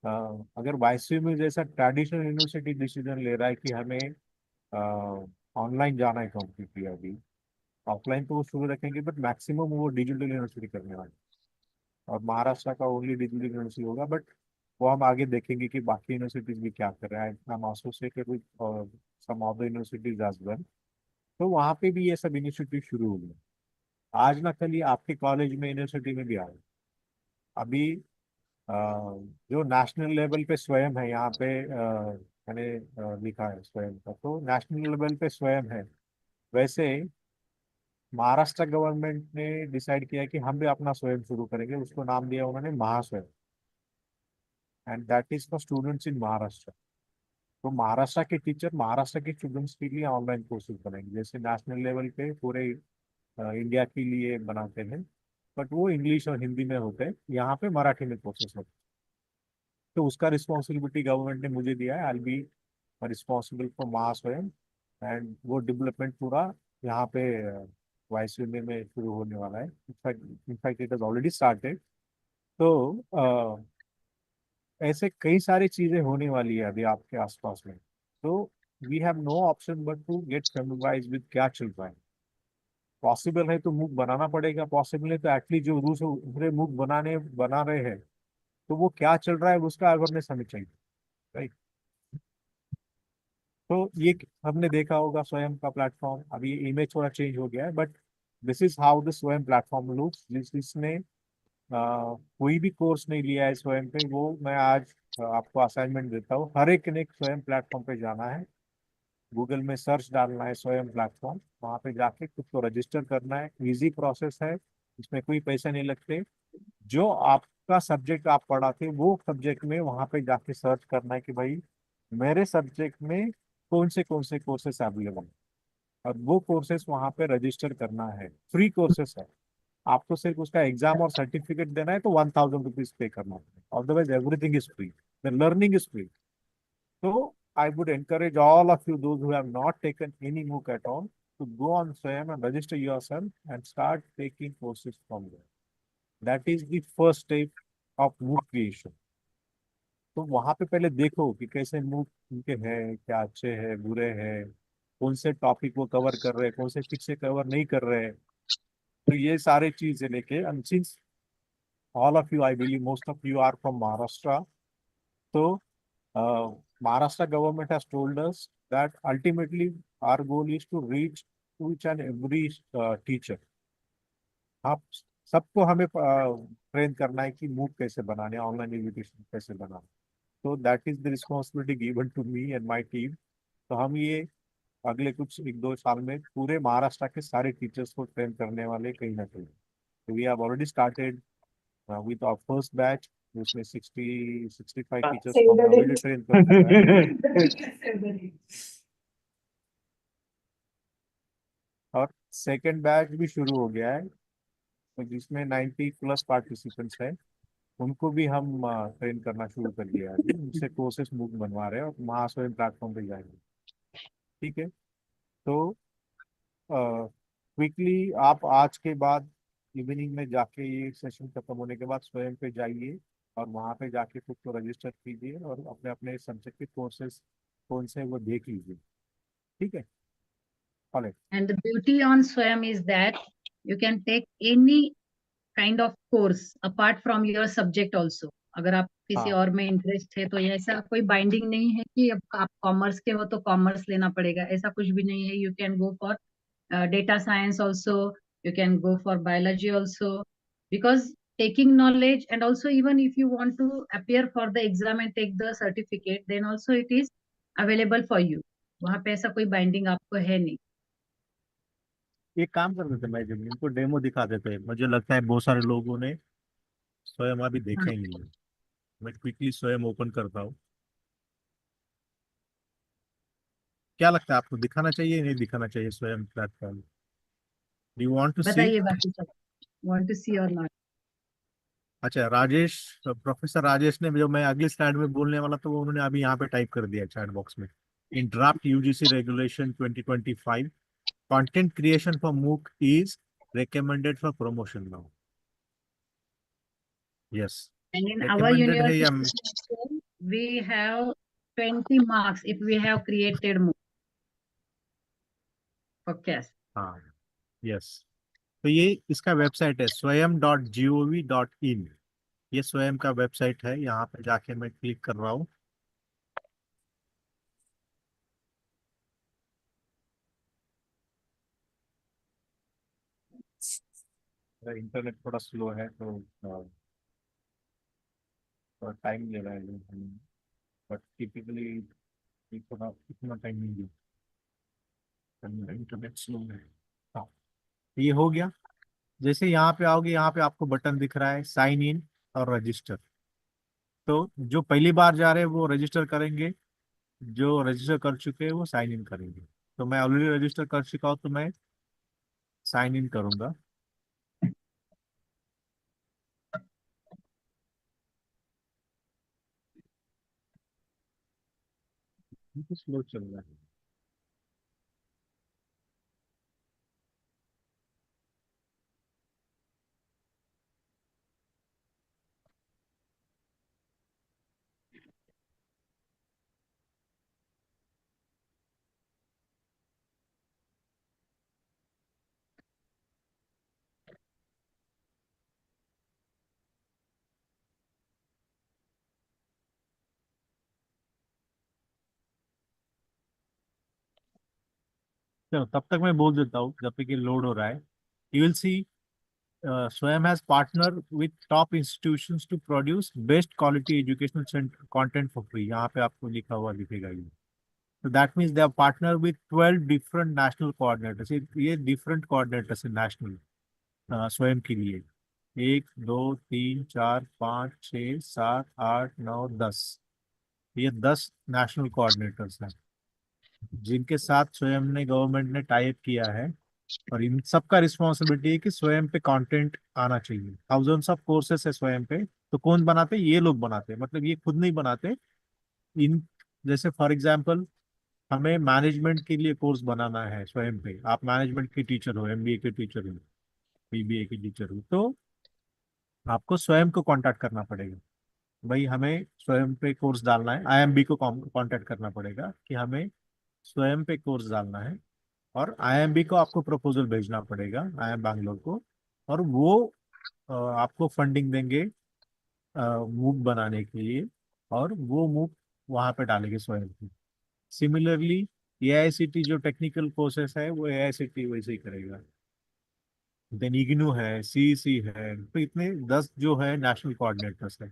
अ, अगर वाईसीएम जैसा ट्रेडिशनल यूनिवर्सिटी डिसीजन ले रहा है कि हमें ऑनलाइन जाना है कम्प्लीटली, अभी ऑफलाइन तो वो शुरू रखेंगे, बट मैक्सिमम वो डिजिटल यूनिवर्सिटी करने वाले, और महाराष्ट्र का ओनली डिजिटल यूनिवर्सिटी होगा। बट वो हम आगे देखेंगे कि बाकी यूनिवर्सिटीज भी क्या कर रहे हैं, हम associated with some other universities as well. तो वहाँ पे भी ये सब इनिशिएटिव शुरू हो गए, आज ना कल ये आपके कॉलेज में यूनिवर्सिटी में भी आ गए। अभी अ, जो नेशनल लेवल पे स्वयं है यहाँ पे, मैंने लिखा है स्वयं का, तो नेशनल लेवल पे स्वयं है, वैसे महाराष्ट्र गवर्नमेंट ने डिसाइड किया कि हम भी अपना स्वयं शुरू करेंगे, उसको नाम दिया उन्होंने महास्वयं, and that is for students in Maharashtra. तो महाराष्ट्र के टीचर महाराष्ट्र के स्टूडेंट्स के लिए ऑनलाइन कोर्सेज बनाएंगे, जैसे नेशनल लेवल पे पूरे इंडिया के लिए बनाते हैं, बट वो इंग्लिश और हिंदी में होते हैं, यहाँ पे मराठी में कोर्सेज होते हैं। तो उसका रिस्पॉन्सिबिलिटी गवर्नमेंट ने मुझे दिया है, I be responsible for Mahaswayam, and वो डेवलपमेंट पूरा यहाँ पे वाइस में शुरू होने वाला है। In fact it has already started. तो ऐसे कई सारी चीजें होने वाली है अभी आपके आसपास में। तो we have no option but to get familiarize with क्या चल रहा है। पॉसिबल है तो मूक बनाना पड़ेगा, पॉसिबल है तो एटलीस्ट जो दूसरे मूक बना रहे हैं, तो वो क्या चल रहा है उसका अवेयरनेस हमें चाहिए, राइट। तो ये हमने देखा होगा स्वयं का प्लेटफॉर्म, अभी इमेज थोड़ा चेंज हो गया है, but this is how the स्वयं प्लेटफॉर्म लुक्स। जिसने कोई भी कोर्स नहीं लिया है स्वयं पे, वो मैं आज आपको असाइनमेंट देता हूँ, हर एक ने स्वयं प्लेटफॉर्म पे जाना है, गूगल में सर्च डालना है स्वयं प्लेटफॉर्म, वहाँ पे जाके खुद को रजिस्टर करना है, इजी प्रोसेस है, इसमें कोई पैसे नहीं लगते। जो आपका सब्जेक्ट आप पढ़ाते वो सब्जेक्ट में वहाँ पे जाके सर्च करना है कि भाई मेरे सब्जेक्ट में कौन से कोर्सेस अवेलेबल है, और वो कोर्सेस वहाँ पे रजिस्टर करना है, फ्री कोर्सेस है। आपको सिर्फ उसका एग्जाम और सर्टिफिकेट देना है, तो 1000 रुपीज पे करना है, otherwise everything is free, the learning is free. So I would encourage all of you, those who have not taken any MOOC at all, to go on SWAYAM and register yourself and start taking courses from there. That is the first step of MOOC creation. तो वहां पे पहले देखो कि कैसे MOOC उनके हैं, क्या अच्छे हैं, बुरे हैं, कौन से टॉपिक वो कवर कर रहे हैं, कौन से ठीक से कवर नहीं कर रहे हैं। तो ये सारे चीजें लेके, and since all of you, I believe most of you are from Maharashtra, तो Maharashtra government has told us that ultimately our goal is to reach each and every teacher. आप सबको हमें ट्रेन करना है कि मूव कैसे बनाने, online education कैसे बनाना। तो that is the responsibility given to me and my team. तो हम ये अगले कुछ एक दो साल में पूरे महाराष्ट्र के सारे टीचर्स को ट्रेन करने वाले कहीं ना कहीं। तो we have already started with our first batch, उसमें 65 टीचर्स को हमने ऑलरेडी ट्रेन कर दिया है, और सेकेंड बैच भी शुरू हो गया है, तो जिसमें 90+ पार्टिसिपेंट्स हैं, उनको भी हम ट्रेन करना शुरू कर दिया है, अभी उनसे कोर्सेस बुक बनवा रहे हैं और महास्वयं प्लेटफॉर्म पे जाएंगे। ठीक है, तो क्विकली आप आज के बाद इवनिंग में जाके ये सेशन खत्म होने के बाद स्वयं पे जाइए, और वहाँ पे जाके खुद को रजिस्टर कीजिए और अपने अपने सब्जेक्ट के कोर्सेज कौन से वो देख लीजिए। ठीक है, follow. And the beauty on Swayam is that you can take any kind of course apart from your subject also. अगर आप किसी हाँ और में इंटरेस्ट है तो ये ऐसा कोई बाइंडिंग नहीं है कि अब आप कॉमर्स के हो तो कॉमर्स लेना पड़ेगा, ऐसा कुछ भी नहीं है. You can go for data science also, you can go for biology also, because taking knowledge, and also even if you want to appear for the exam and take the certificate, then also it is available for you. वहाँ पे ऐसा कोई binding आपको है नहीं. एक काम कर देते, मैं जब इनको डेमो दिखा देते, मुझे लगता है बहुत सारे लोगों ने स्वयं अभी देखा ही नहीं है. मैं क्विकली स्वयं ओपन करता हूँ. क्या लगता है आपको, दिखाना चाहिए नहीं दिखाना चाहिए Swayam platform? Do you want to see? बताइए बाकी सब, want to see or not. अच्छा, राजेश, प्रोफेसर राजेश ने, जो मैं अगली स्लाइड में बोलने वाला था वो उन्होंने अभी यहाँ पे टाइप कर दिया चैट बॉक्स में. In draft UGC regulation 2025 content creation for MOOC is recommended for promotion now. Yes, And in our recommended है या? university, we have 20 marks if we have created more. Okay. हाँ, yes. तो ये इसका website है swayam.gov.in. ये स्वयं का वेबसाइट है. यहाँ पे जाके मैं क्लिक कर रहा हूँ. इंटरनेट थोड़ा स्लो है तो थोड़ा टाइम ले रहा है, बट टिपिकली थोड़ा इतना टाइम नहीं लिया, इंटरनेट स्लो है. हाँ, ये हो गया. जैसे यहाँ पे आओगे, यहाँ पे आपको बटन दिख रहा है साइन इन और रजिस्टर. तो जो पहली बार जा रहे हैं वो रजिस्टर करेंगे, जो रजिस्टर कर चुके हैं वो साइन इन करेंगे. तो मैं ऑलरेडी रजिस्टर कर चुका हूँ तो मैं साइन इन करूंगा. तो स्लो चल रहा है. चलो, तब तक मैं बोल देता हूँ जब तक ये लोड हो रहा है. You will see Swayam has partnered with top institutions to produce best quality educational content for free. यहाँ पे आपको लिखा हुआ दिखेगा ये. So that means they have partnered with 12 different national coordinators. ये different coordinators है national स्वयं के लिए. 1 2 3 4 5 6 7 8 9 10. ये 10 नेशनल कोऑर्डिनेटर्स हैं जिनके साथ स्वयं ने, गवर्नमेंट ने टाइप किया है. और इन सबका रिस्पॉन्सिबिलिटी है कि स्वयं पे कंटेंट आना चाहिए. थाउजेंड्स ऑफ कोर्सेस है स्वयं पे. तो कौन बनाते हैं? ये लोग बनाते हैं. मतलब ये खुद नहीं बनाते. इन, जैसे फॉर एग्जांपल हमें मैनेजमेंट के लिए कोर्स बनाना है स्वयं पे. आप मैनेजमेंट के टीचर हो, एमबीए के टीचर हो, बीबीए के टीचर हो, तो आपको स्वयं को कांटेक्ट करना पड़ेगा. भाई हमें स्वयं पे कोर्स डालना है. आईएमबी को कांटेक्ट करना पड़ेगा कि हमें स्वयं पे कोर्स डालना है. और आईएमबी को आपको प्रपोजल भेजना पड़ेगा, आईएम बैंगलोर को. और वो आपको फंडिंग देंगे मूक बनाने के लिए. और वो मूक वहाँ पे डालेंगे स्वयं की. सिमिलरली एआईसीटी जो टेक्निकल कोर्सेस है वो एआईसीटी वैसे ही करेगा. देन इग्नू है, सीईसी है. तो इतने 10 जो है नेशनल कोऑर्डिनेटर्स है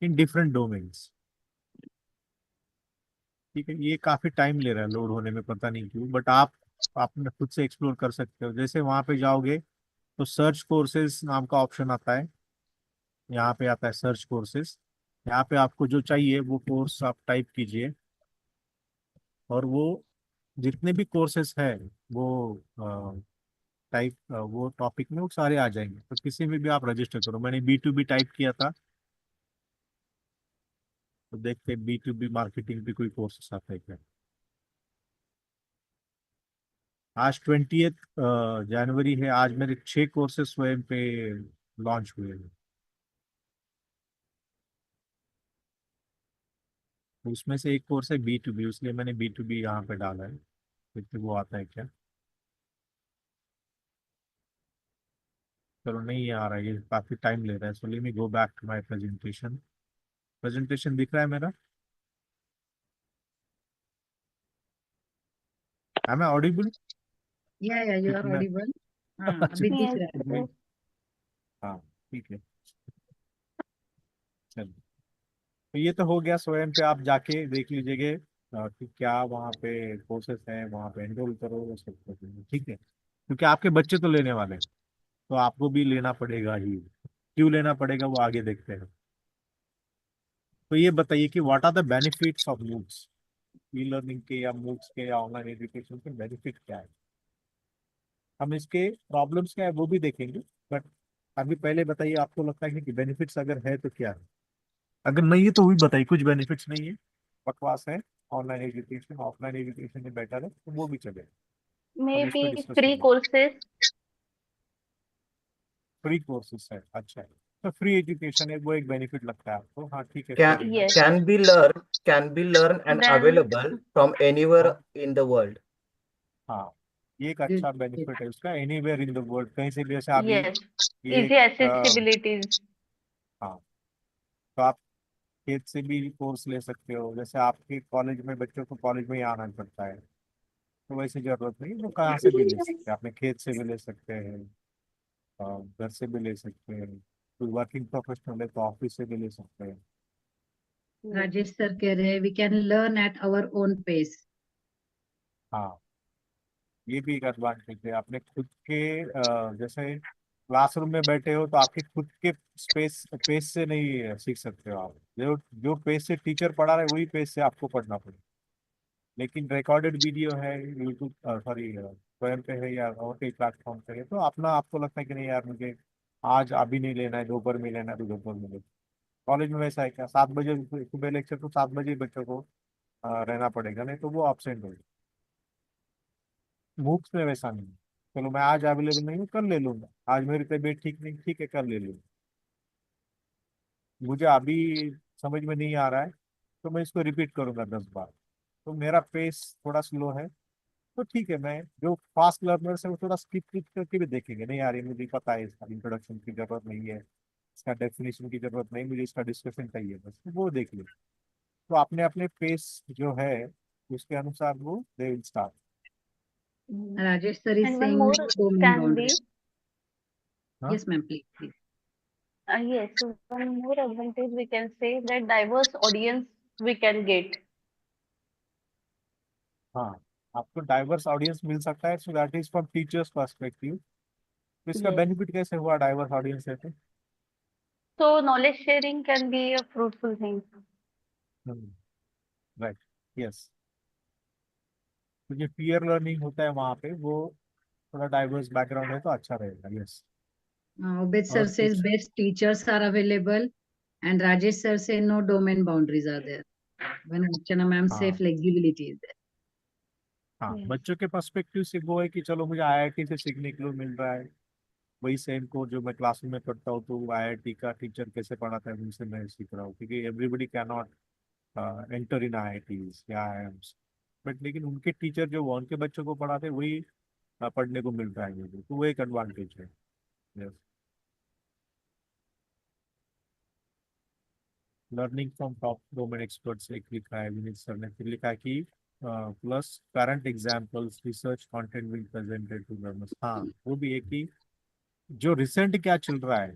इन डिफरेंट डोमेन्स. ठीक है, ये काफी टाइम ले रहा है लोड होने में, पता नहीं क्यों. बट आप अपने खुद से एक्सप्लोर कर सकते हो. जैसे वहां पे जाओगे तो सर्च कोर्सेज नाम का ऑप्शन आता है. यहाँ पे आता है सर्च कोर्सेज. यहाँ पे आपको जो चाहिए वो कोर्स आप टाइप कीजिए और वो जितने भी कोर्सेज है वो टाइप, वो टॉपिक में वो सारे आ जाएंगे. तो किसी में भी आप रजिस्टर करो. मैंने B2B टाइप किया था तो देखते B2B मार्केटिंग पे कोई कोर्सेस आता है क्या. आज 20 जनवरी है. आज मेरे 6 कोर्सेज स्वयं पे लॉन्च हुए हैं. तो उसमें से एक कोर्स है B2B, इसलिए मैंने B2B यहाँ पे डाला है. देखते वो आता है क्या। चलो नहीं आ रहा है, ये काफी टाइम ले रहा है, so let me go back to my presentation. Presentation दिख रहा है मेरा? Am I audible? या यू आर ऑडिबल। हाँ अच्छा अभी दिख Yes, रहा है। मैं, हाँ ठीक है, चलो। तो ये तो हो गया, स्वयं पे आप जाके देख लीजिएगा कि क्या वहाँ पे कोर्सेस हैं, वहाँ पे एनरोल करो, वो सब करो, ठीक है। क्योंकि आपके बच्चे तो लेने वाले हैं, तो आपको भी लेना पड़ेगा ही। क्यों लेना पड़ेगा वो आगे देखते हैं। तो ये बताइए कि what are the benefits of MOOCs, e learning के या मूक्स के या ऑनलाइन एजुकेशन के बेनिफिट क्या है। हम इसके प्रॉब्लम्स क्या है वो भी देखेंगे, बट अभी पहले बताइए आपको लगता है कि बेनिफिट्स अगर है तो क्या है, अगर नहीं है तो वो भी बताइए कुछ बेनिफिट्स नहीं है, बकवास है, ऑनलाइन एजुकेशन ऑफलाइन एजुकेशन में बेटर है, तो वो भी चलेगा। हम इस पर maybe डिस्कस free करेंगे। courses. फ्री कोर्सेस है, अच्छा है, तो फ्री एजुकेशन है वो एक बेनिफिट लगता है आपको, हाँ ठीक है Can fair enough। Yes. can be learned and Then available from anywhere हाँ in the world. हाँ, ये एक Good, अच्छा good. बेनिफिट है उसका, एनीवेयर इन द वर्ल्ड, कहीं से भी, जैसे अभी yes, ये easy accessibilities. हाँ, तो आप खेत से भी कोर्स ले सकते हो, जैसे आपके कॉलेज में बच्चों को कॉलेज में ही आना पड़ता है, तो वैसे जरूरत नहीं, वो कहाँ से भी ले सकते हैं, अपने खेत से भी ले सकते हैं, घर से भी ले सकते हैं, कोई वर्किंग प्रोफेशनल है तो ऑफिस से भी ले सकते हैं। Yes. राजेश सर कह रहे हैं we can learn at our own pace. हाँ, ये भी एक एडवांटेज है, अपने खुद के जैसे क्लासरूम में बैठे हो तो आपके खुद के स्पेस पेस से नहीं सीख सकते हो आप, जो जो पेस से टीचर पढ़ा रहे वही पेस से आपको पढ़ना पड़ेगा। लेकिन रिकॉर्डेड वीडियो है यूट्यूब, सॉरी स्वयं पे है या और कई प्लेटफॉर्म पे है, तो अपना आपको लगता है कि नहीं यार मुझे आज अभी नहीं लेना है, दोपहर में लेना है तो दोपहर में लेना। कॉलेज में वैसा है क्या, 7 बजे सुबह लेक्चर, तो 7 बजे बच्चों को रहना पड़ेगा, नहीं तो वो absent होगा। मूक्स में वैसा नहीं है। चलो मैं आज अवेलेबल नहीं हूँ, कल ले लूंगा, आज मेरी तबीयत ठीक नहीं, ठीक है कल ले लूंगा, मुझे अभी समझ में नहीं आ रहा है तो मैं इसको रिपीट करूंगा 10 बार, तो मेरा पेस थोड़ा स्लो है, तो ठीक है, मैं जो फास्ट लर्नर्स है वो थोड़ा स्किप करके भी देखेंगे, नहीं यार ये मुझे पता है, इसका इंट्रोडक्शन की जरूरत नहीं है, इसका डेफिनेशन की जरूरत नहीं, मुझे इसका डिस्कशन चाहिए बस, तो वो देख लो। तो अपने अपने पेस जो है उसके अनुसार वो they will start. Rajesh sir is And one saying more domain can boundary. be, हाँ yes ma'am please. yes, so one more advantage we can say that diverse audience we can get. हाँ, आपको diverse audience मिल सकता है, so that is from teachers perspective. तो इसका Yes. Benefit कैसे हुआ diverse audience है तो? So knowledge sharing can be a fruitful thing. Right, yes, तो जो पीयर लर्निंग होता है वहाँ पे वो थोड़ा डाइवर्स बैकग्राउंड है तो अच्छा रहेगा, यस। Obed sir और says कुछ, best teachers are available, and Rajesh sir say no domain boundaries are there. When Archana ma'am say हाँ flexibility is there. हाँ, Yes. बच्चों के पर्सपेक्टिव से वो है कि चलो मुझे आईआईटी से सीखने के लिए मिल रहा है, वही सेम कोर्स जो मैं क्लासरूम में पढ़ता हूँ, तो आईआईटी का टीचर कैसे पढ़ाता है उनसे मैं सीख रहा हूँ, क्योंकि everybody can not enter in IITs या आईआईएम्स, बट लेकिन उनके टीचर जो वो उनके बच्चों को पढ़ाते हैं वही पढ़ने को मिल रहा है मुझे, तो वो एक एडवांटेज है। Yes, learning from top domain experts एक लिखा है विनीत सर ने, फिर लिखा है कि plus current examples research content will presented to learners, हाँ वो भी है कि जो रिसेंट क्या चल रहा है,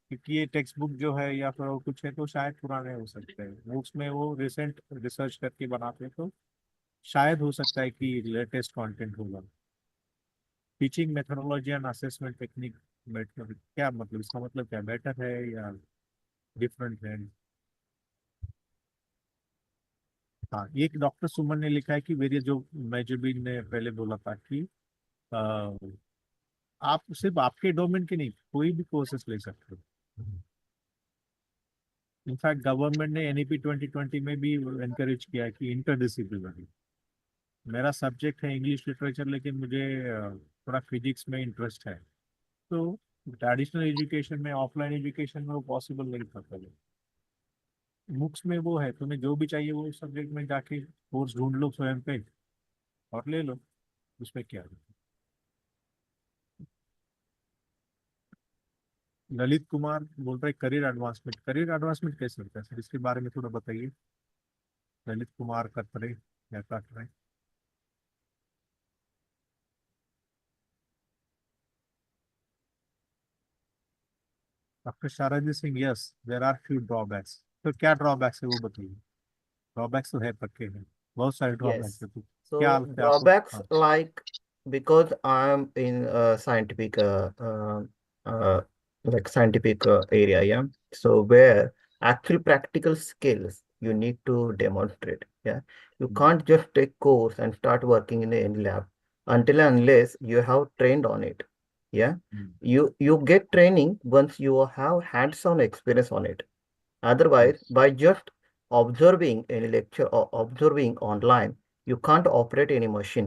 क्योंकि ये टेक्स्ट बुक जो है या फिर और कुछ है तो शायद पुराने हो सकते हैं, वो उसमें वो रिसेंट रिसर्च करके बनाते हैं, तो शायद हो सकता है कि लेटेस्ट कंटेंट होगा। Teaching methodology and assessment technique better, क्या मतलब इसका मतलब क्या, बेटर है या डिफरेंट है? हाँ, एक डॉक्टर सुमन ने लिखा है कि वेरियस, जो मेजरबिन ने पहले बोला था कि अ, आप सिर्फ आपके डोमेन के नहीं कोई भी कोर्सेस ले सकते हो। इनफैक्ट गवर्नमेंट ने एनईपी 2020 में भी एनकरेज किया है कि इंटरडिसिप्लिनरी, मेरा सब्जेक्ट है इंग्लिश लिटरेचर लेकिन मुझे थोड़ा फिजिक्स में इंटरेस्ट है, तो ट्रेडिशनल एजुकेशन में ऑफलाइन एजुकेशन में वो पॉसिबल नहीं था पहले। बुक्स में वो है, तुम्हें जो भी चाहिए वो सब्जेक्ट में जाके कोर्स ढूंढ लो स्वयं पे और ले लो। उसमें क्या है? ललित कुमार बोल रहे करियर एडवांसमेंट कैसे होता है सर, इसके बारे में थोड़ा बताइए। ललित कुमार कतरे या Katre. Doctor Sharda Singh, yes there are few drawbacks. तो क्या ड्रॉबैक्स है वो बताइए। ड्रॉबैक्स तो है, पक्के हैं, बहुत सारे ड्रॉबैक्स Yes. है, तो क्या So लगता है आपको? drawbacks हाँ। like, because I'm in scientific uh, like scientific area, yeah. So where actual practical skills you need to demonstrate, yeah. You can't just take course and start working in a lab until and unless you have trained on it, yeah. You get training once you have hands-on experience on it. Otherwise, by just observing any lecture or observing online, you can't operate any machine.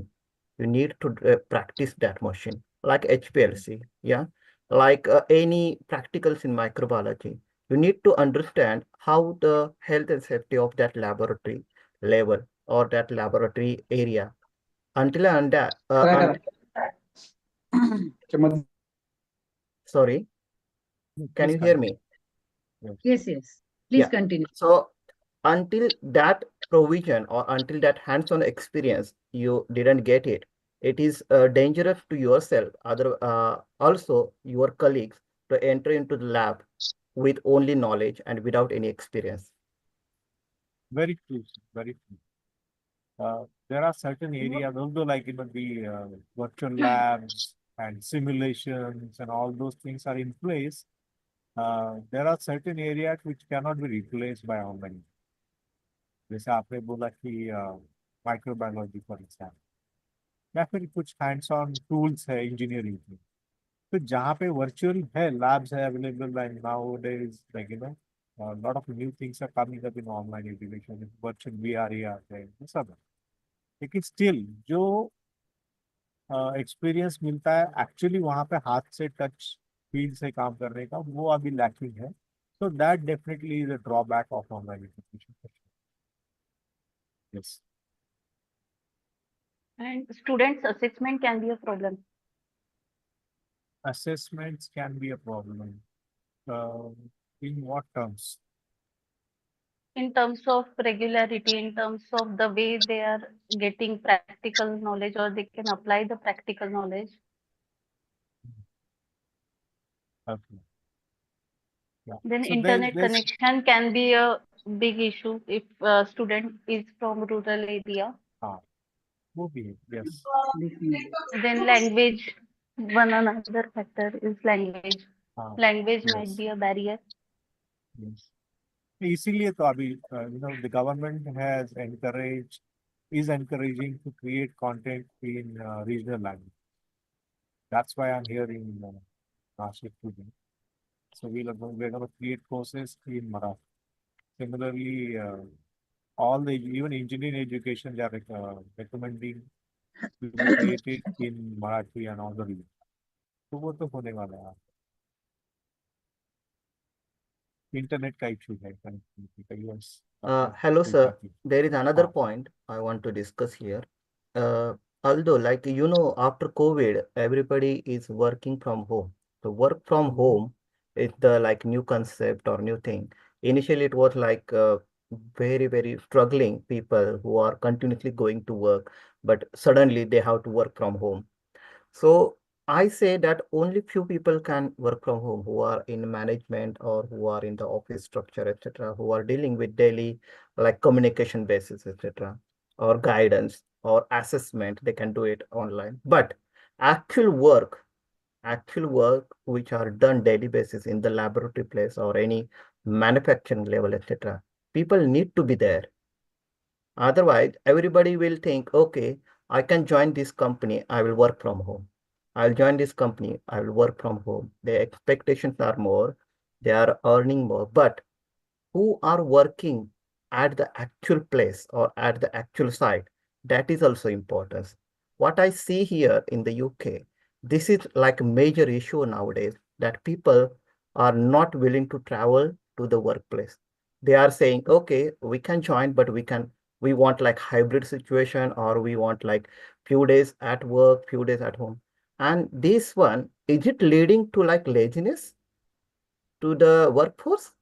You need to practice that machine, like HPLC, yeah, like any practicals in microbiology. You need to understand how the health and safety of that laboratory level or that laboratory area. Until and sorry, can you hear me? Yes, yes. Please Yeah. continue. So until that provision or until that hands-on experience you didn't get it, it is dangerous to yourself, other also your colleagues, to enter into the lab with only knowledge and without any experience. Very true, sir, very true. There are certain areas, although like the virtual labs and simulations and all those things are in place, there are certain areas which cannot be replaced by online. जैसे आपने बोला कि microbiology for example, या फिर कुछ hands on tools है engineering के, तो जहाँ पे वर्चुअल है लैब्स है available, and now there is like lot of new things are coming up in online education, virtual VR है, ये सब है। लेकिन स्टिल जो एक्सपीरियंस मिलता है एक्चुअली वहाँ पे हाथ से टच फील से काम करने का, वो अभी लैकिंग है। So that definitely is a drawback of online education. Yes. And students' assessment can be a problem. Assessments can be a problem. In what terms? In terms of regularity, in terms of the way they are getting practical knowledge or they can apply the practical knowledge. Okay. Yeah. Then So internet there's connection can be a big issue if a student is from rural area. will be, yes. Then language, one another factor is language. Language might Yes. be a barrier. Yes. इसीलिए तो अभी the government is encouraging to create content in regional language. That's why I'm here in Nashik today. So we're going to create courses in Marathi. Similarly, all the even engineering education they are recommending to be created in Marathi and all the regions. तो वो तो होने वाला है। Internet का issue है connectivity का, yes. Hello, sir. There is another point I want to discuss here. Although, like, after COVID, everybody is working from home. So work from home is the like new concept or new thing. Initially, it was like very, very struggling people who are continuously going to work, but suddenly they have to work from home. So I say that only few people can work from home who are in management or who are in the office structure, etc., who are dealing with daily like communication basis, etc., or guidance or assessment, they can do it online. But actual work, which are done daily basis in the laboratory place or any manufacturing level, etc., people need to be there. Otherwise, everybody will think, okay, I can join this company, I will work from home. I'll join this company, I will work from home. The expectations are more, they are earning more, but who are working at the actual place or at the actual site, that is also important. What I see here in the UK, this is like a major issue nowadays, that people are not willing to travel to the workplace. They are saying, okay, we can join, but we can we want like hybrid situation, or we want like few days at work, few days at home. And this one, is it leading to like laziness to the workforce?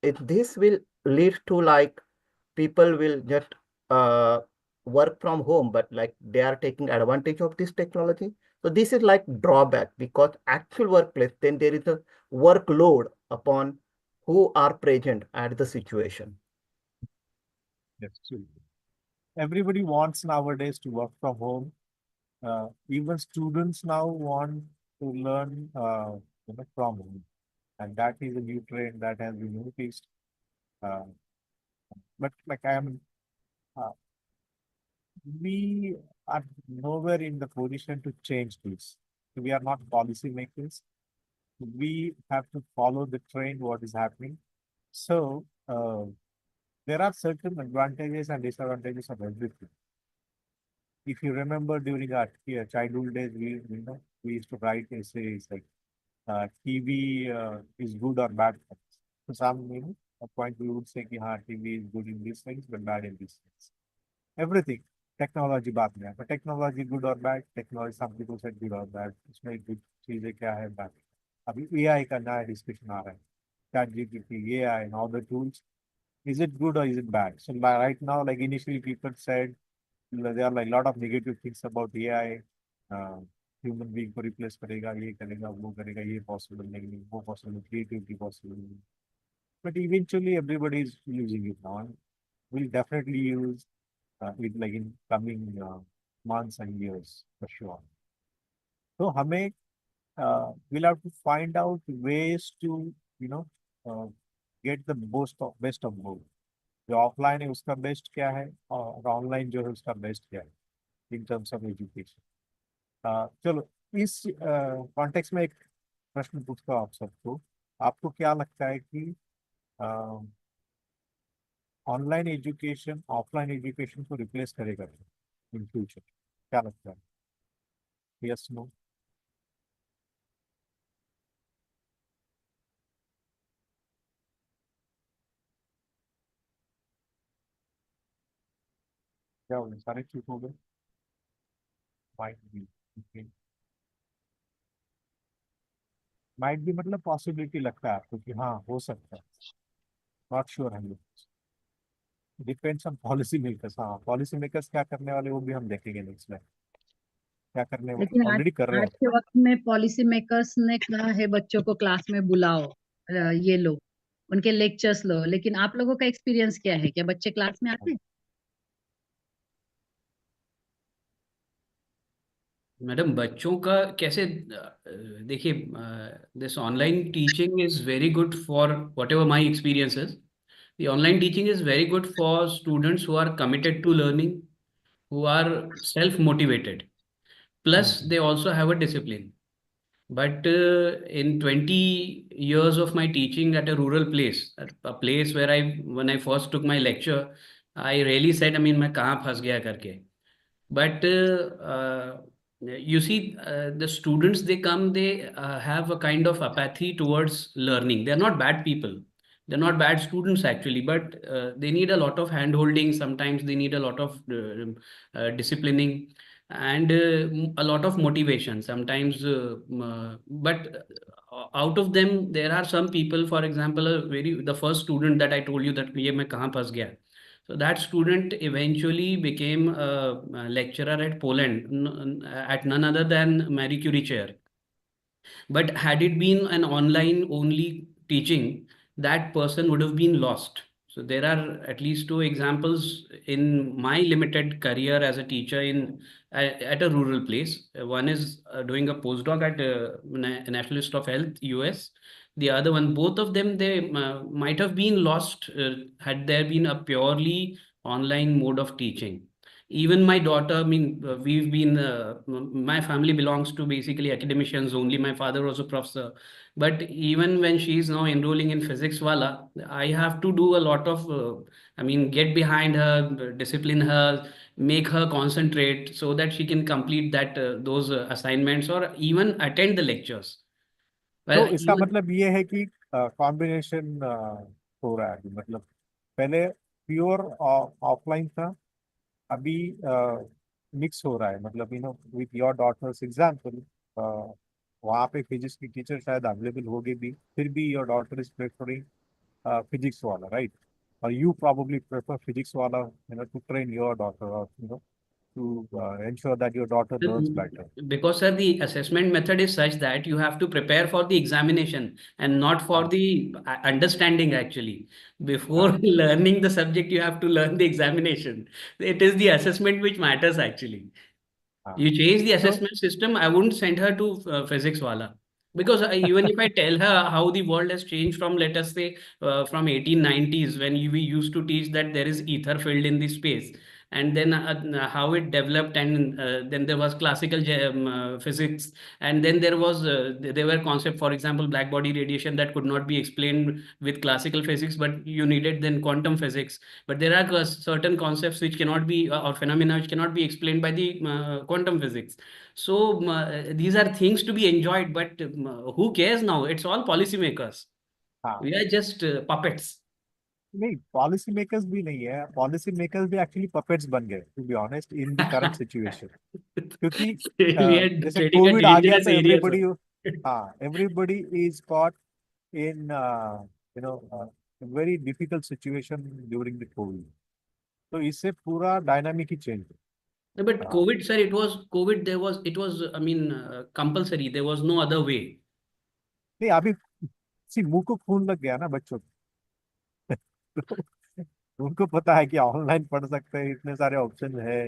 If this will lead to like people will just uh, work from home, but like they are taking advantage of this technology. So this is like drawback, because actual workplace, then there is a workload upon who are present at the situation. Yes, true. Everybody wants nowadays to work from home. Even students now want to learn from home, and that is a new trend that has been noticed. Uh, but like uh, we are nowhere in the position to change this. We are not policy makers. We have to follow the trend, what is happening. So there are certain advantages and disadvantages of everything. If you remember during our childhood days, we used to write essays like TV is good or bad for us. So some a point we would say कि हाँ TV is good in these things but bad in these things. Everything technology बाद में but technology good or bad, technology some people said good or bad, उसमें good चीजें क्या है bad. अभी AI का नया डिस्कशन आ रहा है, ChatGPT, AI and all the tools, is it good or is it bad? So right now, like initially people said there are like a lot of negative things about AI. Human being को replace करेगा, ये करेगा, वो करेगा, ये possible नहीं, वो possible, creativity possible. But eventually everybody is using it now. We'll definitely use it like in coming months and years for sure. So हमें we'll have to find out ways to get the best of both. जो offline है उसका best क्या है और online जो है उसका बेस्ट क्या है इन टर्म्स ऑफ एजुकेशन. चलो इस कॉन्टेक्स्ट में एक प्रश्न पूछता हूँ आप सबको. आपको क्या लगता है कि ऑनलाइन एजुकेशन ऑफलाइन एजुकेशन को रिप्लेस करेगा इन फ्यूचर? क्या लगता है? Yes no? क्या हो गया, सारे चुप हो गए? माइट भी मतलब पॉसिबिलिटी लगता है आपको कि हाँ हो सकता है, नॉट श्योर हम लोग. Depends on policy makers. हाँ पॉलिसी मेकर्स क्या करने वाले वो भी हम देखेंगे नेक्स्ट में, क्या करने लेकिन ऑलरेडी कर रहे आज हैं. के वक्त में पॉलिसी मेकर्स ने कहा है बच्चों को क्लास में बुलाओ, ये लो, उनके लेक्चर्स लो, लेकिन आप लोगों का एक्सपीरियंस क्या है? क्या बच्चे क्लास में आते हैं? मैडम बच्चों का कैसे, देखिए, this online teaching is very good for what ever my experiences. The online teaching is very good for students who are committed to learning, who are self-motivated. Plus, they also have a discipline. But in 20 years of my teaching at a rural place, at a place where when I first took my lecture, I really said, I mean, मैं कहाँ फंस गया करके. But you see, the students, they come, they have a kind of apathy towards learning. They're not bad people. They're not bad students actually, but they need a lot of hand holding. Sometimes they need a lot of disciplining and a lot of motivation sometimes. But out of them, there are some people, for example, the first student that I told you that ये मैं कहाँ फंस गया. So that student eventually became a lecturer at Poland, at none other than Marie Curie chair. But had it been an online only teaching, that person would have been lost. So there are at least two examples in my limited career as a teacher at a rural place. One is doing a postdoc at National Institute of Health, US. The other one, both of them, they might have been lost had there been a purely online mode of teaching. Even my daughter, I mean, we've been, my family belongs to basically academicians only. My father was a professor. But even when she's now enrolling in physics wala, I have to do a lot of, I mean, get behind her, discipline her, make her concentrate so that she can complete those assignments or even attend the lectures. तो इसका मतलब ये है कि combination हो रहा है. मतलब पहले प्योर ऑफलाइन था, अभी मिक्स हो रहा है, मतलब विथ योर डॉटर्स एग्जाम्पल, वहाँ पे फिजिक्स की टीचर शायद अवेलेबल होगी भी, फिर भी your daughter is preferring physics वाला, राइट? और you probably prefer physics wala, to train your daughter, or to ensure that your daughter learns better. Because sir, the assessment method is such that you have to prepare for the examination and not for the understanding actually. Before learning the subject, you have to learn the examination. It is the assessment which matters actually. You change the assessment system. I wouldn't send her to physics wala. Because even if I tell her how the world has changed from, let us say, from 1890s, when we used to teach that there is ether filled in the space, and then how it developed, and then there was classical physics, and then there were concepts, for example, black body radiation that could not be explained with classical physics, but you needed then quantum physics. But there are certain concepts which cannot be, or phenomena which cannot be explained by the quantum physics. So these are things to be enjoyed, but who cares now? It's all policymakers. We are just puppets. नहीं, policy makers भी नहीं है, policy makers भी actually puppets बन गए, to be honest, in the current situation. क्योंकि We are जैसे treading a covid आ गया dangerous तो area, everybody, sir. Everybody is caught in very difficult situation during the covid, तो इससे पूरा डायनामिक ही चेंज है। No, but COVID, sir, it was COVID. It was, I mean, compulsory. There was no other way. नहीं, अभी मुंह को खून लग गया ना बच्चों को। उनको पता है कि ऑनलाइन पढ़ सकते हैं, इतने सारे ऑप्शन है,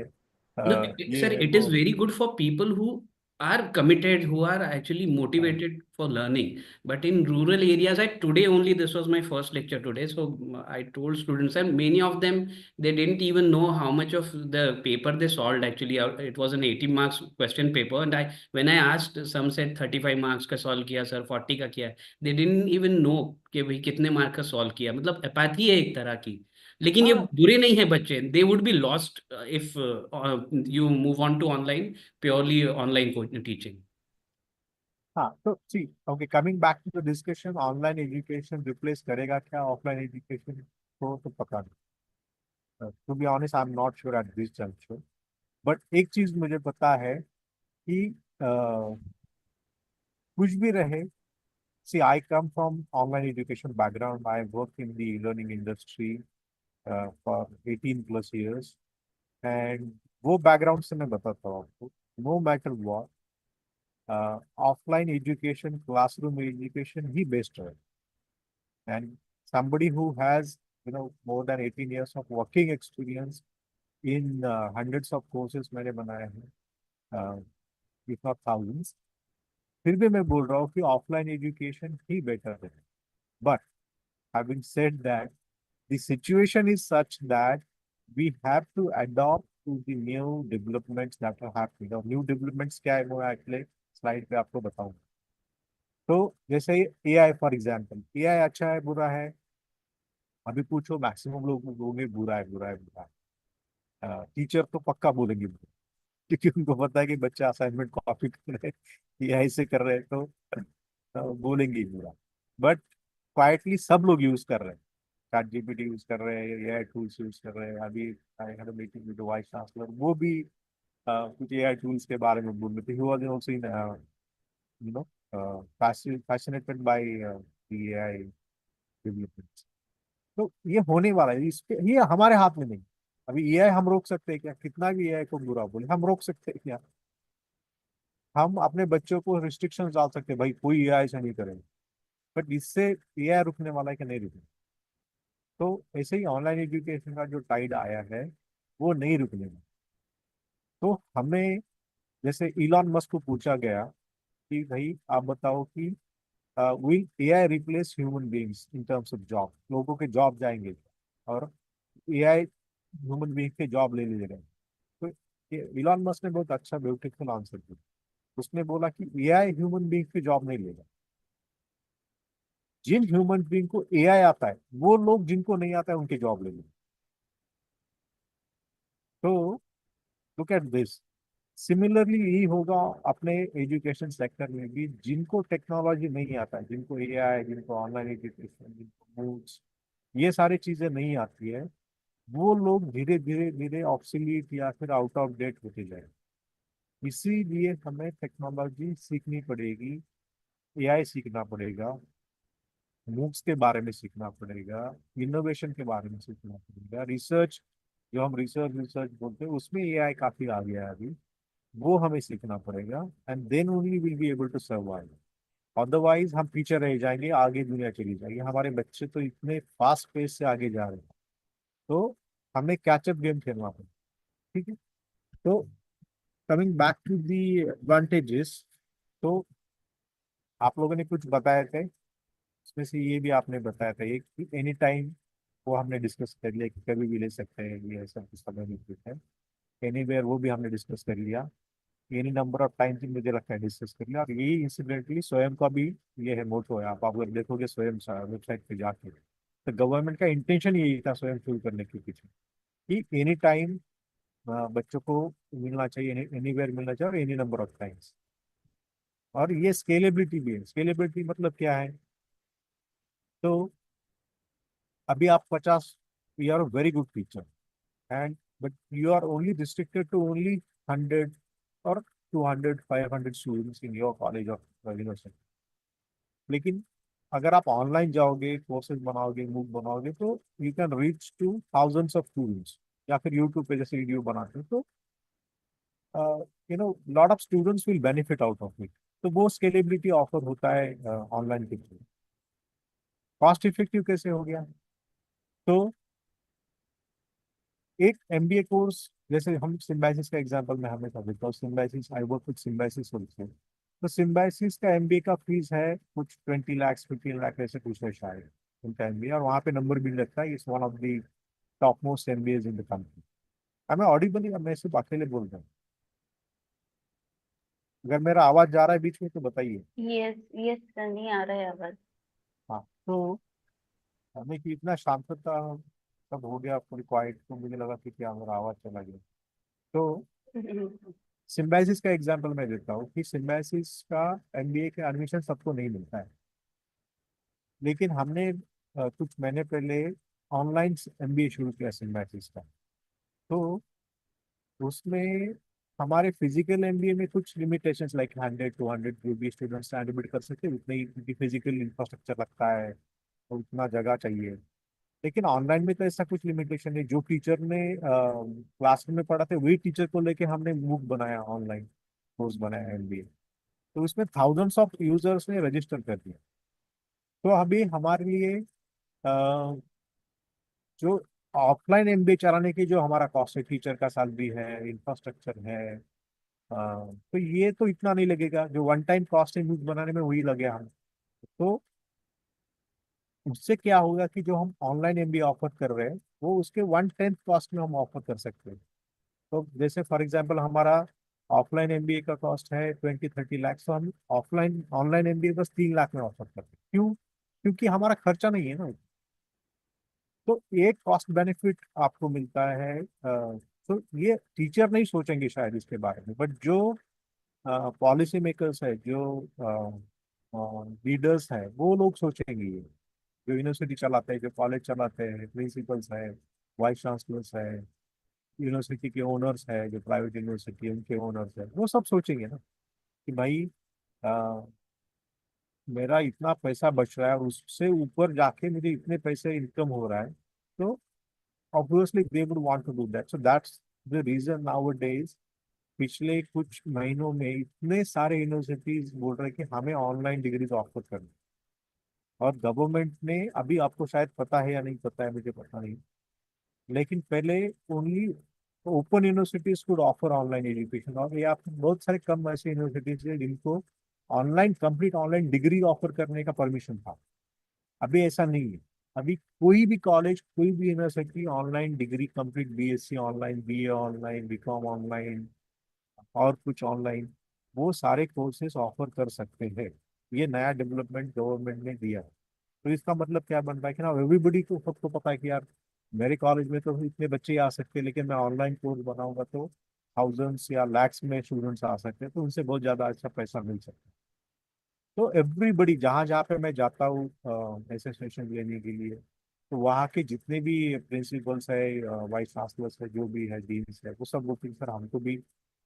No, ये sir, है it वो। is very good for people who are committed, who are actually motivated for learning. But in rural areas, today only, this was my first lecture today. So I told students, and many of them, they didn't even know how much of the paper they solved actually. It was an 80 marks question paper. And when I asked, some said 35 marks का solve किया sir, 40 का किया. They didn't even know कि भाई कितने mark का solve किया. मतलब apathy है एक तरह की। लेकिन ये बुरे नहीं है बच्चे, they would be lost if you move on to online, purely online teaching. हाँ, तो see, okay, coming back to the discussion, online education replace करेगा क्या ऑफलाइन एजुकेशन को, तो पता नहीं, to be honest I am not sure at this junction. But एक चीज मुझे पता है कि कुछ भी रहे, see, I come from online education background, I work in the learning industry for 18+ years, and वो बैकग्राउंड से मैं बताता हूँ आपको, no matter what, offline education, classroom education ही बेस्ट है। And somebody who has more than 18 years of working experience in hundreds of courses मैंने बनाए हैं, if not thousands, फिर भी मैं बोल रहा हूँ कि ऑफलाइन एजुकेशन ही बेटर है। But having said that, the situation is such that we have to adopt to the new developments that are happening। और new developments क्या है, मैं अगले स्लाइड पे आपको बताऊंगा। तो जैसे AI फॉर एग्जाम्पल, AI अच्छा है बुरा है, अभी पूछो मैक्सिमम लोग बोलेंगे बुरा है, बुरा है, बुरा है। टीचर तो पक्का बोलेंगे बुरा, क्योंकि उनको पता है कि बच्चे असाइनमेंट कॉपी कर रहे हैं या ऐसे कर रहे हैं, तो बोलेंगे ही बुरा। बट क्वाइटली सब लोग यूज कर रहे हैं, चैट जीपीटी यूज कर रहे हैं, एआई टूल्स यूज कर रहे हैं। अभी I had a meeting with vice chancellor, वो भी कुछ एआई टूल्स के बारे में बोल रहे थे। He was also in fascinated by the AI developments। तो ये होने वाला है, इस पे ये हमारे हाथ में नहीं। अभी एआई हम रोक सकते हैं क्या? कितना भी एआई को बुरा बोले, हम रोक सकते हैं क्या? हम अपने बच्चों को रिस्ट्रिक्शंस डाल सकते हैं, भाई कोई एआई से नहीं करेगा, बट इससे एआई रुकने वाला है कि नहीं रुकने? तो ऐसे ही ऑनलाइन एजुकेशन का जो टाइड आया है, वो नहीं रुकने वाला। तो हमें, जैसे इलॉन मस्क को पूछा गया कि भाई आप बताओ कि will AI replace human beings in terms of job, लोगों के जॉब जाएंगे, और एआई ह्यूमन बीइंग के जॉब ले लेगा। तो इलॉन मस्क ने बहुत अच्छा ब्यूटीफुल आंसर दिया। उसने बोला कि एआई ह्यूमन बीइंग की जॉब नहीं लेगा। जिन ह्यूमन बीइंग को एआई आता है, वो लोग जिनको नहीं आता है उनकी जॉब ले लेंगे। तो लुक एट दिस, सिमिलरली यही होगा अपने एजुकेशन सेक्टर में भी। जिनको टेक्नोलॉजी नहीं आता है, जिनको एआई, जिनको ऑनलाइन एजुकेशन, जिनको मूक्स, ये सारी चीजें नहीं आती है, वो लोग धीरे धीरे धीरे ऑब्सोलीट या फिर आउट ऑफ डेट होते जाए। इसीलिए हमें टेक्नोलॉजी सीखनी पड़ेगी, एआई सीखना पड़ेगा, मूक्स के बारे में सीखना पड़ेगा, इनोवेशन के बारे में सीखना पड़ेगा, रिसर्च, जो हम रिसर्च रिसर्च बोलते हैं उसमें एआई काफी आ गया है अभी, वो हमें सीखना पड़ेगा। And then only will be able to survive. Otherwise हम पीछे रह जाएंगे, आगे दुनिया चली जाएगी। हमारे बच्चे तो इतने फास्ट पेस से आगे जा रहे हैं, तो हमें कैचअप गेम खेलना पड़ेगा। ठीक है, तो coming back to the advantages, तो आप लोगों ने कुछ बताए थे, उसमें से ये भी आपने बताया था एक कि एनी टाइम, वो हमने डिस्कस कर लिया कि कभी भी ले सकते हैं, ये ऐसा कुछ समय नहीं है। एनीवेयर वो भी हमने डिस्कस कर लिया। एनी नंबर ऑफ टाइम्स मुझे लगता है डिस्कस कर लिया। और यही इंसिडेंटली स्वयं का भी ये है, मोटो है। आप अगर देखोगे स्वयं वेबसाइट पे जाके, तो गवर्नमेंट का इंटेंशन यही था स्वयं शुरू करने के पीछे, कि एनी टाइम बच्चों को मिलना चाहिए, एनीवेयर मिलना चाहिए, और एनी नंबर ऑफ टाइम्स। और ये स्केलेबिलिटी भी है। स्केलेबिलिटी मतलब क्या है? तो अभी आप 50, you are very good teacher, and but you are only restricted to only 100 or 200 500 students in your college or university. लेकिन अगर आप ऑनलाइन जाओगे, कोर्सेज बनाओगे, मूक बनाओगे, तो you can reach two thousands of students. या फिर यूट्यूब पे जैसे वीडियो बनाते हो, तो lot of students will benefit out of it. तो वो स्केलेबिलिटी ऑफर होता है ऑनलाइन के थ्रू। कॉस्ट इफेक्टिव कैसे हो गया? तो एक एमबीए कोर्स, जैसे हम सिम्बायोसिस का एग्जांपल मैं हमेशा देता हूँ। Symbiosis, I work with symbiosis also. तो सिम्बायोसिस का एमबीए का फीस है कुछ 20 लाख 15 लाख ऐसे कुछ है शायद उनका एमबीए। और वहाँ पे नंबर भी लगता है, it's one of the top most MBAs in the country. हमें ऑडिबली, मैं सिर्फ अकेले बोल रहा हूँ। अगर मेरा आवाज जा रहा है बीच में तो बताइए। यस यस सर, नहीं आ रहा है आवाज। हाँ, तो हमें कि इतना शांतता सब हो गया, पूरी क्वाइट, तो मुझे लगा कि क्या मेरा आवाज चला गया। तो सिम्बायोसिस का एग्जांपल मैं देता हूँ कि सिम्बायोसिस का एमबीए का एडमिशन सबको नहीं मिलता है। लेकिन हमने कुछ महीने पहले ऑनलाइन एमबीए शुरू किया सिम्बायोसिस का। तो उसमें हमारे फिजिकल एमबीए में कुछ लिमिटेशंस, लाइक 100 200 जो भी स्टूडेंट्स एडमिट कर सकते हैं, उतने ही फिजिकल इंफ्रास्ट्रक्चर लगता है और उतना जगह चाहिए। लेकिन ऑनलाइन में तो ऐसा कुछ लिमिटेशन नहीं। जो टीचर ने क्लासरूम में पढ़ा था, वही टीचर को लेके हमने मूक बनाया, ऑनलाइन कोर्स बनाया एमबीए। तो उसमें थाउजेंड्स ऑफ यूजर्स ने रजिस्टर कर दिया। तो अभी हमारे लिए जो ऑफलाइन एमबीए चलाने की जो हमारा कॉस्ट है, टीचर का सैलरी है, इंफ्रास्ट्रक्चर है, तो ये तो इतना नहीं लगेगा। जो वन टाइम कॉस्ट है मूक बनाने में, वही लगे हम। तो उससे क्या होगा कि जो हम ऑनलाइन एमबीए ऑफर कर रहे हैं, वो उसके 1/10 कॉस्ट में हम ऑफर कर सकते हैं। तो जैसे फॉर एग्जांपल हमारा ऑफलाइन एमबीए का कॉस्ट है 20 30 लाख, तो हम ऑफलाइन ऑनलाइन एमबीए बस 3 लाख में ऑफर करते हैं। क्यों? क्योंकि हमारा खर्चा नहीं है ना। तो एक कॉस्ट बेनिफिट आपको मिलता है। तो ये टीचर नहीं सोचेंगे शायद इसके बारे में, बट जो पॉलिसी मेकर्स है, जो लीडर्स है, वो लोग सोचेंगे ये। जो यूनिवर्सिटी चलाते हैं, जो कॉलेज चलाते हैं, प्रिंसिपल्स है, वाइस चांसलर्स है, यूनिवर्सिटी के ओनर्स है, जो प्राइवेट यूनिवर्सिटी उनके ओनर्स है, वो सब सोचेंगे ना कि भाई अ, मेरा इतना पैसा बच रहा है और उससे ऊपर जाके मुझे इतने पैसे इनकम हो रहा है। तो obviously they would want to do that. So that's the reason nowadays पिछले कुछ महीनों में इतने सारे यूनिवर्सिटीज बोल रहे हैं कि हमें ऑनलाइन डिग्रीज ऑफर करनी। और गवर्नमेंट ने अभी, आपको शायद पता है या नहीं पता है, मुझे पता नहीं, लेकिन पहले only open universities could offer online education. और ये आप बहुत सारे कम ऐसे यूनिवर्सिटीज है जिनको online, complete online degree offer करने का परमिशन था। अभी ऐसा नहीं है। अभी कोई भी कॉलेज, कोई भी university online degree, complete BSc online, BA online, BCom online, और कुछ ऑनलाइन, वो सारे कोर्सेज ऑफर कर सकते हैं। ये नया डेवलपमेंट गवर्नमेंट ने दिया है। तो इसका मतलब क्या बन रहा है कि ना, एवरीबडी को, सबको पता है कि यार मेरे कॉलेज में तो इतने बच्चे ही आ सकते हैं, लेकिन मैं ऑनलाइन कोर्स बनाऊंगा तो थाउजेंड्स या लैक्स में स्टूडेंट्स आ सकते हैं, तो उनसे बहुत ज़्यादा अच्छा पैसा मिल सकता है। तो एवरीबडी, जहाँ जहाँ पे मैं जाता हूँ एसोसिएशन लेने के लिए, तो वहाँ के जितने भी प्रिंसिपल्स है, वाइस चांसलर्स है, जो भी है, डीन्स है, वो सब बोलते हैं सर हमको भी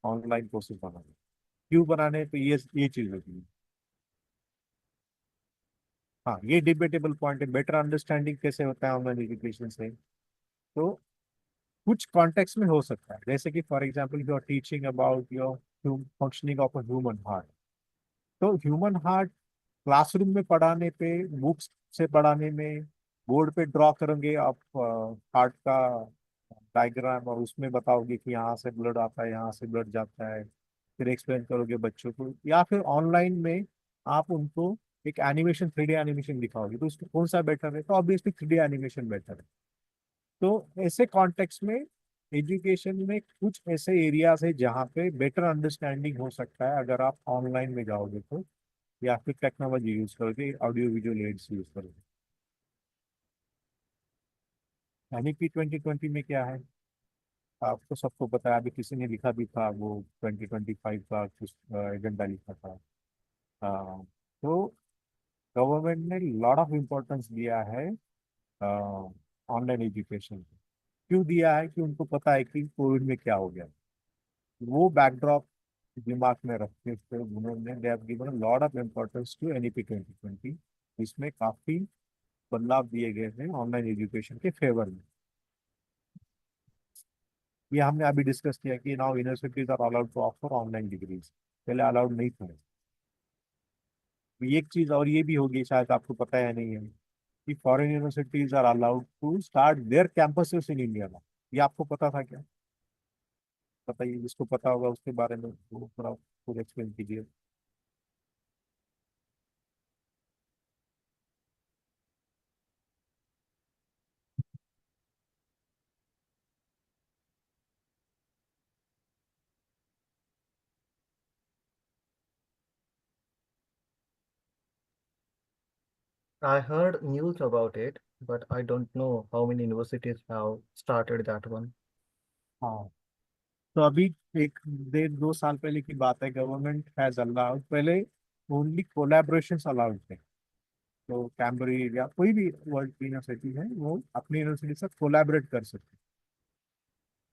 ऑनलाइन कोर्सेज बनाने। क्यों बनाने? तो ये चीज होती है। हाँ, ये डिबेटेबल पॉइंट है। बेटर अंडरस्टैंडिंग कैसे होता है ऑनलाइन एजुकेशन से? तो कुछ कॉन्टेक्स्ट में हो सकता है, जैसे कि for example you are teaching about your functioning of a human heart. तो ह्यूमन हार्ट क्लासरूम में पढ़ाने पे, बुक्स से पढ़ाने में, बोर्ड पे ड्रॉ करेंगे आप हार्ट का डायग्राम, और उसमें बताओगे कि यहाँ से ब्लड आता है, यहाँ से ब्लड जाता है, फिर एक्सप्लेन करोगे बच्चों को, या फिर ऑनलाइन में आप उनको एक एनिमेशन, 3D एनिमेशन दिखाओगे, तो उसमें कौन सा बेटर है? तो ऑब्वियसली 3D एनिमेशन बेटर है। तो ऐसे कॉन्टेक्स्ट में एजुकेशन में कुछ ऐसे एरियाज है जहाँ पे बेटर अंडरस्टैंडिंग हो सकता है अगर आप ऑनलाइन में जाओगे तो, या फिर टेक्नोलॉजी यूज करोगे, ऑडियो विजुअल एड्स यूज करोगे। एनईपी 2020 में क्या है आपको सबको पता है, अभी किसी ने लिखा भी था, वो 2025 का कुछ एजेंडा लिखा था। तो गवर्नमेंट ने लॉट ऑफ इम्पोर्टेंस दिया है ऑनलाइन एजुकेशन को। क्यों दिया है? कि उनको पता है कि कोविड में क्या हो गया। वो बैकड्रॉप दिमाग में रखते हुए उन्होंने they have given lot of importance to NEP 2020। इसमें काफी बदलाव दिए गए हैं ऑनलाइन एजुकेशन के फेवर में। ये हमने अभी डिस्कस किया कि now universities are allowed to offer online degrees, पहले अलाउड नहीं था। तो एक चीज और ये भी होगी, शायद आपको पता है नहीं है, कि foreign universities are allowed to start their campuses in India में। ये आपको पता था क्या? बताइए, जिसको पता होगा उसके बारे में वो थोड़ा खुद एक्सप्लेन कीजिए। I heard news about it, but I don't know how many universities have started that one. हाँ, तो अभी एक 1.5 2 साल पहले की बात है, गवर्नमेंट हैज अलाउड, पहले ओनली कोलैबोरेशन अलाउड थे। तो कैम्ब्रिज या कोई भी वर्ल्ड की यूनिवर्सिटी है, वो अपनी यूनिवर्सिटी से कोलैबोरेट कर सकते हैं।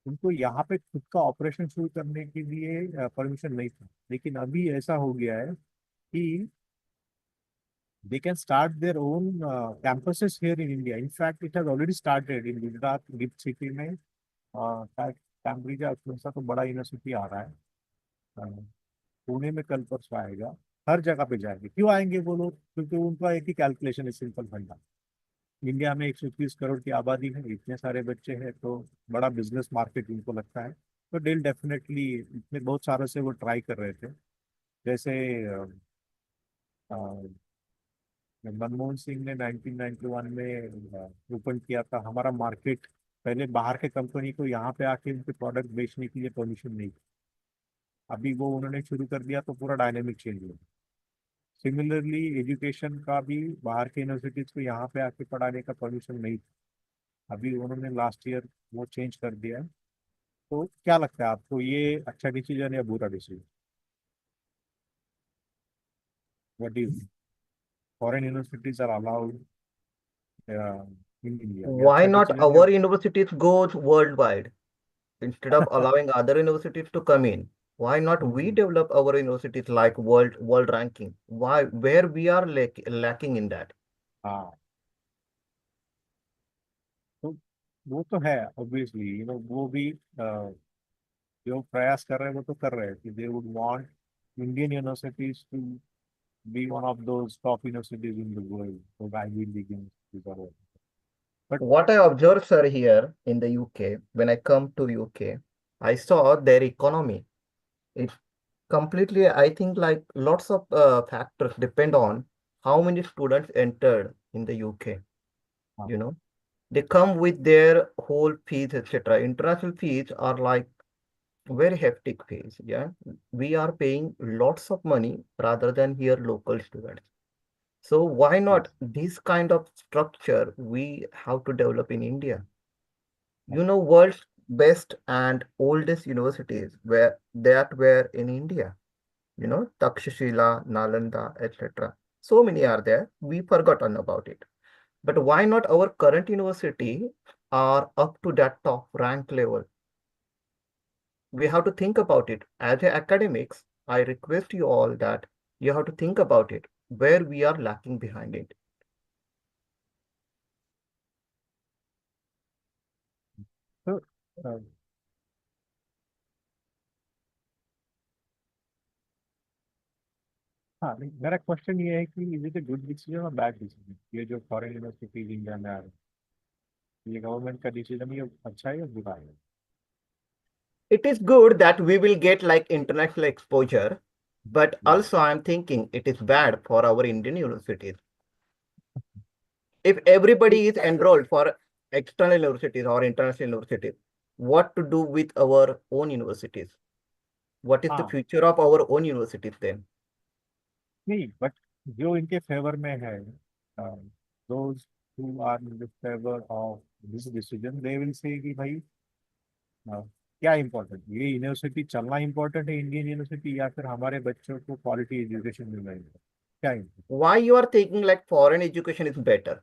उनको यहाँ पे खुद का ऑपरेशन शुरू करने के लिए परमिशन नहीं था। लेकिन अभी ऐसा हो गया है कि they can start their own campuses here in India. In fact, it has already started in Gujarat, GIFT City में। कैम्ब्रिज या कौन सा तो बड़ा यूनिवर्सिटी आ रहा है, पुणे में कल परसों आएगा। हर जगह पे जाएंगे। क्यों आएंगे वो लोग? क्योंकि उनका एक ही कैलकुलेशन है, सिंपल फंडा। इंडिया में 130 करोड़ की आबादी है, इतने सारे बच्चे हैं, तो बड़ा बिजनेस मार्केट उनको लगता है। तो डेल डेफिनेटली, इतने बहुत सारे से वो ट्राई कर रहे थे। जैसे मनमोहन सिंह ने 1991 में ओपन किया था हमारा मार्केट। पहले बाहर के कंपनी को यहाँ पे आके उनके प्रोडक्ट बेचने के लिए परमिशन नहीं थी। अभी वो उन्होंने शुरू कर दिया तो पूरा डायनेमिक चेंज हुआ। सिमिलरली एजुकेशन का भी बाहर के यूनिवर्सिटीज को यहाँ पे आके पढ़ाने का परमिशन नहीं था। अभी उन्होंने लास्ट ईयर वो चेंज कर दिया है। तो क्या लगता है आपको, ये अच्छा डिसीजन या बुरा decision? What is foreign universities are allowed in India? ये Why अच्छा not डिसीजन या? our universities go worldwide instead of allowing other universities to come in? Why not we develop our universities like world ranking? Why where we are lacking in that? हाँ, तो वो तो है obviously, वो भी जो प्रयास कर रहे हैं वो तो कर रहे हैं कि they would want Indian universities to be one of those top universities in the world, तो Ivy League universities. But What I observed, sir, here in the UK, when I come to UK, I saw their economy. It completely, I think, like lots of factors depend on how many students entered in the UK. You know, they come with their whole fees, etc. International fees are like very hefty fees. Yeah, we are paying lots of money rather than here local students. So why not this kind of structure we have to develop in India? World's best and oldest universities were in India. Takshashila, Nalanda, etc. So many are there. We forgotten about it. But why not our current university are up to that top rank level? We have to think about it. As a academics, I request you all that you have to think about it, where we are lacking behind it. So, हाँ नहीं, मेरा question ये है कि is it a good decision और bad decision? ये जो foreign universities India में आ रहे हैं, ये गवर्नमेंट का डिसीजन ये अच्छा है या बुरा है? It is good that we will get like international exposure, but also I'm thinking it is bad for our Indian universities. If everybody is enrolled for external universities or international universities, what to do with our own universities? What is the हाँ future of our own universities then? नहीं, but जो इनके favour में है, those who are in the favor of this decision, they will say कि भाई क्या important, ये यूनिवर्सिटी चलना इम्पोर्टेंट है इंडियन यूनिवर्सिटी, या फिर हमारे बच्चों को क्वालिटी एजुकेशन मिलना है, क्या important? Why you are thinking like foreign education is better?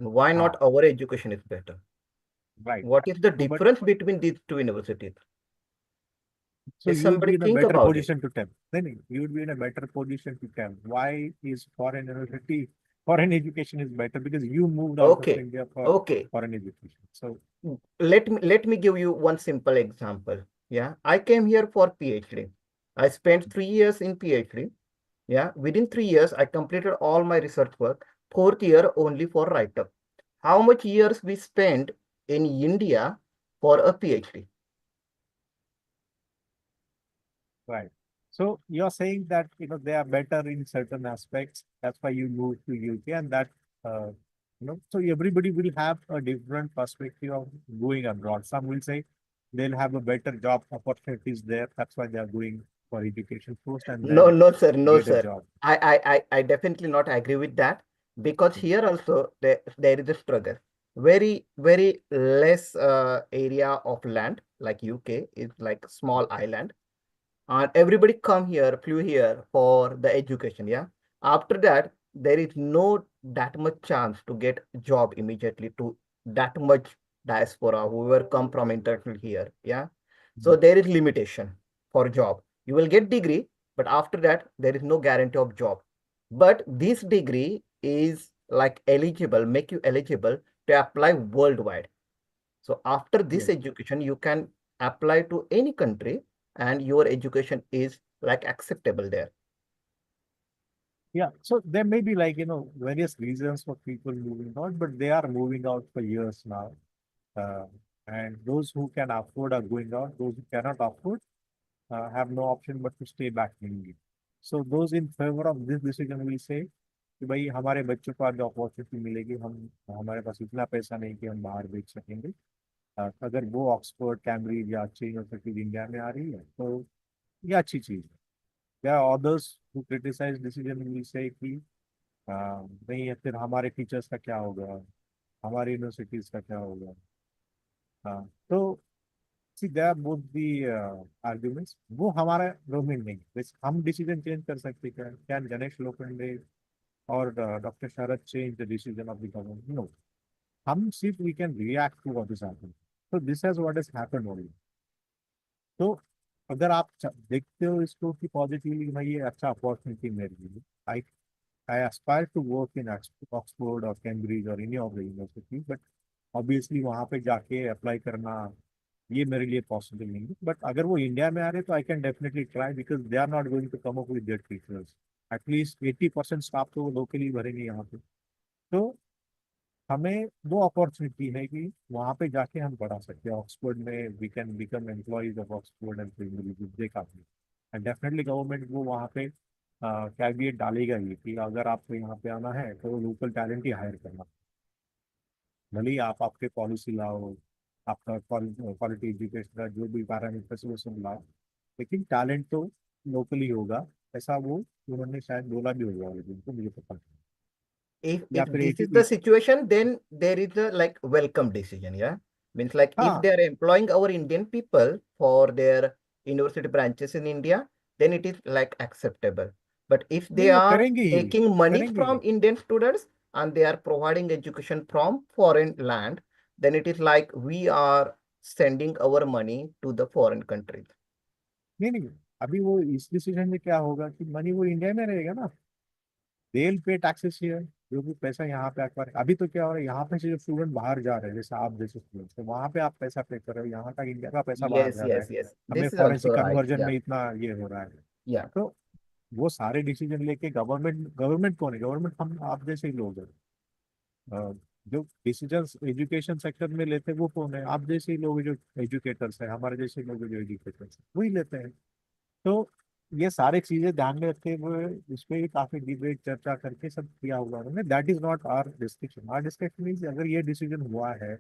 Why not हाँ our education is better? right. What is the So, but difference between these two universities? so Let you would somebody be in a think better about it. position to tell. Then you would be in a better position to tell why is foreign university, foreign education is better, because you moved out of Okay, India for okay. foreign education. So Let me give you one simple example. Yeah, I came here for PhD. I spent 3 years in PhD. Yeah, within 3 years, I completed all my research work. Fourth year only for write-up. How much years we spent in India for a PhD? right. So you're saying that they are better in certain aspects. That's why you moved to UK, and that so everybody will have a different perspective of going abroad. Some will say they'll have a better job opportunities there. That's why they are going for education first and No, then no, sir, no, get a sir. job. I definitely not agree with that, because here also there is a struggle. Very less area of land, like UK is like small island, and everybody come here, flew here for the education. Yeah. After that, there is no that much chance to get job immediately to that much diaspora who will come from international here. Yeah. So there is limitation for job. You will get degree, but after that, there is no guarantee of job. But this degree is like eligible, make you eligible to apply worldwide. So after this Yes. education, you can apply to any country and your education is like acceptable there. Yeah, so there may be various reasons for people moving out, but they are moving out for years now. Uh, and those who can afford are going out. Those who cannot afford have no option but to stay back in India. So those in favor of this decision will say कि भाई हमारे बच्चों को आज opportunity मिलेगी, हम हमारे पास इतना पैसा नहीं कि हम बाहर बेच सकेंगे। अगर वो ऑक्सफोर्ड, कैम्ब्रिज या अच्छी यूनिवर्सिटी इंडिया में आ रही है तो ये अच्छी चीज़ है। There are others who criticize decision will say कि नहीं है, फिर हमारे टीचर्स का क्या होगा, हमारी यूनिवर्सिटीज का क्या होगा। तो सी देयर बोथ दी आर्ग्यूमेंट्स, वो हमारा डोमेन नहीं है। हम डिसीजन चेंज कर सकते हैं, क्या गणेश लोखंडे और doctor Sharad change the decision of the government? No, हम सिर्फ we can react to what is happening. तो this has what is happened only. तो अगर आप देखते हो इसको कि पॉजिटिवली, भाई ये अच्छा अपॉर्चुनिटी मेरे लिए, आई I aspire to work in Oxford or Cambridge or any of the university, but obviously वहाँ पे जाके अप्लाई करना ये मेरे लिए पॉसिबल नहीं है। बट अगर वो इंडिया में आ रहे तो I can definitely try, because they are not going to come up with their teachers. At least 80% staff तो वो लोकली भरेंगे यहाँ पे। तो हमें वो अपॉर्चुनिटी है कि वहाँ पे जाके हम पढ़ा सकते हैं। ऑक्सफोर्ड में we can become employees of Oxford and Cambridge, देखा आपने। एंड डेफिनेटली गवर्नमेंट वो वहाँ पे कैविएट डालेगा ही कि अगर आपको यहाँ पे आना है तो लोकल टैलेंट ही हायर करना। भले ही आप आपके पॉलिसी लाओ, आपका क्वालिटी एजुकेशन का जो भी पैरामीटर्स वो सब लाओ, लेकिन टैलेंट तो लोकली होगा। ऐसा वो उन्होंने शायद बोला भी होगा, लेकिन तो मुझे पता नहीं। या If फिर this is the situation, then there is a like welcome decision. Yeah, means like if हाँ they are employing our Indian people for their university branches in India, then it is like acceptable. But if they नहीं, वो are करेंगे ही, taking money करेंगे ही। from Indian students, and they are providing education from foreign land, then it is like we are sending our money to the foreign country. नहीं नहीं, अभी वो इस decision में क्या होगा कि मनी वो इंडिया में रहेगा ना, दे पे टैक्सेस हियर, जो भी पैसा यहाँ पे एक्वायर। अभी तो क्या हो रहा है, यहाँ पे से जो स्टूडेंट बाहर जा रहे हैं, जैसे आप जैसे स्टूडेंट्स, तो वहाँ पे आप पैसा पे कर रहे हो, यहाँ का इंडिया का पैसा बाहर Yes, जा रहा yes, है, yes. हमें This is forensic also right. Conversion Yeah. में इतना ये हो रहा है। Yeah. तो वो सारे डिसीजन लेके गवर्नमेंट कौन है? गवर्नमेंट हम आप जैसे ही लोग हैं। जो डिसीजन एजुकेशन सेक्टर में लेते हैं वो कौन है? आप जैसे ही लोग जो एजुकेटर्स हैं, हमारे जैसे लोग जो एजुकेटर्स हैं, वही लेते हैं। तो ये सारी चीजें ध्यान में रखते हुए इस पे काफी डिबेट चर्चा करके सब किया हुआ है। That is not our discussion is, अगर ये डिसीजन हुआ है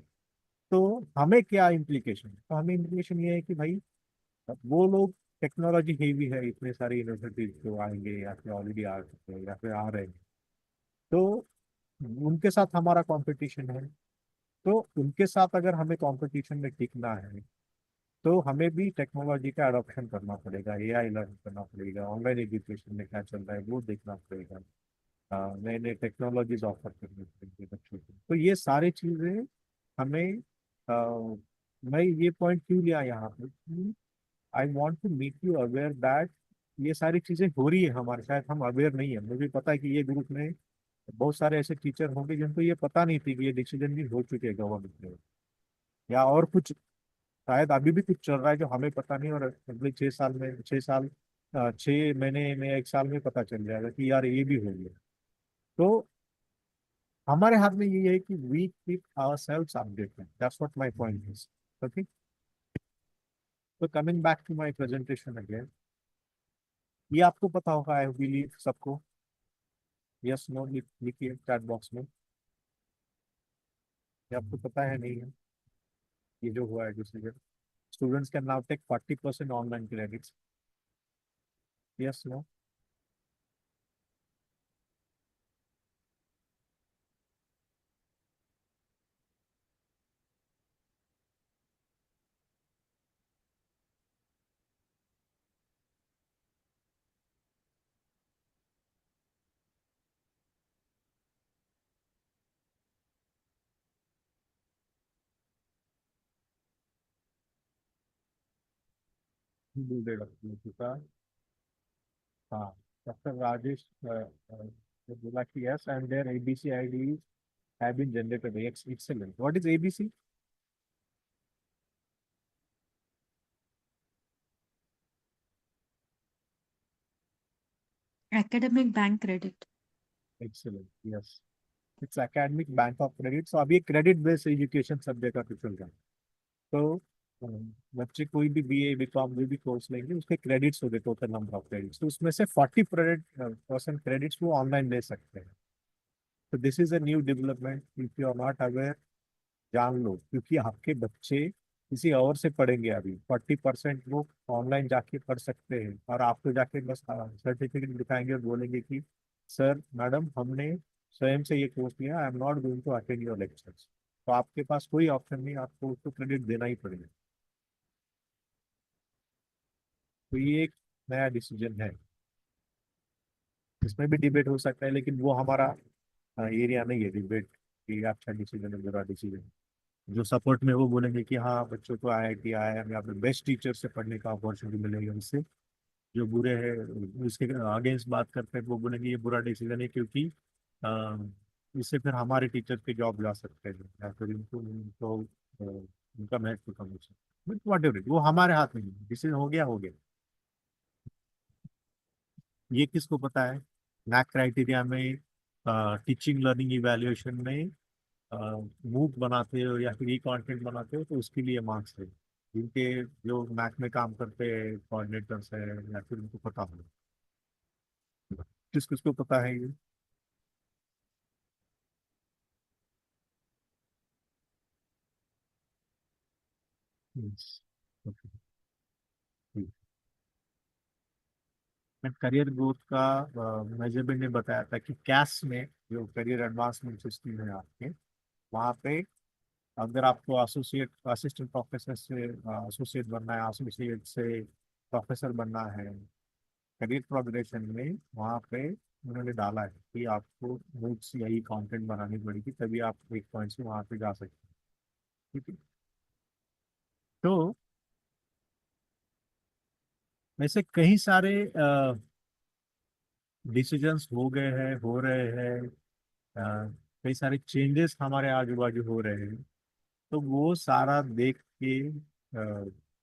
तो हमें क्या इम्प्लीकेशन है? तो हमें इम्प्लीकेशन ये है कि भाई वो लोग टेक्नोलॉजी हेवी है, इतने सारे यूनिवर्सिटीज जो आएंगे या फिर ऑलरेडी आ चुके हैं या फिर आ रहे हैं, तो उनके साथ हमारा कंपटीशन है। तो उनके साथ अगर हमें कंपटीशन में टिकना है तो हमें भी टेक्नोलॉजी का अडॉप्शन करना पड़ेगा, एआई लर्न करना पड़ेगा, ऑनलाइन एजुकेशन में क्या चल रहा है वो देखना पड़ेगा, नए नए टेक्नोलॉजीज ऑफर करनी पड़ेंगे बच्चों को। तो ये सारी चीजें हमें मैं ये पॉइंट क्यों लिया यहाँ पे, I want to make you aware that ये सारी चीजें हो रही है हमारे, शायद हम अवेयर नहीं है। मुझे पता है कि ये ग्रुप में बहुत सारे ऐसे टीचर होंगे जिनको ये पता नहीं थी कि ये डिसीजन भी हो चुके हैं गवर्नमेंट में, या और कुछ शायद अभी भी कुछ चल रहा है जो हमें पता नहीं, और अगले 6 साल में 6 महीने में 1 साल में पता चल जाएगा कि यार ये भी हो गया। तो हमारे हाथ में ये है कि we keep our self updated, that's what my point is. Okay, तो coming back to my presentation again, ये आपको पता होगा आई बिलीव सबको। यस नो लिखिए चैट बॉक्स में, ये आपको पता है नहीं है ये जो हुआ है decision. Students can now take 40% online credits. Yes no? हाँ, डॉक्टर राजेश बोला कि yes and there ABC ID have been generated. Excellent. What is ABC? Academic bank credit. Excellent. Yes. It's academic bank of credit. So अभी credit based education सब जगह पे चल रहा है। तो बच्चे कोई भी बीए बीकॉम जो भी कोर्स लेंगे उसके क्रेडिट्स हो गए, टोटल नंबर ऑफ क्रेडिट्स, तो उसमें से 40% क्रेडिट्स वो ऑनलाइन ले सकते हैं। तो this is a new development, if you are not aware जान लो, क्योंकि आपके बच्चे किसी और से पढ़ेंगे। अभी 40% वो ऑनलाइन जाके पढ़ सकते हैं, और आपको जाके बस सर्टिफिकेट दिखाएंगे और बोलेंगे कि सर मैडम हमने स्वयं से ये कोर्स लिया, I am not going to attend your lectures. तो आपके पास कोई ऑप्शन नहीं, आपको उसको क्रेडिट देना ही पड़ेगा। तो ये एक नया डिसीजन है, इसमें भी डिबेट हो सकता है, लेकिन वो हमारा एरिया नहीं है डिबेट कि अच्छा डिसीजन है बुरा डिसीजन। जो सपोर्ट में वो बोलेंगे कि हाँ बच्चों को आईआईटी IIM या फिर बेस्ट टीचर से पढ़ने का अपॉर्चुनिटी मिलेगी उससे। जो बुरे हैं उसके अगेंस्ट बात करते हैं, वो बोलेंगे ये बुरा डिसीजन है क्योंकि अ, इससे फिर हमारे टीचर के जॉब जा सकते हैं या फिर इनको उनको उनका महत्व कम हो सकता है। बट वॉट एवर, वो हमारे हाथ में नहीं, डिसीजन हो गया हो गया। ये किसको पता है? नैक क्राइटेरिया में टीचिंग लर्निंग इवैल्यूएशन में मूक बनाते हो या फिर ई कंटेंट बनाते हो तो उसके लिए मार्क्स है। जिनके जो मैथ में काम करते हैं कोऑर्डिनेटर्स है या फिर उनको पता हो। किस किसको पता है ये? ओके, मैं करियर ग्रोथ का मेजरमेंट ने बताया था कि कैस में जो करियर एडवांसमेंट सिस्टम है आपके, वहाँ पे अगर आपको एसोसिएट असिस्टेंट प्रोफेसर से एसोसिएट बनना है, एसोसिएट से प्रोफेसर बनना है, करियर प्रोग्रेशन में वहाँ पे उन्होंने डाला है कि आपको मूक्स यही कंटेंट बनानी पड़ेगी, तभी आप एक पॉइंट से वहाँ पे जा सकते हैं। ठीक है, तो ऐसे कई सारे डिसीजंस हो गए हैं, हो रहे हैं, कई सारे चेंजेस हमारे आजू बाजू हो रहे हैं। तो वो सारा देख के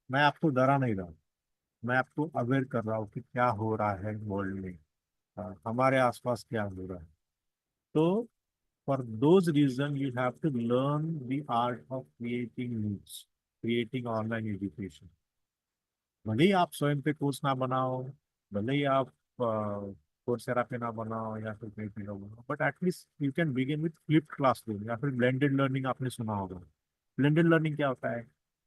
मैं आपको डरा नहीं रहा हूँ, मैं आपको अवेयर कर रहा हूँ कि क्या हो रहा है वर्ल्ड में, हमारे आसपास क्या हो रहा है। तो for those reason you have to learn the art of creating news, creating online education. भले ही आप स्वयं पे कोर्स ना बनाओ, भले ही आप कोर्सेरा पे ना बनाओ या फिर कहीं पे ना बनाओ, but at least you can begin with flipped classroom या फिर ब्लेंडेड लर्निंग, आपने सुना होगा। ब्लेंडेड लर्निंग क्या होता है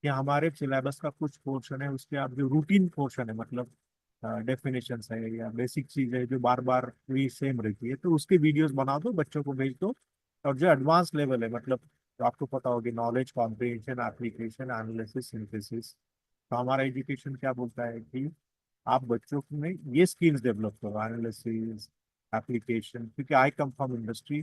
कि हमारे सिलेबस का कुछ पोर्शन है, उसके आप जो रूटीन पोर्शन है, मतलब डेफिनेशन है या बेसिक चीज है जो बार बार वही सेम रहती है, तो उसके वीडियोस बना दो, बच्चों को भेज दो। और जो एडवांस लेवल है, मतलब तो आपको पता होगी, knowledge comprehension, application, analysis, synthesis. तो हमारा एजुकेशन क्या बोलता है कि आप बच्चों में ये स्किल्स डेवलप करो, एनालिसिस, एप्लीकेशन। क्योंकि I come from industry,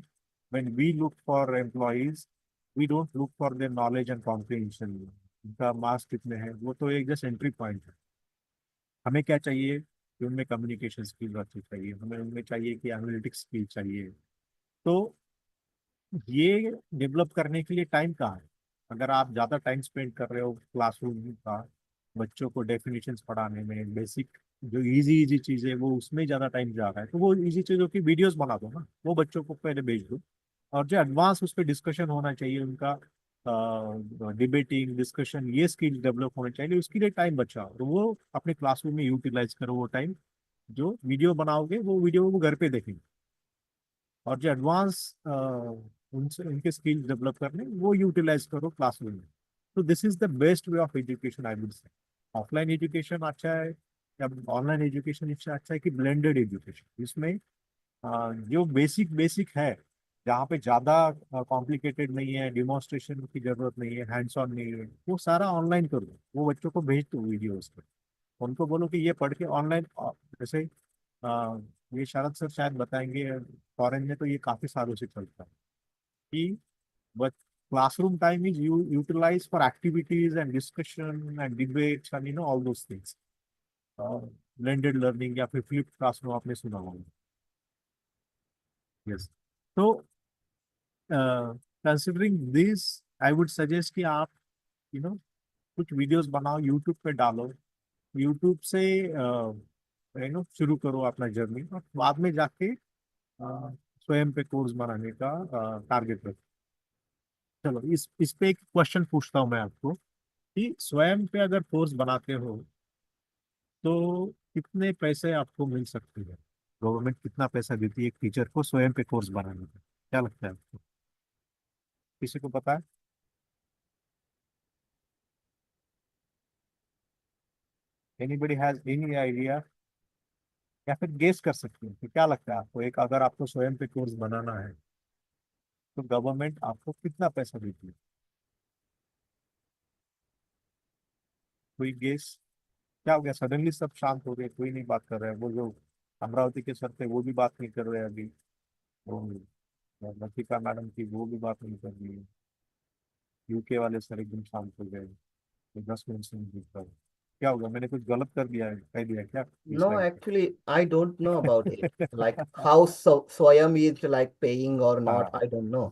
when we look for employees, we don't look for their knowledge and comprehension, उनका मार्क्स कितने हैं, वो तो एक जस्ट एंट्री पॉइंट है। हमें क्या चाहिए कि उनमें कम्युनिकेशन स्किल अच्छी चाहिए, हमें उनमें चाहिए कि एनालिटिक्स स्किल चाहिए। तो ये डेवलप करने के लिए टाइम कहाँ है? अगर आप ज़्यादा टाइम स्पेंड कर रहे हो क्लासरूम का, बच्चों को डेफिनेशंस पढ़ाने में, बेसिक जो इजी इजी चीज़ें वो उसमें ज़्यादा टाइम जा रहा है, तो वो इजी चीज़ों की वीडियोस बना दो ना, वो बच्चों को पहले भेज दो। और जो एडवांस उस पर डिस्कशन होना चाहिए उनका, डिबेटिंग डिस्कशन, ये स्किल डेवलप होने चाहिए, उसके लिए टाइम बचाओ, तो वो अपने क्लासरूम में यूटिलाइज करो। वो टाइम जो वीडियो बनाओगे वो वीडियो वो घर पे देखेंगे, और जो एडवांस उनसे उनके स्किल डेवलप करने वो यूटिलाइज करो क्लासरूम में। तो this is the best way of education I would से। ऑफलाइन एजुकेशन अच्छा है या ऑनलाइन एजुकेशन इससे अच्छा है कि ब्लेंडेड एजुकेशन, इसमें जो बेसिक बेसिक है, जहाँ पे ज़्यादा कॉम्प्लिकेटेड नहीं है, डिमॉन्स्ट्रेशन की जरूरत नहीं है, हैंड्स ऑन नहीं है, वो सारा ऑनलाइन करो, वो बच्चों को भेज दो वीडियोज पे, उनको बोलो कि ये पढ़ के ऑनलाइन। जैसे ये शरद सर शायद बताएंगे, फॉरेन में तो ये काफी सालों से चलता है कि but classroom time is utilize for activities and discussion and debates and all those things. Blended learning या फिर फ्लिप्ड क्लासरूम आपने सुना होगा। यस, तो considering this I would suggest कि आप कुछ वीडियोस बनाओ, यूट्यूब पे डालो, यूट्यूब से शुरू करो अपना जर्नी, और बाद में जाके स्वयं पे कोर्स बनाने का टारगेट रखो। चलो इस पे एक क्वेश्चन पूछता हूँ मैं आपको कि स्वयं पे अगर कोर्स बनाते हो तो कितने पैसे आपको मिल सकते हैं? गवर्नमेंट कितना पैसा देती है एक टीचर को स्वयं पे कोर्स बनाने का? क्या लगता है आपको, किसी को पता है? Anybody has any idea? या फिर गेस कर सकते हैं कि क्या लगता है आपको, एक अगर आपको स्वयं पे कोर्स बनाना है तो गवर्नमेंट आपको कितना पैसा देती है? कोई गेस? क्या हो गया, सडनली सब शांत हो गए, कोई नहीं बात कर रहा है? वो जो अमरावती के सर थे वो भी बात नहीं कर रहे हैं अभी, वो लतिका मैडम की वो भी बात नहीं कर रही है, यूके वाले सर एकदम शांत हो गए, तो 10 मिनट से नहीं कर। क्या होगा, मैंने कुछ गलत कर दिया है, कह दिया क्या इस No, time actually, I don't know about it. Like पे? how Swayam is like paying or not, हाँ I don't know.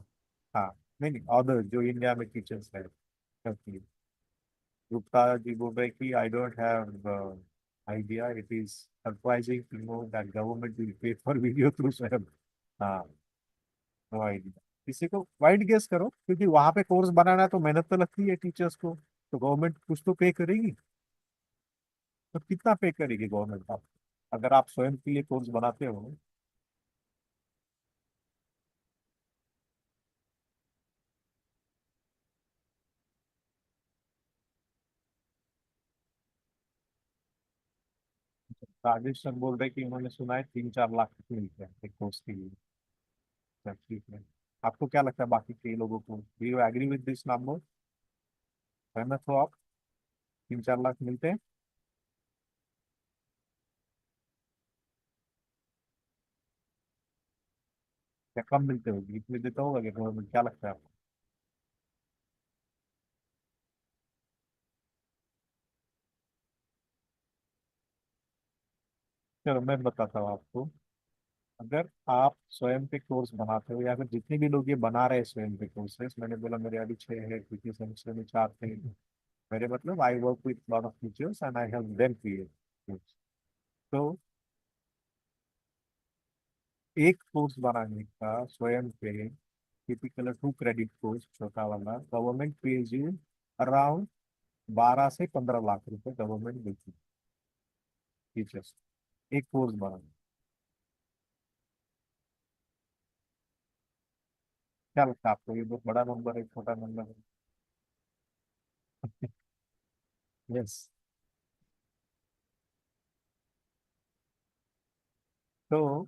हाँ, नहीं नहीं, अदर जो इंडिया में टीचर्स है, गुप्ता जी बोल रहे कि I don't have idea. It is surprising to know that government will pay for video through Swayam. हाँ, नो आइडिया। किसी को वाइड गेस करो, क्योंकि वहां पे कोर्स बनाना है तो मेहनत तो लगती है टीचर्स को, तो गवर्नमेंट कुछ तो पे करेगी। तो कितना पे करेगी गवर्नमेंट आप, अगर आप स्वयं के लिए कोर्स बनाते हो? राजेश सर बोल रहे कि उन्होंने सुना है 3-4 लाख मिलते हैं एक कोर्स के लिए। अच्छा, ठीक है। आपको क्या लगता है बाकी के लोगों को, do you agree with this number? सहमत हो आप? 3-4 लाख मिलते हैं? या कम मिलते होगी, इतने देता होगा क्या गवर्नमेंट, क्या लगता है आपको? चलो मैं बताता हूँ आपको। अगर आप स्वयं पे कोर्स बनाते हो या फिर जितने भी लोग ये बना रहे हैं स्वयं पे कोर्सेस, मैंने बोला मेरे अभी 6 है, पिछले सेमेस्टर में 4 थे मेरे, मतलब I work with lot of teachers and I help them create. तो एक कोर्स बनाने का स्वयं पे, टिपिकल 2 क्रेडिट कोर्स छोटा वाला, गवर्नमेंट पेज यू अराउंड 12 से 15 लाख रुपए गवर्नमेंट देती है टीचर्स, एक कोर्स बनाने। क्या लगता है आपको, ये बहुत बड़ा नंबर है, छोटा नंबर है? यस। तो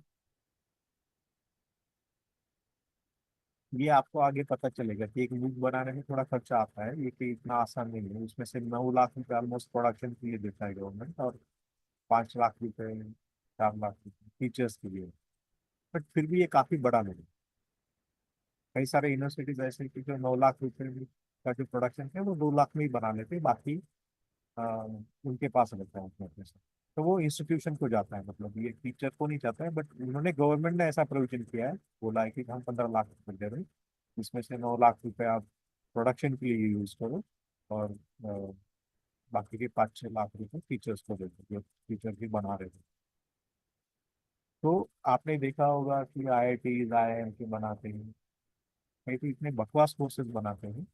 ये आपको आगे पता चलेगा कि एक बुक बनाने में थोड़ा खर्चा आता है, ये कि इतना आसान नहीं है। उसमें से 9 लाख रुपए ऑलमोस्ट प्रोडक्शन के लिए देता है गवर्नमेंट, और 5 लाख रुपए, 4 लाख रुपए टीचर्स के लिए। बट फिर भी ये काफी बड़ा नहीं है। कई सारे यूनिवर्सिटीज ऐसे हैं कि जो 9 लाख रुपए का जो प्रोडक्शन है वो 2 लाख में ही बना लेते हैं, बाकी अ, उनके पास रहता है अपने पैसा। तो वो इंस्टीट्यूशन को जाता है, मतलब ये टीचर को नहीं जाता है। बट उन्होंने, गवर्नमेंट ने ऐसा प्रोविजन किया है, बोला है कि हम 15 लाख रुपए दे रहे हैं, इसमें से 9 लाख रुपए आप प्रोडक्शन के लिए यूज करो, और बाकी के 5-6 लाख रुपए टीचर्स को दे दो जो टीचर भी बना रहे थे। तो आपने देखा होगा कि IITs IIM के बनाते हैं, कई तो इतने बकवास कोर्सेज बनाते हैं,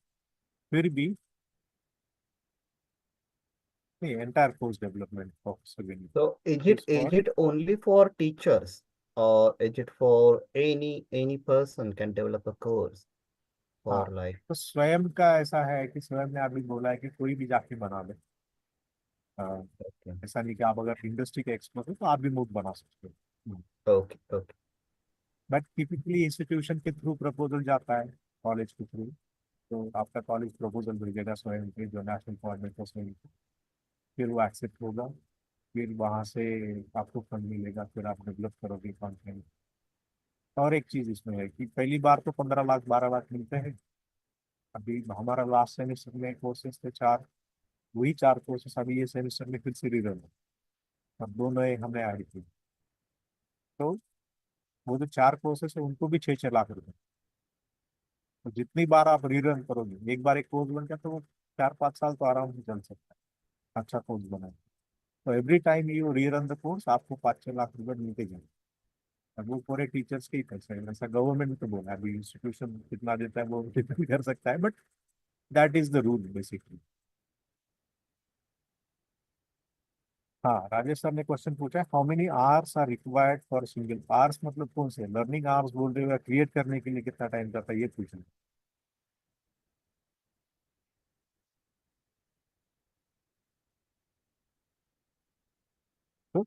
फिर भी नहीं, entire course development focus again So is it only for teachers, or is it for any person can develop a course हाँ, for like? तो स्वयं का ऐसा है कि स्वयं ने अभी बोला है कि कोई भी जाके बना ले। Okay. ऐसा नहीं कि आप अगर इंडस्ट्री के एक्सपर्ट हो तो आप भी मूव बना सकते हो। Okay. Okay. But typically institution के थ्रू प्रपोजल जाता है, कॉलेज के थ्रू। तो आपका कॉलेज प्रपोजल भेजेगा स्वयं के जो नेशनल कोऑर्डिनेटर स्वयं के, फिर वो एक्सेप्ट होगा, फिर वहाँ से आपको फंड मिलेगा, फिर आप डेवलप करोगे कंटेंट। और एक चीज इसमें है कि पहली बार तो 15 लाख 12 लाख मिलते हैं। अभी हमारा लास्ट सेमेस्टर में कोर्सेज थे 4, वही 4 कोर्सेस अभी ये सेमेस्टर में फिर से रिरन है, और 2 नए हमें आए थे। तो वो जो 4 कोर्सेस है उनको भी 6-6 लाख रुपए। तो जितनी बार आप रिरन करोगे, एक बार एक कोर्स बन गया तो वो 4-5 साल तो आराम से चल सकता है, अच्छा कोर्स बना है। तो every time you rerun the course आपको 5-6 लाख रुपए मिलते जाएंगे। अब वो पूरे टीचर्स के ही पैसे हैं, ऐसा गवर्नमेंट ने तो बोला है, अभी इंस्टीट्यूशन कितना देता है वो डिपेंड कर सकता है, but that is the rule basically. हाँ, राजेश सर ने क्वेश्चन पूछा है, how many hours are required for single hours, मतलब कौन से लर्निंग आवर्स बोल रहे हो या क्रिएट करने के लिए कितना टाइम जाता है, ये पूछना। तो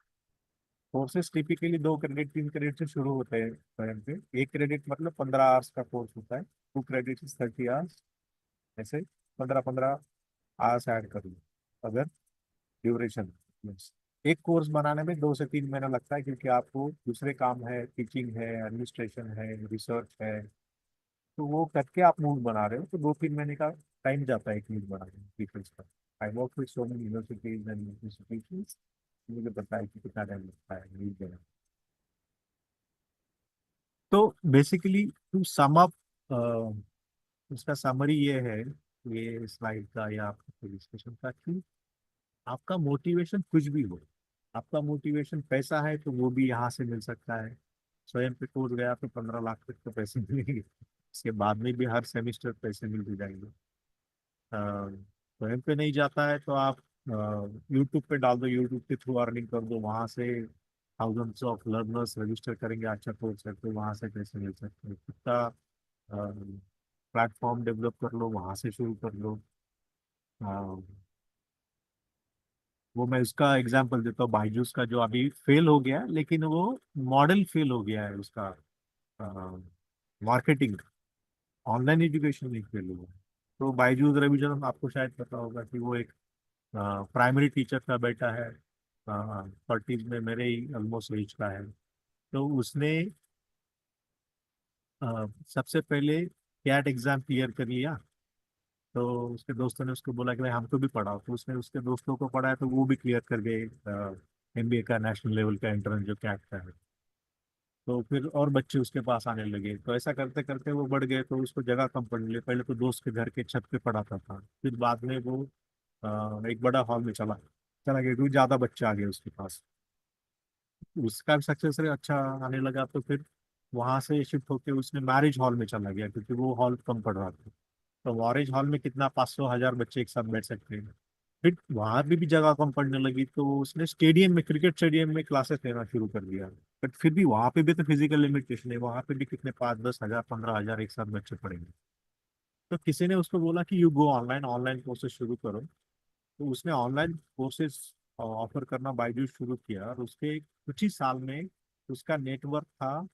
कोर्सेज टिपिकली 2 क्रेडिट 3 क्रेडिट से शुरू होते हैं स्वयं पे। 1 क्रेडिट मतलब 15 आवर्स का कोर्स होता है, 2 क्रेडिट 30 आवर्स, ऐसे 15-15 आवर्स ऐड कर लो अगर ड्यूरेशन। एक कोर्स बनाने में 2 से 3 महीना लगता है, क्योंकि आपको दूसरे काम है, टीचिंग है, एडमिनिस्ट्रेशन है, रिसर्च है। तो वो करके आप मूड बना रहे हो, तो 2-3 महीने का टाइम जाता है एक मूड बनाने में पीपल्स का। I work with so many universities and institutions, मुझे पता है कि कितना टाइम लगता है लीड देना। तो बेसिकली टू सम अप, उसका समरी ये है, ये स्लाइड का या आपका डिस्कशन का, कि आपका मोटिवेशन कुछ भी हो, आपका मोटिवेशन पैसा है तो वो भी यहाँ से मिल सकता है। स्वयं पे कोर्स गया तो 15 लाख तक तो पैसे मिलेंगे, इसके बाद में भी हर सेमिस्टर पैसे मिलते जाएंगे। स्वयं पे नहीं जाता है तो आप यूट्यूब पे डाल दो, यूट्यूब के थ्रू अर्निंग कर दो, वहाँ से थाउजेंड्स ऑफ लर्नर्स रजिस्टर करेंगे, अच्छा कोर्स है तो वहाँ से पैसे मिल सकते हैं। खुद का प्लेटफॉर्म डेवलप कर लो, वहाँ से शुरू कर लो। वो मैं उसका एग्जांपल देता हूँ, बायजूस का जो अभी फेल हो गया, लेकिन वो मॉडल फेल हो गया है उसका, मार्केटिंग, ऑनलाइन एजुकेशन नहीं फेल हुआ। तो बायजूस रिविजन आपको शायद पता होगा कि वो एक प्राइमरी टीचर का बेटा है, 30s में, मेरे ही ऑलमोस्ट एज का है। तो उसने सबसे पहले कैट एग्जाम क्लियर कर लिया। तो उसके दोस्तों ने उसको बोला कि भाई हमको भी पढ़ाओ, तो उसने उसके दोस्तों को पढ़ाया तो वो भी क्लियर कर गए एमबीए का नेशनल लेवल का एंट्रेंस जो कैट का है। तो फिर और बच्चे उसके पास आने लगे, तो ऐसा करते करते वो बढ़ गए, तो उसको जगह कम पड़ने लगी। पहले तो दोस्त के घर के छत पे पढ़ाता था, फिर बाद में वो एक बड़ा हॉल में चला चला गया क्योंकि ज़्यादा बच्चे आ गए उसके पास। उसका भी सक्सेस रेट अच्छा आने लगा, तो फिर वहां से शिफ्ट होके उसने मैरिज हॉल में चला गया क्योंकि वो हॉल कम पड़ रहा था। तो मैरिज हॉल में कितना 500 1000 बच्चे एक साथ बैठ सकते हैं। फिर वहां भी जगह कम पड़ने लगी, तो उसने स्टेडियम में, क्रिकेट स्टेडियम में क्लासेस लेना शुरू कर दिया। बट फिर भी वहां पे भी तो फिजिकल लिमिटेशन है, वहां पे भी कितने 5 10 हजार 15 हजार एक साथ बच्चे पढ़ेंगे। तो किसी ने उसको बोला कि you go online, online courses शुरू करो। तो उसने ऑनलाइन कोर्सेज ऑफर करना बायजूस शुरू किया, और उसके कुछ ही साल में उसका नेटवर्क था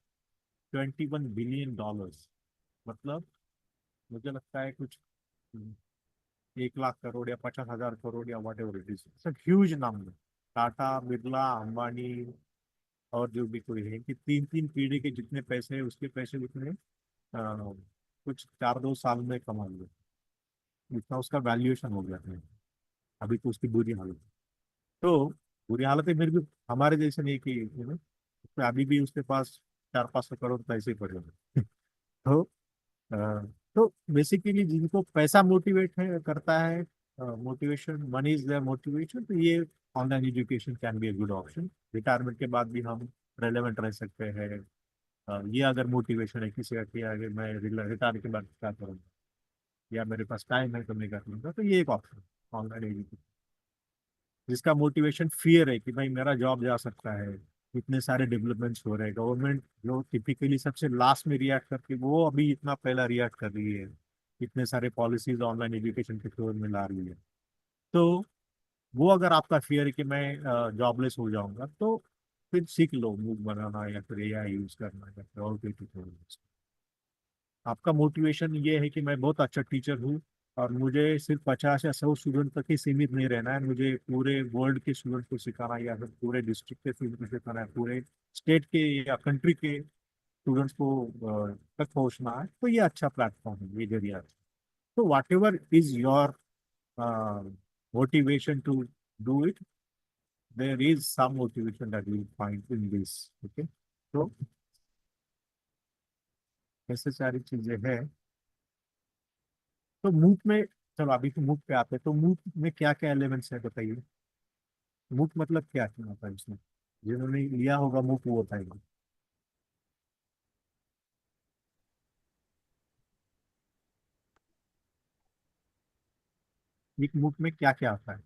$21 बिलियन। मतलब मुझे लगता है कुछ 1 लाख करोड़ या 50 हजार करोड़ या वट एवर इट इज, सब ह्यूज नंबर। टाटा, बिरला, अंबानी और जो भी कोई है कि 3 3 पीढ़ी के जितने पैसे हैं उसके पैसे उसने कुछ 4 2 साल में कमा लिए। इतना उसका वैल्यूएशन हो गया है। अभी तो उसकी बुरी हालत है। तो बुरी हालत है, मेरे भी हमारे जैसे नहीं कि अभी भी उसके पास 4 5 करोड़ पैसे ही पड़े हैं। तो अ, तो बेसिकली जिनको पैसा मोटिवेट है करता है, motivation, money is there motivation, तो ये online education can be a good option. Retirement के बाद भी हम रेलेवेंट रह सकते हैं। ये अगर मोटिवेशन है किसी का कि अगर मैं रिटायर के बाद क्या करूँगा या मेरे पास टाइम है तो मैं क्या करूँगा, तो ये एक ऑप्शन ऑनलाइन एजुकेशन। जिसका मोटिवेशन फियर है कि भाई मेरा जॉब जा सकता है, इतने सारे डेवलपमेंट्स हो रहे हैं, गवर्नमेंट जो टिपिकली सबसे लास्ट में रिएक्ट करती है वो अभी इतना पहला रिएक्ट कर रही है, इतने सारे पॉलिसीज ऑनलाइन एजुकेशन के थ्रू में ला रही है। तो वो अगर आपका फियर है कि मैं जॉबलेस हो जाऊंगा, तो फिर सीख लो मूव बनाना या फिर एआई यूज करना या फिर और कोई टेक्नोलॉजी। आपका मोटिवेशन ये है कि मैं बहुत अच्छा टीचर हूँ और मुझे सिर्फ 50 या 100 स्टूडेंट तक ही सीमित नहीं रहना है, मुझे पूरे वर्ल्ड के स्टूडेंट को सिखाना है या फिर पूरे डिस्ट्रिक्ट के स्टूडेंट को सिखाना है, पूरे स्टेट के या कंट्री के स्टूडेंट्स को तक पहुंचना है। तो ये अच्छा प्लेटफॉर्म है, ये जरिया है। तो whatever is your motivation to do it, there is some motivation that you find in this. Okay, तो ऐसे सारी चीजें हैं। तो मूक में, चलो अभी तो मूक पे आते हैं, तो मूक में क्या क्या एलिमेंट्स है बताइए। मूक मतलब क्या क्या होता है इसमें, जिन्होंने लिया होगा मूक वो बताएंगे। एक मूक में क्या क्या आता है।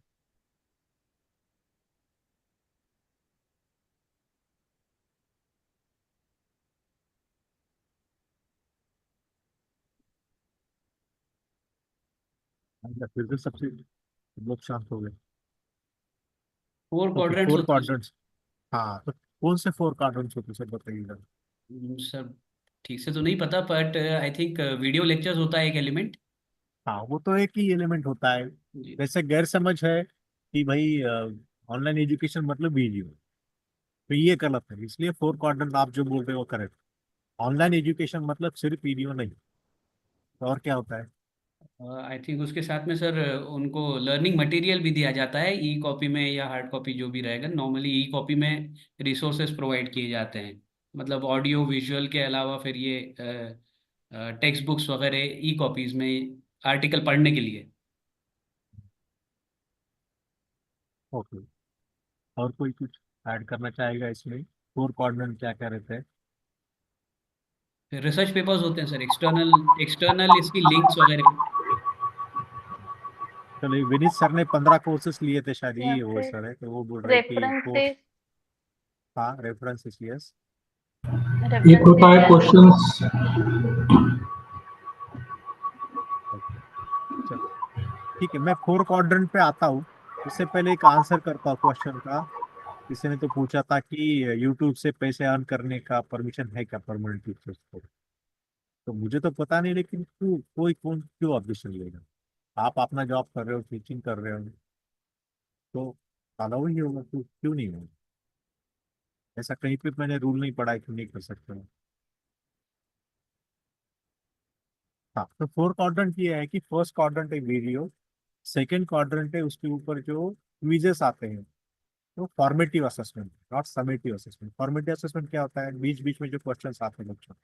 अच्छा, फिर तो सबसे लोग शांत हो गए। 4 ओके, क्वाड्रेंट्स 4 होते हैं क्वाड्रेंट्स। हाँ, तो कौन से 4 क्वाड्रेंट्स होते हैं सर बताइएगा। सर। ठीक से तो नहीं पता, but I think video lectures होता है एक एलिमेंट। हाँ, वो तो एक ही एलिमेंट होता है। जी। वैसे गैर समझ है कि भाई ऑनलाइन एजुकेशन मतलब वीडियो, तो ये गलत है, इसलिए 4 क्वाड्रेंट आप जो बोल रहे हो करेक्ट। ऑनलाइन एजुकेशन मतलब सिर्फ वीडियो नहीं, तो और क्या होता है। आई थिंक उसके साथ में सर उनको लर्निंग मटेरियल भी दिया जाता है, ई कॉपी में या हार्ड कॉपी जो भी रहेगा। नॉर्मली ई कॉपी में रिसोर्सेज प्रोवाइड किए जाते हैं, मतलब ऑडियो विजुअल के अलावा फिर ये टेक्स्ट बुक्स वगैरह ई कॉपीज में आर्टिकल पढ़ने के लिए। ओके, और कोई कुछ ऐड करना चाहेगा इसमें, 4 क्वाड्रेंट क्या क्या रहते हैं। फिर रिसर्च पेपर्स होते हैं सर, एक्सटर्नल एक्सटर्नल इसकी लिंक्स वगैरह। चलिए, विनीत सर ने 15 कोर्सेस लिए थे शायद, या ये वो फिर सर है, तो वो बोल रहे कि कोर्स। रेफरेंसेस। हाँ, रेफरेंसेस, यस। एक होता है रेफरेंसेस। क्वेश्चंस। चलो ठीक है, मैं 4 क्वाड्रेंट पे आता हूँ। उससे पहले एक आंसर करता हूँ क्वेश्चन का। किसी ने तो पूछा था कि यूट्यूब से पैसे अर्न करने का परमिशन है क्या परमानेंट टीचर्स को। तो मुझे तो पता नहीं, लेकिन क्यों कोई कौन क्यों ऑब्जेक्शन लेगा। आप अपना जॉब कर रहे हो, टीचिंग कर रहे हो, तो अलाउ ही होगा, तो क्यों नहीं होगा। ऐसा कहीं पे मैंने रूल नहीं पढ़ा है कि नहीं कर सकते हो। हाँ, तो फोर्थ क्वाड्रेंट ये है कि फर्स्ट क्वाड्रेंट है वीडियो, सेकंड क्वाड्रेंट है उसके ऊपर जो क्विजेस आते हैं, तो formative assessment, not summative assessment. Formative assessment क्या होता है, बीच बीच में जो क्वेश्चंस आते हैं बच्चों,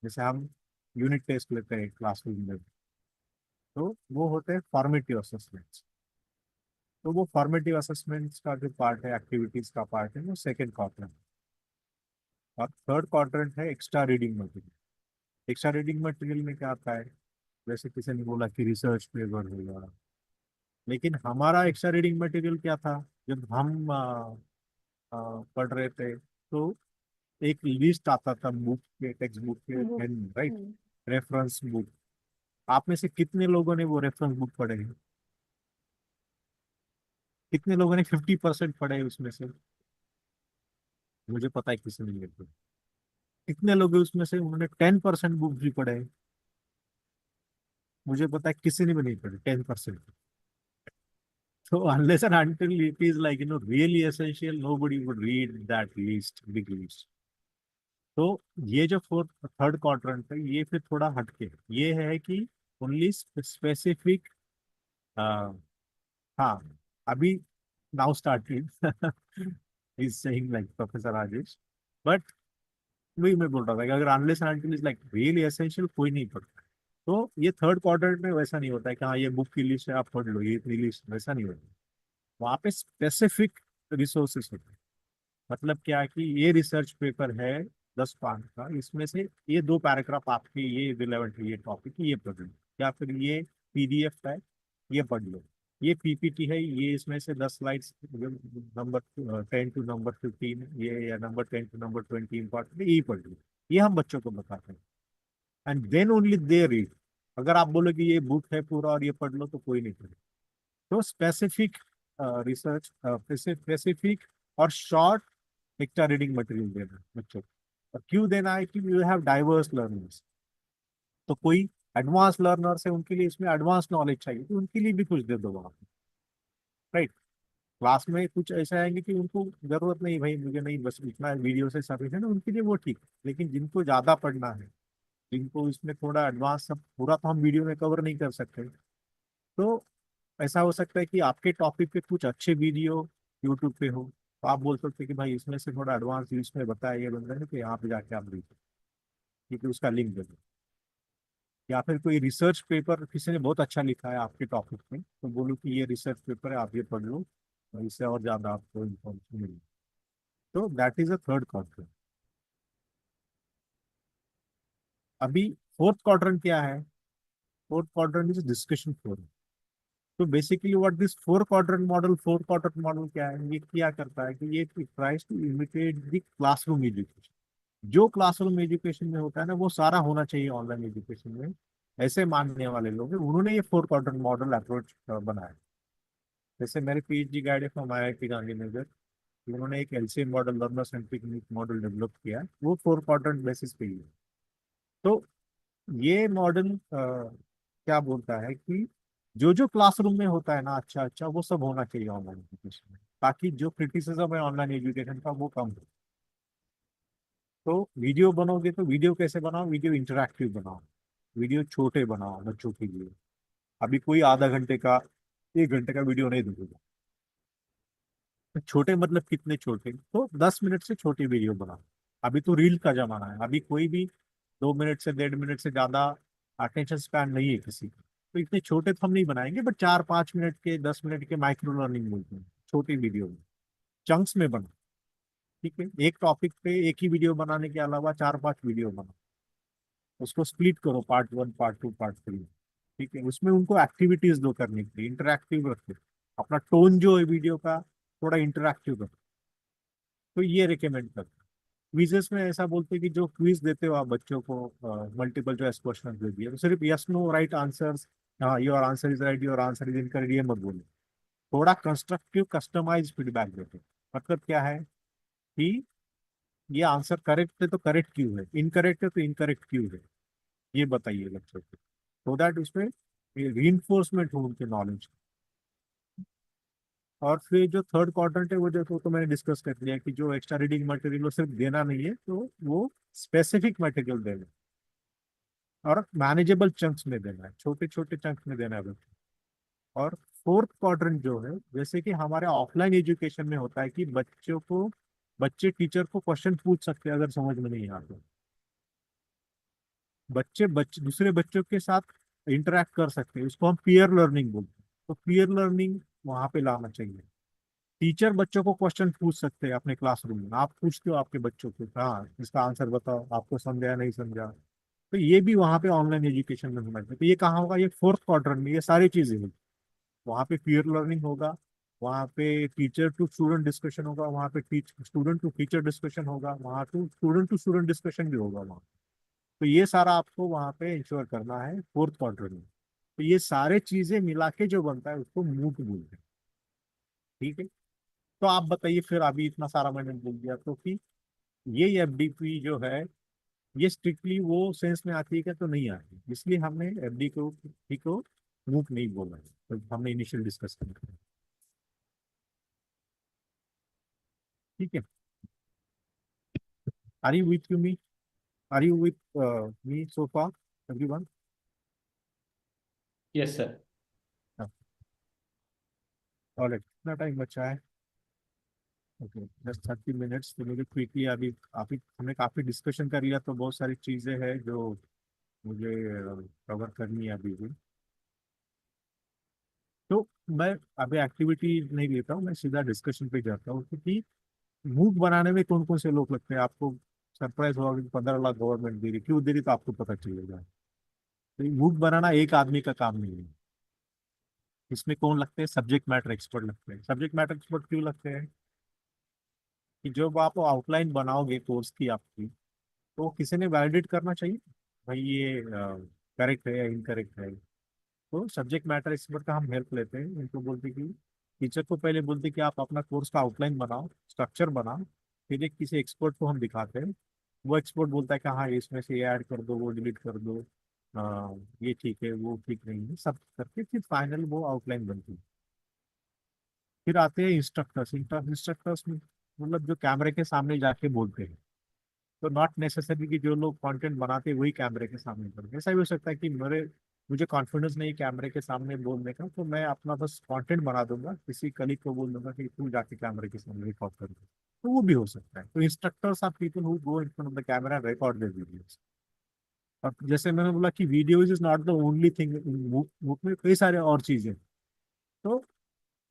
जैसे हम यूनिट टेस्ट लेते हैं क्लासरूम में, तो वो होते हैं फॉर्मेटिव असेसमेंट्स। तो वो फॉर्मेटिव असेसमेंट्स का जो पार्ट है, एक्टिविटीज का पार्ट है, वो सेकेंड क्वाड्रेंट। और थर्ड क्वाड्रेंट है extra reading material. Extra reading material में क्या आता है, जैसे किसी ने बोला कि रिसर्च पेपर होगा, लेकिन हमारा एक्स्ट्रा रीडिंग मटेरियल क्या था, जब हम पढ़ रहे थे तो एक लिस्ट आता था बुक के, टेक्स्ट बुक के एंड, राइट, रेफरेंस बुक। आप में से कितने लोगों ने वो रेफरेंस बुक पढ़े हैं? कितने लोगों ने 50% पढ़े हैं उसमें से? मुझे पता है किसी ने लिखे। कितने लोग हैं उसमें से उन्होंने 10% बुक भी पढ़े हैं? मुझे पता है किसी ने भी नहीं पढ़े 10%। So unless and until it is like, really essential, nobody would read that list, big list. तो ये जो फोर्थ थर्ड क्वाड्रेंट है, ये फिर थोड़ा हटके है। ये है कि ओनली स्पेसिफिक, हाँ, अभी now started is saying like professor Rajesh, but वही मैं बोल रहा था कि अगर unless and until is like really essential, कोई नहीं पढ़ता। तो ये थर्ड क्वाड्रेंट में वैसा नहीं होता है कि हाँ ये बुक की लिस्ट है आप पढ़ लो, ये इतनी लिस्ट, वैसा नहीं होता। वहाँ पे स्पेसिफिक रिसोर्सेस होते हैं। मतलब क्या है कि ये रिसर्च पेपर है 10 पाँच का, इसमें से ये 2 पैराग्राफ आपके ये रिलेवेंट है, ये टॉपिक ये पढ़ लो, या फिर ये पीडीएफ है ये पढ़ लो, ये पीपीटी है, ये इसमें से 10 स्लाइड्स नंबर 10 to नंबर 15, ये या नंबर 10 to नंबर 20 इंपॉर्टेंट है, ये पढ़ लो। ये हम बच्चों को बताते हैं, and then only they read. अगर आप बोलो कि ये बुक है पूरा और ये पढ़ लो, तो कोई नहीं पढ़े। तो स्पेसिफिक रिसर्च, स्पेसिफिक और शॉर्ट एक्स्ट्रा रीडिंग मटेरियल देना है बच्चों को। और क्यों देना है कि यू हैव डाइवर्स लर्नर्स, तो कोई एडवांस लर्नर्स है उनके लिए इसमें एडवांस नॉलेज चाहिए, तो उनके लिए भी कुछ दे दो वहाँ पे, राइट। क्लास में कुछ ऐसा आएंगे कि उनको जरूरत नहीं, भाई मुझे नहीं, बस इतना वीडियो से सर्विस है ना, उनके लिए वो ठीक है। लेकिन जिनको ज्यादा पढ़ना है, जिनको इसमें थोड़ा एडवांस, सब पूरा तो हम वीडियो में कवर नहीं कर सकते, तो ऐसा हो सकता है कि आपके टॉपिक पे कुछ अच्छे वीडियो यूट्यूब पे हो, तो आप बोल सकते हैं कि भाई इसमें से थोड़ा एडवांस इसमें बताया ये बंदा है, तो यहाँ पे जाके आप देखो, क्योंकि उसका लिंक दे दो। या फिर कोई रिसर्च पेपर किसी ने बहुत अच्छा लिखा है आपके टॉपिक में, तो बोलो कि ये रिसर्च पेपर है, आप ये पढ़ लो, और इससे और ज्यादा आपको इन्फॉर्मेशन मिलेगी। तो that is a third quadrant. अभी फोर्थ क्वाड्रेंट क्या है? Fourth quadrant is discussion forum. तो basically what this four quadrant model क्या है, ये क्या करता है कि ये tries to imitate the classroom education. जो क्लासरूम एजुकेशन में होता है ना, वो सारा होना चाहिए ऑनलाइन एजुकेशन में, ऐसे मानने वाले लोग हैं, उन्होंने ये फोर क्वाड्रेंट मॉडल अप्रोच बनाया। जैसे मेरे पीएचडी गाइड है फ्रॉम आईआईटी गांधीनगर, उन्होंने एक LCM model, learner centric model develop किया है, वो फोर क्वाड्रेंट बेसिस पे ही है। तो ये मॉडल क्या बोलता है कि जो जो क्लासरूम में होता है ना अच्छा अच्छा, वो सब होना चाहिए ऑनलाइन एजुकेशन में, ताकि जो क्रिटिसिज्म है ऑनलाइन एजुकेशन का वो कम हो। तो वीडियो बनोगे तो वीडियो कैसे बनाओ, वीडियो इंटरैक्टिव बनाओ, वीडियो छोटे बनाओ बच्चों के लिए। अभी कोई आधा घंटे का, 1 घंटे का वीडियो नहीं दूंगा। तो छोटे मतलब कितने छोटे, तो 10 मिनट से छोटी वीडियो बनाओ। अभी तो रील का जमाना है, अभी कोई भी 2 मिनट से 1.5 मिनट से ज्यादा अटेंशन स्पैन नहीं है किसी का, तो इतने छोटे तो हम नहीं बनाएंगे, बट 4-5 मिनट के, 10 मिनट के माइक्रो लर्निंग बोलते हैं, छोटी वीडियो में चंक्स में बनाओ। ठीक है, एक टॉपिक पे एक ही वीडियो बनाने के अलावा 4-5 वीडियो बनाओ, उसको स्प्लिट करो, पार्ट 1, पार्ट 2, पार्ट 3। ठीक है, उसमें उनको एक्टिविटीज दो करने के लिए, इंटरैक्टिव रखो, अपना टोन जो है वीडियो का थोड़ा इंटरैक्टिव रखो। तो ये रिकमेंड करते हैं। क्विजेस में ऐसा बोलते हैं कि जो क्विज देते हो आप बच्चों को, मल्टीपल चॉइस क्वेश्चन दे दिए, तो सिर्फ यस नो राइट आंसर्स, हाँ your answer is right, your answer is incorrect, ये मत बोलो। थोड़ा कंस्ट्रक्टिव कस्टमाइज फीडबैक देते हैं। मतलब क्या है कि ये आंसर करेक्ट है तो करेक्ट क्यों है, इनकरेक्ट है तो इनकरेक्ट क्यों है, ये बताइए बच्चों को, सो दैट उसमें रीइंफोर्समेंट हो उनके नॉलेज। और फिर जो थर्ड क्वाड्रेंट है वो देखो, तो मैंने डिस्कस कर लिया कि जो एक्स्ट्रा रीडिंग मटेरियल वो सिर्फ देना नहीं है, तो वो स्पेसिफिक मटेरियल देना। और मैनेजेबल चंक्स में देना है, छोटे छोटे चंक्स में देना है बच्चों। और फोर्थ क्वाड्रेंट जो है, जैसे कि हमारे ऑफलाइन एजुकेशन में होता है कि बच्चे टीचर को क्वेश्चन पूछ सकते हैं अगर समझ में नहीं आता, बच्चे दूसरे बच्चों के साथ इंटरेक्ट कर सकते हैं, उसको हम पीयर लर्निंग बोलते हैं। तो पीयर लर्निंग वहां पे लाना चाहिए। टीचर बच्चों को क्वेश्चन पूछ सकते हैं अपने क्लासरूम में, आप पूछते हो आपके बच्चों को, हाँ इसका आंसर बताओ, आपको समझा या नहीं समझा। तो ये भी वहाँ पे ऑनलाइन एजुकेशन में होना चाहिए। तो ये कहाँ होगा, ये फोर्थ क्वार्टर में ये सारी चीजें होगी। वहाँ पे पीयर लर्निंग होगा, वहाँ पे टीचर टू स्टूडेंट डिस्कशन होगा, वहाँ पे स्टूडेंट टू टीचर डिस्कशन होगा, वहाँ टू स्टूडेंट डिस्कशन भी होगा वहाँ। तो ये सारा आपको वहाँ पे इंश्योर करना है फोर्थ क्वार्टर में। तो ये सारे चीजें मिला के जो बनता है उसको मूक बोलते हैं। ठीक है, तो आप बताइए फिर, अभी इतना सारा मैंने बोल दिया तो कि ये एफडीपी जो है ये स्ट्रिक्टली वो सेंस में आती है क्या, तो नहीं आती, इसलिए हमने एफडी को मूक नहीं बोला है, तो हमने इनिशियल डिस्कस किया। ठीक है, are you with me, are you with me so far everyone? Yes sir. Alright, कितना टाइम बचा है? Okay, just 30 minutes. तो मुझे क्विकली अभी काफी हमने काफी डिस्कशन कर लिया, तो बहुत सारी चीजें हैं जो मुझे कवर करनी है अभी भी। तो मैं अभी एक्टिविटी नहीं लेता हूँ, मैं सीधा डिस्कशन पे जाता हूँ, क्योंकि मूक बनाने में कौन कौन से लोग लगते हैं आपको सरप्राइज होगा कि 15 लाख गवर्नमेंट दे रही, क्यों दे रही, तो आपको पता चलेगा। तो मूक बनाना एक आदमी का काम नहीं है। इसमें कौन लगते हैं, सब्जेक्ट मैटर एक्सपर्ट लगते हैं। सब्जेक्ट मैटर एक्सपर्ट क्यों लगते हैं, कि जब आप आउटलाइन बनाओगे कोर्स की आपकी, तो किसी ने वैलिडेट करना चाहिए भाई ये करेक्ट है या इनकरेक्ट है। तो सब्जेक्ट मैटर एक्सपर्ट का हम हेल्प लेते हैं, उनको बोलते कि टीचर को पहले बोलते कि आप अपना कोर्स का आउटलाइन बनाओ, स्ट्रक्चर बनाओ, फिर एक किसी एक्सपर्ट को हम दिखाते हैं। वो एक्सपर्ट बोलता है कि हाँ इसमें से ये ऐड कर दो, वो डिलीट कर दो, ये ठीक है वो ठीक नहीं है, सब करके फिर फाइनल वो आउटलाइन बनती है। फिर आते हैं इंस्ट्रक्टर्स। इंस्ट्रक्टर्स मतलब जो कैमरे के सामने जाके बोलते हैं। तो नॉट नेसेसरी कि जो लोग कंटेंट बनाते हैं वही कैमरे के सामने करते हैं। ऐसा भी हो सकता है कि मुझे कॉन्फिडेंस नहीं कैमरे के सामने बोलने का, तो मैं अपना बस कंटेंट बना दूंगा, किसी कलीग को बोल दूंगा कि तू जाके कैमरे के सामने रिकॉर्ड कर दे, तो वो भी हो सकता है। तो instructors are people who go in front of the camera and record their videos. और जैसे मैंने बोला कि videos is not the only thing, book में कई सारे और चीजें, तो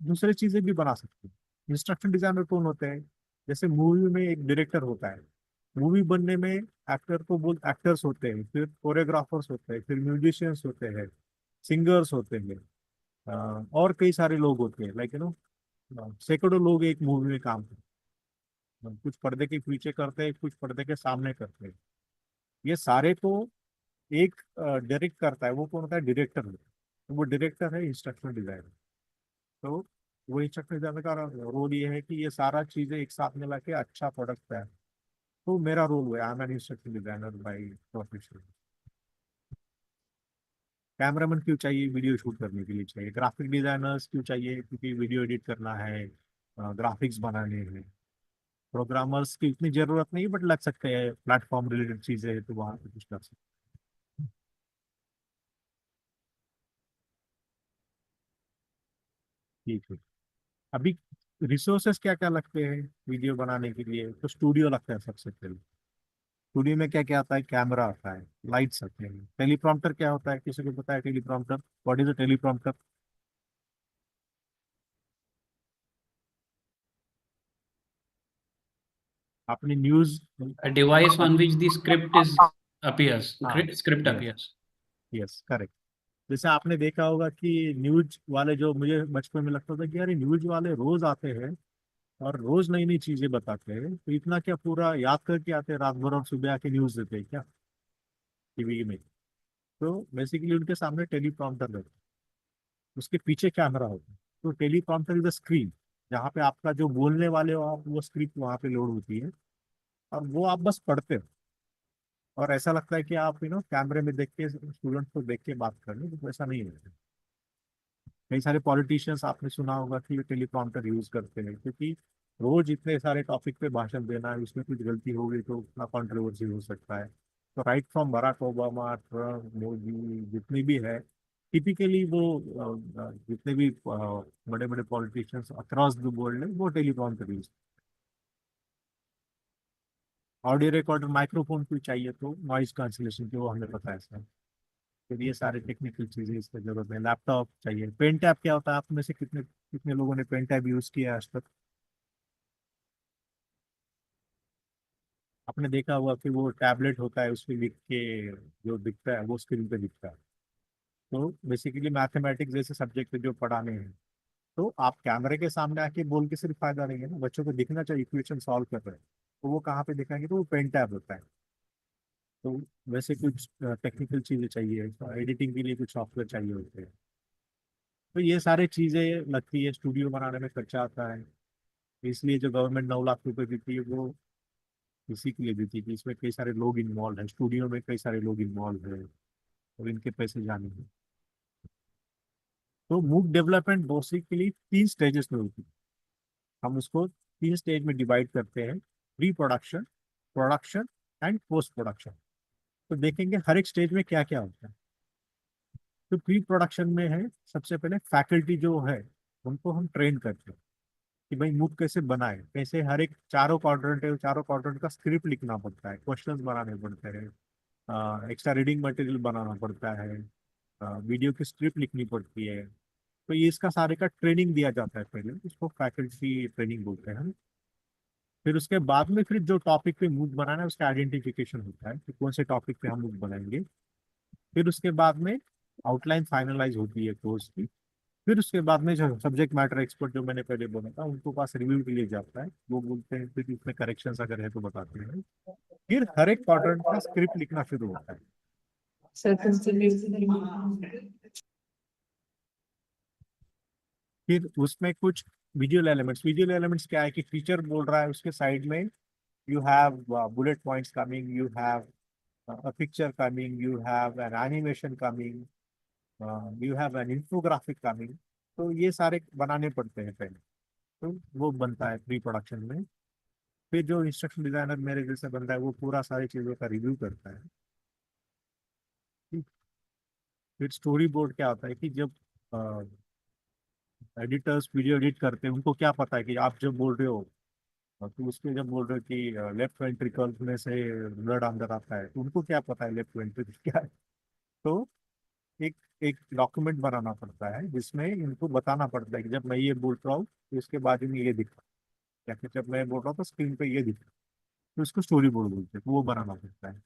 दूसरी चीजें भी बना सकते हैं। इंस्ट्रक्शन डिजाइनर कौन होते हैं, जैसे मूवी में एक डायरेक्टर होता है, मूवी बनने में एक्टर्स होते हैं, फिर कोरियोग्राफर्स होते हैं, फिर म्यूजिशियंस होते हैं, सिंगर्स होते हैं, और कई सारे लोग होते हैं, लाइक सैकड़ों लोग एक मूवी में काम करते हैं। कुछ पर्दे के पीछे करते हैं, कुछ पर्दे के सामने करते हैं। ये सारे को एक डायरेक्ट करता है, वो कौन होता है, डायरेक्टर होता है। तो वो डायरेक्टर है इंस्ट्रक्शनल डिजाइनर। तो वो इंस्ट्रक्शनल डिजाइनर का रोल ये है कि ये सारा चीजें एक साथ मिला के अच्छा प्रोडक्ट है। तो मेरा रोल हुआ, I am an instructional designer by profession. Cameraman क्यों चाहिए, वीडियो शूट करने के लिए चाहिए। ग्राफिक डिजाइनर्स क्यों चाहिए, क्योंकि वीडियो एडिट करना है, ग्राफिक्स बनाने हैं। प्रोग्रामर्स की इतनी जरूरत नहीं, बट लग सकते हैं, प्लेटफॉर्म रिलेटेड चीजें हैं तो वहां पे कुछ लग सकते हैं। ठीक है, अभी रिसोर्सेस क्या क्या लगते हैं वीडियो बनाने के लिए, तो स्टूडियो लगता है सबसे पहले। स्टूडियो में क्या क्या आता है, कैमरा आता है, लाइट्स आते हैं। टेलीप्रॉम्प्टर क्या होता है, किसी को पता है teleprompter, what is a teleprompter? आपने news, A device on which the script is appears. हाँ, Script yes appears. Yes correct. जैसे आपने देखा होगा कि न्यूज वाले, जो मुझे बचपन में लगता था कि यार ये न्यूज वाले रोज आते हैं और रोज नई नई चीजें बताते हैं, तो इतना क्या पूरा याद करके आते हैं रात भर और सुबह आके न्यूज देते हैं क्या टीवी में? तो बेसिकली उनके सामने टेलीप्रॉम्प्टर रहता है, उसके पीछे कैमरा होता है। तो टेलीप्रॉम्प्टर इज द स्क्रीन, जहाँ पे आपका जो बोलने वाले हो आप, वो स्क्रिप्ट वहाँ पे लोड होती है, और वो आप बस पढ़ते हो। और ऐसा लगता है कि आप कैमरे में देख के, स्टूडेंट को देख के बात कर रहे हो, तो ऐसा नहीं है। कई सारे पॉलिटिशियंस आपने सुना होगा कि ये टेलीप्रॉम्प्टर यूज करते हैं, क्योंकि रोज इतने सारे टॉपिक पे भाषण देना है, उसमें कुछ गलती हो गई तो उतना कंट्रोवर्सी हो सकता है। तो right from Barack Obama, Trump, Modi, जितने भी है, टिपिकली वो जितने भी बड़े बड़े पॉलिटिशियंस अक्रॉस द वर्ल्ड है वो teleprompter use. Audio recorder microphone भी चाहिए तो नॉइज कैंसिलेशन की वो हमें पता है सर। फिर ये सारे टेक्निकल चीजें इसकी जरूरत है। लैपटॉप चाहिए। पेन टैब क्या होता है, आप में से कितने कितने लोगों ने पेन टैब यूज किया है आज तक? आपने देखा होगा कि वो टैबलेट होता है, उस पर लिख के जो दिखता है वो स्क्रीन पे दिखता है। तो बेसिकली मैथमेटिक्स जैसे सब्जेक्ट जो पढ़ाने हैं, तो आप कैमरे के सामने आके बोल के सिर्फ फायदा नहीं है ना, बच्चों को दिखना चाहिए इक्वेशन सॉल्व कर रहे हैं। तो वो कहाँ पे दिखाएंगे, तो वो पेन टैब होता है। तो वैसे कुछ टेक्निकल चीजें चाहिए, एडिटिंग के लिए कुछ सॉफ्टवेयर चाहिए होते हैं। तो ये सारी चीजें लगती है, स्टूडियो बनाने में खर्चा आता है। इसलिए जो गवर्नमेंट 9 लाख रुपए देती है वो इसी के लिए देती है कि इसमें कई सारे लोग इन्वॉल्व हैं, स्टूडियो में कई सारे लोग इन्वॉल्व हैं और इनके पैसे जाने हैं। तो मूक डेवलपमेंट बेसिकली 3 स्टेजेस में होती है। हम उसको 3 स्टेज में डिवाइड करते हैं, pre production, production and post production. तो देखेंगे हर एक स्टेज में क्या क्या होता है। तो प्री प्रोडक्शन में है, सबसे पहले फैकल्टी जो है उनको हम ट्रेन करते हैं कि भाई मूक कैसे बनाए, कैसे हर एक चारों क्वाड्रेंट है, चारों क्वाड्रेंट का स्क्रिप्ट लिखना पड़ता है, क्वेश्चंस बनाने पड़ते हैं, एक्स्ट्रा रीडिंग मटेरियल बनाना पड़ता है, वीडियो की स्क्रिप्ट लिखनी पड़ती है। तो ये इसका सारे का ट्रेनिंग दिया जाता है पहले, इसको फैकल्टी ट्रेनिंग बोलते हैं। फिर उसके बाद में फिर जो टॉपिक पे मूव बनाना है उसका आइडेंटिफिकेशन होता है कि कौन से टॉपिक पे हम मूव बनाएंगे। फिर उसके बाद में आउटलाइन फाइनलाइज होती है कोर्स की। फिर उसके बाद में जो सब्जेक्ट मैटर एक्सपर्ट जो मैंने पहले बोला था उनको पास रिव्यू के लिए जाता है, वो बोलते हैं, फिर इसमें करेक्शंस अगर है तो बताते हैं। फिर हर एक क्वाड्रेंट का स्क्रिप्ट लिखना शुरू होता है। फिर उसमें कुछ विजुअल एलिमेंट्स क्या है कि टीचर बोल रहा है उसके साइड में you have bullet points coming, you have a picture coming, you have an animation coming, you have an infographic coming। तो ये सारे बनाने पड़ते हैं पहले, तो वो बनता है प्री प्रोडक्शन में। फिर जो इंस्ट्रक्शन डिजाइनर मेरे जैसे बनता है वो पूरा सारी चीज़ों का रिव्यू करता है। फिर स्टोरी बोर्ड क्या होता है कि जब एडिटर्स वीडियो एडिट करते हैं उनको क्या पता है कि आप जब बोल रहे हो, तो उसके जब बोल रहे हो कि लेफ्ट वेंट्रिकल में से ब्लड अंदर आता है, तो उनको क्या पता है लेफ्ट वेंट्रिकल क्या है। तो एक एक डॉक्यूमेंट बनाना पड़ता है जिसमें इनको बताना पड़ता है कि जब मैं ये बोल रहा हूँ तो इसके बाजू में ये दिख रहा है, या फिर जब मैं बोल रहा हूँ तो स्क्रीन पे ये दिख रहा है। तो इसको स्टोरी बोर्ड बोलते हैं, तो वो बनाना पड़ता है।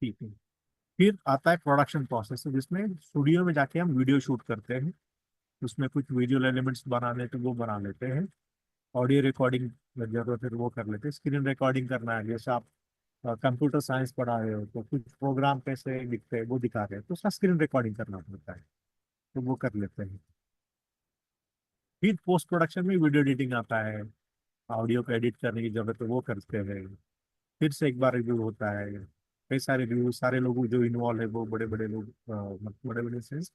ठीक है। फिर आता है प्रोडक्शन प्रोसेस, जिसमें स्टूडियो में जाके हम वीडियो शूट करते हैं। उसमें कुछ विजुअल एलिमेंट्स बनाने तो वो बना लेते हैं, ऑडियो रिकॉर्डिंग जरूरत है तो वो कर लेते हैं, स्क्रीन रिकॉर्डिंग करना है जैसे आप कंप्यूटर साइंस पढ़ा रहे हो तो कुछ प्रोग्राम कैसे लिखते हैं वो दिखा रहे हैं तो उसका स्क्रीन रिकॉर्डिंग करना पड़ता है, तो वो कर लेते हैं। फिर पोस्ट प्रोडक्शन में वीडियो एडिटिंग आता है, ऑडियो को एडिट करने की जरूरत है वो करते हैं। फिर से एक बार रिव्यू होता है, कई सारे रिव्यू, सारे लोग जो इन्वॉल्व है वो बड़े बड़े लोग, बड़े बड़े सेंस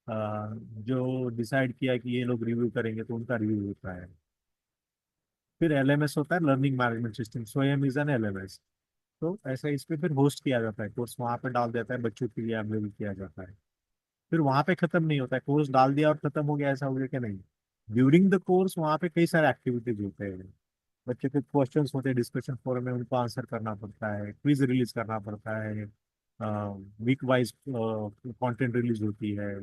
जो डिसाइड किया कि ये लोग रिव्यू करेंगे तो उनका रिव्यू होता है। फिर एलएमएस होता है, लर्निंग मैनेजमेंट सिस्टम, स्वयं इज एन एलएमएस। तो ऐसा इस पे फिर होस्ट किया जाता है, कोर्स वहाँ पे डाल देता है, बच्चों के लिए अवेलेबल किया जाता है। फिर वहाँ पे खत्म नहीं होता है, कोर्स डाल दिया और खत्म हो गया ऐसा हो गया क्या, नहीं। ड्यूरिंग द कोर्स वहाँ पे कई सारे एक्टिविटीज होते हैं, बच्चे के क्वेश्चंस होते हैं डिस्कशन फोरम में, उनको आंसर करना पड़ता है, क्विज रिलीज करना पड़ता है, वीक वाइज कंटेंट रिलीज होती है,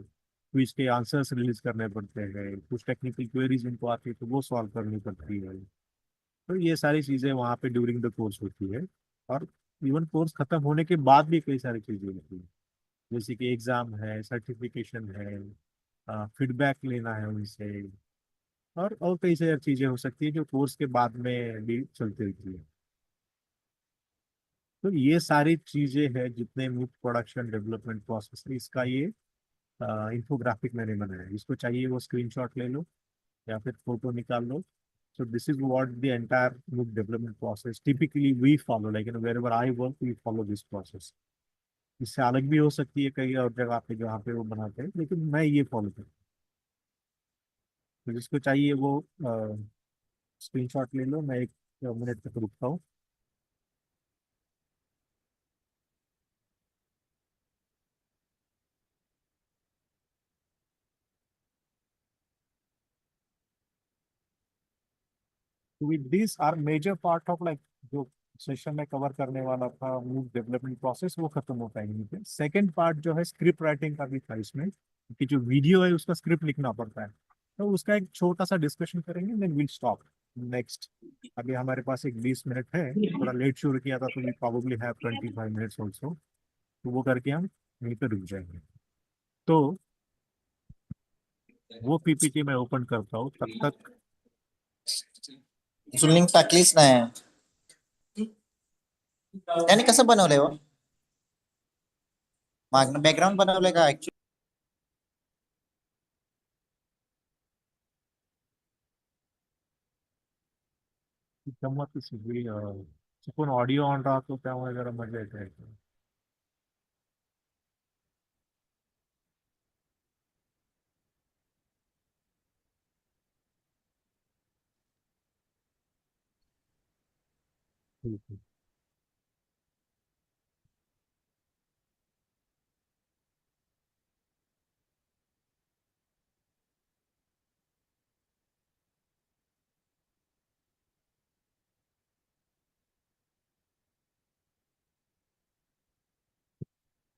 क्विज के आंसर्स रिलीज करने पड़ते हैं, कुछ टेक्निकल क्वेरीज उनको आती है तो वो सॉल्व करनी पड़ती है। तो ये सारी चीज़ें वहाँ पे ड्यूरिंग द कोर्स होती है। और इवन कोर्स खत्म होने के बाद भी कई सारी चीज़ें होती है, जैसे कि एग्ज़ाम है, सर्टिफिकेशन है, फीडबैक लेना है उनसे, और कई सारी चीज़ें हो सकती है जो कोर्स के बाद में भी चलती रहती है। तो ये सारी चीज़ें हैं जितने मूक प्रोडक्शन डेवलपमेंट प्रोसेस है, इसका ये इंफोग्राफिक मैंने बनाया है। इसको चाहिए वो स्क्रीनशॉट ले लो या फिर फोटो निकाल लो। So this is what the entire MOOC development process typically we follow, like wherever I work we follow this process। इससे अलग भी हो सकती है कई और जगह पे जहाँ पे वो बनाते हैं, लेकिन मैं ये फॉलो करता हूँ। तो जिसको चाहिए वो स्क्रीनशॉट ले लो, मैं 1 मिनट तक रुकता हूँ। With these are major part of like जो सेशन में कवर करने वाला था मूव डेवलपमेंट प्रोसेस, वो खत्म होता है यहीं पे। सेकंड पार्ट जो है स्क्रिप्ट राइटिंग का भी था इसमें, कि जो वीडियो है उसका स्क्रिप्ट लिखना पड़ता है, तो उसका एक छोटा सा डिस्कशन करेंगे, देन विल स्टॉप नेक्स्ट। अभी हमारे पास एक 20 मिनट है, थोड़ा लेट शुरू किया था तो we probably have 25 minutes also, तो वो करके हम यहीं पे रुक जाएंगे। तो वो पीपीटी मैं ओपन करता हूँ तब तक। लिंक टाकलीच नाही, त्याने कसं बनवलंय हो? मागणं बॅकग्राऊंड बनवलंय का ऍक्च्युली? गंमत सगळी चुकून ऑडिओ ऑन राहतो, त्यामुळे जरा मजा येते. ठीक है.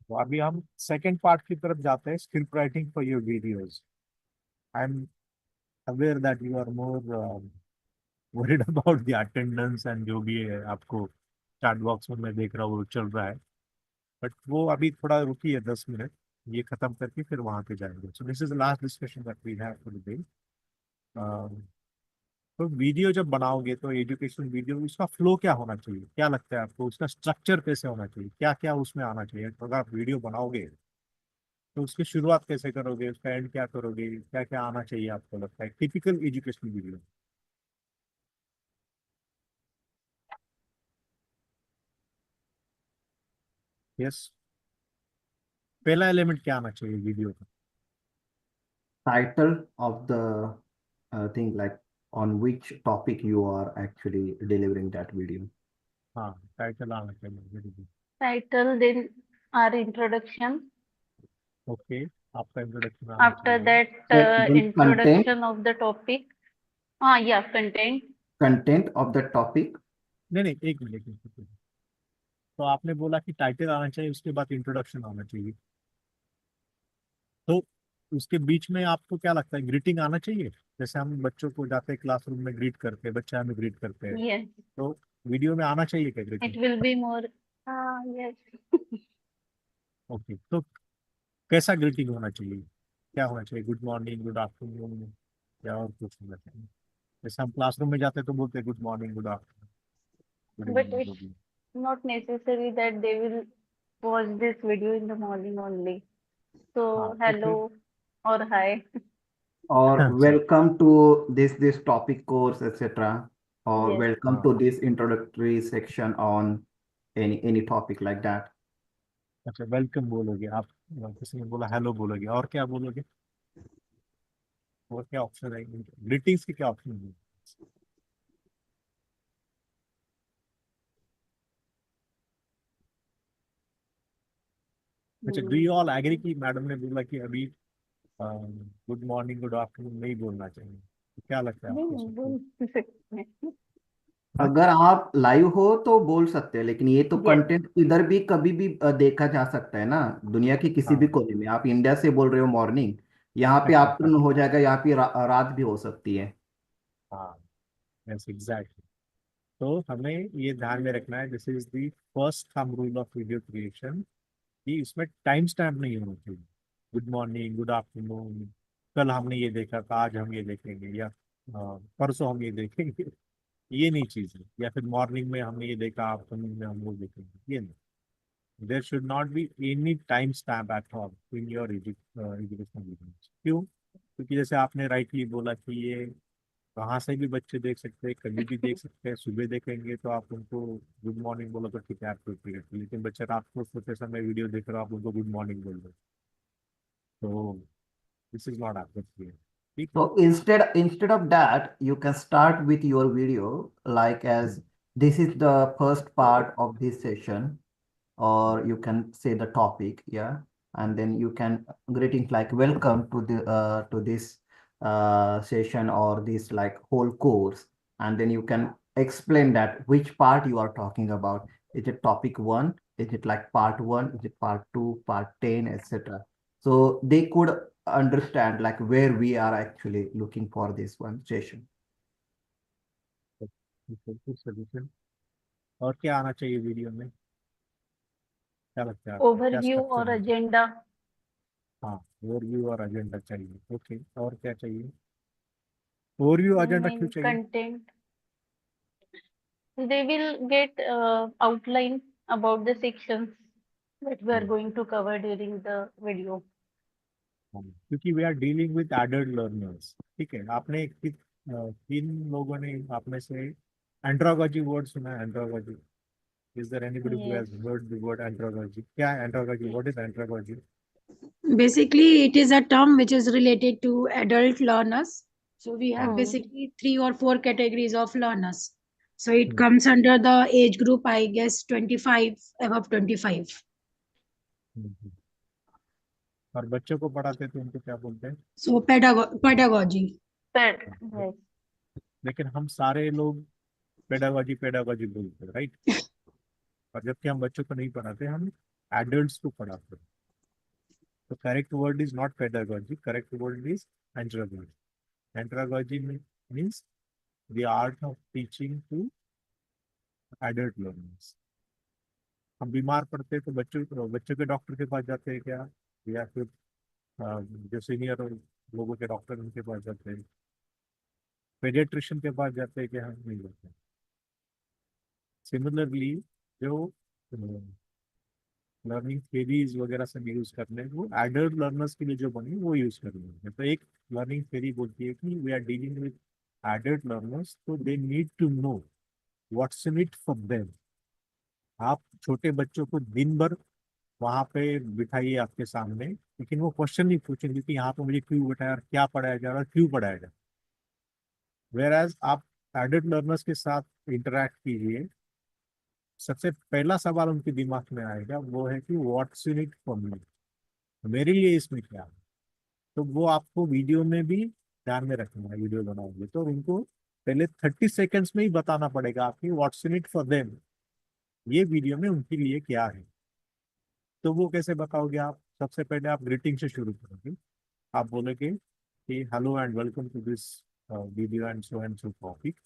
तो अभी हम सेकंड पार्ट की तरफ जाते हैं, script writing for your videos. I am aware that you are more worried about the attendance and जो भी है आपको चैट बॉक्स में मैं देख रहा हूँ वो चल रहा है, बट वो अभी थोड़ा रुकी है 10 मिनट, ये खत्म करके फिर वहां पे जाएंगे. So this is the last discussion that we have for the day. तो वीडियो जब बनाओगे तो एजुकेशन वीडियो, उसका फ्लो क्या होना चाहिए, क्या लगता है आपको? उसका स्ट्रक्चर कैसे होना चाहिए, क्या क्या उसमें आना चाहिए? तो अगर आप वीडियो बनाओगे तो उसकी शुरुआत कैसे करोगे, उसका एंड क्या करोगे, क्या क्या आना चाहिए आपको लगता है टिपिकल एजुकेशनल वीडियो? यस, पहला एलिमेंट क्या आना चाहिए वीडियो का? Title of the thing, like on which topic you are actually delivering that video. हाँ, टाइटल आना चाहिए, very good. Title, then our introduction. Okay, आपका इंट्रोडक्शन आना After चाहिए. that, Then content, introduction of the topic. Ah, yeah, content. content of the topic. नहीं नहीं, एक minute, तो आपने बोला कि टाइटल आना चाहिए, उसके बाद इंट्रोडक्शन आना चाहिए, तो उसके बीच में आपको क्या लगता है ग्रीटिंग आना चाहिए? जैसे हम बच्चों को जाते हैं क्लासरूम में ग्रीट करते हैं, बच्चे हमें ग्रीट करते हैं, Yes, तो वीडियो में आना चाहिए क्या it greeting? will be more. Ah, yes. Okay, तो कैसा ग्रीटिंग होना चाहिए, क्या होना चाहिए? गुड मॉर्निंग, गुड आफ्टरनून, या और कुछ होना चाहिए? जैसे हम क्लासरूम में जाते हैं तो बोलते हैं good morning, good afternoon, good But evening, it's good evening. not necessary that they will watch this video in the morning only. हाँ, So, तो फिर hello or hi. Or अच्छा, welcome to this topic course, etc. Or Yes. welcome हाँ, to this introductory section on any topic like that. अच्छा, welcome बोलोगे आप, किसी ने बोला हेलो बोलोगे, और क्या बोलोगे? और क्या ऑप्शन है ग्रीटिंग्स के, क्या ऑप्शन है? अच्छा, डू यू ऑल एग्री कि मैडम ने बोला कि अभी गुड मॉर्निंग, गुड आफ्टरनून नहीं बोलना चाहिए, तो क्या लगता है आपको नहीं सबको? बोल सकते हैं. हाँ? अगर आप लाइव हो तो बोल सकते हैं, लेकिन ये तो Yes. कंटेंट इधर भी कभी भी देखा जा सकता है ना, दुनिया के किसी भी हाँ, कोने में. आप इंडिया से बोल रहे हो मॉर्निंग, यहाँ पे अच्छा अच्छा, आफ्टरनून हो जाएगा, यहाँ पे रात भी हो सकती है. हाँ, यस एग्जैक्टली. तो हमें ये ध्यान में रखना है, this is the first thumb rule of video creation, कि इसमें टाइम स्टैम्प नहीं होना चाहिए. गुड मॉर्निंग, गुड आफ्टरनून, कल हमने ये देखा था, आज हम ये देखेंगे, या परसों हम ये देखेंगे, ये नहीं चीज है. या फिर मॉर्निंग में हमने ये देखा, आफ्टरनून में हम वो देखेंगे, ये नहीं. There should not be any time stamp at all in your educational videos. क्यों? क्योंकि जैसे आपने राइटली बोला कि ये कहाँ से भी बच्चे देख सकते हैं, कभी भी देख सकते हैं. सुबह देखेंगे तो आप उनको गुड मॉर्निंग बोलो तो ठीक है, आपको ठीक है, लेकिन बच्चे रात को सोते समय वीडियो देख रहे हो, आप उनको गुड मॉर्निंग बोल दो, तो this is not appropriate. So instead of that, you can start with your video like as this is the first part of this session, or you can say the topic, yeah, and then you can greetings like welcome to this session or this like whole course, and then you can explain that which part you are talking about. Is it topic one? Is it like part one? Is it part two, part 10, etc.? So they could understand like where we are actually looking for this one session. Suggestion और क्या आना चाहिए video में, क्या लगता है आपको? क्या ओवरव्यू स्ट्रक्चर और है? एजेंडा। हाँ, ओवरव्यू और एजेंडा चाहिए। ओके, और क्या चाहिए? ओवरव्यू एजेंडा क्यों मेन चाहिए? Content, they will get outline about the sections that we are going to cover during the video. क्योंकि we are dealing with adult learners. ठीक है, आपने तीन लोगों ने आप में से एंड्रोलॉजी वर्ड सुना है? Andrology, is there anybody who has heard the word andrology? क्या है andrology? What is andrology? Basically, it is a term which is related to adult learners. So we have basically 3 or 4 categories of learners. So it comes under the age group, I guess, 25, above 25. और बच्चों को पढ़ाते तो उनको क्या बोलते हैं? So pedagogy. Yes. लेकिन हम सारे लोग पेडागोजी पेडागोजी बोलते हैं, राइट? और जबकि हम बच्चों को नहीं पढ़ाते, हम एडल्ट्स को पढ़ाते हैं। तो correct word is not pedagogy, correct word is andrology. Andrology means the art of teaching to adult learners. हम बीमार पड़ते हैं तो बच्चों के डॉक्टर के पास जाते हैं क्या, या फिर जो सीनियर लोगों के डॉक्टर उनके पास जाते हैं? पेडियाट्रिशियन के पास जाते हैं क्या? हम नहीं जाते। सिमिलरली जो लर्निंग थेरीज वगैरह से यूज करने, वो एडल्ट लर्नर्स के लिए जो बनी वो यूज करनी है। तो एक लर्निंग थेरी बोलती है कि we are dealing with adult learners, तो they need to know what's in it for them. आप छोटे बच्चों को दिन भर वहां पे बिठाइए आपके सामने, लेकिन वो क्वेश्चन नहीं पूछेंगे कि यहाँ पे मुझे क्यों बिठाया और क्या पढ़ाया जा रहा है, क्यों पढ़ाया जा रहा है। वेयर एज आप एडल्ट लर्नर्स के साथ इंटरेक्ट कीजिए, सबसे पहला सवाल उनके दिमाग में आएगा वो है कि what's in it for me, मेरे लिए इसमें क्या है। तो वो आपको वीडियो में भी ध्यान में रखना है। वीडियो बनाओगे तो उनको पहले 30 सेकेंड्स में ही बताना पड़ेगा आपकी what's in it for them, ये वीडियो में उनके लिए क्या है। तो वो कैसे बताओगे आप? सबसे पहले आप ग्रीटिंग से शुरू करोगे। आप बोलोगे कि hello and welcome to this video and so topic.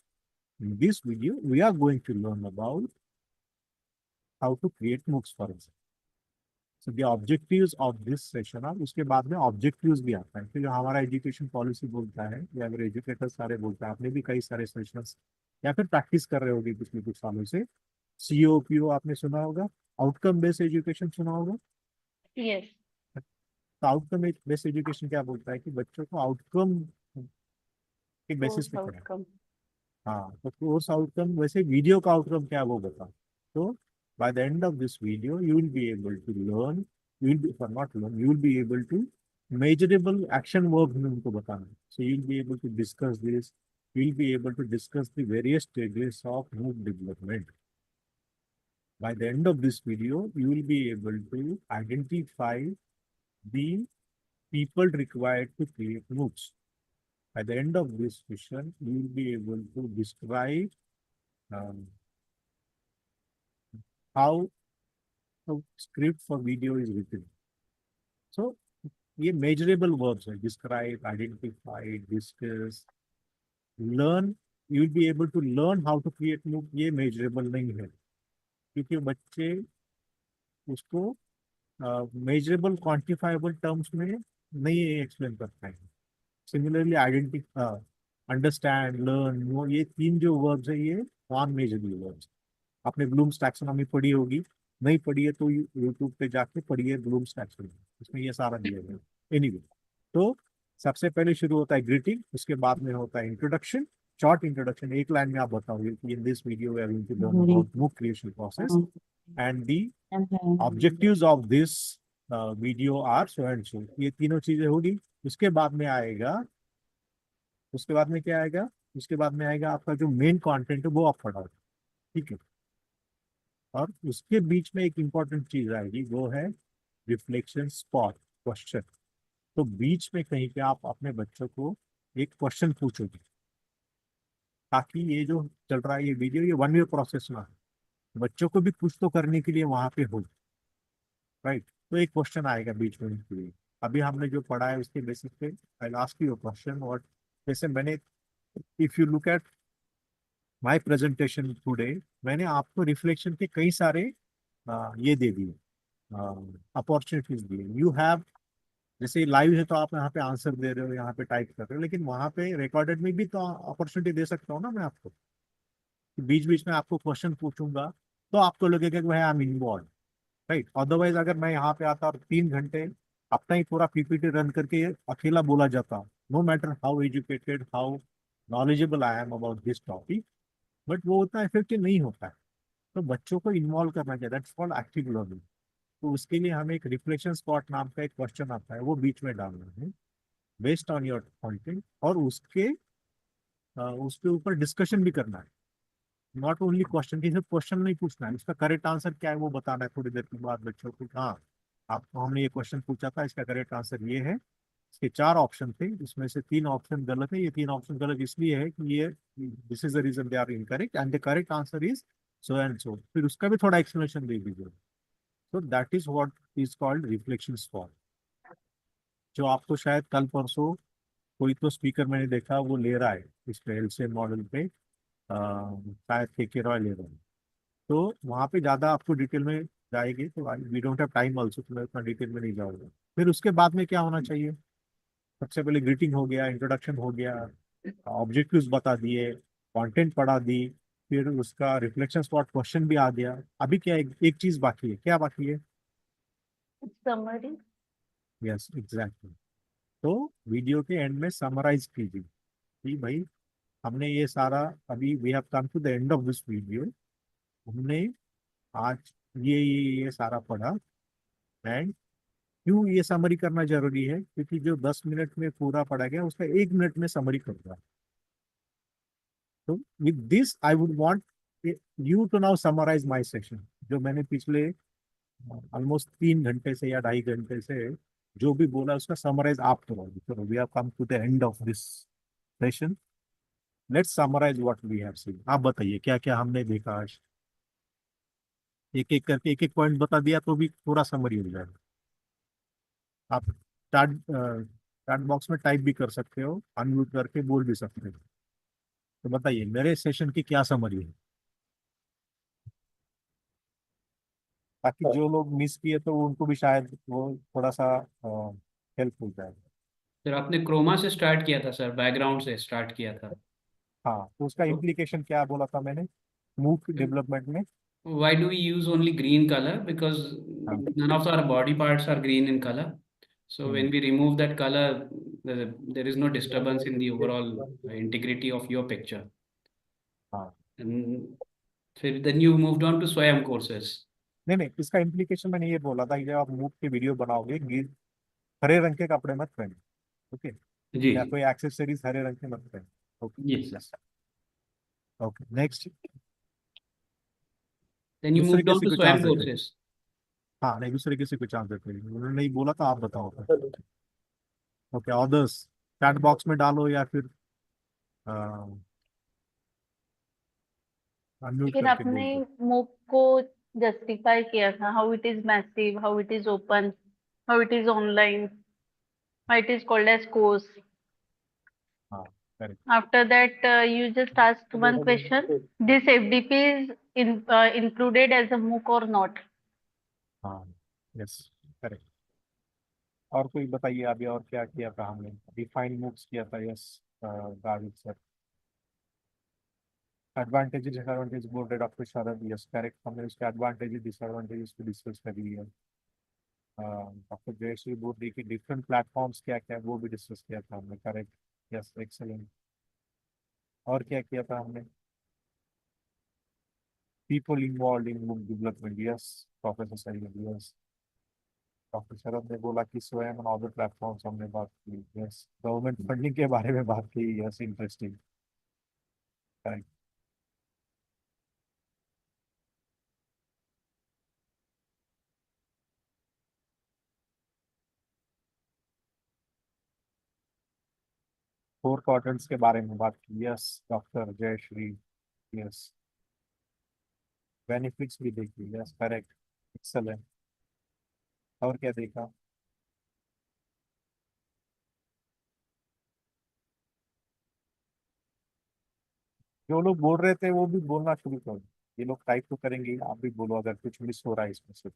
In this video we are going to learn about how to create MOOCs for example. So the objectives of this session are, उसके बाद में objectives भी आता है। तो जो हमारा education policy बोलता है या अगर एजुकेटर सारे बोलते हैं, आपने भी कई सारे सेशंस या फिर प्रैक्टिस कर रहे होगे पिछले कुछ सालों से। COPO आपने सुना होगा, आउटकम बेस्ड एजुकेशन सुना होगा। Yes. तो आउटकम बेस्ड एजुकेशन क्या बोलता है कि बच्चों को आउटकम के बेसिस पे पढ़ाए। हाँ, तो कोर्स आउटकम, वैसे वीडियो का आउटकम क्या है वो बता। तो by the end of this video you will be able to learn, you will be, or not learn, you will be able to measurable action verbs में उनको बताना। So you will be able to discuss this, you will be able to discuss the various stages of MOOC development. By the end of this video you will be able to identify the people required to create MOOCs. By the end of this session you will be able to describe how the script for video is written. So ये measurable verbs है, describe, identify, discuss, learn. You will be able to learn how to create MOOC, ये measurable नहीं है, क्योंकि बच्चे उसको measurable quantifiable terms में नहीं एक्सप्लेन कर पाएंगे। Similarly identify, understand, learn, know, ये तीन जो वर्ब्स है ये नॉन मेजरेबल वर्ब्स। आपने ब्लूम्स टैक्सोनॉमी पढ़ी होगी, नहीं पढ़ी है तो यूट्यूब पे जाके पढ़िए ब्लूम्स टैक्सोनॉमी, उसमें ये सारा दिया गया। एनीवे, तो सबसे पहले शुरू होता है ग्रीटिंग, उसके बाद में होता है इंट्रोडक्शन, शॉर्ट इंट्रोडक्शन, एक लाइन में आप बताओगे कि in this video we are going to learn about MOOC creation process and the objectives of this video are so and so. ये तीनों चीजें होगी। उसके बाद में आएगा उसके बाद में क्या आएगा, उसके बाद में आएगा आपका जो मेन कंटेंट है वो आप पढ़ाओ, ठीक है। और उसके बीच में एक इंपॉर्टेंट चीज आएगी, वो है रिफ्लेक्शन स्पॉट क्वेश्चन। तो बीच में कहीं पे आप अपने बच्चों को एक क्वेश्चन पूछोगे, ताकि ये जो चल रहा है ये वीडियो, ये 1 वे प्रोसेस ना है, बच्चों को भी कुछ तो करने के लिए वहां पे हो, राइट। तो एक क्वेश्चन आएगा बीच में उनके लिए। अभी हमने जो पढ़ा है उसके बेसिस पे आई आस्क यू क्वेश्चन। और जैसे मैंने, if you look at my presentation today, मैंने आपको रिफ्लेक्शन के कई सारे ये दे दिए, अपॉर्चुनिटीज दिए। यू हैव, जैसे लाइव है तो आप यहाँ पे आंसर दे रहे हो, यहाँ पे टाइप कर रहे हो, लेकिन वहां पे रिकॉर्डेड में भी तो अपॉर्चुनिटी दे सकता हूँ ना मैं आपको। बीच बीच में आपको क्वेश्चन पूछूंगा तो आपको लगेगा कि भाई I am involve, right. Otherwise अगर मैं यहाँ पे आता और 3 घंटे अपना ही पूरा पीपीटी रन करके अकेला बोला जाता, no matter how educated, how knowledgeable I am about this topic, but वो उतना इफेक्टिव नहीं होता है। तो बच्चों को इन्वॉल्व करना चाहिए, दैट्स कॉल्ड एक्टिव लर्निंग। तो उसके लिए हमें एक रिफ्लेक्शन स्पॉट नाम का एक क्वेश्चन आता है, वो बीच में डालना है बेस्ड ऑन योर कंटेंट, और उसके ऊपर डिस्कशन भी करना है। नॉट ओनली क्वेश्चन की, सिर्फ क्वेश्चन नहीं पूछना है, उसका करेक्ट आंसर क्या है वो बताना है थोड़ी देर के बाद बच्चों को। हाँ, आपको हमने ये क्वेश्चन पूछा था, इसका करेक्ट आंसर ये है। इसके 4 ऑप्शन थे, इसमें से 3 ऑप्शन गलत है। ये 3 ऑप्शन गलत इसलिए है कि ये this is the reason they are incorrect and the correct answer is so and so. फिर उसका भी थोड़ा एक्सप्लेनेशन दे दीजिए। तो that is what is called reflection spot, जो आपको शायद कल परसों कोई तो स्पीकर मैंने देखा वो ले रहा है इस पे एलसीएम मॉडल पे, शायद के रॉय ले रहा है। तो वहाँ पे ज़्यादा आपको डिटेल में जाएगी, तो we don't have time also, तो मैं उतना डिटेल में नहीं जाऊँगा। फिर उसके बाद में क्या होना चाहिए, सबसे पहले ग्रीटिंग हो गया, इंट्रोडक्शन हो गया, ऑब्जेक्टिव्स बता दिए, कंटेंट पढ़ा दी, फिर उसका रिफ्लेक्शन स्पॉट क्वेश्चन भी आ गया। अभी क्या एक चीज़ बाकी है, क्या बाकी है? समरी। Yes exactly. तो वीडियो के एंड में समराइज कीजिए कि भाई हमने ये सारा, अभी we have come to the end of this video, हमने आज ये सारा पढ़ा। एंड क्यों ये समरी करना जरूरी है, क्योंकि जो 10 मिनट में पूरा पढ़ा गया उसका 1 मिनट में समरी कर रहा है। तो with this I would want you to now summarize my session, जो मैंने पिछले ऑलमोस्ट 3 घंटे से या 2.5 घंटे से जो भी बोला उसका समराइज आप करोगे। चलो we have come to the end of this session, let's summarize what we have seen. आप बताइए क्या क्या हमने देखा आज, एक एक करके एक एक पॉइंट बता दिया तो भी पूरा समरी हो जाएगा। आप चैट बॉक्स में टाइप भी कर सकते हो, अनम्यूट करके बोल भी सकते हो। तो बताइए मेरे सेशन की क्या समरी है, ताकि जो लोग मिस किए तो उनको भी शायद वो थोड़ा सा हेल्प हो जाए। सर आपने क्रोमा से स्टार्ट किया था सर, बैकग्राउंड से स्टार्ट किया था। हाँ, तो उसका इम्प्लीकेशन क्या बोला था मैंने मूक डेवलपमेंट में? Why do we use only green color? Because हाँ। none of our body parts are green in color. So when hmm, we remove that color, there is no disturbance in the overall integrity of your picture. हाँ। And then you moved on to Swayam courses. नहीं नहीं, इसका implication मैंने ये बोला था कि जब आप मूक की वीडियो बनाओगे, हरे रंग के कपड़े मत पहने, ओके, जी। या कोई एक्सेसरीज हरे रंग के मत पहने, okay. Yes. Okay next. Then you दूसरे moved on किसी to को चांस Swayam देते हैं। courses. हाँ नहीं, दूसरे किसी को चांस देते हैं, उन्होंने नहीं बोला तो आप बताओ। ओके ऑर्डर्स चैट बॉक्स में डालो या फिर अनम्यूट फिर करके आपने बोल दो। मूक को जस्टिफाई किया था, how it is massive, how it is open, how it is online, how it is called as course. हाँ correct. After that, you just asked one question. This FDP is included as a MOOC or not? हाँ yes correct. और कोई बताइए अभी और क्या किया था हमने? डिफाइन मूव्स किया था, yes Gavit sir. Advantages disadvantage बोल रहे डॉक्टर शरद, यस करेक्ट, हमने उसके एडवांटेजेस डिसएडवांटेजेस को डिस्कस कर लिया। डॉक्टर जयश्री बोल रही कि डिफरेंट प्लेटफॉर्म्स क्या क्या वो भी डिस्कस किया था हमने, करेक्ट, यस एक्सेलेंट। और क्या किया था हमने? People involve in MOOC development, yes professor sir, yes. Doctor Sharad ने बोला कि स्वयं और अदर प्लेटफॉर्म्स हमने बात की, यस गवर्नमेंट फंडिंग के बारे में बात की, यस इंटरेस्टिंग। फोर क्वाड्रेंट्स के बारे में बात की, yes doctor Jayashree, yes benefits भी देखी, यस करेक्ट, एक्सलेंट। और क्या देखा? जो लोग बोल रहे थे वो भी बोलना शुरू करो, ये लोग टाइप तो करेंगे ही, आप भी बोलो अगर कुछ मिस हो रहा है इसमें से।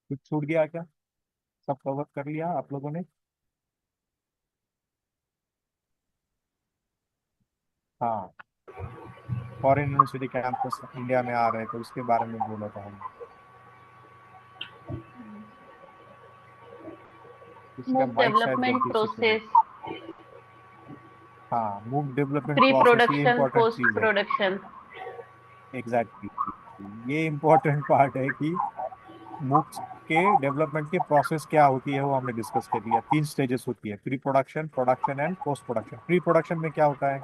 कुछ छूट गया क्या? सब कवर कर लिया आप लोगों ने? हाँ, फॉरेन यूनिवर्सिटी कैंपस इंडिया में आ रहे थे उसके बारे में बोला था हमने। इसका मूक माइक शायद डेवलपमेंट गलती से चला। प्रोसेस, हाँ, मूव डेवलपमेंट प्री प्रोसेस ये प्रोडक्शन, इम्पोर्टेंट पोस्ट चीज है। प्रोडक्शन। एग्जैक्टली, ये इम्पोर्टेंट पार्ट है कि मूक्स के डेवलपमेंट की प्रोसेस क्या होती है वो हमने डिस्कस कर लिया। 3 स्टेजेस होती है, pre production, production and post production. Pre production में क्या होता है?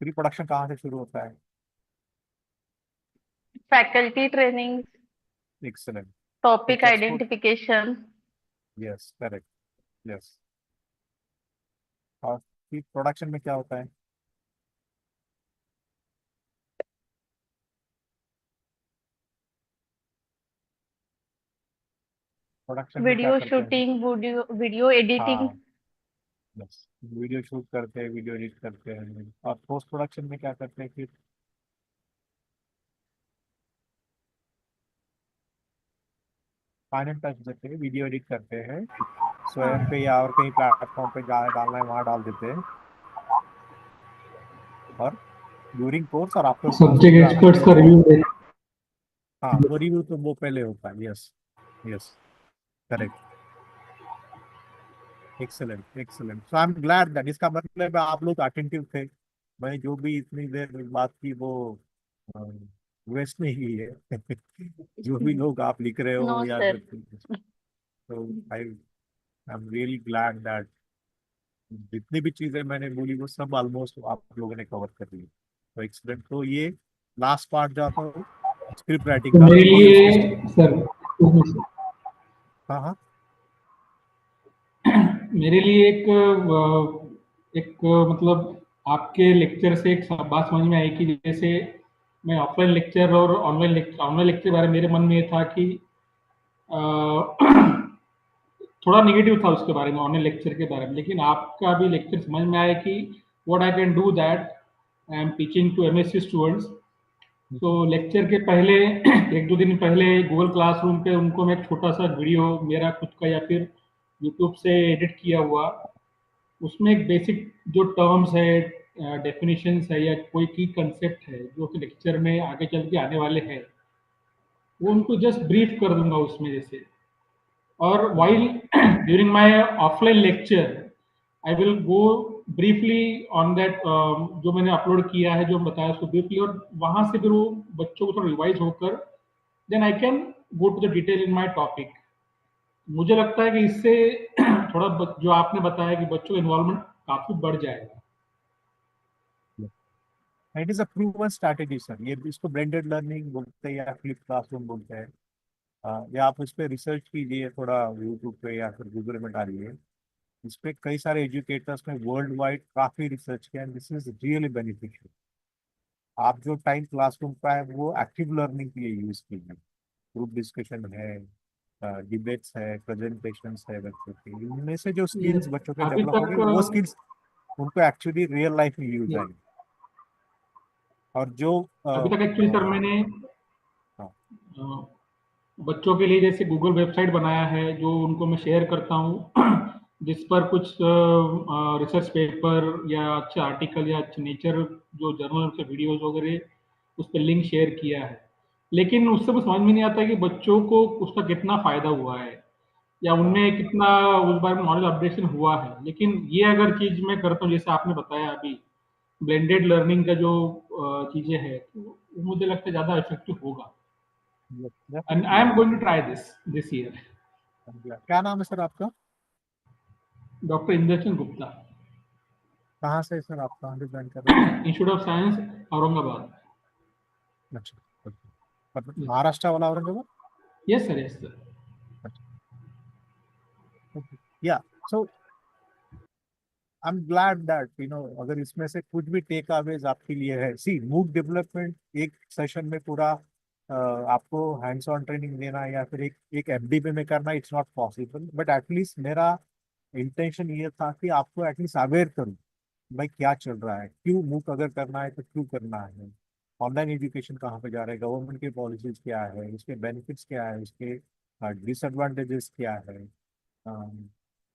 प्री प्रोडक्शन कहाँ से शुरू होता है? Faculty training, excellent. Topic teachers को, आइडेंटिफिकेशन। Yes correct, yes. और प्री प्रोडक्शन में क्या होता है? प्रोडक्शन में क्या वीडियो करते हैं? Shooting, video editing. हाँ, यस, वीडियो शूट करते हैं, वीडियो एडिट करते हैं। और पोस्ट प्रोडक्शन में क्या करते हैं फिर? फाइनल टच देते हैं, वीडियो एडिट करते हैं, स्वयं पे या और कहीं प्लेटफॉर्म पे जहाँ डालना है वहां डाल देते हैं। और ड्यूरिंग कोर्स और after course subject exam experts का रिव्यू दे। हाँ, वो रिव्यू तो वो पहले होता है, yes yes correct, excellent excellent. So I am glad that, इसका मतलब है आप लोग अटेंटिव थे। मैंने जो भी इतनी देर बात की वो वेस्ट नहीं की है। जो भी लोग आप लिख रहे नो हो या सर। फिर, तो I am really glad that जितनी भी चीजें मैंने बोली वो सब ऑलमोस्ट आप लोगों ने कवर कर ली। तो एक्सीलेंट। तो ये लास्ट पार्ट जाता हूँ स्क्रिप्ट राइटिंग तो का, मेरे वीडियो लिए स्पेसिफिक। सर, हाँ हाँ, मेरे लिए मतलब आपके लेक्चर से एक बात समझ में आई कि जैसे मैं ऑफलाइन लेक्चर और ऑनलाइन लेक्चर के बारे में मेरे मन में ये था कि अ, थोड़ा निगेटिव था उसके बारे में, ऑनलाइन लेक्चर के बारे में। लेकिन आपका भी लेक्चर समझ में आया कि what I can do that I am teaching to MSc students. तो लेक्चर के पहले एक दो दिन पहले गूगल क्लासरूम पे उनको मैं एक छोटा सा वीडियो मेरा खुद का या फिर यूट्यूब से एडिट किया हुआ, उसमें एक बेसिक जो टर्म्स है, डेफिनेशंस है या कोई की कंसेप्ट है जो कि लेक्चर में आगे चल के आने वाले हैं, वो उनको जस्ट ब्रीफ कर दूंगा उसमें जैसे। और while during my offline lecture I will go briefly on that जो मैंने अपलोड किया है, जो बताया उसको ब्रीफली, और वहां से फिर वो बच्चों को थोड़ा रिवाइज होकर then I can go to the detail in my topic. मुझे लगता है कि इससे थोड़ा जो आपने बताया कि बच्चों का इन्वॉल्वमेंट काफी बढ़ जाएगा। It is a proven strategy sir. ये इसको ब्लेंडेड लर्निंग बोलते हैं या फ्लिप क्लासरूम बोलते हैं। या आप इस पे रिसर्च कीजिए थोड़ा यूट्यूब पे या फिर गूगल में डालिए। इस पे कई सारे एजुकेटर्स ने वर्ल्ड वाइड काफी रिसर्च किया, and this is really beneficial. आप जो टाइम क्लासरूम का है वो एक्टिव लर्निंग के लिए यूज कीजिए। ग्रुप डिस्कशन है, डिबेट्स है, प्रेजेंटेशंस है बच्चों की, इनमें से जो स्किल्स बच्चों के अभी डेवलप होंगे वो तक स्किल्स उनको एक्चुअली रियल लाइफ में यूज आएंगे। और जो अभी तक एक्चुअली सर मैंने हाँ, बच्चों के लिए जैसे गूगल वेबसाइट बनाया है जो उनको मैं शेयर करता हूँ जिस पर कुछ रिसर्च पेपर या अच्छे आर्टिकल या अच्छे नेचर जो जर्नल के वीडियोज वगैरह उस पर लिंक शेयर किया है। लेकिन उससे भी समझ में नहीं आता कि बच्चों को उसका कितना फायदा हुआ है। या उनमें कितना उस बारे में नॉलेज अपडेशन हुआ है। लेकिन ये अगर चीज मैं करता हूँ जैसे आपने बताया अभी ब्लेंडेड लर्निंग का जो चीजें है तो वो मुझे लगता है ज्यादा इफेक्टिव होगा। And I am going to try this year. क्या नाम है सर आपका? डॉक्टर इंद्रचंद गुप्ता। कहाँ से सर आप कहाँ से ज्वाइन कर रहे हैं? Institute of science Aurangabad. अच्छा, महाराष्ट्र वाला Aurangabad? Yes sir, yes sir. या सो आई एम ग्लैड दैट अगर इसमें से कुछ भी टेक अवेज आपके लिए है। सी मूक डेवलपमेंट एक सेशन में पूरा आपको हैंड्स ऑन ट्रेनिंग देना या फिर एक एफडीपी में करना, it's not possible. But at least मेरा इंटेंशन ये था कि आपको एटलीस्ट अवेयर करूँ भाई क्या चल रहा है, क्यों मूक अगर करना है तो क्यों करना है, ऑनलाइन एजुकेशन कहाँ पे जा रहा है, गवर्नमेंट के पॉलिसीज क्या है, उसके बेनिफिट्स क्या है, उसके डिसएडवांटेजेस क्या है,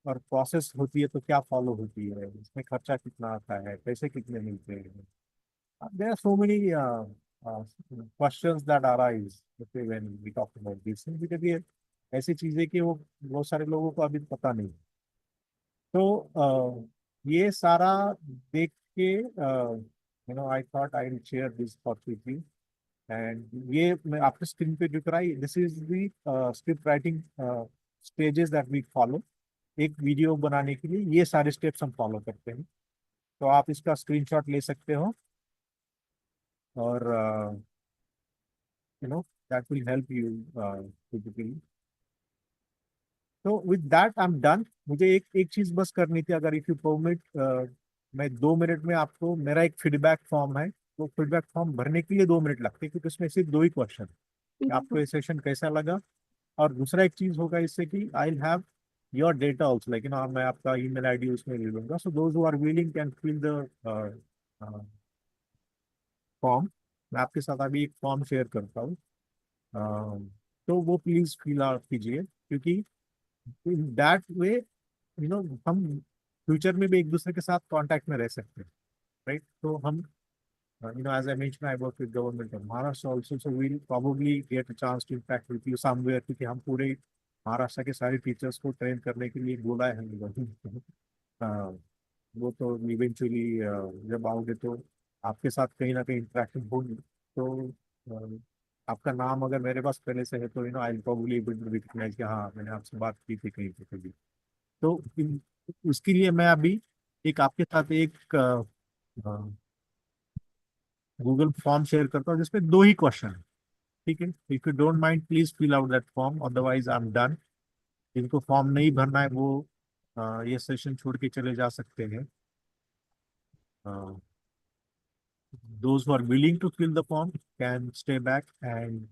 और प्रोसेस होती है तो क्या फॉलो होती है, इसमें खर्चा कितना आता है, पैसे कितने मिलते हैं। There are so many questions that arise when we talk about this, because ये ऐसी चीजें कि वो बहुत सारे लोगों को अभी पता नहीं। तो ये सारा देख के I thought I will share this for you. And ये मैं आपके स्क्रीन पे दिख रहा है, this is the script writing stages that we follow. एक वीडियो बनाने के लिए ये सारे स्टेप्स हम फॉलो करते हैं। तो आप इसका स्क्रीनशॉट ले सकते हो और that will help you typically. तो with that I am done. मुझे एक चीज बस करनी थी, अगर इफ यू परमिट, मैं 2 मिनट में आपको, मेरा एक फीडबैक फॉर्म है, तो फीडबैक फॉर्म भरने के लिए 2 मिनट लगते हैं क्योंकि उसमें सिर्फ 2 ही क्वेश्चन है, आपको ये सेशन कैसा लगा। और दूसरा एक चीज होगा इससे कि I will have your data also, like मैं आपका ईमेल आईडी उसमें ले लूंगा, so those who are willing can fill the form. मैं आपके साथ अभी एक फॉर्म शेयर करता हूँ, तो वो प्लीज फिल आउट कीजिए, क्योंकि इन दैट वे हम फ्यूचर में भी एक दूसरे के साथ कांटेक्ट में रह सकते हैं, राइट। तो हम as I mentioned, I work with government of Maharashtra also, so we'll probably get a chance to interact with you somewhere, क्योंकि हम पूरे महाराष्ट्र के सारे टीचर्स को ट्रेन करने के लिए बोला है हमने। वो तो इवेंचुअली जब आओगे तो आपके साथ कहीं ना कहीं इंटरेक्शन होगी, तो आपका नाम अगर मेरे पास पहले से है तो I probably able to recognise कि हाँ मैंने आपसे बात की थी कहीं पे कभी। तो उसके लिए मैं अभी एक आपके साथ एक गूगल फॉर्म शेयर करता हूँ जिसमें 2 ही क्वेश्चन है, ठीक है। If you don't mind please fill out that form, otherwise I am done. जिनको फॉर्म नहीं भरना है वो ये सेशन छोड़ के चले जा सकते हैं। those who are willing to fill the form can stay back and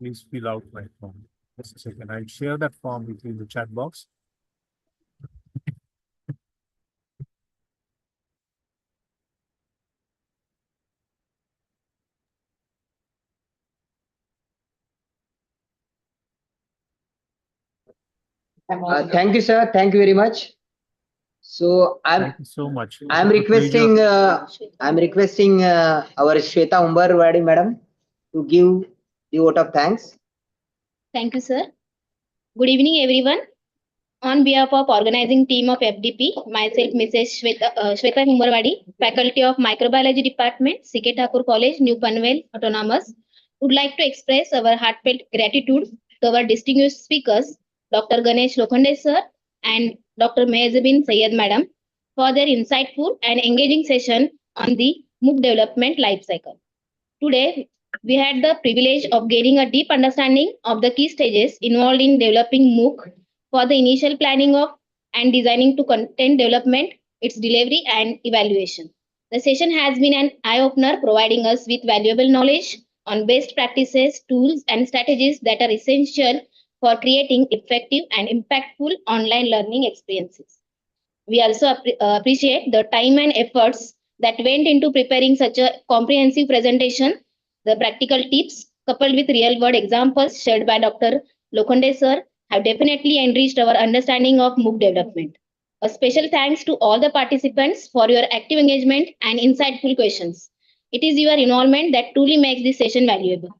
please fill out my form. Just a second, I'll share that form with you in the chat box. Thank you, sir. Thank you very much. So Thank you so much. I'm It's a pleasure. requesting our Shweta Umbarwadi madam to give the vote of thanks. Thank you, sir. Good evening, everyone. On behalf of organizing team of FDP, myself, Mrs. Shweta Humbarwadi, Faculty of Microbiology Department, C.K. Thakur College, New Panvel, Autonomous, would like to express our heartfelt gratitude to our distinguished speakers, Dr. Ganesh Lokhande sir and Dr. Mehzabin Sayed madam, for their insightful and engaging session on the MOOC development life cycle. Today, we had the privilege of gaining a deep understanding of the key stages involved in developing MOOC, for the initial planning of and designing to content development, its delivery and evaluation. The session has been an eye-opener, providing us with valuable knowledge on best practices, tools, and strategies that are essential for creating effective and impactful online learning experiences. We also appreciate the time and efforts that went into preparing such a comprehensive presentation. The practical tips coupled with real-world examples shared by Dr. Lokhande sir have definitely enriched our understanding of MOOC development. A special thanks to all the participants for your active engagement and insightful questions. It is your involvement that truly makes this session valuable.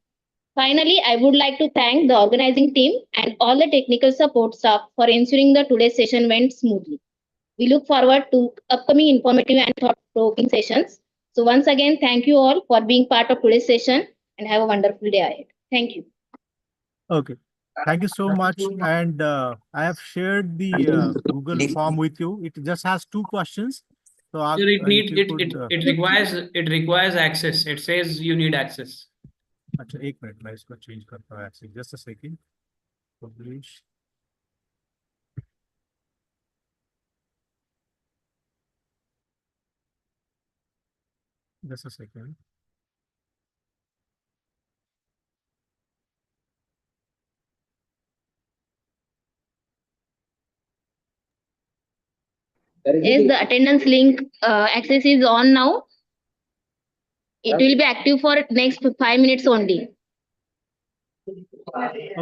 Finally, I would like to thank the organizing team and all the technical support staff for ensuring that today's session went smoothly. We look forward to upcoming informative and thought-provoking sessions. So once again, thank you all for being part of today's session and have a wonderful day ahead. Thank you. Okay. Thank you so much. And I have shared the Google form with you. It just has 2 questions. So Sir, it requires access. It says you need access. अच्छा एक minute मैं इसको change करता हूँ actually just a second publish just a second Yes, the attendance link access is on now. It will be active for next 5 minutes only.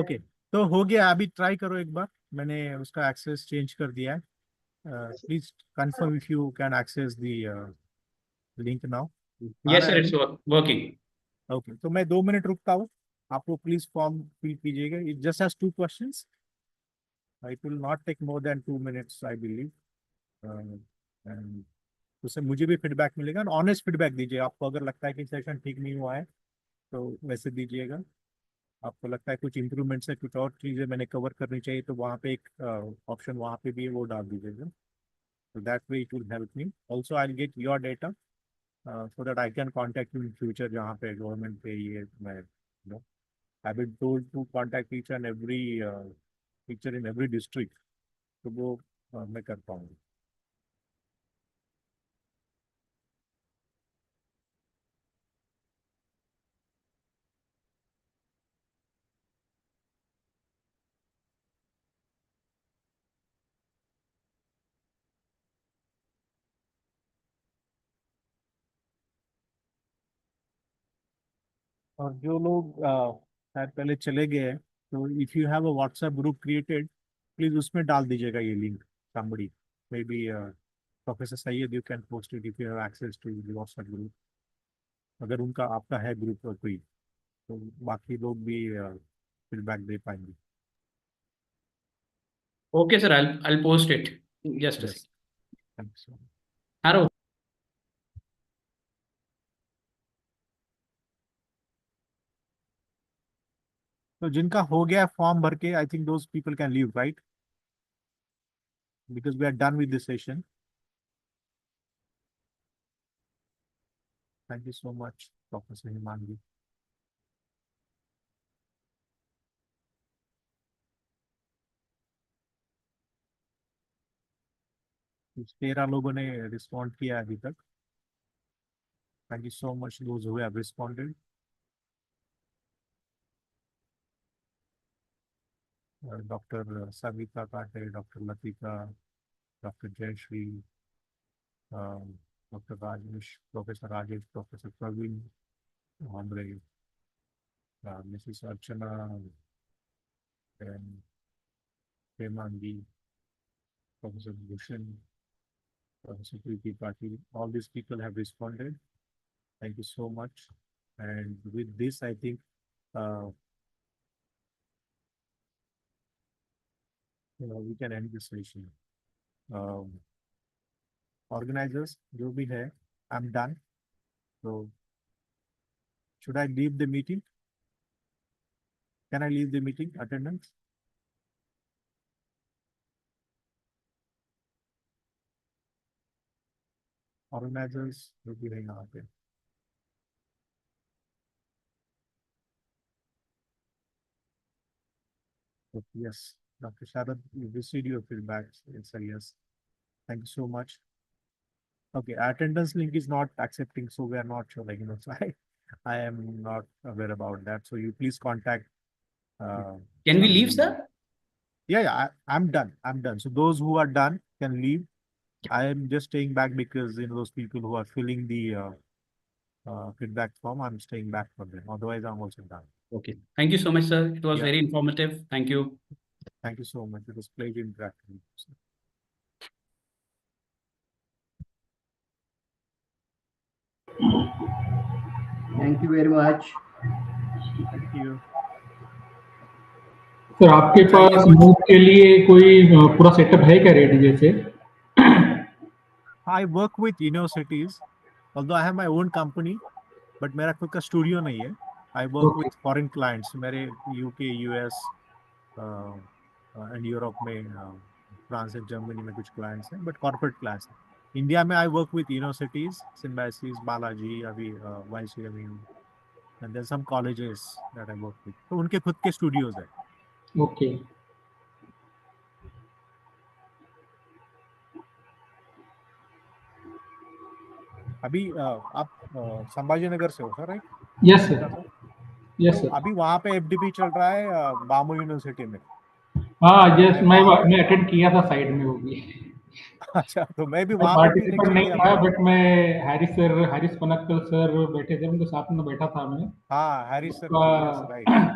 Okay तो हो गया अभी ट्राई करो एक बार मैंने उसका एक्सेस चेंज कर दिया है please confirm if you can access the link now Yes, sir, it's working. Okay तो मैं 2 मिनट रुकता हूँ आपको प्लीज फॉर्म फिल कीजिएगा it just has 2 questions it will not take more than 2 minutes I believe and उससे मुझे भी feedback मिलेगा और ऑनेस्ट फीडबैक दीजिए आपको अगर लगता है कि सेशन ठीक नहीं हुआ है तो वैसे दीजिएगा आपको लगता है कुछ इंप्रूवमेंट्स है कुछ और चीज़ें मैंने कवर करनी चाहिए तो वहाँ पे एक ऑप्शन वहाँ पे भी है वो डाल दीजिएगा so that way it will help me also I'll get your data so that I can contact you in future जहाँ पे गवर्नमेंट पे ये मैं I've been told to contact each and every teacher in every district तो वो मैं कर पाऊँगा और जो लोग शायद पहले चले गए हैं तो if you have a WhatsApp group created please उसमें डाल दीजिएगा ये link somebody maybe professor Syed you can post it if you have access to the WhatsApp group अगर उनका आपका है ग्रुप और कोई तो बाकी लोग भी फीडबैक दे पाएंगे Okay, sir, I'll post it. Just a second. Thanks Hello. तो जिनका हो गया फॉर्म भर के I think those people can leave right because we are done with this session thank you so much professor Himangi कुछ 13 लोगों ने रिस्पॉन्ड किया अभी तक thank you so much those who have responded doctor Savita Kate doctor Latika doctor Jayshree doctor Rajesh professor Rajesh professor Praveen Andre, Mrs. Archana, and Hemangi, Professor Bhushan, Professor Preeti Patil. All these people have responded. Thank you so much. And with this, I think we can end this session. Organizers, जो भी है, I'm done. So, should I leave the meeting? Can I leave the meeting? Attendance? Organizers, जो भी है यहाँ पे. Yes, Dr. Sharad, we received your feedback. It's a yes. Thank you so much. Okay, attendance link is not accepting, so we are not sure. Like so I am not aware about that. So you please contact. Can we leave, sir? Yeah, I'm done. I'm done. So those who are done can leave. I am just staying back because those people who are filling the feedback form, I'm staying back for them. Otherwise, I'm also done. Okay. Thank you so much, sir. It was very informative. Thank you. Thank you so much. It was a pleasure interacting with you. Thank you very much. Thank you. Sir आपके पास move के लिए कोई पूरा setup है क्या ready जैसे? I work with universities, although I have my own company, but मेरा खुद का स्टूडियो नहीं है. I work with foreign clients. मेरे UK, US and यूरोप में फ्रांस एंड जर्मनी में कुछ क्लाइंट्स हैं, बट कॉर्पोरेट क्लाइंट्स हैं. इंडिया में I work with universities, Symbiosis, Balaji, अभी YCM and then some colleges that I work with. तो उनके खुद के स्टूडियोज हैं. ओके. अभी आप संभाजी नगर से हो sir, right? Yes sir. Yes sir. अभी वहाँ पे एफडीपी चल रहा है बामू यूनिवर्सिटी में. हाँ यस, मैं अटेंड किया था साइड में वो भी. अच्छा, तो मैं भी वहाँ पे भी पार्टिसिपेंट लेक्चर नहीं दिया था, था. बट मैं हारिस पनक्कल सर बैठे थे, उनके साथ में बैठा था मैं. हाँ, हैरिस सर,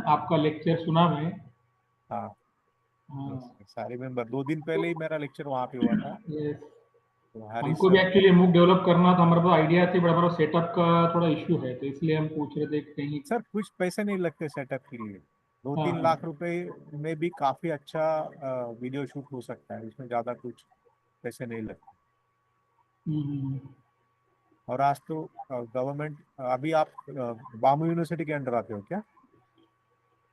आपका लेक्चर सुना मैं. हाँ, सारे मेंबर 2 दिन पहले ही मेरा लेक्चर वहाँ पे हुआ था. हमको भी एक्चुअली मूक डेवलप करना था, हमारे पास आइडिया थी, बट हमारा सेटअप का थोड़ा इश्यू है, तो इसलिए हम पूछ रहे थे कहीं. सर कुछ पैसे नहीं लगते सेटअप के लिए. 2-3 हाँ. लाख रुपए में भी काफी अच्छा वीडियो शूट हो सकता है. इसमें ज्यादा कुछ पैसे नहीं लगते. और आज तो गवर्नमेंट, अभी आप बामू यूनिवर्सिटी के अंडर आते हो क्या?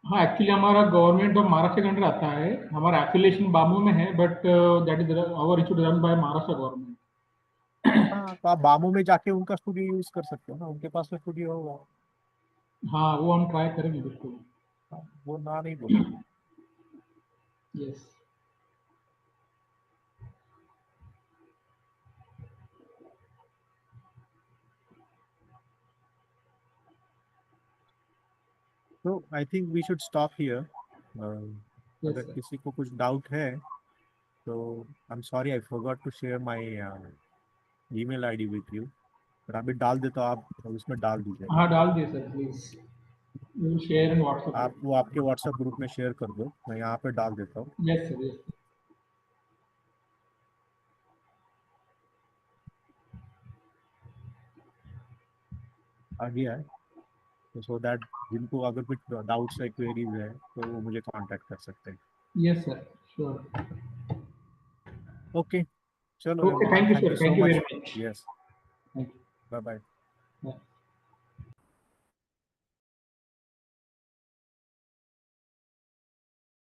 हाँ, एक्चुअली हमारा गवर्नमेंट ऑफ महाराष्ट्र के अंडर आता है. हमारा एफिलिएशन बामू में है, but that is our institute run by Maharashtra government. हाँ, तो आप बामू में जाके उनका स्टूडियो यूज कर सकते हो ना, उनके पास तो स्टूडियो होगा. हाँ, वो हम ट्राई करेंगे बिल्कुल. वो ना नहीं बोलेंगे. यस. तो I think we should stop here. अगर किसी को कुछ डाउट है तो I am sorry, I forgot to share my email ID with you. पर अभी डाल देता हूँ, आप उसमें डाल दीजिए. हाँ, डाल दिए sir please. Share in WhatsApp. आप वो आपके व्हाट्सएप ग्रुप में शेयर कर दो, मैं यहाँ पे डाल देता हूँ. Yes sir. यस. आ गया है, तो सो दैट जिनको अगर कुछ डाउट्स है, क्वेरीज है, तो वो मुझे कांटेक्ट कर सकते हैं. Yes sir, sure. ओके, चलो. Okay, thank you, sir. Thank you so Thank you much. very much. Yes. Thank you. Bye bye. Bye.